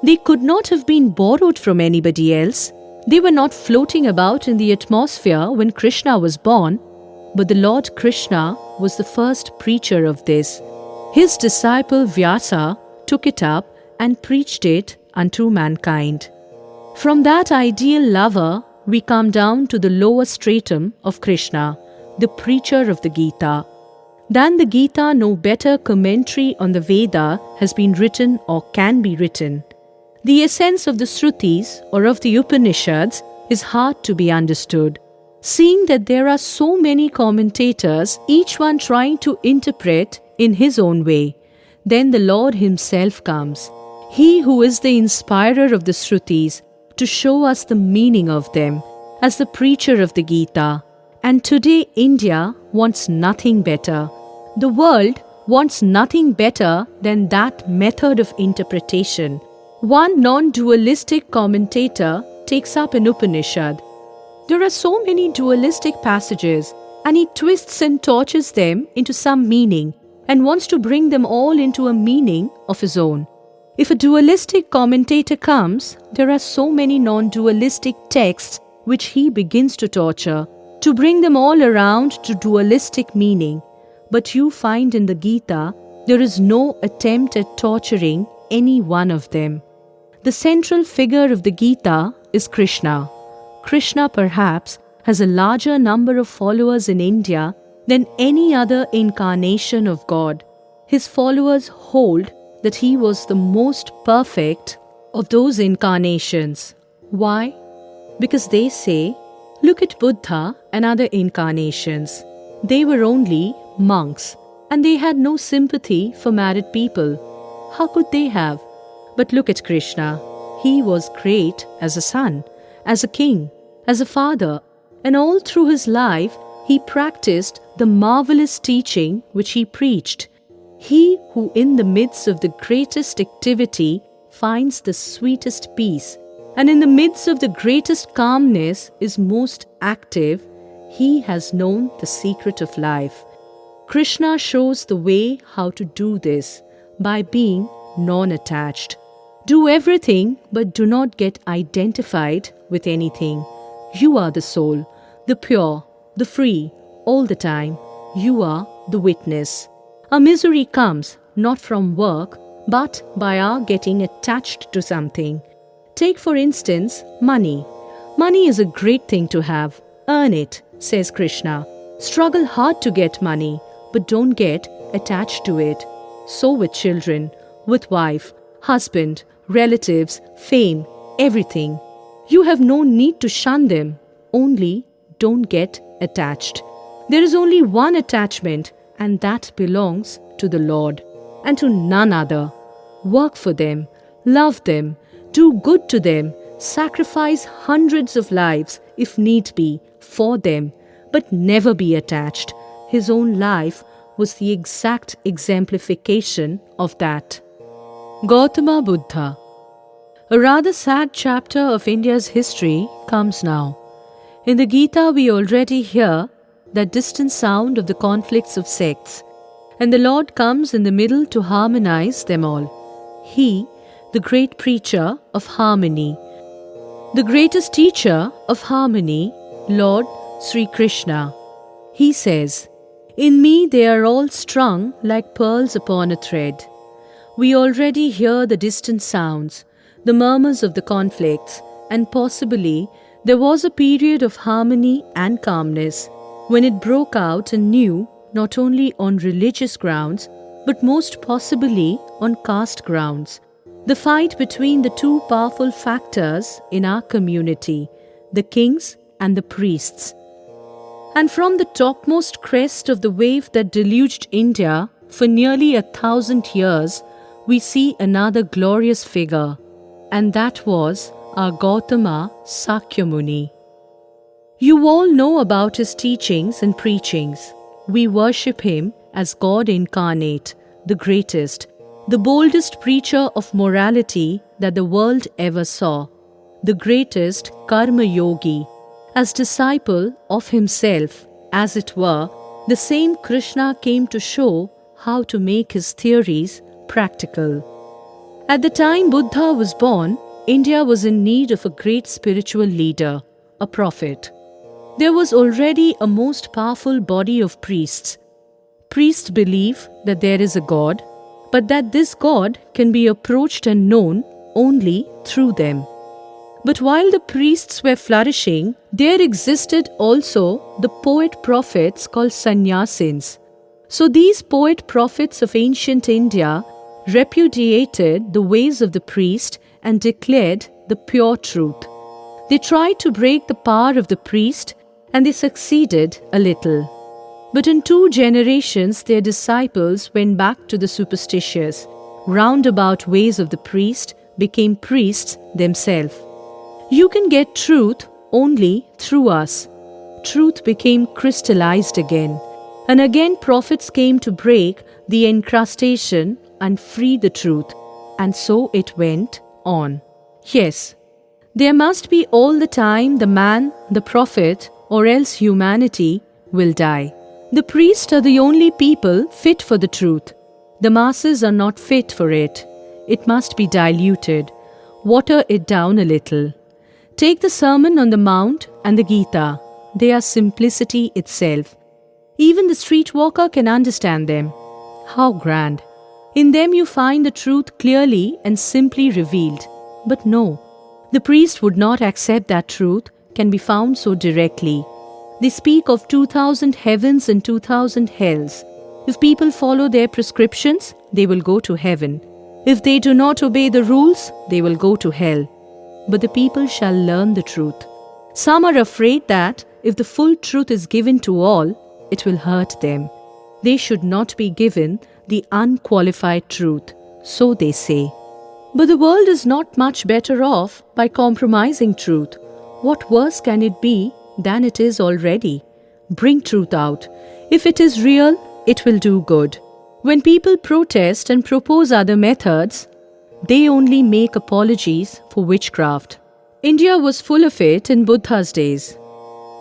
They could not have been borrowed from anybody else. They were not floating about in the atmosphere when Krishna was born, but the Lord Krishna was the first preacher of this. His disciple Vyasa took it up and preached it unto mankind. From that ideal lover, we come down to the lower stratum of Krishna, the preacher of the Gita. Than the Gita, no better commentary on the Veda has been written or can be written. The essence of the Shrutis or of the Upanishads is hard to be understood, seeing that there are so many commentators, each one trying to interpret in his own way. Then the Lord himself comes, he who is the inspirer of the Shrutis, to show us the meaning of them, as the preacher of the Gita. And today India wants nothing better. The world wants nothing better than that method of interpretation. One non-dualistic commentator takes up an Upanishad. There are so many dualistic passages, and he twists and tortures them into some meaning and wants to bring them all into a meaning of his own. If a dualistic commentator comes, there are so many non-dualistic texts which he begins to torture, to bring them all around to dualistic meaning. But you find in the Gita, there is no attempt at torturing any one of them. The central figure of the Gita is Krishna. Krishna perhaps has a larger number of followers in India than any other incarnation of God. His followers hold that he was the most perfect of those incarnations. Why? Because they say, look at Buddha and other incarnations. They were only monks and they had no sympathy for married people. How could they have? But look at Krishna. He was great as a son, as a king, as a father, and all through his life he practiced the marvelous teaching which he preached. He who in the midst of the greatest activity finds the sweetest peace, and in the midst of the greatest calmness is most active, he has known the secret of life. Krishna shows the way how to do this by being non-attached. Do everything but do not get identified with anything. You are the soul, the pure, the free, all the time. You are the witness. Our misery comes not from work but by our getting attached to something. Take for instance money. Money is a great thing to have. Earn it, says Krishna. Struggle hard to get money, but don't get attached to it. So with children, with wife, husband, relatives, fame, everything. You have no need to shun them, only don't get attached. There is only one attachment, and that belongs to the Lord and to none other. Work for them, love them, do good to them, sacrifice hundreds of lives if need be for them, but never be attached. His own life was the exact exemplification of that. Gautama Buddha. A rather sad chapter of India's history comes now. In the Gita we already hear that distant sound of the conflicts of sects, and the Lord comes in the middle to harmonize them all. He, the great preacher of harmony, the greatest teacher of harmony, Lord Sri Krishna. He says, "In me they are all strung like pearls upon a thread." We already hear the distant sounds, the murmurs of the conflicts, and possibly there was a period of harmony and calmness when it broke out anew, not only on religious grounds, but most possibly on caste grounds. The fight between the two powerful factors in our community, the kings and the priests. And from the topmost crest of the wave that deluged India for nearly 1,000 years, we see another glorious figure, and that was our Gautama Sakyamuni. You all know about his teachings and preachings. We worship him as God incarnate, the greatest, the boldest preacher of morality that the world ever saw, the greatest karma yogi, as disciple of himself, as it were. The same Krishna came to show how to make his theories practical. At the time Buddha was born, India was in need of a great spiritual leader, a prophet. There was already a most powerful body of priests. Priests believe that there is a God, but that this God can be approached and known only through them. But while the priests were flourishing, there existed also the poet-prophets called sannyasins. So these poet-prophets of ancient India repudiated the ways of the priest and declared the pure truth. They tried to break the power of the priest, and they succeeded a little. But in 2 generations their disciples went back to the superstitious, roundabout ways of the priest, became priests themselves. You can get truth only through us. Truth became crystallized again, and again prophets came to break the encrustation and free the truth, and so it went on. Yes, there must be all the time the man, the prophet, or else humanity will die. The priests are the only people fit for the truth. The masses are not fit for it. It must be diluted. Water it down a little. Take the Sermon on the Mount and the Gita. They are simplicity itself. Even the streetwalker can understand them. How grand! In them you find the truth clearly and simply revealed. But no, the priest would not accept that truth can be found so directly. They speak of 2000 heavens and 2000 hells. If people follow their prescriptions, they will go to heaven. If they do not obey the rules, they will go to hell. But the people shall learn the truth. Some are afraid that if the full truth is given to all, it will hurt them. They should not be given the unqualified truth, so they say. But the world is not much better off by compromising truth. What worse can it be than it is already? Bring truth out. If it is real, it will do good. When people protest and propose other methods, they only make apologies for witchcraft. India was full of it in Buddha's days.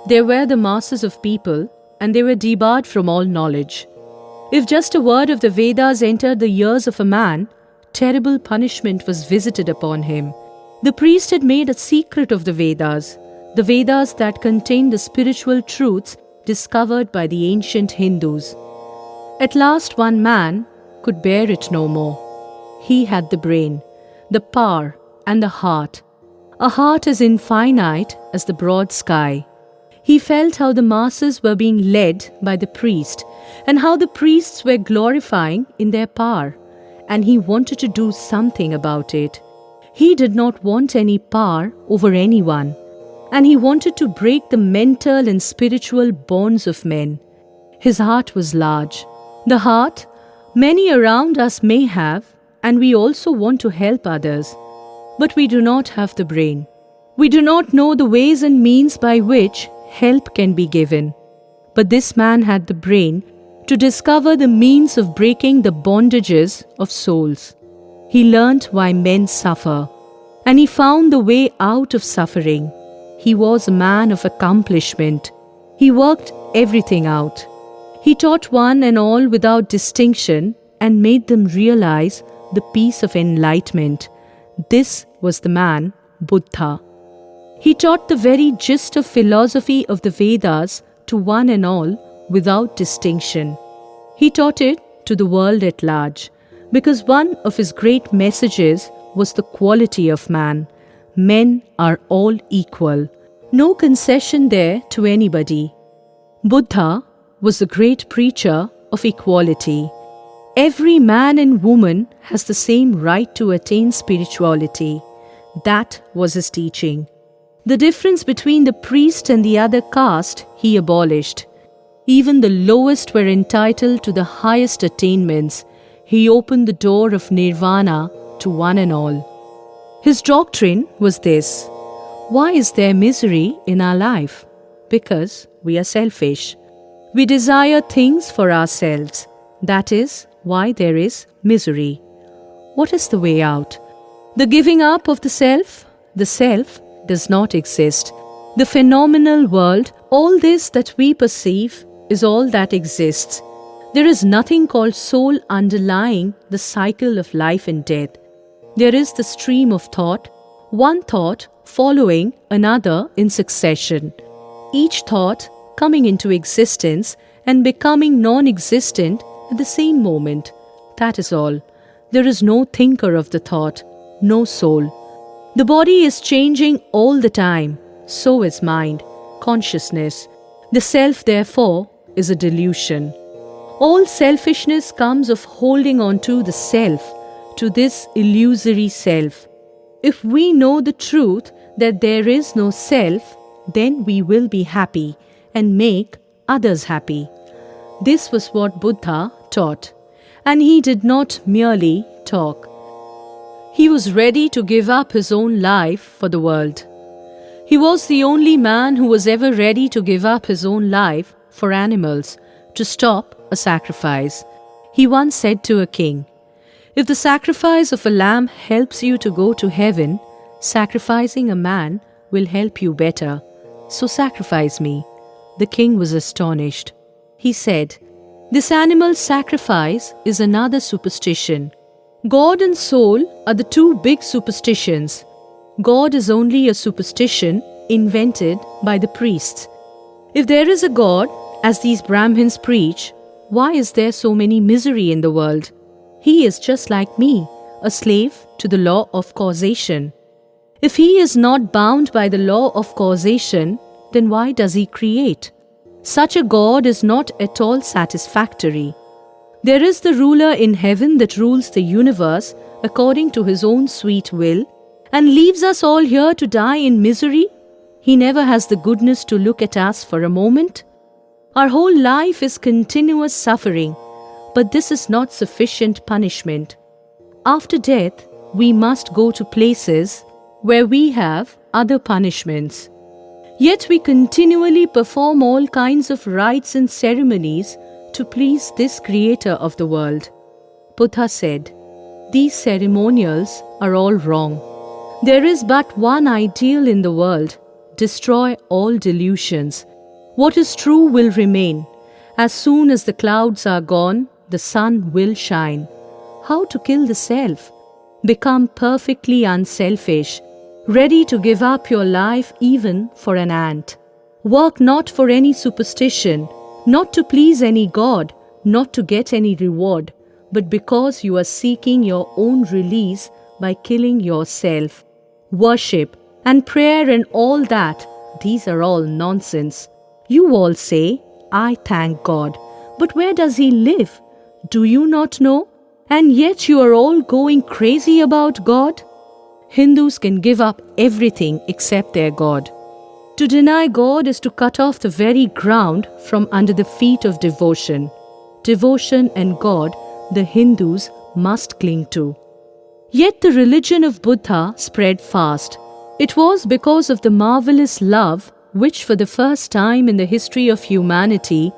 There were the masses of people, and they were debarred from all knowledge. If just a word of the Vedas entered the ears of a man, terrible punishment was visited upon him. The priest had made a secret of the Vedas that contained the spiritual truths discovered by the ancient Hindus. At last one man could bear it no more. He had the brain, the power, and the heart. A heart as infinite as the broad sky. He felt how the masses were being led by the priest and how the priests were glorifying in their power, and he wanted to do something about it. He did not want any power over anyone, and he wanted to break the mental and spiritual bonds of men. His heart was large. The heart many around us may have, and we also want to help others. But we do not have the brain. We do not know the ways and means by which help can be given. But this man had the brain to discover the means of breaking the bondages of souls. He learnt why men suffer, and he found the way out of suffering. He was a man of accomplishment. He worked everything out. He taught one and all without distinction and made them realize the peace of enlightenment. This was the man, Buddha. He taught the very gist of philosophy of the Vedas to one and all without distinction. He taught it to the world at large, because one of his great messages was the quality of man. Men are all equal. No concession there to anybody. Buddha was the great preacher of equality. Every man and woman has the same right to attain spirituality. That was his teaching. The difference between the priest and the other caste he abolished. Even the lowest were entitled to the highest attainments. He opened the door of nirvana to one and all. His doctrine was this: why is there misery in our life? Because we are selfish. We desire things for ourselves. That is why there is misery. What is the way out? The giving up of the self? The self does not exist. The phenomenal world, all this that we perceive, is all that exists. There is nothing called soul underlying the cycle of life and death. There is the stream of thought, one thought following another in succession. Each thought coming into existence and becoming non-existent at the same moment. That is all. There is no thinker of the thought, no soul. The body is changing all the time. So is mind, consciousness. The self, therefore, is a delusion. All selfishness comes of holding on to the self, to this illusory self. If we know the truth that there is no self, then we will be happy and make others happy. This was what Buddha taught, and he did not merely talk. He was ready to give up his own life for the world. He was the only man who was ever ready to give up his own life for animals, to stop a sacrifice. He once said to a king, "If the sacrifice of a lamb helps you to go to heaven, sacrificing a man will help you better. So sacrifice me." The king was astonished. He said, "This animal sacrifice is another superstition. God and soul are the two big superstitions. God is only a superstition invented by the priests. If there is a God, as these Brahmins preach, why is there so many misery in the world? He is just like me, a slave to the law of causation. If he is not bound by the law of causation, then why does he create? Such a God is not at all satisfactory. There is the ruler in heaven that rules the universe according to his own sweet will and leaves us all here to die in misery. He never has the goodness to look at us for a moment. Our whole life is continuous suffering, but this is not sufficient punishment. After death, we must go to places where we have other punishments. Yet we continually perform all kinds of rites and ceremonies to please this creator of the world. Buddha said, "These ceremonials are all wrong. There is but one ideal in the world. Destroy all delusions. What is true will remain. As soon as the clouds are gone, the sun will shine." How to kill the self? Become perfectly unselfish, ready to give up your life even for an ant. Work not for any superstition, not to please any god, not to get any reward, but because you are seeking your own release by killing yourself. Worship and prayer and all that, these are all nonsense. You all say, "I thank God." But where does He live? Do you not know? And yet you are all going crazy about God? Hindus can give up everything except their God. To deny God is to cut off the very ground from under the feet of devotion. Devotion and God, the Hindus must cling to. Yet the religion of Buddha spread fast. It was because of the marvelous love which for the first time in the history of humanity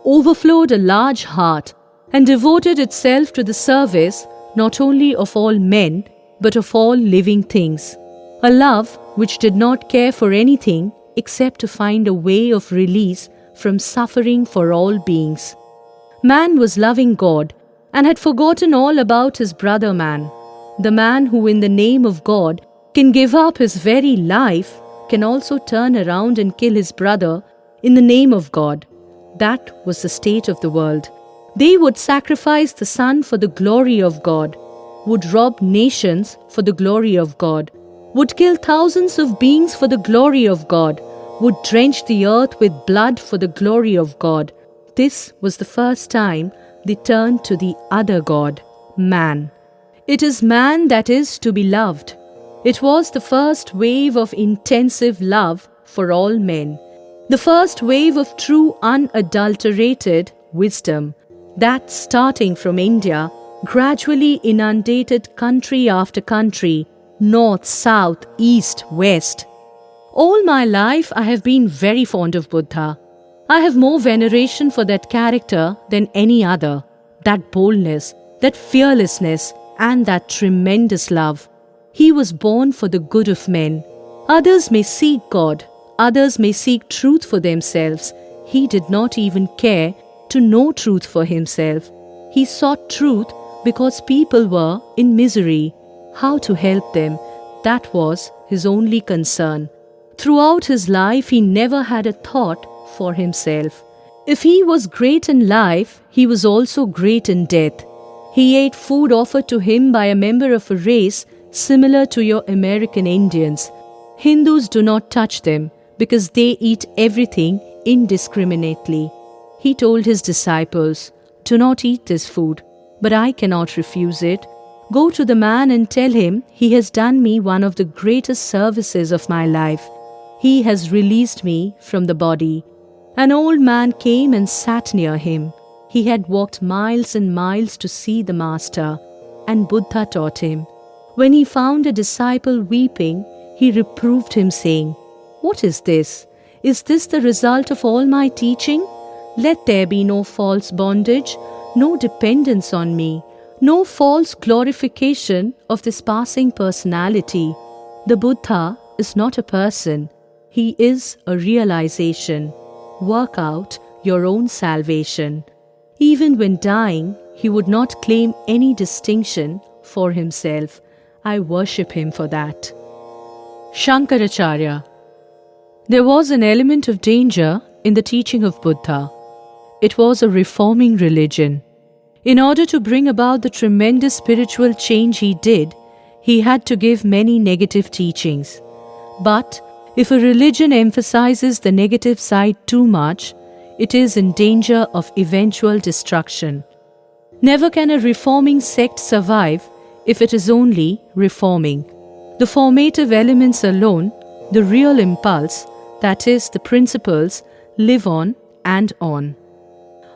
overflowed a large heart and devoted itself to the service not only of all men but of all living things. A love which did not care for anything except to find a way of release from suffering for all beings. Man was loving God and had forgotten all about his brother man. The man who in the name of God can give up his very life can also turn around and kill his brother in the name of God. That was the state of the world. They would sacrifice the sun for the glory of God, would rob nations for the glory of God, would kill thousands of beings for the glory of God, would drench the earth with blood for the glory of God. This was the first time they turned to the other God, man. It is man that is to be loved. It was the first wave of intensive love for all men, the first wave of true unadulterated wisdom, that starting from India, gradually inundated country after country, north, south, east, west. All my life I have been very fond of Buddha. I have more veneration for that character than any other, that boldness, that fearlessness, and that tremendous love. He was born for the good of men. Others may seek God, others may seek truth for themselves. He did not even care to know truth for himself. He sought truth because people were in misery. How to help them, that was his only concern. Throughout his life, he never had a thought for himself. If he was great in life, he was also great in death. He ate food offered to him by a member of a race similar to your American Indians. Hindus do not touch them because they eat everything indiscriminately. He told his disciples, "Do not eat this food, but I cannot refuse it. Go to the man and tell him he has done me one of the greatest services of my life. He has released me from the body." An old man came and sat near him. He had walked miles and miles to see the master, and Buddha taught him. When he found a disciple weeping, he reproved him, saying, "What is this? Is this the result of all my teaching? Let there be no false bondage, no dependence on me, no false glorification of this passing personality. The Buddha is not a person. He is a realization. Work out your own salvation." Even when dying, he would not claim any distinction for himself. I worship him for that. Shankaracharya. There was an element of danger in the teaching of Buddha. It was a reforming religion. In order to bring about the tremendous spiritual change he did, he had to give many negative teachings. But if a religion emphasizes the negative side too much, it is in danger of eventual destruction. Never can a reforming sect survive if it is only reforming. The formative elements alone, the real impulse, that is, the principles, live on and on.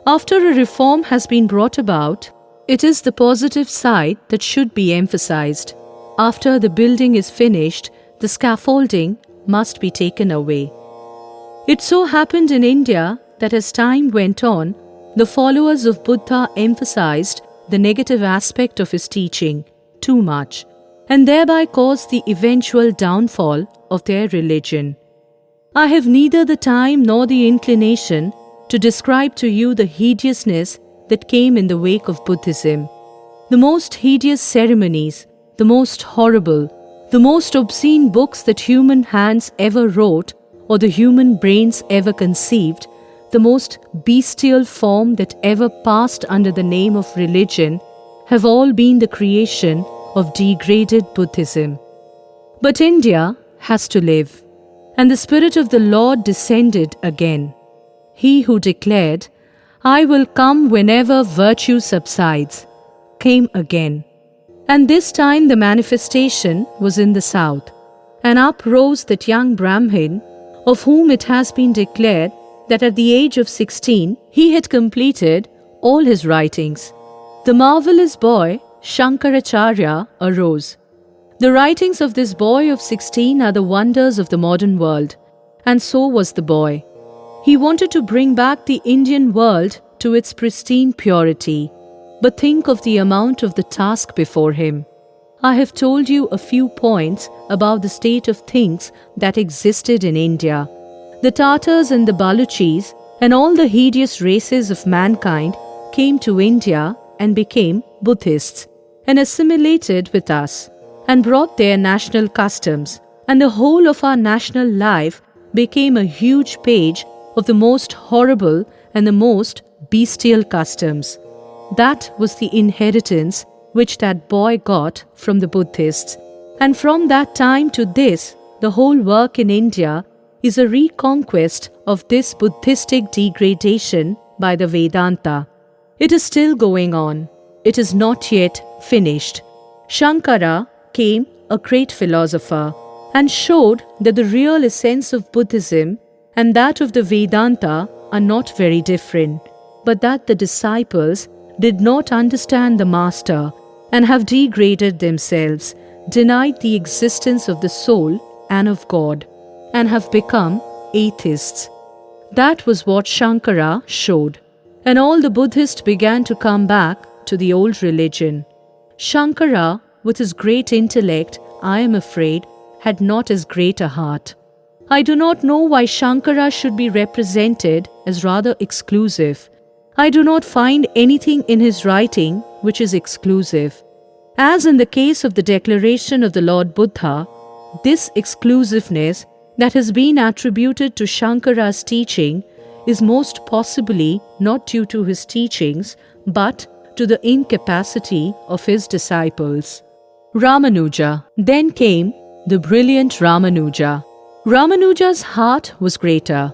After a reform has been brought about, it is the positive side that should be emphasized. After the building is finished, the scaffolding must be taken away. It so happened in India that as time went on, the followers of Buddha emphasized the negative aspect of his teaching too much, and thereby caused the eventual downfall of their religion. I have neither the time nor the inclination to describe to you the hideousness that came in the wake of Buddhism. The most hideous ceremonies, the most horrible, the most obscene books that human hands ever wrote or the human brains ever conceived, the most bestial form that ever passed under the name of religion, have all been the creation of degraded Buddhism. But India has to live, and the Spirit of the Lord descended again. He who declared, "I will come whenever virtue subsides," came again. And this time the manifestation was in the south. And up rose that young Brahmin, of whom it has been declared that at the age of 16 he had completed all his writings. The marvelous boy, Shankaracharya, arose. The writings of this boy of 16 are the wonders of the modern world, and so was the boy. He wanted to bring back the Indian world to its pristine purity. But think of the amount of the task before him. I have told you a few points about the state of things that existed in India. The Tatars and the Baluchis and all the hideous races of mankind came to India and became Buddhists and assimilated with us and brought their national customs, and the whole of our national life became a huge page of the most horrible and the most bestial customs. That was the inheritance which that boy got from the Buddhists. And from that time to this, the whole work in India is a reconquest of this Buddhistic degradation by the Vedanta. It is still going on. It is not yet finished. Shankara came a great philosopher and showed that the real essence of Buddhism and that of the Vedanta are not very different, but that the disciples did not understand the Master and have degraded themselves, denied the existence of the soul and of God, and have become atheists. That was what Shankara showed, and all the Buddhists began to come back to the old religion. Shankara, with his great intellect, I am afraid, had not as great a heart. I do not know why Shankara should be represented as rather exclusive. I do not find anything in his writing which is exclusive. As in the case of the declaration of the Lord Buddha, this exclusiveness that has been attributed to Shankara's teaching is most possibly not due to his teachings, but to the incapacity of his disciples. Ramanuja. Then came the brilliant Ramanuja. Ramanuja's heart was greater.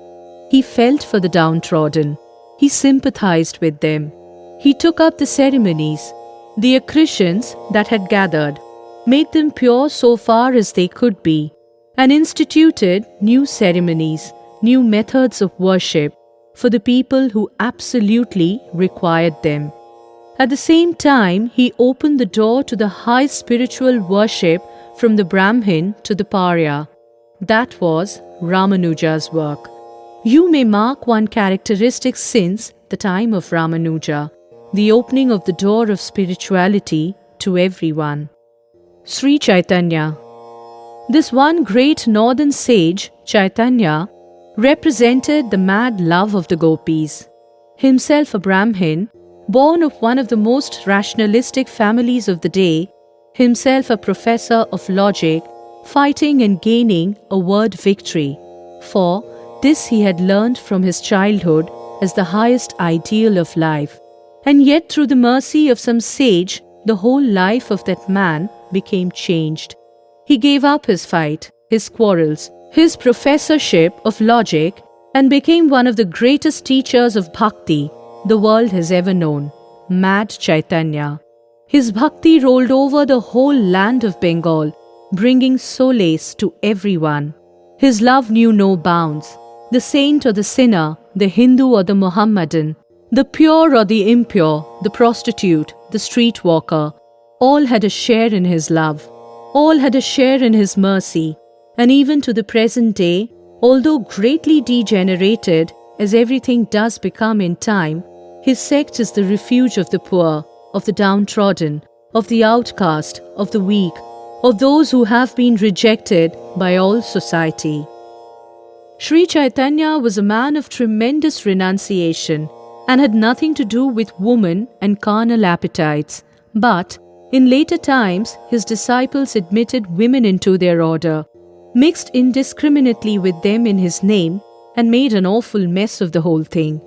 He felt for the downtrodden. He sympathized with them. He took up the ceremonies, the accretions that had gathered, made them pure so far as they could be, and instituted new ceremonies, new methods of worship for the people who absolutely required them. At the same time, he opened the door to the high spiritual worship from the Brahmin to the Pariah. That was Ramanuja's work. You may mark one characteristic since the time of Ramanuja, the opening of the door of spirituality to everyone. Sri Chaitanya. This one great northern sage, Chaitanya, represented the mad love of the gopis. Himself a Brahmin, born of one of the most rationalistic families of the day, himself a professor of logic, fighting and gaining a word victory. For this he had learned from his childhood as the highest ideal of life. And yet through the mercy of some sage, the whole life of that man became changed. He gave up his fight, his quarrels, his professorship of logic, and became one of the greatest teachers of bhakti the world has ever known, Mad Chaitanya. His bhakti rolled over the whole land of Bengal, bringing solace to everyone. His love knew no bounds. The saint or the sinner, the Hindu or the Mohammedan, the pure or the impure, the prostitute, the street walker, all had a share in his love. All had a share in his mercy. And even to the present day, although greatly degenerated, as everything does become in time, his sect is the refuge of the poor, of the downtrodden, of the outcast, of the weak, of those who have been rejected by all society. Sri Chaitanya was a man of tremendous renunciation and had nothing to do with woman and carnal appetites. But in later times, his disciples admitted women into their order, mixed indiscriminately with them in his name, and made an awful mess of the whole thing.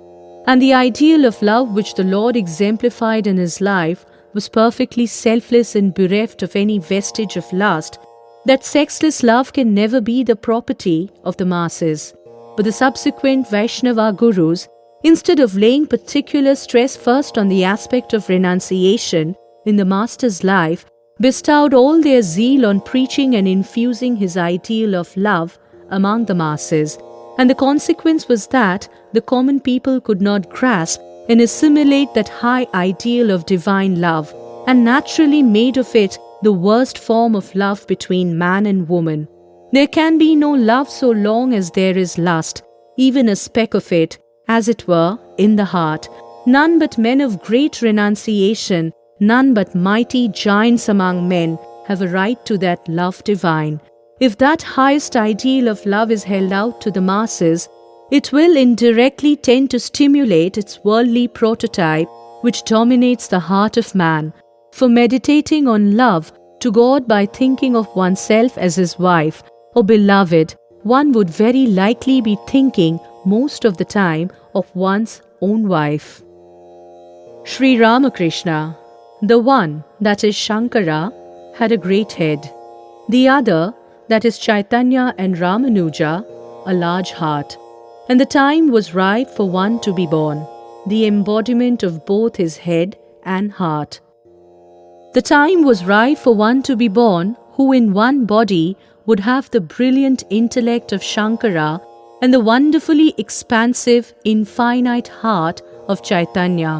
And the ideal of love which the Lord exemplified in his life was perfectly selfless and bereft of any vestige of lust, that sexless love can never be the property of the masses. But the subsequent Vaishnava gurus, instead of laying particular stress first on the aspect of renunciation in the master's life, bestowed all their zeal on preaching and infusing his ideal of love among the masses. And the consequence was that the common people could not grasp and assimilate that high ideal of divine love, and naturally made of it the worst form of love between man and woman. There can be no love so long as there is lust, even a speck of it, as it were, in the heart. None but men of great renunciation, none but mighty giants among men have a right to that love divine. If that highest ideal of love is held out to the masses, it will indirectly tend to stimulate its worldly prototype which dominates the heart of man. For meditating on love to God by thinking of oneself as his wife or beloved, one would very likely be thinking most of the time of one's own wife. Sri Ramakrishna, the one, that is Shankara, had a great head. The other, that is Chaitanya and Ramanuja, a large heart. And the time was ripe for one to be born, the embodiment of both his head and heart. The time was ripe for one to be born who in one body would have the brilliant intellect of Shankara and the wonderfully expansive, infinite heart of Chaitanya.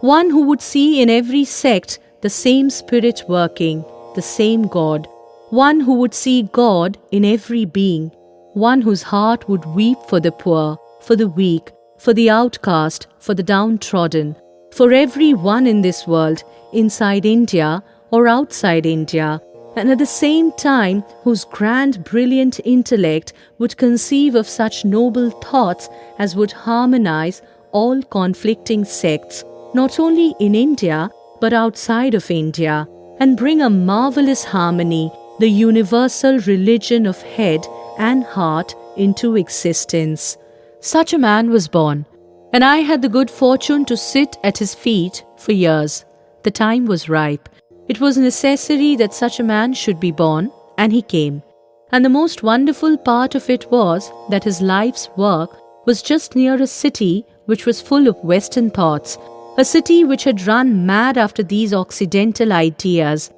One who would see in every sect the same spirit working, the same God. One who would see God in every being. One whose heart would weep for the poor, for the weak, for the outcast, for the downtrodden, for every one in this world, inside India or outside India, and at the same time whose grand brilliant intellect would conceive of such noble thoughts as would harmonize all conflicting sects, not only in India but outside of India, and bring a marvelous harmony, the universal religion of head and heart, into existence. Such a man was born, and I had the good fortune to sit at his feet for years. The time was ripe. It was necessary that such a man should be born, and he came. And the most wonderful part of it was that his life's work was just near a city which was full of Western thoughts, a city which had run mad after these Occidental ideas,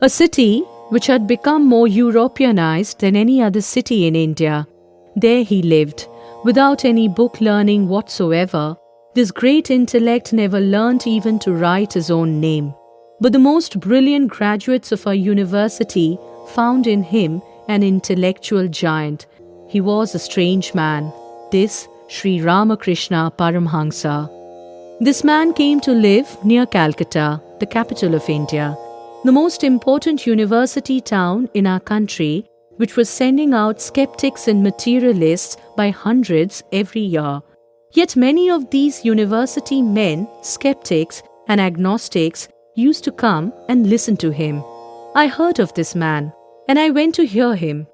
a city which had become more Europeanized than any other city in India. There he lived, without any book learning whatsoever. This great intellect never learnt even to write his own name. But the most brilliant graduates of our university found in him an intellectual giant. He was a strange man, this Sri Ramakrishna Paramhansa. This man came to live near Calcutta, the capital of India, the most important university town in our country, which was sending out skeptics and materialists by hundreds every year. Yet many of these university men, skeptics and agnostics, used to come and listen to him. I heard of this man, and I went to hear him.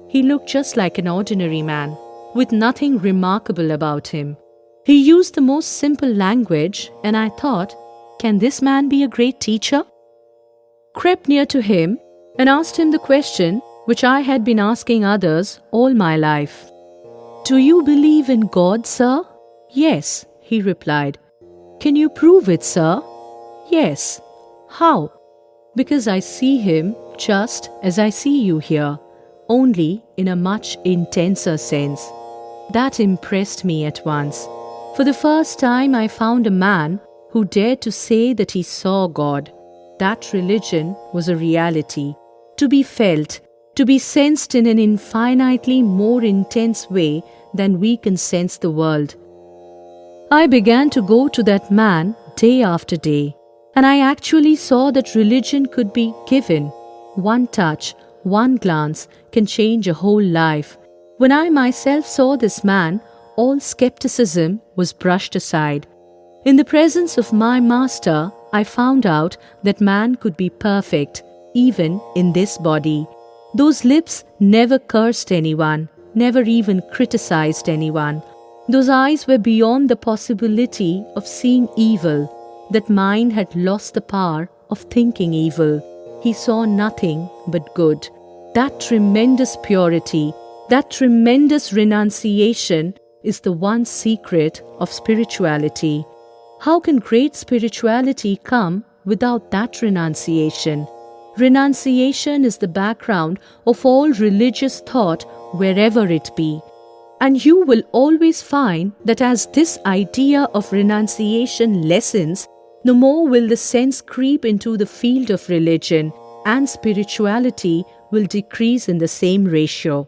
He looked just like an ordinary man, with nothing remarkable about him. He used the most simple language, and I thought, can this man be a great teacher? Crept near to him and asked him the question which I had been asking others all my life. "Do you believe in God, sir?" "Yes," he replied. "Can you prove it, sir?" "Yes." "How?" "Because I see him just as I see you here, only in a much intenser sense." That impressed me at once. For the first time, I found a man who dared to say that he saw God. That religion was a reality, to be felt, to be sensed in an infinitely more intense way than we can sense the world. I began to go to that man day after day, and I actually saw that religion could be given. One touch, one glance can change a whole life. When I myself saw this man, all skepticism was brushed aside. In the presence of my master, I found out that man could be perfect, even in this body. Those lips never cursed anyone, never even criticized anyone. Those eyes were beyond the possibility of seeing evil. That mind had lost the power of thinking evil. He saw nothing but good. That tremendous purity, that tremendous renunciation is the one secret of spirituality. How can great spirituality come without that renunciation? Renunciation is the background of all religious thought wherever it be. And you will always find that as this idea of renunciation lessens, the more will the sense creep into the field of religion, and spirituality will decrease in the same ratio.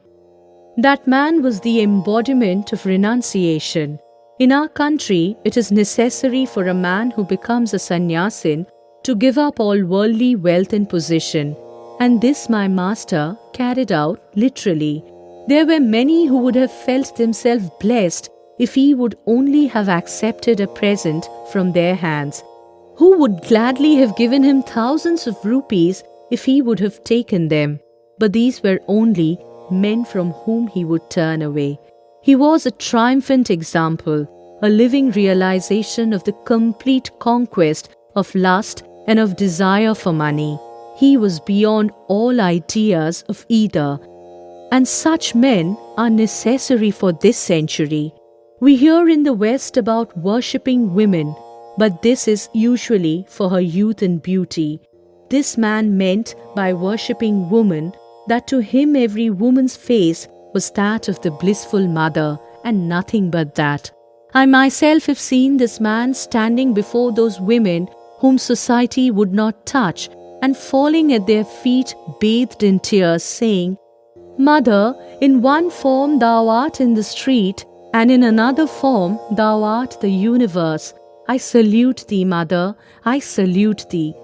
That man was the embodiment of renunciation. In our country, it is necessary for a man who becomes a sannyasin to give up all worldly wealth and position, and this my master carried out literally. There were many who would have felt themselves blessed if he would only have accepted a present from their hands, who would gladly have given him thousands of rupees if he would have taken them. But these were only men from whom he would turn away. He was a triumphant example, a living realization of the complete conquest of lust and of desire for money. He was beyond all ideas of either. And such men are necessary for this century. We hear in the West about worshipping women, but this is usually for her youth and beauty. This man meant by worshipping woman that to him every woman's face was that of the blissful mother, and nothing but that. I myself have seen this man standing before those women whom society would not touch, and falling at their feet bathed in tears, saying, "Mother, in one form thou art in the street, and in another form thou art the universe. I salute thee, Mother, I salute thee."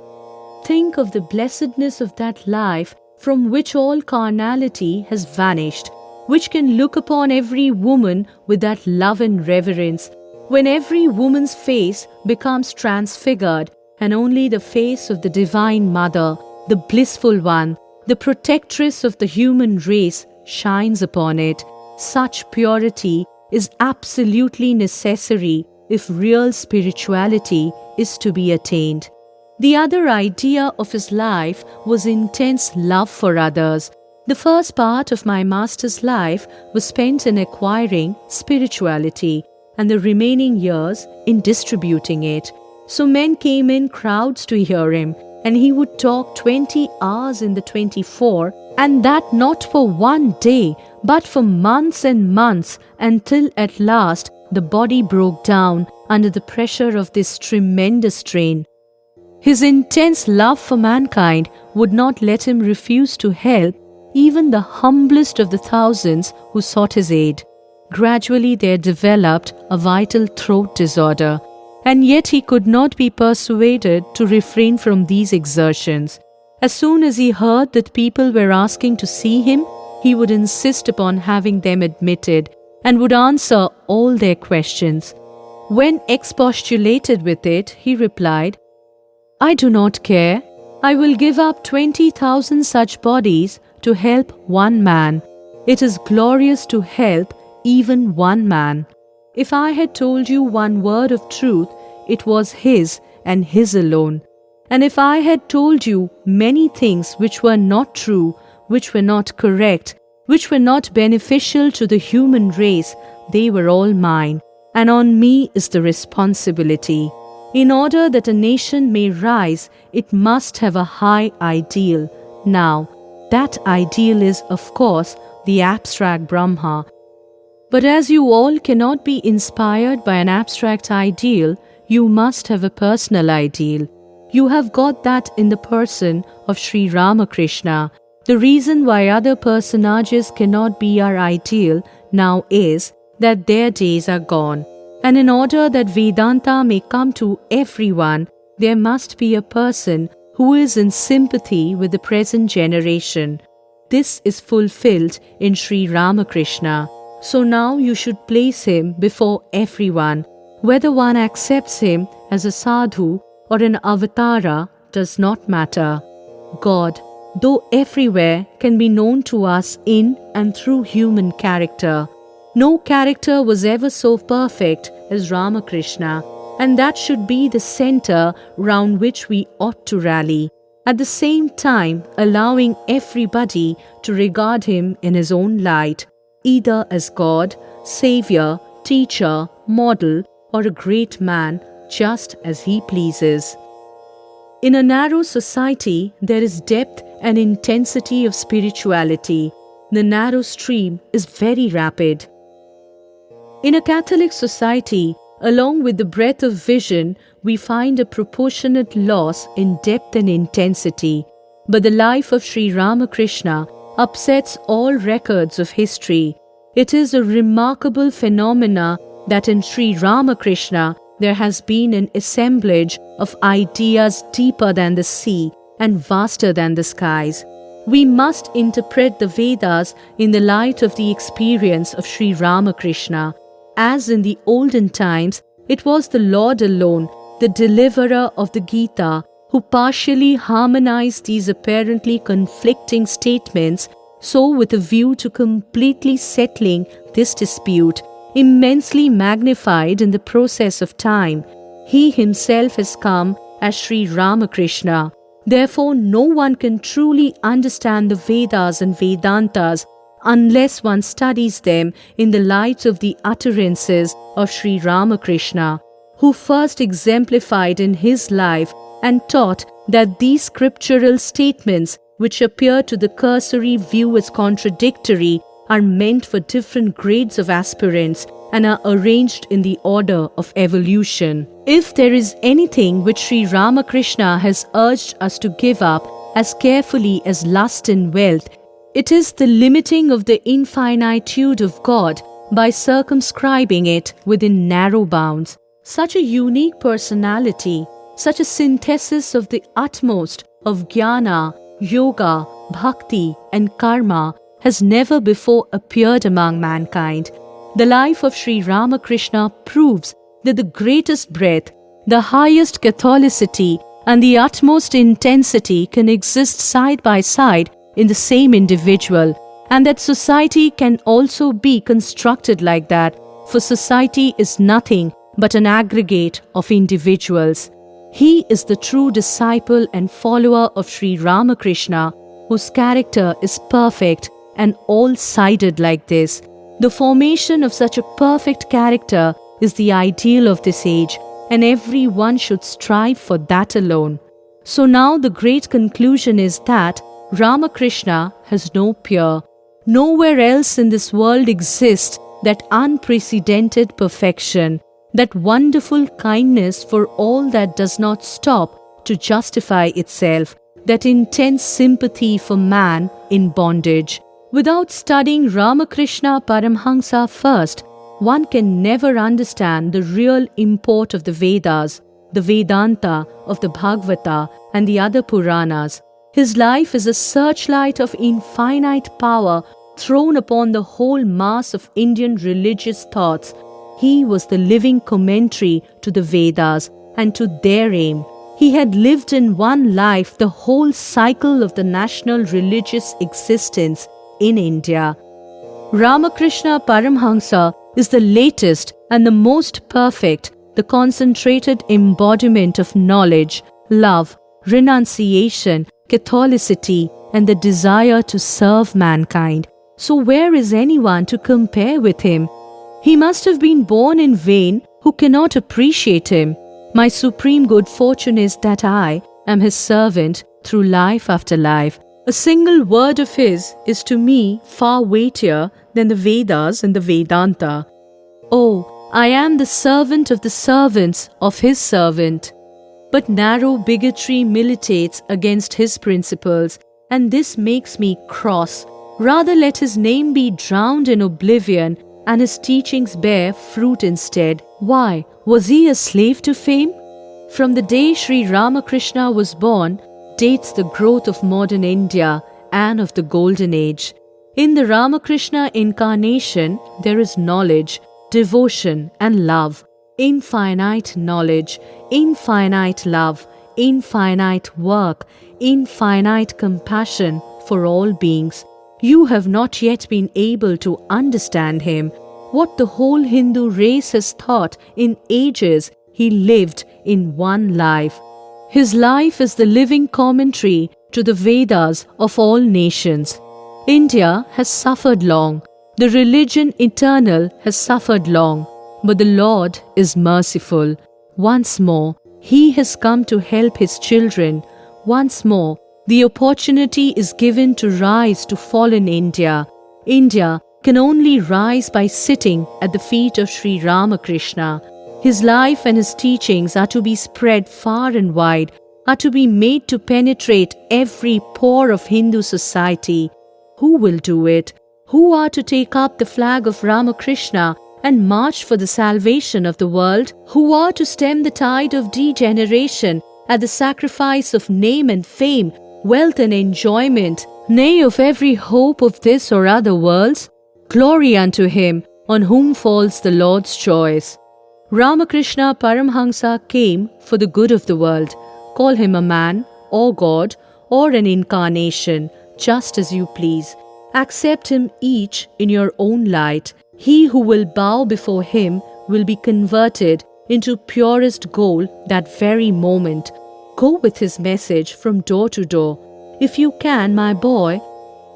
Think of the blessedness of that life from which all carnality has vanished, which can look upon every woman with that love and reverence, when every woman's face becomes transfigured and only the face of the Divine Mother, the blissful one, the protectress of the human race, shines upon it. Such purity is absolutely necessary if real spirituality is to be attained. The other idea of his life was intense love for others. The first part of my master's life was spent in acquiring spirituality, and the remaining years in distributing it. So men came in crowds to hear him, and he would talk 20 hours in the 24, and that not for one day, but for months and months, until at last the body broke down under the pressure of this tremendous strain. His intense love for mankind would not let him refuse to help even the humblest of the thousands who sought his aid. Gradually there developed a vital throat disorder, and yet he could not be persuaded to refrain from these exertions. As soon as he heard that people were asking to see him, he would insist upon having them admitted and would answer all their questions. When expostulated with it, he replied, "I do not care. I will give up 20,000 such bodies to help one man. It is glorious to help even one man. If I had told you one word of truth, it was his and his alone. And if I had told you many things which were not true, which were not correct, which were not beneficial to the human race, they were all mine, and on me is the responsibility. In order that a nation may rise, it must have a high ideal. Now, that ideal is, of course, the abstract Brahma. But as you all cannot be inspired by an abstract ideal, you must have a personal ideal. You have got that in the person of Sri Ramakrishna. The reason why other personages cannot be our ideal now is that their days are gone. And in order that Vedanta may come to everyone, there must be a person who is in sympathy with the present generation. This is fulfilled in Sri Ramakrishna. So now you should place him before everyone. Whether one accepts him as a sadhu or an avatara does not matter. God, though everywhere, can be known to us in and through human character. No character was ever so perfect as Ramakrishna, and that should be the center round which we ought to rally, at the same time allowing everybody to regard him in his own light, either as God, Savior, teacher, model, or a great man, just as he pleases. In a narrow society, there is depth and intensity of spirituality. The narrow stream is very rapid. In a Catholic society, along with the breadth of vision, we find a proportionate loss in depth and intensity. But the life of Sri Ramakrishna upsets all records of history. It is a remarkable phenomena that in Sri Ramakrishna there has been an assemblage of ideas deeper than the sea and vaster than the skies. We must interpret the Vedas in the light of the experience of Sri Ramakrishna. As in the olden times, it was the Lord alone, the deliverer of the Gita, who partially harmonized these apparently conflicting statements, so with a view to completely settling this dispute, immensely magnified in the process of time. He himself has come as Sri Ramakrishna. Therefore, no one can truly understand the Vedas and Vedantas unless one studies them in the light of the utterances of Sri Ramakrishna, who first exemplified in his life and taught that these scriptural statements, which appear to the cursory view as contradictory, are meant for different grades of aspirants and are arranged in the order of evolution. If there is anything which Sri Ramakrishna has urged us to give up as carefully as lust and wealth, it is the limiting of the infinitude of God by circumscribing it within narrow bounds. Such a unique personality, such a synthesis of the utmost of jnana, yoga, bhakti and karma has never before appeared among mankind. The life of Sri Ramakrishna proves that the greatest breadth, the highest Catholicity and the utmost intensity can exist side by side in the same individual, and that society can also be constructed like that, for society is nothing but an aggregate of individuals. He is the true disciple and follower of Sri Ramakrishna, whose character is perfect and all-sided like this. The formation of such a perfect character is the ideal of this age, and everyone should strive for that alone. So now the great conclusion is that Ramakrishna has no peer. Nowhere else in this world exists that unprecedented perfection, that wonderful kindness for all that does not stop to justify itself, that intense sympathy for man in bondage. Without studying Ramakrishna Paramhansa first, one can never understand the real import of the Vedas, the Vedanta of the Bhagavata and the other Puranas. His life is a searchlight of infinite power thrown upon the whole mass of Indian religious thoughts. He was the living commentary to the Vedas and to their aim. He had lived in one life the whole cycle of the national religious existence in India. Ramakrishna Paramhansa is the latest and the most perfect, the concentrated embodiment of knowledge, love, renunciation, Catholicity, and the desire to serve mankind. So where is anyone to compare with him? He must have been born in vain who cannot appreciate him. My supreme good fortune is that I am his servant through life after life. A single word of his is to me far weightier than the Vedas and the Vedanta. Oh, I am the servant of the servants of his servant. But narrow bigotry militates against his principles, and this makes me cross. Rather let his name be drowned in oblivion and his teachings bear fruit instead. Why? Was he a slave to fame? From the day Sri Ramakrishna was born dates the growth of modern India and of the Golden Age. In the Ramakrishna incarnation, there is knowledge, devotion and love, infinite knowledge, infinite love, infinite work, infinite compassion for all beings. You have not yet been able to understand him. What the whole Hindu race has thought in ages, he lived in one life. His life is the living commentary to the Vedas of all nations. India has suffered long. The religion eternal has suffered long. But the Lord is merciful. Once more, He has come to help His children. Once more, the opportunity is given to rise to fallen India. India can only rise by sitting at the feet of Sri Ramakrishna. His life and his teachings are to be spread far and wide, are to be made to penetrate every pore of Hindu society. Who will do it? Who are to take up the flag of Ramakrishna and march for the salvation of the world? Who are to stem the tide of degeneration at the sacrifice of name and fame, wealth and enjoyment, nay, of every hope of this or other worlds? Glory unto him on whom falls the Lord's choice. Ramakrishna Paramhansa came for the good of the world. Call him a man, or God, or an incarnation, just as you please. Accept him each in your own light. He who will bow before him will be converted into purest gold that very moment. Go with his message from door to door. If you can, my boy,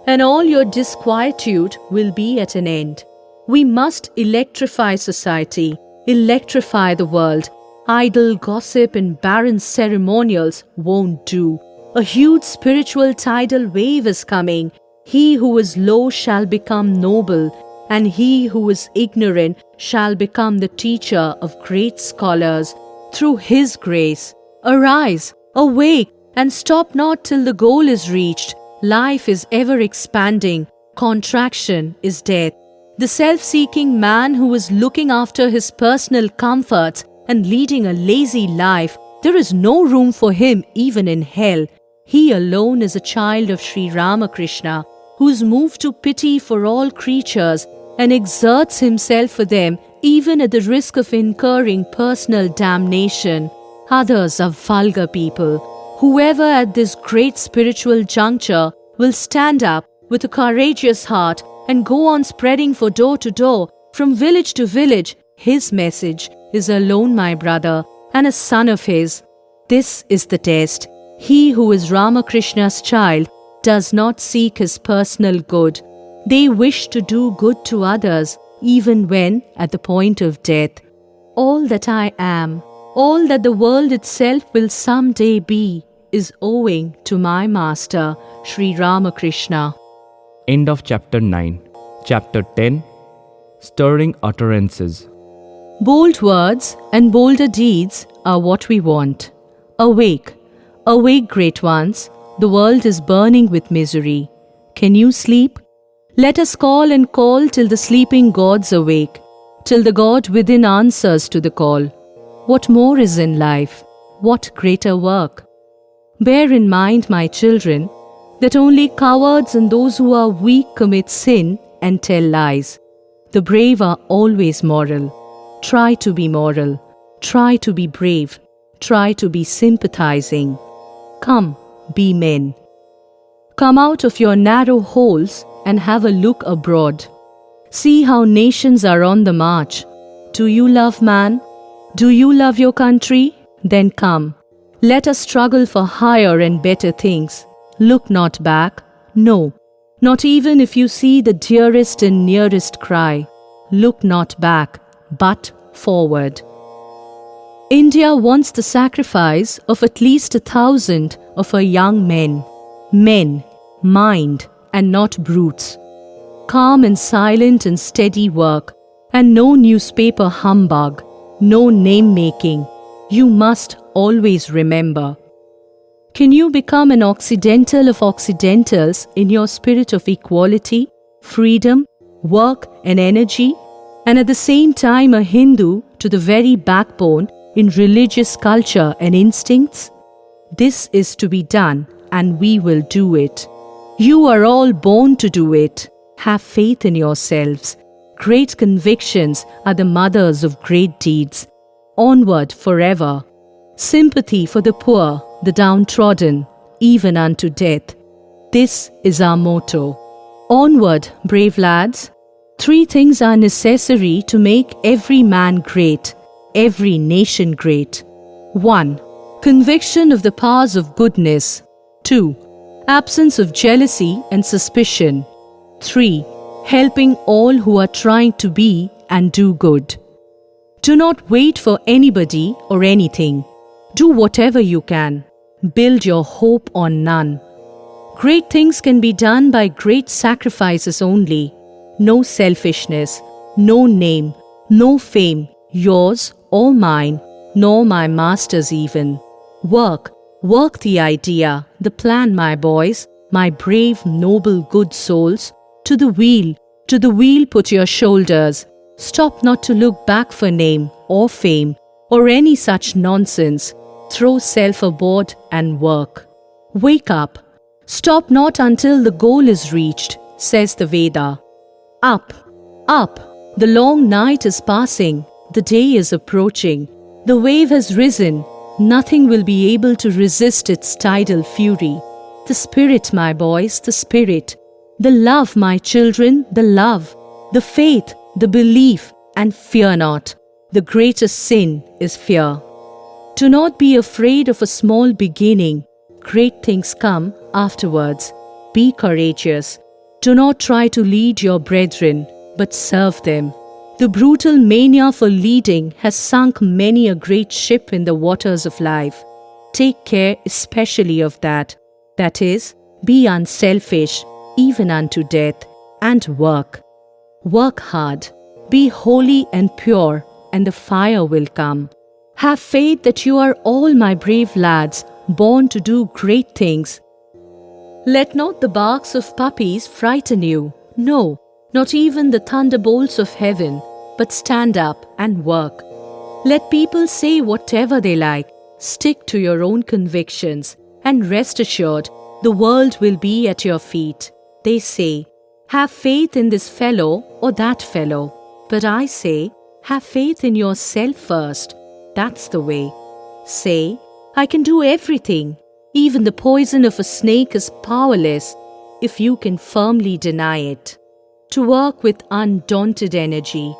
and all your disquietude will be at an end. We must electrify society, electrify the world. Idle gossip and barren ceremonials won't do. A huge spiritual tidal wave is coming. He who is low shall become noble, and he who is ignorant shall become the teacher of great scholars. Through his grace, arise, awake, and stop not till the goal is reached. Life is ever expanding. Contraction is death. The self-seeking man who is looking after his personal comforts and leading a lazy life, there is no room for him even in hell. He alone is a child of Sri Ramakrishna, who is moved to pity for all creatures and exerts himself for them even at the risk of incurring personal damnation. Others are vulgar people. Whoever at this great spiritual juncture will stand up with a courageous heart and go on spreading for door to door, from village to village, his message is alone my brother and a son of his. This is the test. He who is Ramakrishna's child does not seek his personal good. They wish to do good to others even when at the point of death. All that I am, all that the world itself will someday be, is owing to my master, Sri Ramakrishna. End of Chapter 9. Chapter 10. Stirring Utterances. Bold words and bolder deeds are what we want. Awake, awake, great ones. The world is burning with misery. Can you sleep? Let us call and call till the sleeping gods awake, till the God within answers to the call. What more is in life? What greater work? Bear in mind, my children, that only cowards and those who are weak commit sin and tell lies. The brave are always moral. Try to be moral. Try to be brave. Try to be sympathizing. Come, be men. Come out of your narrow holes and have a look abroad. See how nations are on the march. Do you love man? Do you love your country? Then come. Let us struggle for higher and better things. Look not back. No. Not even if you see the dearest and nearest cry. Look not back, but forward. India wants the sacrifice of at least 1,000 of her young men. Men, mind, and not brutes. Calm and silent and steady work, and no newspaper humbug, no name-making. You must always remember. Can you become an Occidental of Occidentals in your spirit of equality, freedom, work and energy, and at the same time a Hindu to the very backbone in religious culture and instincts? This is to be done, and we will do it. You are all born to do it. Have faith in yourselves. Great convictions are the mothers of great deeds. Onward forever. Sympathy for the poor, the downtrodden, even unto death. This is our motto. Onward, brave lads. 3 things are necessary to make every man great, every nation great. 1. Conviction of the powers of goodness. 2. Absence of jealousy and suspicion. 3. Helping all who are trying to be and do good. Do not wait for anybody or anything. Do whatever you can. Build your hope on none. Great things can be done by great sacrifices only. No selfishness, no name, no fame, yours or mine, nor my master's even. Work the idea, the plan, my boys, my brave, noble, good souls. To the wheel put your shoulders. Stop not to look back for name or fame or any such nonsense. Throw self aboard and work. Wake up. Stop not until the goal is reached, says the Veda. Up, up. The long night is passing. The day is approaching. The wave has risen. Nothing will be able to resist its tidal fury. The spirit, my boys, the spirit. The love, my children, the love. The faith, the belief, and fear not. The greatest sin is fear. Do not be afraid of a small beginning. Great things come afterwards. Be courageous. Do not try to lead your brethren, but serve them. The brutal mania for leading has sunk many a great ship in the waters of life. Take care especially of that. That is, be unselfish, even unto death, and work. Work hard. Be holy and pure, and the fire will come. Have faith that you are all my brave lads, born to do great things. Let not the barks of puppies frighten you. No, not even the thunderbolts of heaven, but stand up and work. Let people say whatever they like. Stick to your own convictions, and rest assured the world will be at your feet. They say, have faith in this fellow or that fellow. But I say, have faith in yourself first. That's the way. Say, I can do everything. Even the poison of a snake is powerless if you can firmly deny it. To work with undaunted energy.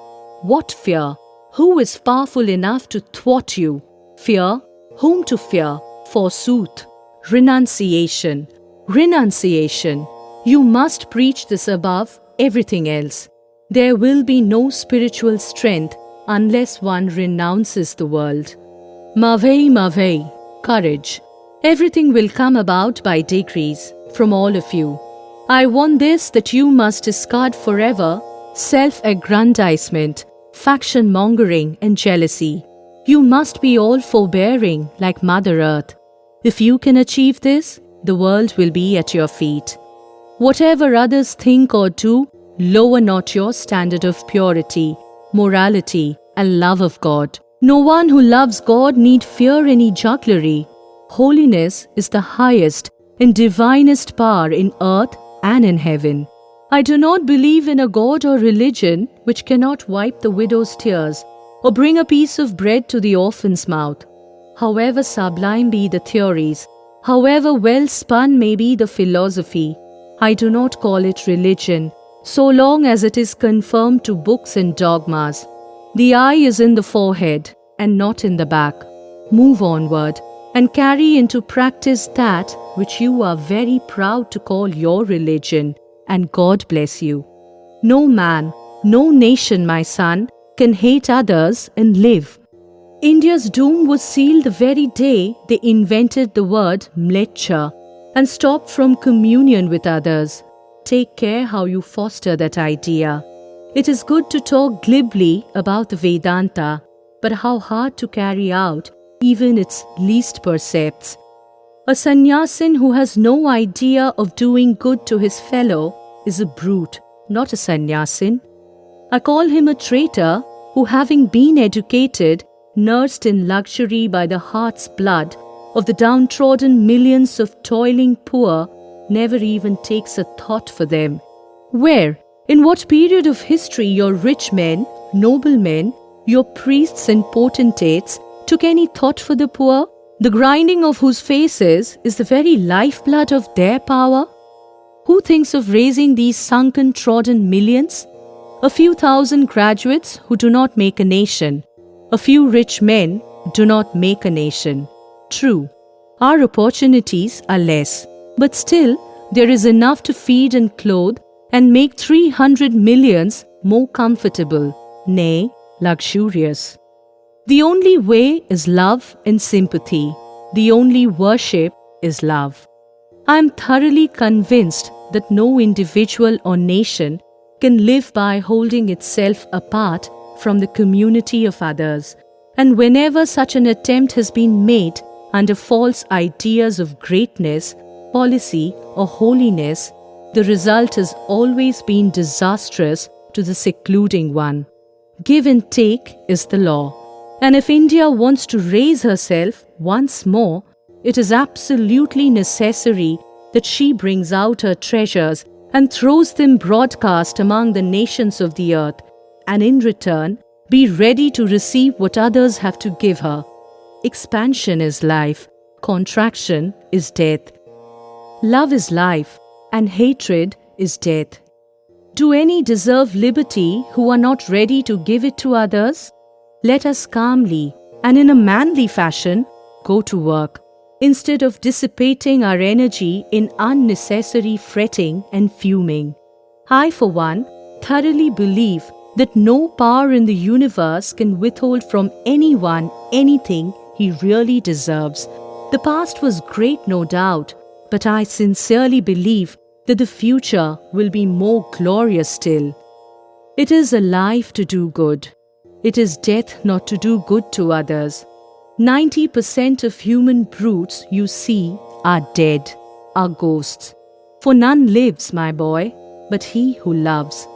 What fear? Who is powerful enough to thwart you? Fear? Whom to fear? Forsooth. Renunciation. Renunciation. You must preach this above everything else. There will be no spiritual strength unless one renounces the world. Mavei, courage. Everything will come about by degrees from all of you. I want this, that you must discard forever self-aggrandizement, faction-mongering and jealousy. You must be all forbearing like Mother Earth. If you can achieve this, the world will be at your feet. Whatever others think or do, lower not your standard of purity, morality, and love of God. No one who loves God need fear any jugglery. Holiness is the highest and divinest power in earth and in heaven. I do not believe in a God or religion which cannot wipe the widow's tears or bring a piece of bread to the orphan's mouth. However sublime be the theories, however well spun may be the philosophy, I do not call it religion, so long as it is conformed to books and dogmas. The eye is in the forehead and not in the back. Move onward and carry into practice that which you are very proud to call your religion and God bless you. No man, no nation, my son, can hate others and live. India's doom was sealed the very day they invented the word mleccha and stopped from communion with others. Take care how you foster that idea. It is good to talk glibly about the Vedanta, but how hard to carry out even its least percepts. A sannyasin who has no idea of doing good to his fellow is a brute, not a sannyasin. I call him a traitor who, having been educated, nursed in luxury by the heart's blood of the downtrodden millions of toiling poor, never even takes a thought for them. Where, in what period of history your rich men, noblemen, your priests and potentates took any thought for the poor, the grinding of whose faces is the very lifeblood of their power? Who thinks of raising these sunken, trodden millions? A few thousand graduates who do not make a nation. A few rich men do not make a nation. True, our opportunities are less, but still there is enough to feed and clothe and make 300 millions more comfortable, nay, luxurious. The only way is love and sympathy. The only worship is love. I am thoroughly convinced that no individual or nation can live by holding itself apart from the community of others, and whenever such an attempt has been made under false ideas of greatness, policy, or holiness, the result has always been disastrous to the secluding one. Give and take is the law, and if India wants to raise herself once more, it is absolutely necessary that she brings out her treasures and throws them broadcast among the nations of the earth, and in return, be ready to receive what others have to give her. Expansion is life, contraction is death. Love is life, and hatred is death. Do any deserve liberty who are not ready to give it to others? Let us calmly and in a manly fashion go to work, instead of dissipating our energy in unnecessary fretting and fuming. I, for one, thoroughly believe that no power in the universe can withhold from anyone anything he really deserves. The past was great, no doubt, but I sincerely believe that the future will be more glorious still. It is a life to do good. It is death not to do good to others. 90% of human brutes you see are dead, are ghosts. For none lives, my boy, but he who loves.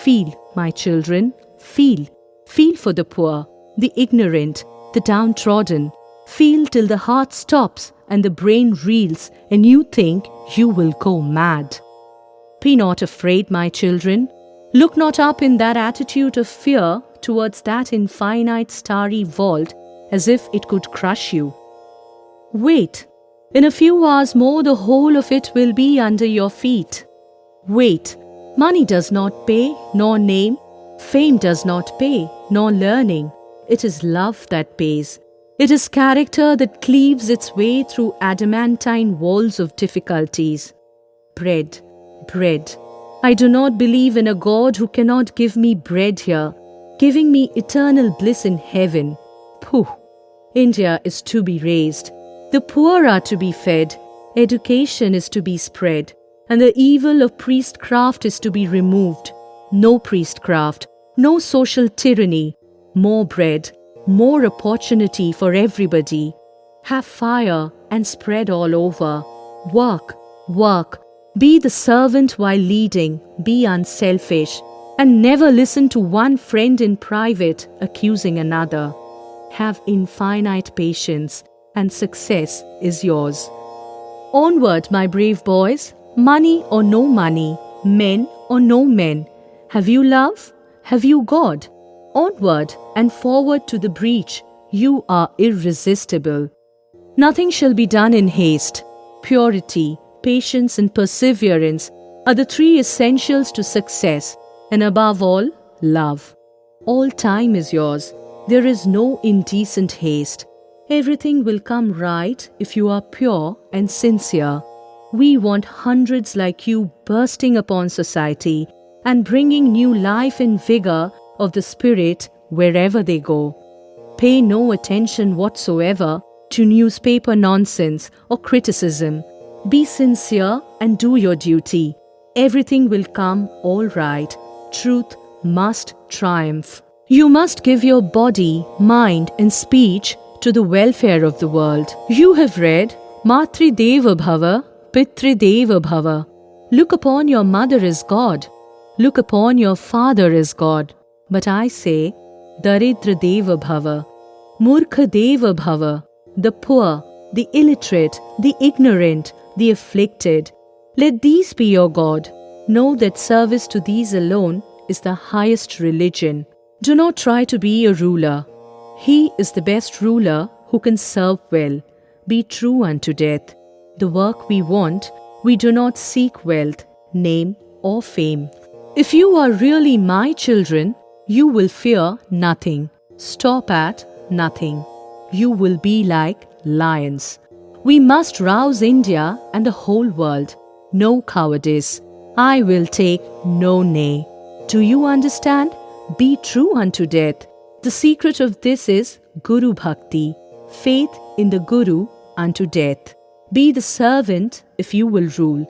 Feel, my children, feel. Feel for the poor, the ignorant, the downtrodden. Feel till the heart stops and the brain reels and you think you will go mad. Be not afraid, my children. Look not up in that attitude of fear towards that infinite starry vault as if it could crush you. Wait. In a few hours more the whole of it will be under your feet. Wait. Money does not pay, nor name. Fame does not pay, nor learning. It is love that pays. It is character that cleaves its way through adamantine walls of difficulties. Bread, bread. I do not believe in a God who cannot give me bread here, giving me eternal bliss in heaven. Pooh! India is to be raised. The poor are to be fed. Education is to be spread. And the evil of priestcraft is to be removed. No priestcraft, no social tyranny, more bread, more opportunity for everybody. Have fire and spread all over. Work, work. Be the servant while leading. Be unselfish. And never listen to one friend in private accusing another. Have infinite patience, and success is yours. Onward, my brave boys. Money or no money, men or no men. Have you love? Have you God? Onward and forward to the breach. You are irresistible. Nothing shall be done in haste. Purity, patience and perseverance are the three essentials to success, and above all, love. All time is yours. There is no indecent haste. Everything will come right if you are pure and sincere. We want hundreds like you bursting upon society and bringing new life and vigor of the spirit wherever they go. Pay no attention whatsoever to newspaper nonsense or criticism. Be sincere and do your duty. Everything will come all right. Truth must triumph. You must give your body, mind, and speech to the welfare of the world. You have read Matrideva Bhava, Pitrideva Bhava. Look upon your mother as God. Look upon your father as God. But I say, Daridra Deva Bhava, Murkha Deva Bhava, the poor, the illiterate, the ignorant, the afflicted. Let these be your God. Know that service to these alone is the highest religion. Do not try to be a ruler. He is the best ruler who can serve well. Be true unto death. The work we want, we do not seek wealth, name, or fame. If you are really my children, you will fear nothing. Stop at nothing. You will be like lions. We must rouse India and the whole world. No cowardice. I will take no nay. Do you understand? Be true unto death. The secret of this is Guru Bhakti, faith in the Guru unto death. Be the servant if you will rule.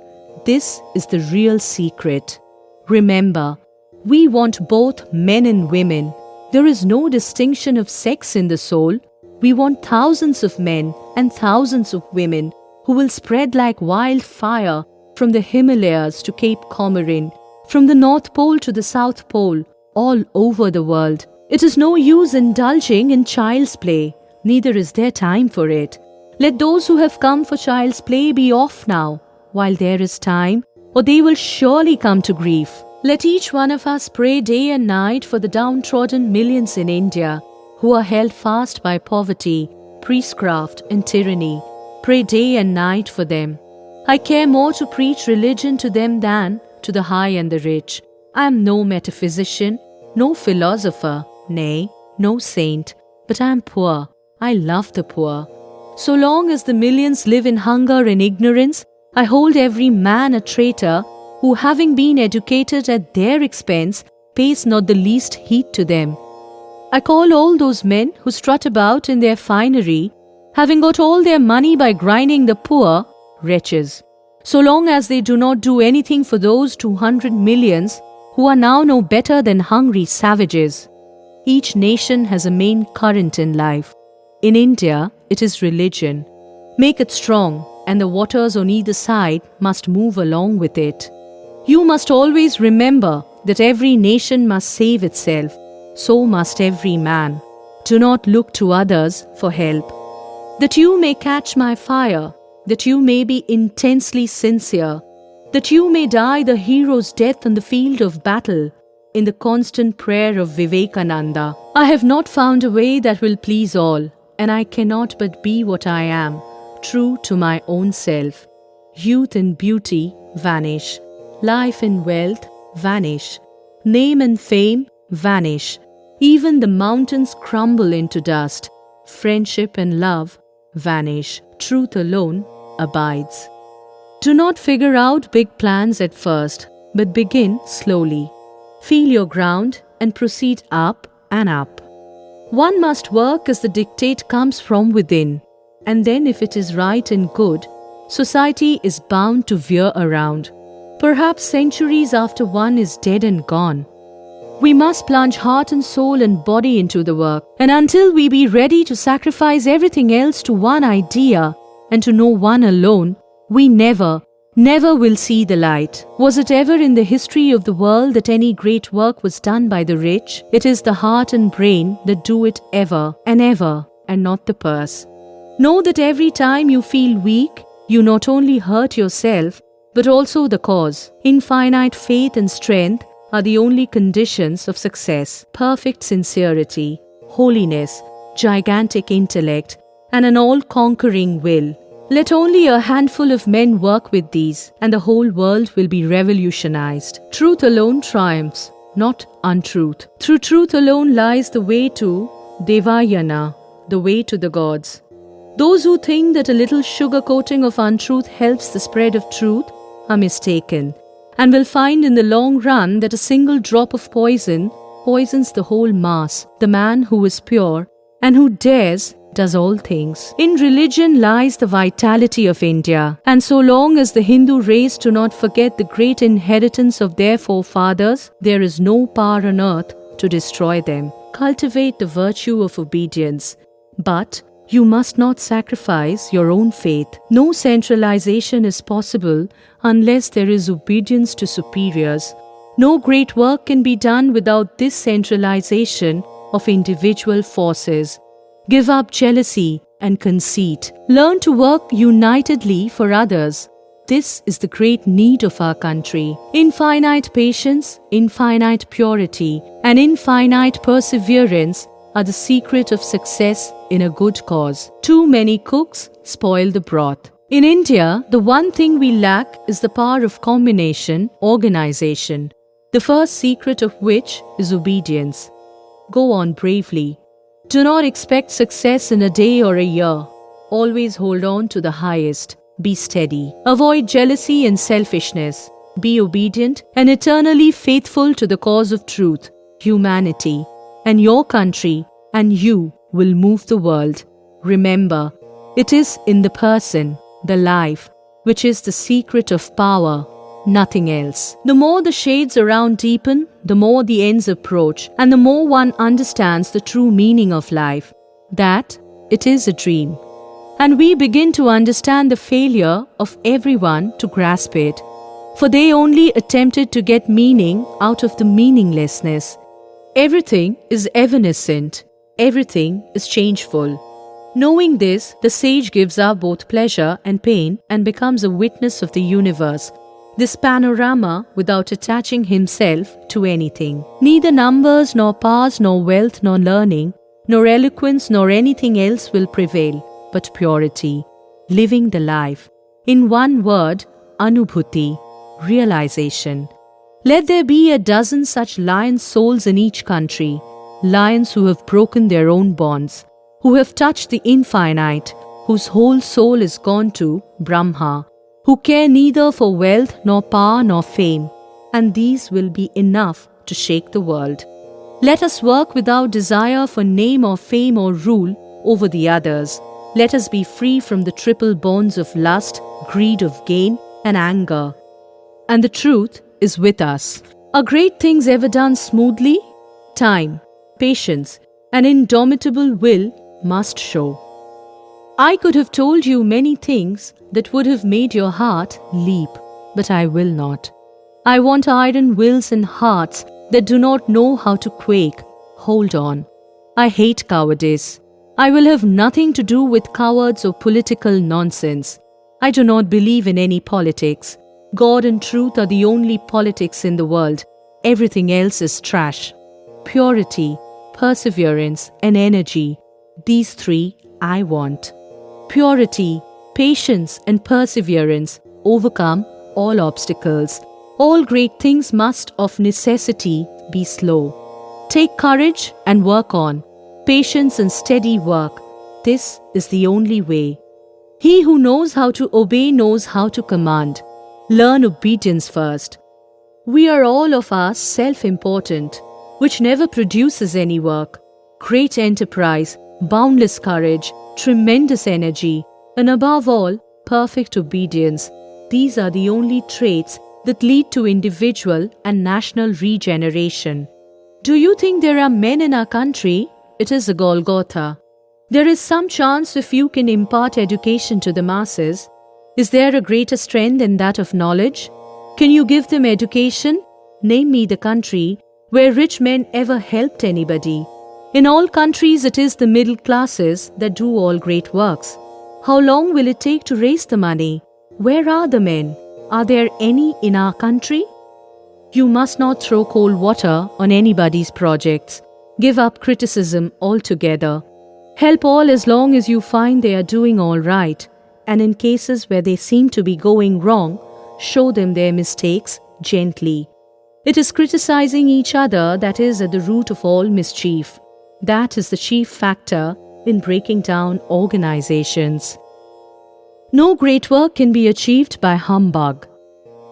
This is the real secret. Remember, we want both men and women. There is no distinction of sex in the soul. We want thousands of men and thousands of women who will spread like wildfire from the Himalayas to Cape Comorin, from the North Pole to the South Pole, all over the world. It is no use indulging in child's play, neither is there time for it. Let those who have come for child's play be off now, while there is time, or they will surely come to grief. Let each one of us pray day and night for the downtrodden millions in India, who are held fast by poverty, priestcraft, and tyranny. Pray day and night for them. I care more to preach religion to them than to the high and the rich. I am no metaphysician, no philosopher, nay, no saint, but I am poor. I love the poor. So long as the millions live in hunger and ignorance, I hold every man a traitor who, having been educated at their expense, pays not the least heed to them. I call all those men who strut about in their finery, having got all their money by grinding the poor, wretches. So long as they do not do anything for those 200 millions who are now no better than hungry savages. Each nation has a main current in life. In India, it is religion. Make it strong, and the waters on either side must move along with it. You must always remember that every nation must save itself. So must every man. Do not look to others for help. That you may catch my fire, that you may be intensely sincere, that you may die the hero's death on the field of battle, in the constant prayer of Vivekananda. I have not found a way that will please all, and I cannot but be what I am, true to my own self. Youth and beauty vanish. Life and wealth vanish. Name and fame vanish. Even the mountains crumble into dust. Friendship and love vanish. Truth alone abides. Do not figure out big plans at first, but begin slowly. Feel your ground and proceed up and up. One must work as the dictate comes from within, and then if it is right and good, society is bound to veer around. Perhaps centuries after one is dead and gone. We must plunge heart and soul and body into the work, and until we be ready to sacrifice everything else to one idea and to know one alone, we never will see the light. Was it ever in the history of the world that any great work was done by the rich? It is the heart and brain that do it ever, and not the purse. Know that every time you feel weak, you not only hurt yourself, but also the cause. Infinite faith and strength are the only conditions of success. Perfect sincerity, holiness, gigantic intellect, and an all-conquering will. Let only a handful of men work with these, and the whole world will be revolutionized. Truth alone triumphs, not untruth. Through truth alone lies the way to Devayana, the way to the gods. Those who think that a little sugar coating of untruth helps the spread of truth are mistaken, and will find in the long run that a single drop of poison poisons the whole mass. The man who is pure and who dares does all things. In religion lies the vitality of India, and so long as the Hindu race do not forget the great inheritance of their forefathers, there is no power on earth to destroy them. Cultivate the virtue of obedience, but you must not sacrifice your own faith. No centralization is possible unless there is obedience to superiors. No great work can be done without this centralization of individual forces. Give up jealousy and conceit. Learn to work unitedly for others. This is the great need of our country. Infinite patience, infinite purity, and infinite perseverance are the secret of success in a good cause. Too many cooks spoil the broth. In India, the one thing we lack is the power of combination, organization, the first secret of which is obedience. Go on bravely. Do not expect success in a day or a year. Always hold on to the highest. Be steady. Avoid jealousy and selfishness. Be obedient and eternally faithful to the cause of truth, humanity, and your country, and you will move the world. Remember, it is in the person, the life, which is the secret of power, nothing else. The more the shades around deepen, the more the ends approach, and the more one understands the true meaning of life, that it is a dream. And we begin to understand the failure of everyone to grasp it, for they only attempted to get meaning out of the meaninglessness. Everything is evanescent, everything is changeful. Knowing this, the sage gives up both pleasure and pain and becomes a witness of the universe, this panorama, without attaching himself to anything. Neither numbers, nor powers, nor wealth, nor learning, nor eloquence, nor anything else will prevail, but purity, living the life. In one word, anubhuti, realization. Let there be a dozen such lion souls in each country, lions who have broken their own bonds, who have touched the infinite, whose whole soul is gone to Brahma, who care neither for wealth nor power nor fame, and these will be enough to shake the world. Let us work without desire for name or fame or rule over the others. Let us be free from the triple bonds of lust, greed of gain, and anger. And the truth is with us. Are great things ever done smoothly? Time, patience, and indomitable will must show. I could have told you many things that would have made your heart leap, but I will not. I want iron wills and hearts that do not know how to quake. Hold on. I hate cowardice. I will have nothing to do with cowards or political nonsense. I do not believe in any politics. God and truth are the only politics in the world. Everything else is trash. Purity, perseverance, and energy. These three I want. Purity, patience, and perseverance overcome all obstacles. All great things must of necessity be slow. Take courage and work on. Patience and steady work. This is the only way. He who knows how to obey knows how to command. Learn obedience first. We are all of us self-important, which never produces any work. Great enterprise, boundless courage, tremendous energy, and above all, perfect obedience. These are the only traits that lead to individual and national regeneration. Do you think there are men in our country? It is a Golgotha. There is some chance if you can impart education to the masses. Is there a greater strength than that of knowledge? Can you give them education? Name me the country where rich men ever helped anybody. In all countries, it is the middle classes that do all great works. How long will it take to raise the money? Where are the men? Are there any in our country? You must not throw cold water on anybody's projects. Give up criticism altogether. Help all as long as you find they are doing all right. And in cases where they seem to be going wrong, show them their mistakes gently. It is criticizing each other that is at the root of all mischief. That is the chief factor in breaking down organizations. No great work can be achieved by humbug.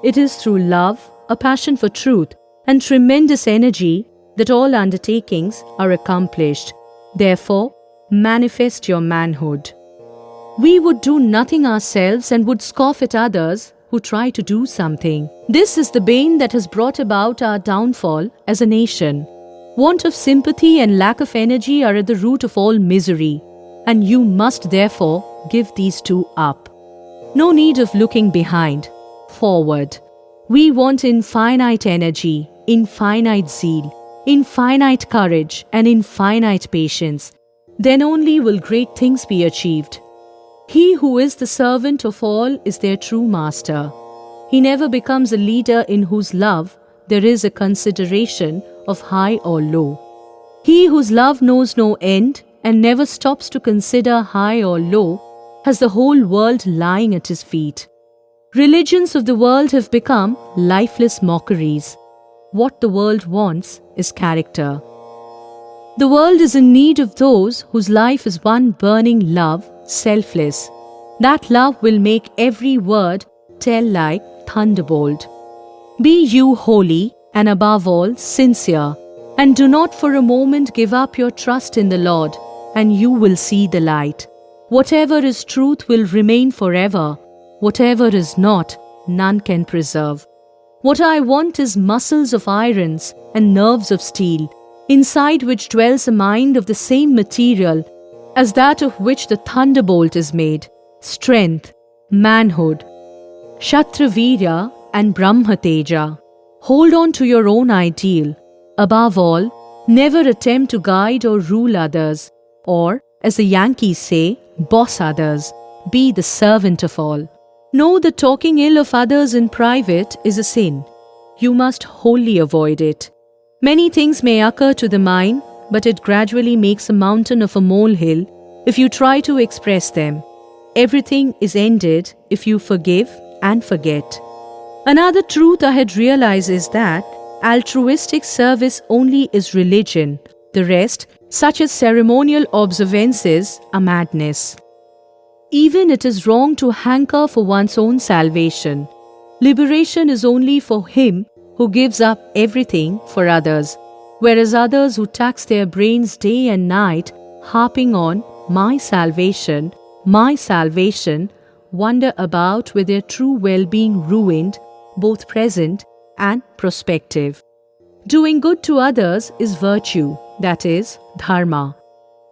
It is through love, a passion for truth, and tremendous energy that all undertakings are accomplished. Therefore, manifest your manhood. We would do nothing ourselves and would scoff at others who try to do something. This is the bane that has brought about our downfall as a nation. Want of sympathy and lack of energy are at the root of all misery, and you must therefore give these two up. No need of looking behind, forward. We want infinite energy, infinite zeal, infinite courage, and infinite patience. Then only will great things be achieved. He who is the servant of all is their true master. He never becomes a leader in whose love there is a consideration of high or low. He whose love knows no end and never stops to consider high or low has the whole world lying at his feet. Religions of the world have become lifeless mockeries. What the world wants is character. The world is in need of those whose life is one burning love, selfless. That love will make every word tell like thunderbolt. Be you holy and above all sincere, and do not for a moment give up your trust in the Lord, and you will see the light. Whatever is truth will remain forever. Whatever is not, none can preserve. What I want is muscles of irons and nerves of steel, inside which dwells a mind of the same material as that of which the thunderbolt is made, strength, manhood, Kshatravirya and Brahmateja. Hold on to your own ideal. Above all, never attempt to guide or rule others, or, as the Yankees say, boss others. Be the servant of all. Know that talking ill of others in private is a sin. You must wholly avoid it. Many things may occur to the mind, but it gradually makes a mountain of a molehill if you try to express them. Everything is ended if you forgive and forget. Another truth I had realized is that altruistic service only is religion. The rest, such as ceremonial observances, are madness. Even it is wrong to hanker for one's own salvation. Liberation is only for him who gives up everything for others, whereas others who tax their brains day and night, harping on my salvation, wander about with their true well-being ruined, both present and prospective. Doing good to others is virtue, that is, dharma.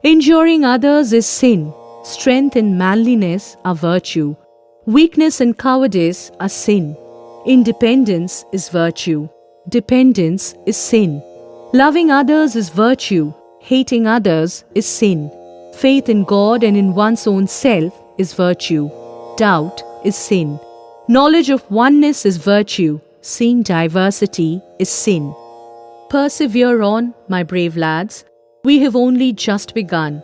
Injuring others is sin. Strength and manliness are virtue. Weakness and cowardice are sin. Independence is virtue. Dependence is sin. Loving others is virtue. Hating others is sin. Faith in God and in one's own self is virtue. Doubt is sin. Knowledge of oneness is virtue. Seeing diversity is sin. Persevere on, my brave lads. We have only just begun.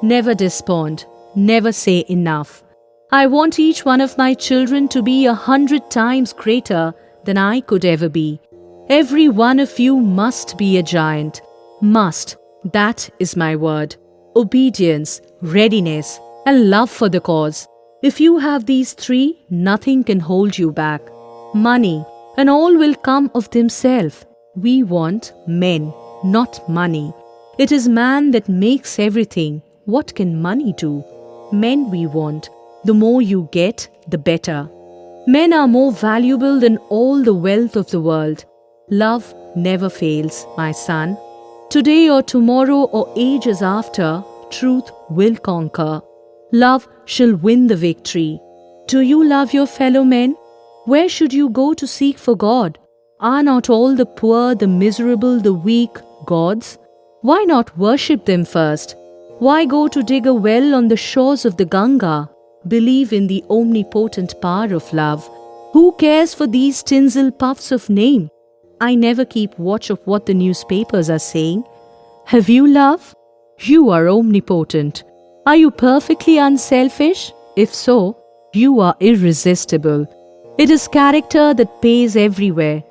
Never despond. Never say enough. I want each one of my children to be 100 times greater than I could ever be. Every one of you must be a giant. Must. That is my word. Obedience, readiness, and love for the cause. If you have these three, nothing can hold you back. Money, and all will come of themselves. We want men, not money. It is man that makes everything. What can money do? Men we want. The more you get, the better. Men are more valuable than all the wealth of the world. Love never fails, my son. Today or tomorrow or ages after, truth will conquer. Love shall win the victory. Do you love your fellow men? Where should you go to seek for God? Are not all the poor, the miserable, the weak gods? Why not worship them first? Why go to dig a well on the shores of the Ganga? Believe in the omnipotent power of love. Who cares for these tinsel puffs of name? I never keep watch of what the newspapers are saying. Have you love? You are omnipotent. Are you perfectly unselfish? If so, you are irresistible. It is character that pays everywhere.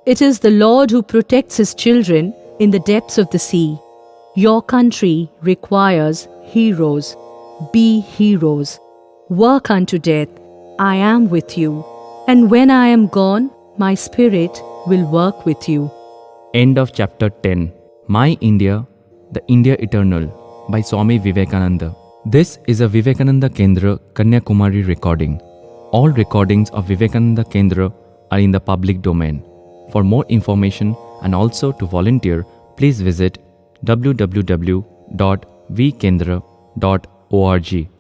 It is the Lord who protects His children in the depths of the sea. Your country requires heroes. Be heroes. Work unto death. I am with you. And when I am gone, my spirit will work with you. End of chapter 10. My India, the India Eternal by Swami Vivekananda. This is a Vivekananda Kendra Kanyakumari recording. All recordings of Vivekananda Kendra are in the public domain. For more information and also to volunteer, please visit www.vkendra.org.